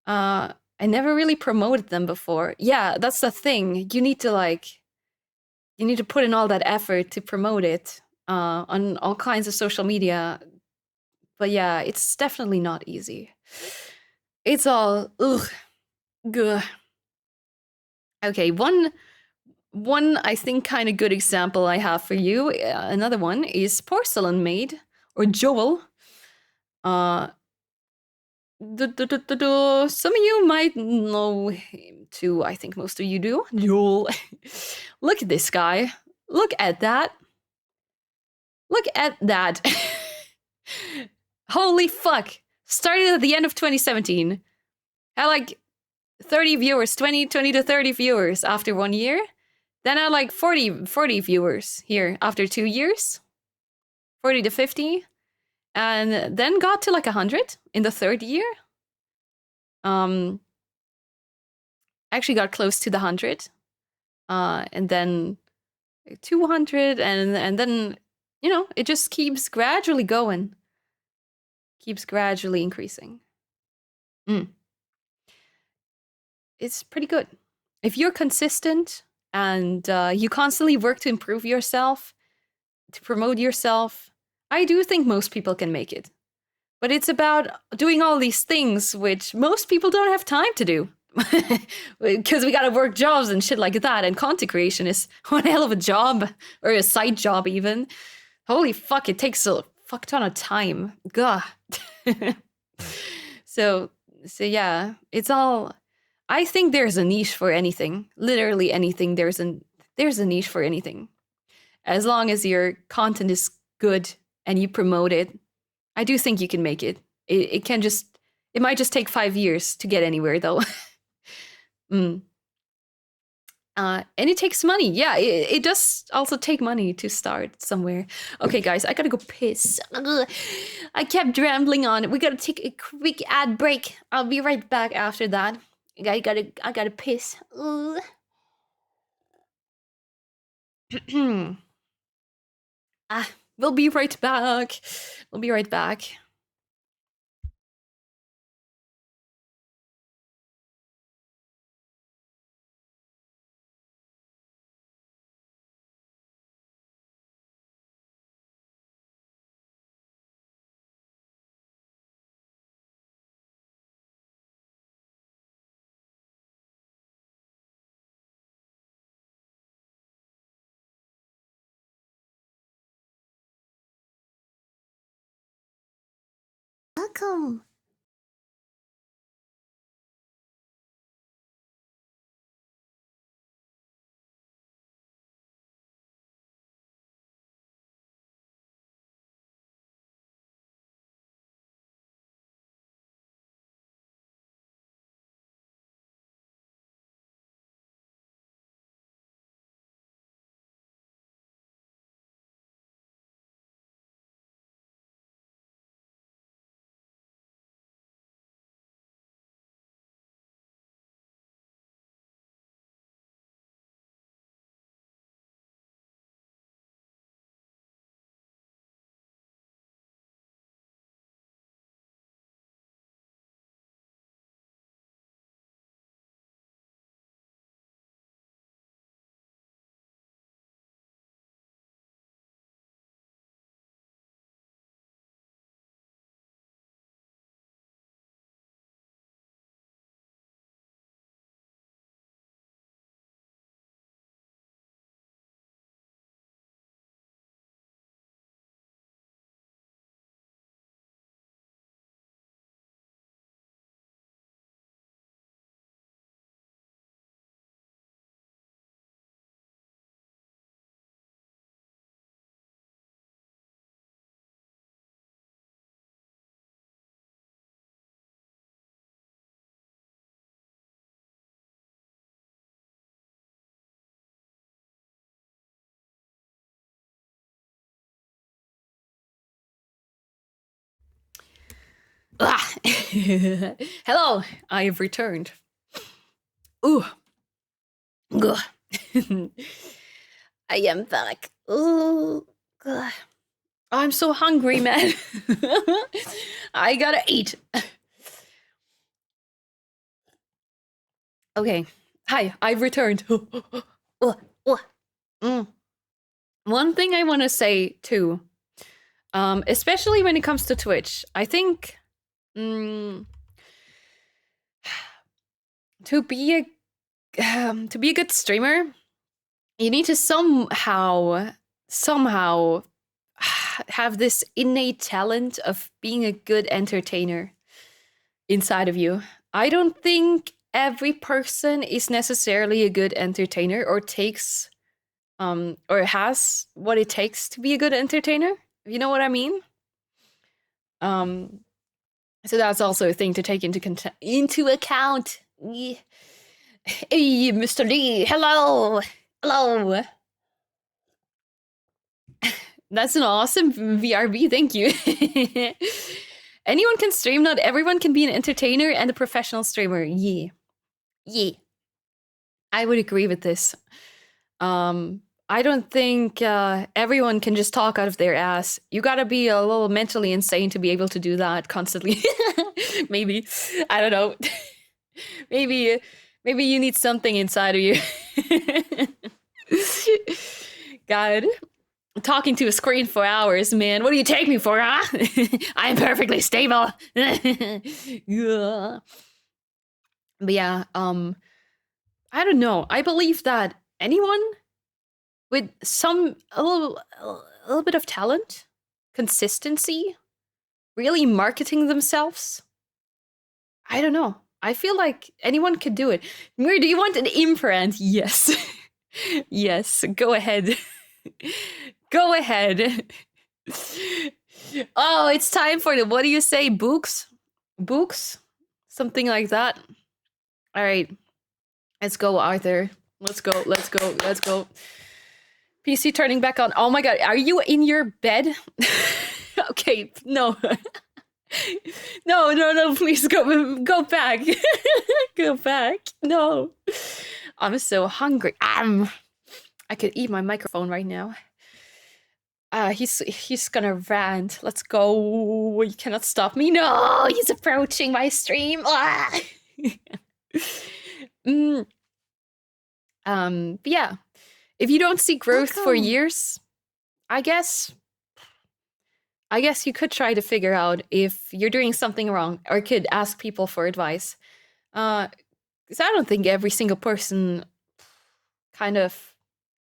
[SPEAKER 1] I never really promoted them before. Yeah, that's the thing. You need to put in all that effort to promote it on all kinds of social media. But yeah, it's definitely not easy. It's all good. Okay, one I think kind of good example I have for you. Another one is Porcelain Maid or Joel. Some of you might know him too. I think most of you do. Joel. Look at this guy. Look at that. Look at that. Holy fuck. Started at the end of 2017. Had like 30 viewers, 20 to 30 viewers after 1 year. Then I had like 40 viewers here after 2 years. 40 to 50. And then got to like 100 in the third year. Actually got close to the 100. And then 200 and then, you know, it just keeps gradually going. Keeps gradually increasing. It's pretty good. If you're consistent and you constantly work to improve yourself, to promote yourself. I do think most people can make it. But it's about doing all these things which most people don't have time to do. Because we gotta work jobs and shit like that, and content creation is one hell of a job, or a side job even. Holy fuck, it takes a fuck ton of time. Gah. So yeah, it's all. I think there's a niche for anything. Literally anything. There's a niche for anything. As long as your content is good and you promote it, I do think you can make it. It might just take 5 years to get anywhere though. And it takes money. Yeah, it does also take money to start somewhere. Okay, guys, I gotta go piss. Ugh. I kept rambling on. We gotta take a quick ad break. I'll be right back after that. I gotta piss. We'll be right back. We'll be right back.
[SPEAKER 3] Welcome.
[SPEAKER 1] Hello, I have returned. Ooh. Ugh. I am back. Ooh. Ugh. I'm so hungry, man. I gotta eat. Okay. Hi, I've returned. One thing I want to say too, especially when it comes to Twitch, I think to be a good streamer, you need to somehow have this innate talent of being a good entertainer inside of you. I don't think every person is necessarily a good entertainer or takes or has what it takes to be a good entertainer. You know what I mean? So that's also a thing to take into account. Hey, Mr. Lee, hello. Hello. That's an awesome VRB, thank you. Anyone can stream, not everyone can be an entertainer and a professional streamer. Yeah. I would agree with this. I don't think everyone can just talk out of their ass. You gotta be a little mentally insane to be able to do that constantly. Maybe. I don't know. Maybe you need something inside of you. God. talking to a screen for hours, man. What do you take me for, huh? I'm perfectly stable. Yeah. But yeah, I don't know. I believe that anyone with a little bit of talent, consistency, really marketing themselves. I don't know. I feel like anyone could do it. Mir, do you want an imprint? Yes. Yes, go ahead. Go ahead. Oh, it's time for the, what do you say, books? Books? Something like that. All right. Let's go, Arthur. Let's go, let's go, let's go. PC turning back on. Oh my god, are you in your bed? Okay, no. No, please go back. Go back. No. I'm so hungry. I could eat my microphone right now. He's gonna rant. Let's go. You cannot stop me. No, he's approaching my stream. But yeah. If you don't see growth for years, I guess you could try to figure out if you're doing something wrong, or could ask people for advice. Because I don't think every single person kind of,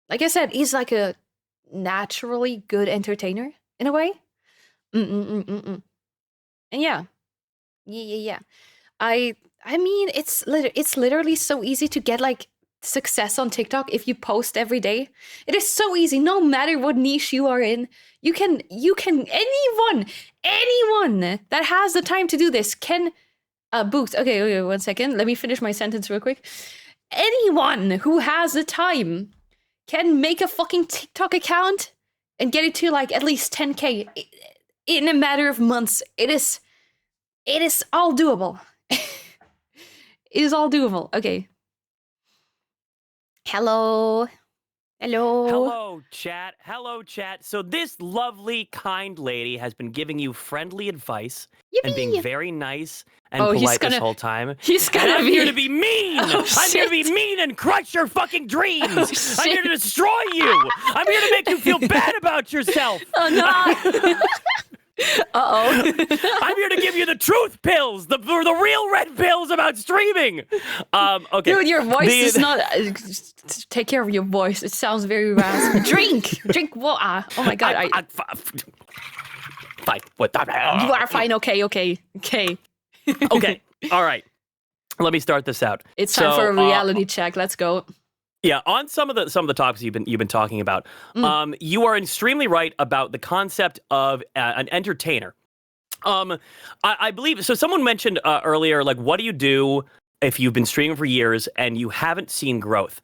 [SPEAKER 1] like I said, is like a naturally good entertainer in a way. And yeah. I mean, it's literally so easy to get like success on TikTok if you post every day. It is so easy, no matter what niche you are in. You can anyone that has the time to do this can boost. Okay, 1 second. Let me finish my sentence real quick. Anyone who has the time can make a fucking TikTok account and get it to like at least 10K in a matter of months. It is all doable. It is all doable. Okay. Hello,
[SPEAKER 6] chat. So this lovely, kind lady has been giving you friendly advice and being very nice and polite this whole time. I'm here to be mean. I'm here to be mean and crush your fucking dreams. I'm here to destroy you. I'm here to make you feel bad about yourself.
[SPEAKER 1] Oh no. Uh-oh.
[SPEAKER 6] I'm here to give you the truth pills, the real red pills about streaming. Okay.
[SPEAKER 1] Dude, your voice is not... take care of your voice. It sounds very raspy. Drink water. Oh my god.
[SPEAKER 6] Fine. What?
[SPEAKER 1] You are fine. Okay.
[SPEAKER 6] Okay. All right. Let me start this out.
[SPEAKER 1] It's time for a reality check. Let's go.
[SPEAKER 6] Yeah, on some of the topics you've been talking about, you are extremely right about the concept of an entertainer. I believe so. Someone mentioned earlier, like, what do you do if you've been streaming for years and you haven't seen growth?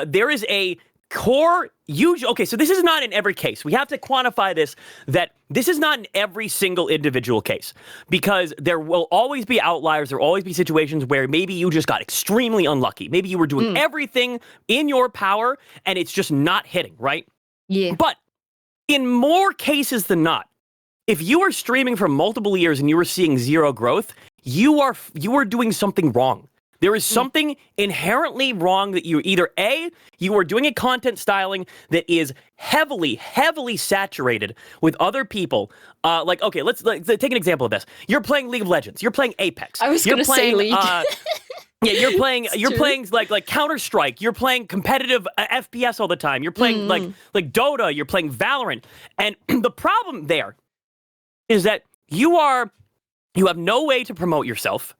[SPEAKER 6] There is a core huge. Okay, so this is not in every case. We have to quantify this. That this is not in every single individual case, because there will always be outliers. There will always be situations where maybe you just got extremely unlucky. Maybe you were doing everything in your power and it's just not hitting, right?
[SPEAKER 1] Yeah.
[SPEAKER 6] But in more cases than not, if you are streaming for multiple years and you are seeing zero growth, you are doing something wrong. There is something inherently wrong that you either you are doing a content styling that is heavily saturated with other people. Like, okay, let's take an example of this. You're playing League of Legends. You're playing Apex.
[SPEAKER 1] I was going to say League.
[SPEAKER 6] Yeah, you're playing like Counter-Strike. You're playing competitive FPS all the time. You're playing like Dota. You're playing Valorant. And the problem there is that you have no way to promote yourself.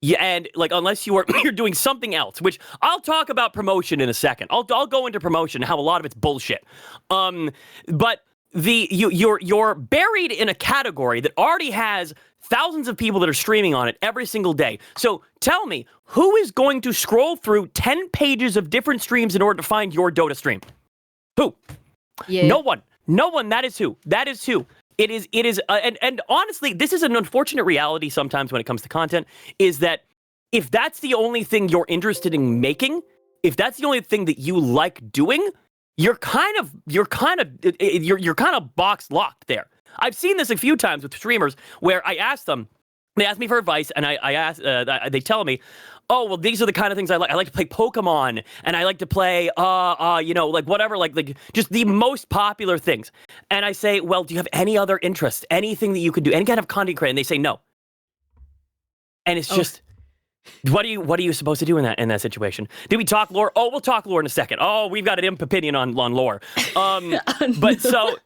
[SPEAKER 6] Yeah, and like unless you're doing something else, which I'll talk about promotion in a second. I'll go into promotion and how a lot of it's bullshit. But you're buried in a category that already has thousands of people that are streaming on it every single day. So tell me, who is going to scroll through 10 pages of different streams in order to find your Dota stream? Who?
[SPEAKER 1] Yeah.
[SPEAKER 6] No one. That is who. It is, and honestly, this is an unfortunate reality sometimes when it comes to content, is that if that's the only thing you're interested in making, if that's the only thing that you like doing, you're kind of box locked there. I've seen this a few times with streamers where I ask them, they ask me for advice, and I ask, they tell me, oh, well, these are the kind of things I like. I like to play Pokemon, and I like to play, like whatever, like just the most popular things. And I say, well, do you have any other interest, anything that you could do, any kind of content creator? And they say no. And it's just, what are you supposed to do in that situation? Do we talk lore? Oh, we'll talk lore in a second. Oh, we've got an imp opinion on lore. But so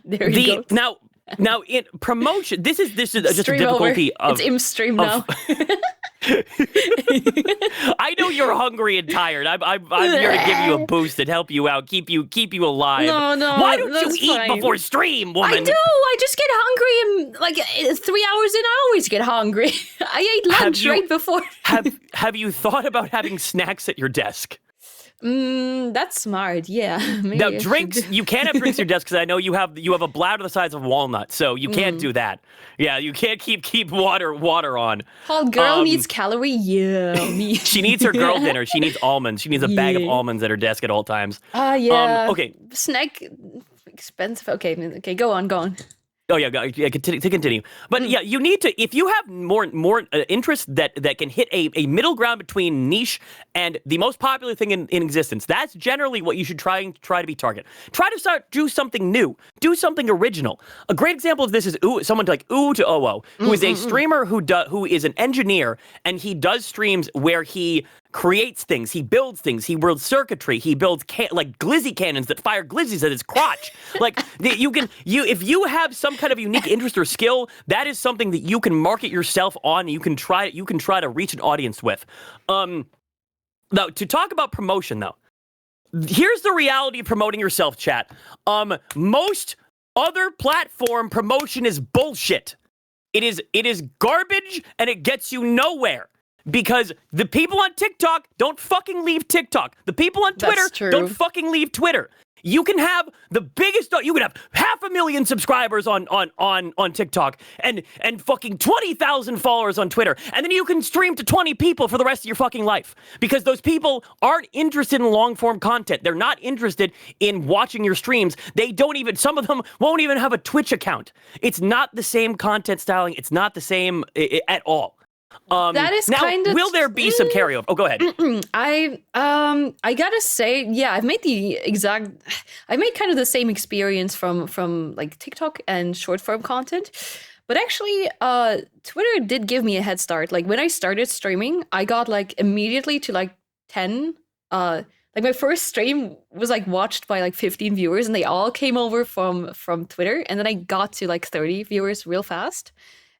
[SPEAKER 1] there you go.
[SPEAKER 6] Now in promotion, this is just a
[SPEAKER 1] Stream
[SPEAKER 6] difficulty
[SPEAKER 1] over.
[SPEAKER 6] of
[SPEAKER 1] It's imp stream now.
[SPEAKER 6] I know you're hungry and tired. I'm here to give you a boost and help you out, keep you alive.
[SPEAKER 1] No.
[SPEAKER 6] Why don't you
[SPEAKER 1] that's
[SPEAKER 6] eat
[SPEAKER 1] fine.
[SPEAKER 6] before stream, woman?
[SPEAKER 1] I do. I just get hungry, and like 3 hours in, I always get hungry. I ate lunch right before.
[SPEAKER 6] have you thought about having snacks at your desk?
[SPEAKER 1] That's smart. Yeah. Maybe
[SPEAKER 6] Now,
[SPEAKER 1] I
[SPEAKER 6] drinks,
[SPEAKER 1] should.
[SPEAKER 6] you can't have drinks at your desk because I know you have a bladder the size of a walnut, so you can't do that. Yeah, you can't keep water on.
[SPEAKER 1] Hot girl needs calorie. Yeah, me.
[SPEAKER 6] She needs her girl dinner. She needs almonds. She needs a bag of almonds at her desk at all times.
[SPEAKER 1] Yeah.
[SPEAKER 6] Okay.
[SPEAKER 1] Snack expensive. Okay, go on.
[SPEAKER 6] Oh yeah, to continue. But yeah, you need to, if you have more interest that can hit a middle ground between niche and the most popular thing in existence. That's generally what you should try to be target. Try to do something new, do something original. A great example of this is someone like Ooh2Oo, who is a streamer who is an engineer, and he does streams where he creates things, he builds things, he builds circuitry, he builds like glizzy cannons that fire glizzies at his crotch. Like if you have some kind of unique interest or skill, that is something that you can market yourself on. And you can try to reach an audience with. Now, to talk about promotion though, here's the reality of promoting yourself, chat. Most other platform promotion is bullshit. It is garbage, and it gets you nowhere. Because the people on TikTok don't fucking leave TikTok. The people on Twitter don't fucking leave Twitter. You can have the biggest, you can have 500,000 subscribers on TikTok and fucking 20,000 followers on Twitter. And then you can stream to 20 people for the rest of your fucking life. Because those people aren't interested in long form content. They're not interested in watching your streams. Some of them won't even have a Twitch account. It's not the same content styling. It's not the same at all.
[SPEAKER 1] That is
[SPEAKER 6] now,
[SPEAKER 1] kind of.
[SPEAKER 6] Will there be some carryover? Oh, go ahead.
[SPEAKER 1] I gotta say, yeah, I've made kind of the same experience from like TikTok and short form content, but actually, Twitter did give me a head start. Like when I started streaming, I got like immediately to like 10. Like my first stream was like watched by like 15 viewers, and they all came over from Twitter, and then I got to like 30 viewers real fast.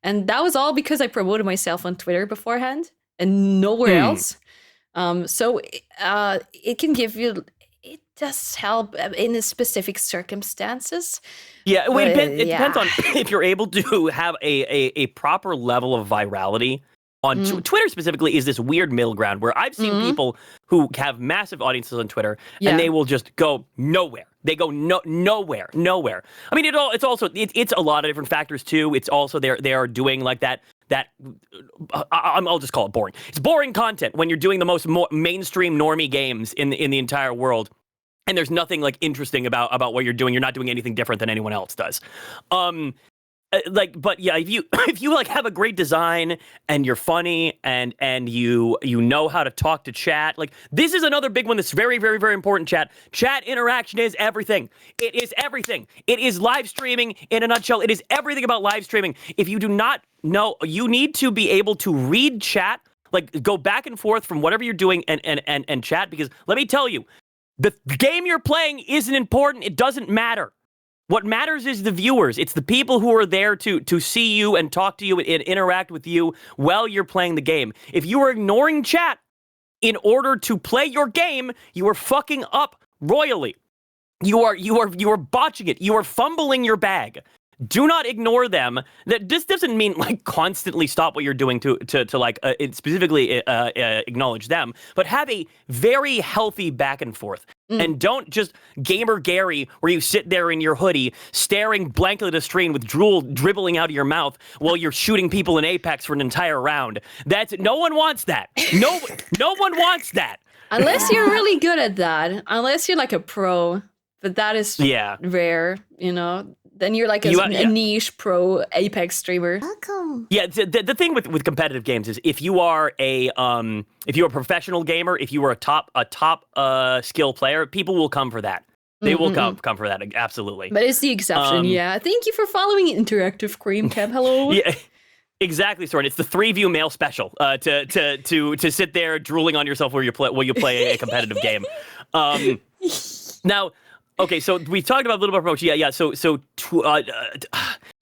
[SPEAKER 1] And that was all because I promoted myself on Twitter beforehand and nowhere else. So it can give you, it does help in specific circumstances.
[SPEAKER 6] Yeah, it depends on if you're able to have a proper level of virality. On Twitter specifically is this weird middle ground where I've seen people who have massive audiences on Twitter and they will just go nowhere. They go nowhere. I mean, it's also a lot of different factors too. It's also they are doing like that. I'll just call it boring. It's boring content when you're doing the most mainstream normie games in the entire world, and there's nothing like interesting about what you're doing. You're not doing anything different than anyone else does. But yeah, if you like have a great design and you're funny and you know how to talk to chat, like this is another big one that's very, very, very important. Chat interaction is everything. It is everything. It is live streaming in a nutshell. It is everything about live streaming. If you do not know, you need to be able to read chat, like go back and forth from whatever you're doing and chat, because let me tell you, the game you're playing isn't important. It doesn't matter. What matters is the viewers. It's the people who are there to see you and talk to you and interact with you while you're playing the game. If you are ignoring chat in order to play your game, you are fucking up royally. You are botching it. You are fumbling your bag. Do not ignore them. This doesn't mean like constantly stop what you're doing to like specifically acknowledge them, but have a very healthy back and forth. And don't just gamer Gary where you sit there in your hoodie staring blankly at a screen with drool dribbling out of your mouth while you're shooting people in Apex for an entire round. No one wants that. No one wants that.
[SPEAKER 1] Unless you're really good at that. Unless you're like a pro. But that is rare, you know. Then you're like a niche pro Apex streamer.
[SPEAKER 3] Welcome.
[SPEAKER 6] Yeah, the thing with competitive games is if you are a professional gamer, if you are a top skill player, people will come for that. They will come for that, absolutely.
[SPEAKER 1] But it's the exception, yeah. Thank you for following Interactive Cream Cap. Hello.
[SPEAKER 6] Yeah, exactly, Soren. It's the 3-view mail special to sit there drooling on yourself while you play a competitive game. Now, okay, so we talked about a little bit about promotion. Yeah. So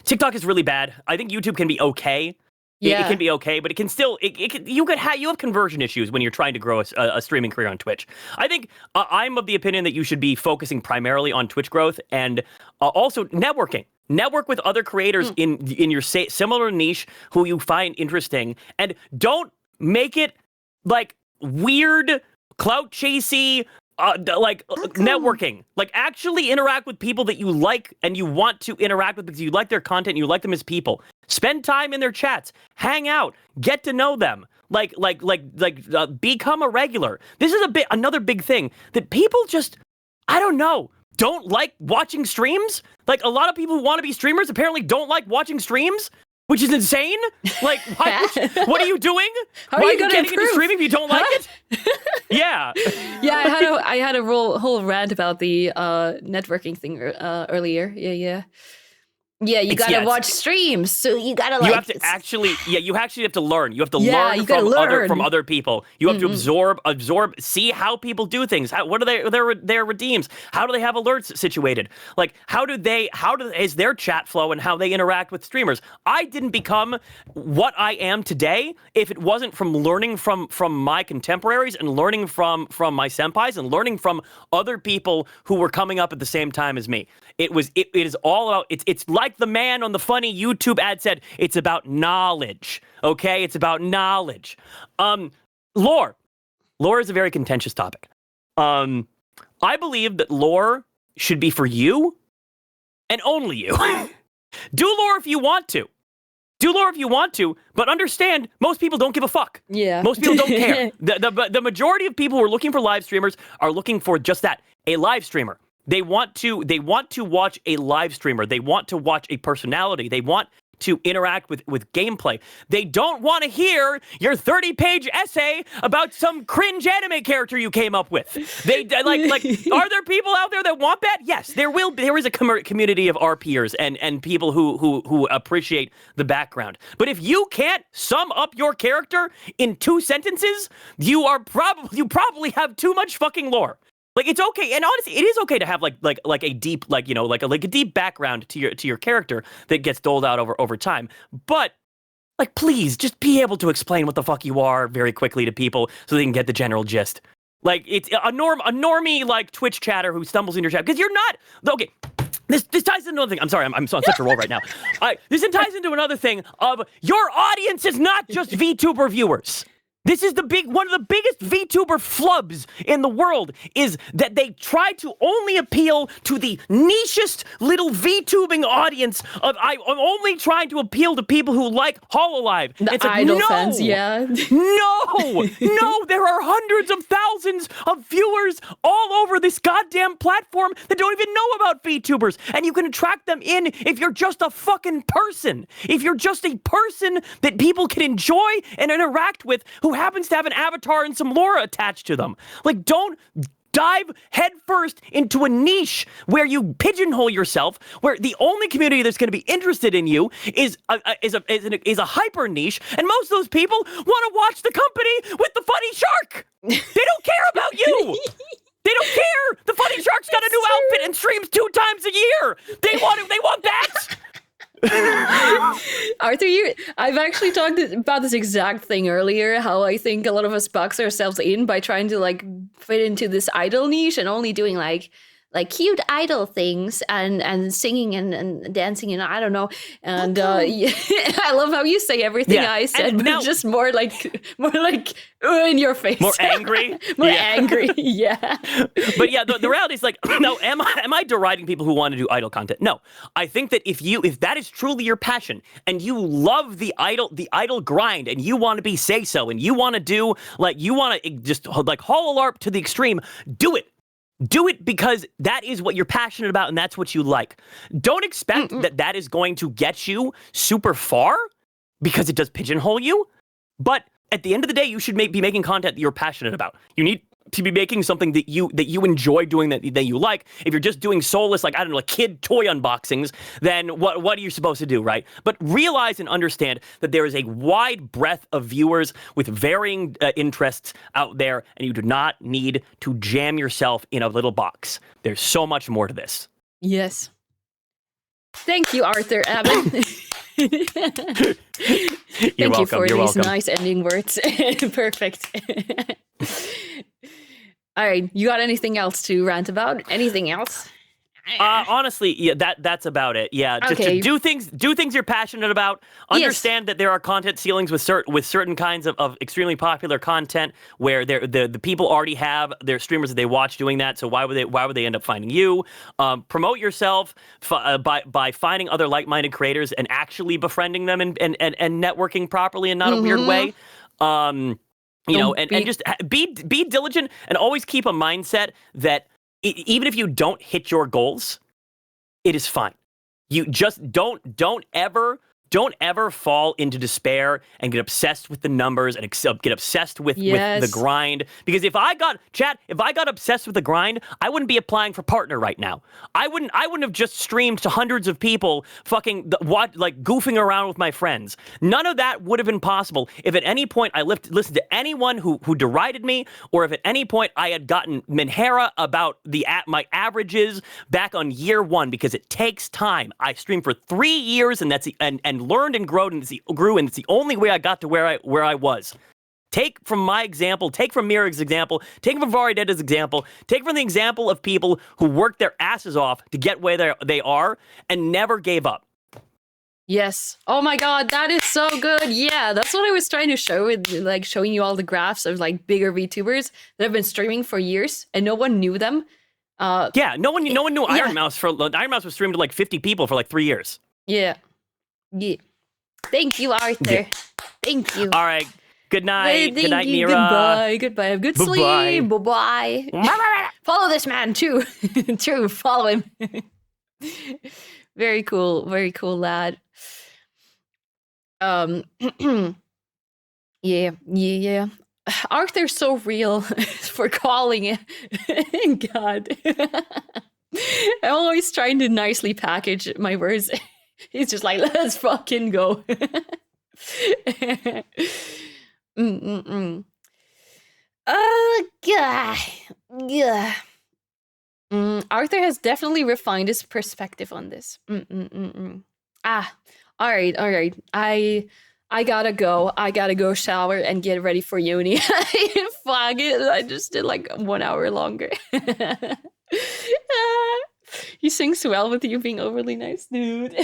[SPEAKER 6] TikTok is really bad. I think YouTube can be okay. It can be okay, but it can still you have conversion issues when you're trying to grow a streaming career on Twitch. I think I'm of the opinion that you should be focusing primarily on Twitch growth and also networking. Network with other creators in your similar niche who you find interesting, and don't make it like weird clout chasey. Networking, like actually interact with people that you like and you want to interact with because you like their content, you like them as people. Spend time in their chats, hang out, get to know them, become a regular. This is another big thing that people just, I don't know, don't like watching streams. Like a lot of people who want to be streamers apparently don't like watching streams. Which is insane. Like, what are you doing?
[SPEAKER 1] Why
[SPEAKER 6] are you getting into streaming if you don't like it? Yeah.
[SPEAKER 1] Yeah, I had a whole rant about the networking thing earlier. Yeah. Yeah, you gotta watch streams, so you gotta like.
[SPEAKER 6] You have to you actually have to learn. You have to learn from other people. You have to absorb, see how people do things. What are their redeems? How do they have alerts situated? Like, how is their chat flow and how they interact with streamers? I didn't become what I am today if it wasn't from learning from my contemporaries and learning from my senpais and learning from other people who were coming up at the same time as me. It is all about, it's like the man on the funny YouTube ad said, it's about knowledge, okay? It's about knowledge. Lore. Lore is a very contentious topic. I believe that lore should be for you and only you. Do lore if you want to. Do lore if you want to, but understand most people don't give a fuck.
[SPEAKER 1] Yeah.
[SPEAKER 6] Most people don't care. The majority of people who are looking for live streamers are looking for just that, a live streamer. They want to watch a live streamer. They want to watch a personality. They want to interact with gameplay. They don't want to hear your 30-page essay about some cringe anime character you came up with. They like are there people out there that want that? Yes, there is a community of RPers and people who appreciate the background. But if you can't sum up your character in 2 sentences, you probably have too much fucking lore. Like, it's okay, and honestly, it is okay to have like a deep a deep background to your character that gets doled out over time. But like, please just be able to explain what the fuck you are very quickly to people so they can get the general gist. Like, it's a normie like Twitch chatter who stumbles in your chat because you're not okay. This ties into another thing. I'm sorry, I'm on such a roll right now. This ties into another thing of your audience is not just VTuber viewers. This is one of the biggest VTuber flubs in the world is that they try to only appeal to the nichest little VTubing audience of I'm only trying to appeal to people who like Hololive.
[SPEAKER 1] The idol fans, yeah.
[SPEAKER 6] No, there are hundreds of thousands of viewers all over this goddamn platform that don't even know about VTubers, and you can attract them in if you're just a fucking person. If you're just a person that people can enjoy and interact with who happens to have an avatar and some lore attached to them. Like, don't dive headfirst into a niche where you pigeonhole yourself, where the only community that's going to be interested in you is a hyper niche, and most of those people want to watch the company with the funny shark. They don't care about you. They don't care. The funny shark's got a new outfit and streams 2 times a year. They want that.
[SPEAKER 1] Arthur, I've actually talked about this exact thing earlier, how I think a lot of us box ourselves in by trying to like fit into this idol niche and only doing like cute idol things and singing and dancing and I don't know. And I love how you say everything I said, but just more like in your face.
[SPEAKER 6] More angry?
[SPEAKER 1] More angry, yeah.
[SPEAKER 6] But yeah, the reality is like, no, am I deriding people who want to do idol content? No. I think that if that is truly your passion and you love the idol grind and you want to be say-so and you want to do, like, you want to just like hololarp to the extreme, do it. Do it because that is what you're passionate about and that's what you like. Don't expect that is going to get you super far because it does pigeonhole you. But at the end of the day, you should be making content that you're passionate about. You need to be making something that you enjoy doing that you like. If you're just doing soulless, like, I don't know, like kid toy unboxings, then what are you supposed to do, right? But realize and understand that there is a wide breadth of viewers with varying interests out there, and you do not need to jam yourself in a little box. There's so much more to this.
[SPEAKER 1] Yes. Thank you, Arthur Abbott. Thank you for these nice ending words. Perfect. All right, you got anything else to rant about? Anything else?
[SPEAKER 6] Honestly, yeah, that's about it. Yeah, just
[SPEAKER 1] Okay.
[SPEAKER 6] do things you're passionate about. Understand that there are content ceilings with certain kinds of extremely popular content where the people already have their streamers that they watch doing that. So why would they end up finding you? Promote yourself by finding other like-minded creators and actually befriending them and networking properly and not a weird way. You know, and just be diligent and always keep a mindset that even if you don't hit your goals, it is fine. You just don't ever fall into despair and get obsessed with the numbers and get obsessed with the grind. Because if I got obsessed with the grind, I wouldn't be applying for partner right now. I wouldn't have just streamed to hundreds of people goofing around with my friends. None of that would have been possible if at any point I listened to anyone who derided me, or if at any point I had gotten Minhera about my averages back on year 1, because it takes time. I streamed for 3 years and and learned and grew, and it's the only way I got to where I was. Take from my example, take from Mirag's example, take from Varidetta's example, take from the example of people who worked their asses off to get where they are and never gave up.
[SPEAKER 1] Yes. Oh my god, that is so good. Yeah, that's what I was trying to show with like showing you all the graphs of like bigger VTubers that have been streaming for years and no one knew them.
[SPEAKER 6] Yeah, no one knew Iron Mouse Iron Mouse was streamed to like 50 people for like 3 years.
[SPEAKER 1] Yeah. Yeah. Thank you, Arthur.
[SPEAKER 6] Yeah.
[SPEAKER 1] Thank you.
[SPEAKER 6] All right. Good night. Good night, Mira.
[SPEAKER 1] Goodbye. Goodbye. Have good sleep. Bye-bye. Follow this man, too. True. Follow him. Very cool. Very cool, lad. Yeah. Arthur's so real for calling it. God. I'm always trying to nicely package my words. He's just like, let's fucking go. Oh, God. Yeah. Arthur has definitely refined his perspective on this. Ah, all right. I gotta go. I gotta go shower and get ready for uni. Fuck it. I just did like 1 hour longer. He sings well with you being overly nice, dude.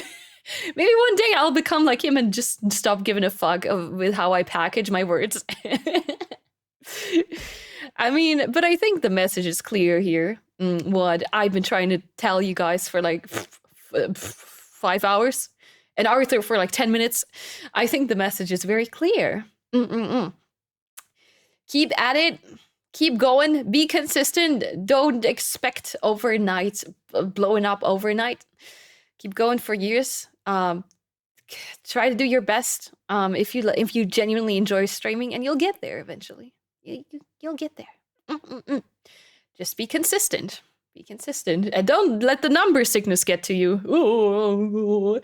[SPEAKER 1] Maybe one day I'll become like him and just stop giving a fuck with how I package my words. I mean, but I think the message is clear here. What I've been trying to tell you guys for like 5 hours, and Arthur for like 10 minutes. I think the message is very clear. Keep at it. Keep going. Be consistent. Don't expect overnight, blowing up overnight. Keep going for years. Try to do your best. If you genuinely enjoy streaming, and you'll get there eventually. You'll get there. Just be consistent. Be consistent, and don't let the number sickness get to you. Ooh.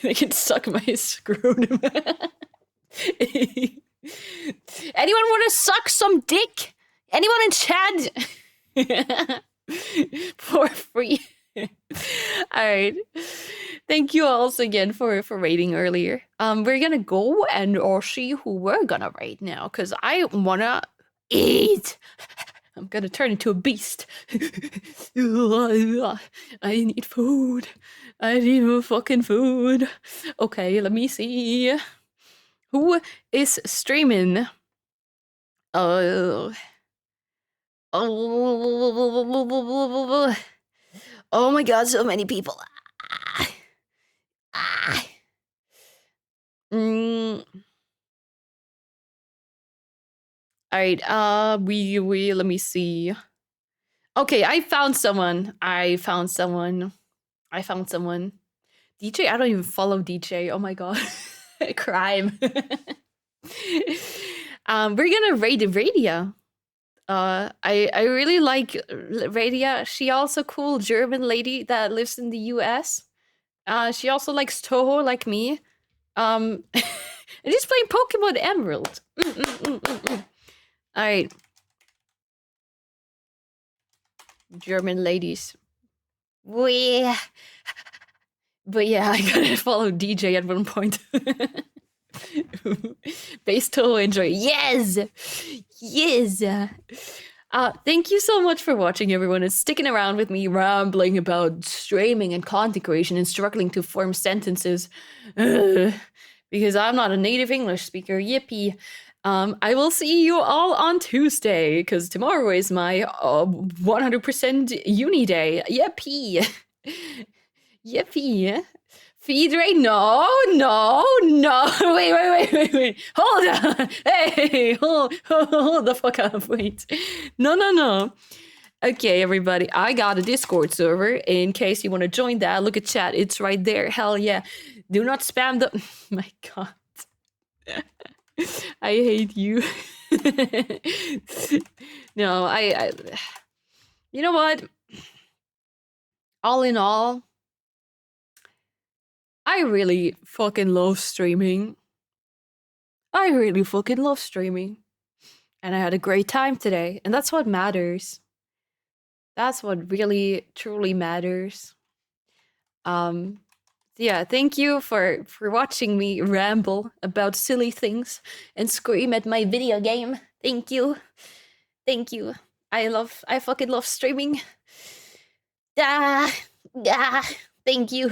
[SPEAKER 1] They can suck my scrotum. Anyone want to suck some dick? Anyone in chat? For free. All right. Thank you all again for raiding earlier. We're gonna go and see who we're gonna raid now, because I wanna eat. I'm gonna turn into a beast. I need food. I need fucking food. Okay, let me see. Who is streaming? Oh my god, so many people. All right. We let me see. Okay, I found someone. DJ, I don't even follow DJ. Oh my god. Crime. We're gonna rate Radia. I really like Radia. She also cool German lady that lives in the US. She also likes Toho like me. And she's playing Pokemon Emerald. Alright. German ladies. We. But yeah, I gotta follow DJ at one point. Base Toho enjoy. Yes! Yes! Thank you so much for watching, everyone, and sticking around with me rambling about streaming and content creation and struggling to form sentences. Because I'm not a native English speaker. Yippee. I will see you all on Tuesday, because tomorrow is my 100% uni day. Yippee. Yippee. Feed rate? No. Wait. Hold on. Hey, hold the fuck up. Wait. No. Okay, everybody. I got a Discord server in case you want to join that. Look at chat. It's right there. Hell yeah. Do not spam the... My god. I hate you. No, I... You know what? All in all, I really fucking love streaming. And I had a great time today. And that's what matters. That's what really, truly matters. Yeah, thank you for watching me ramble about silly things and scream at my video game. Thank you. I fucking love streaming. Thank you.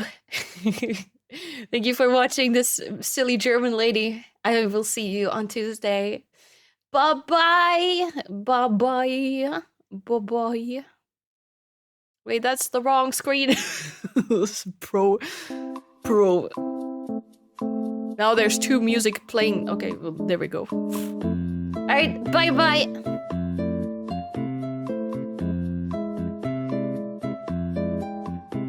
[SPEAKER 1] Thank you for watching this silly German lady. I will see you on Tuesday. Bye-bye. Wait, that's the wrong screen. Pro. Now there's two music playing. Okay, well, there we go. All right, bye-bye.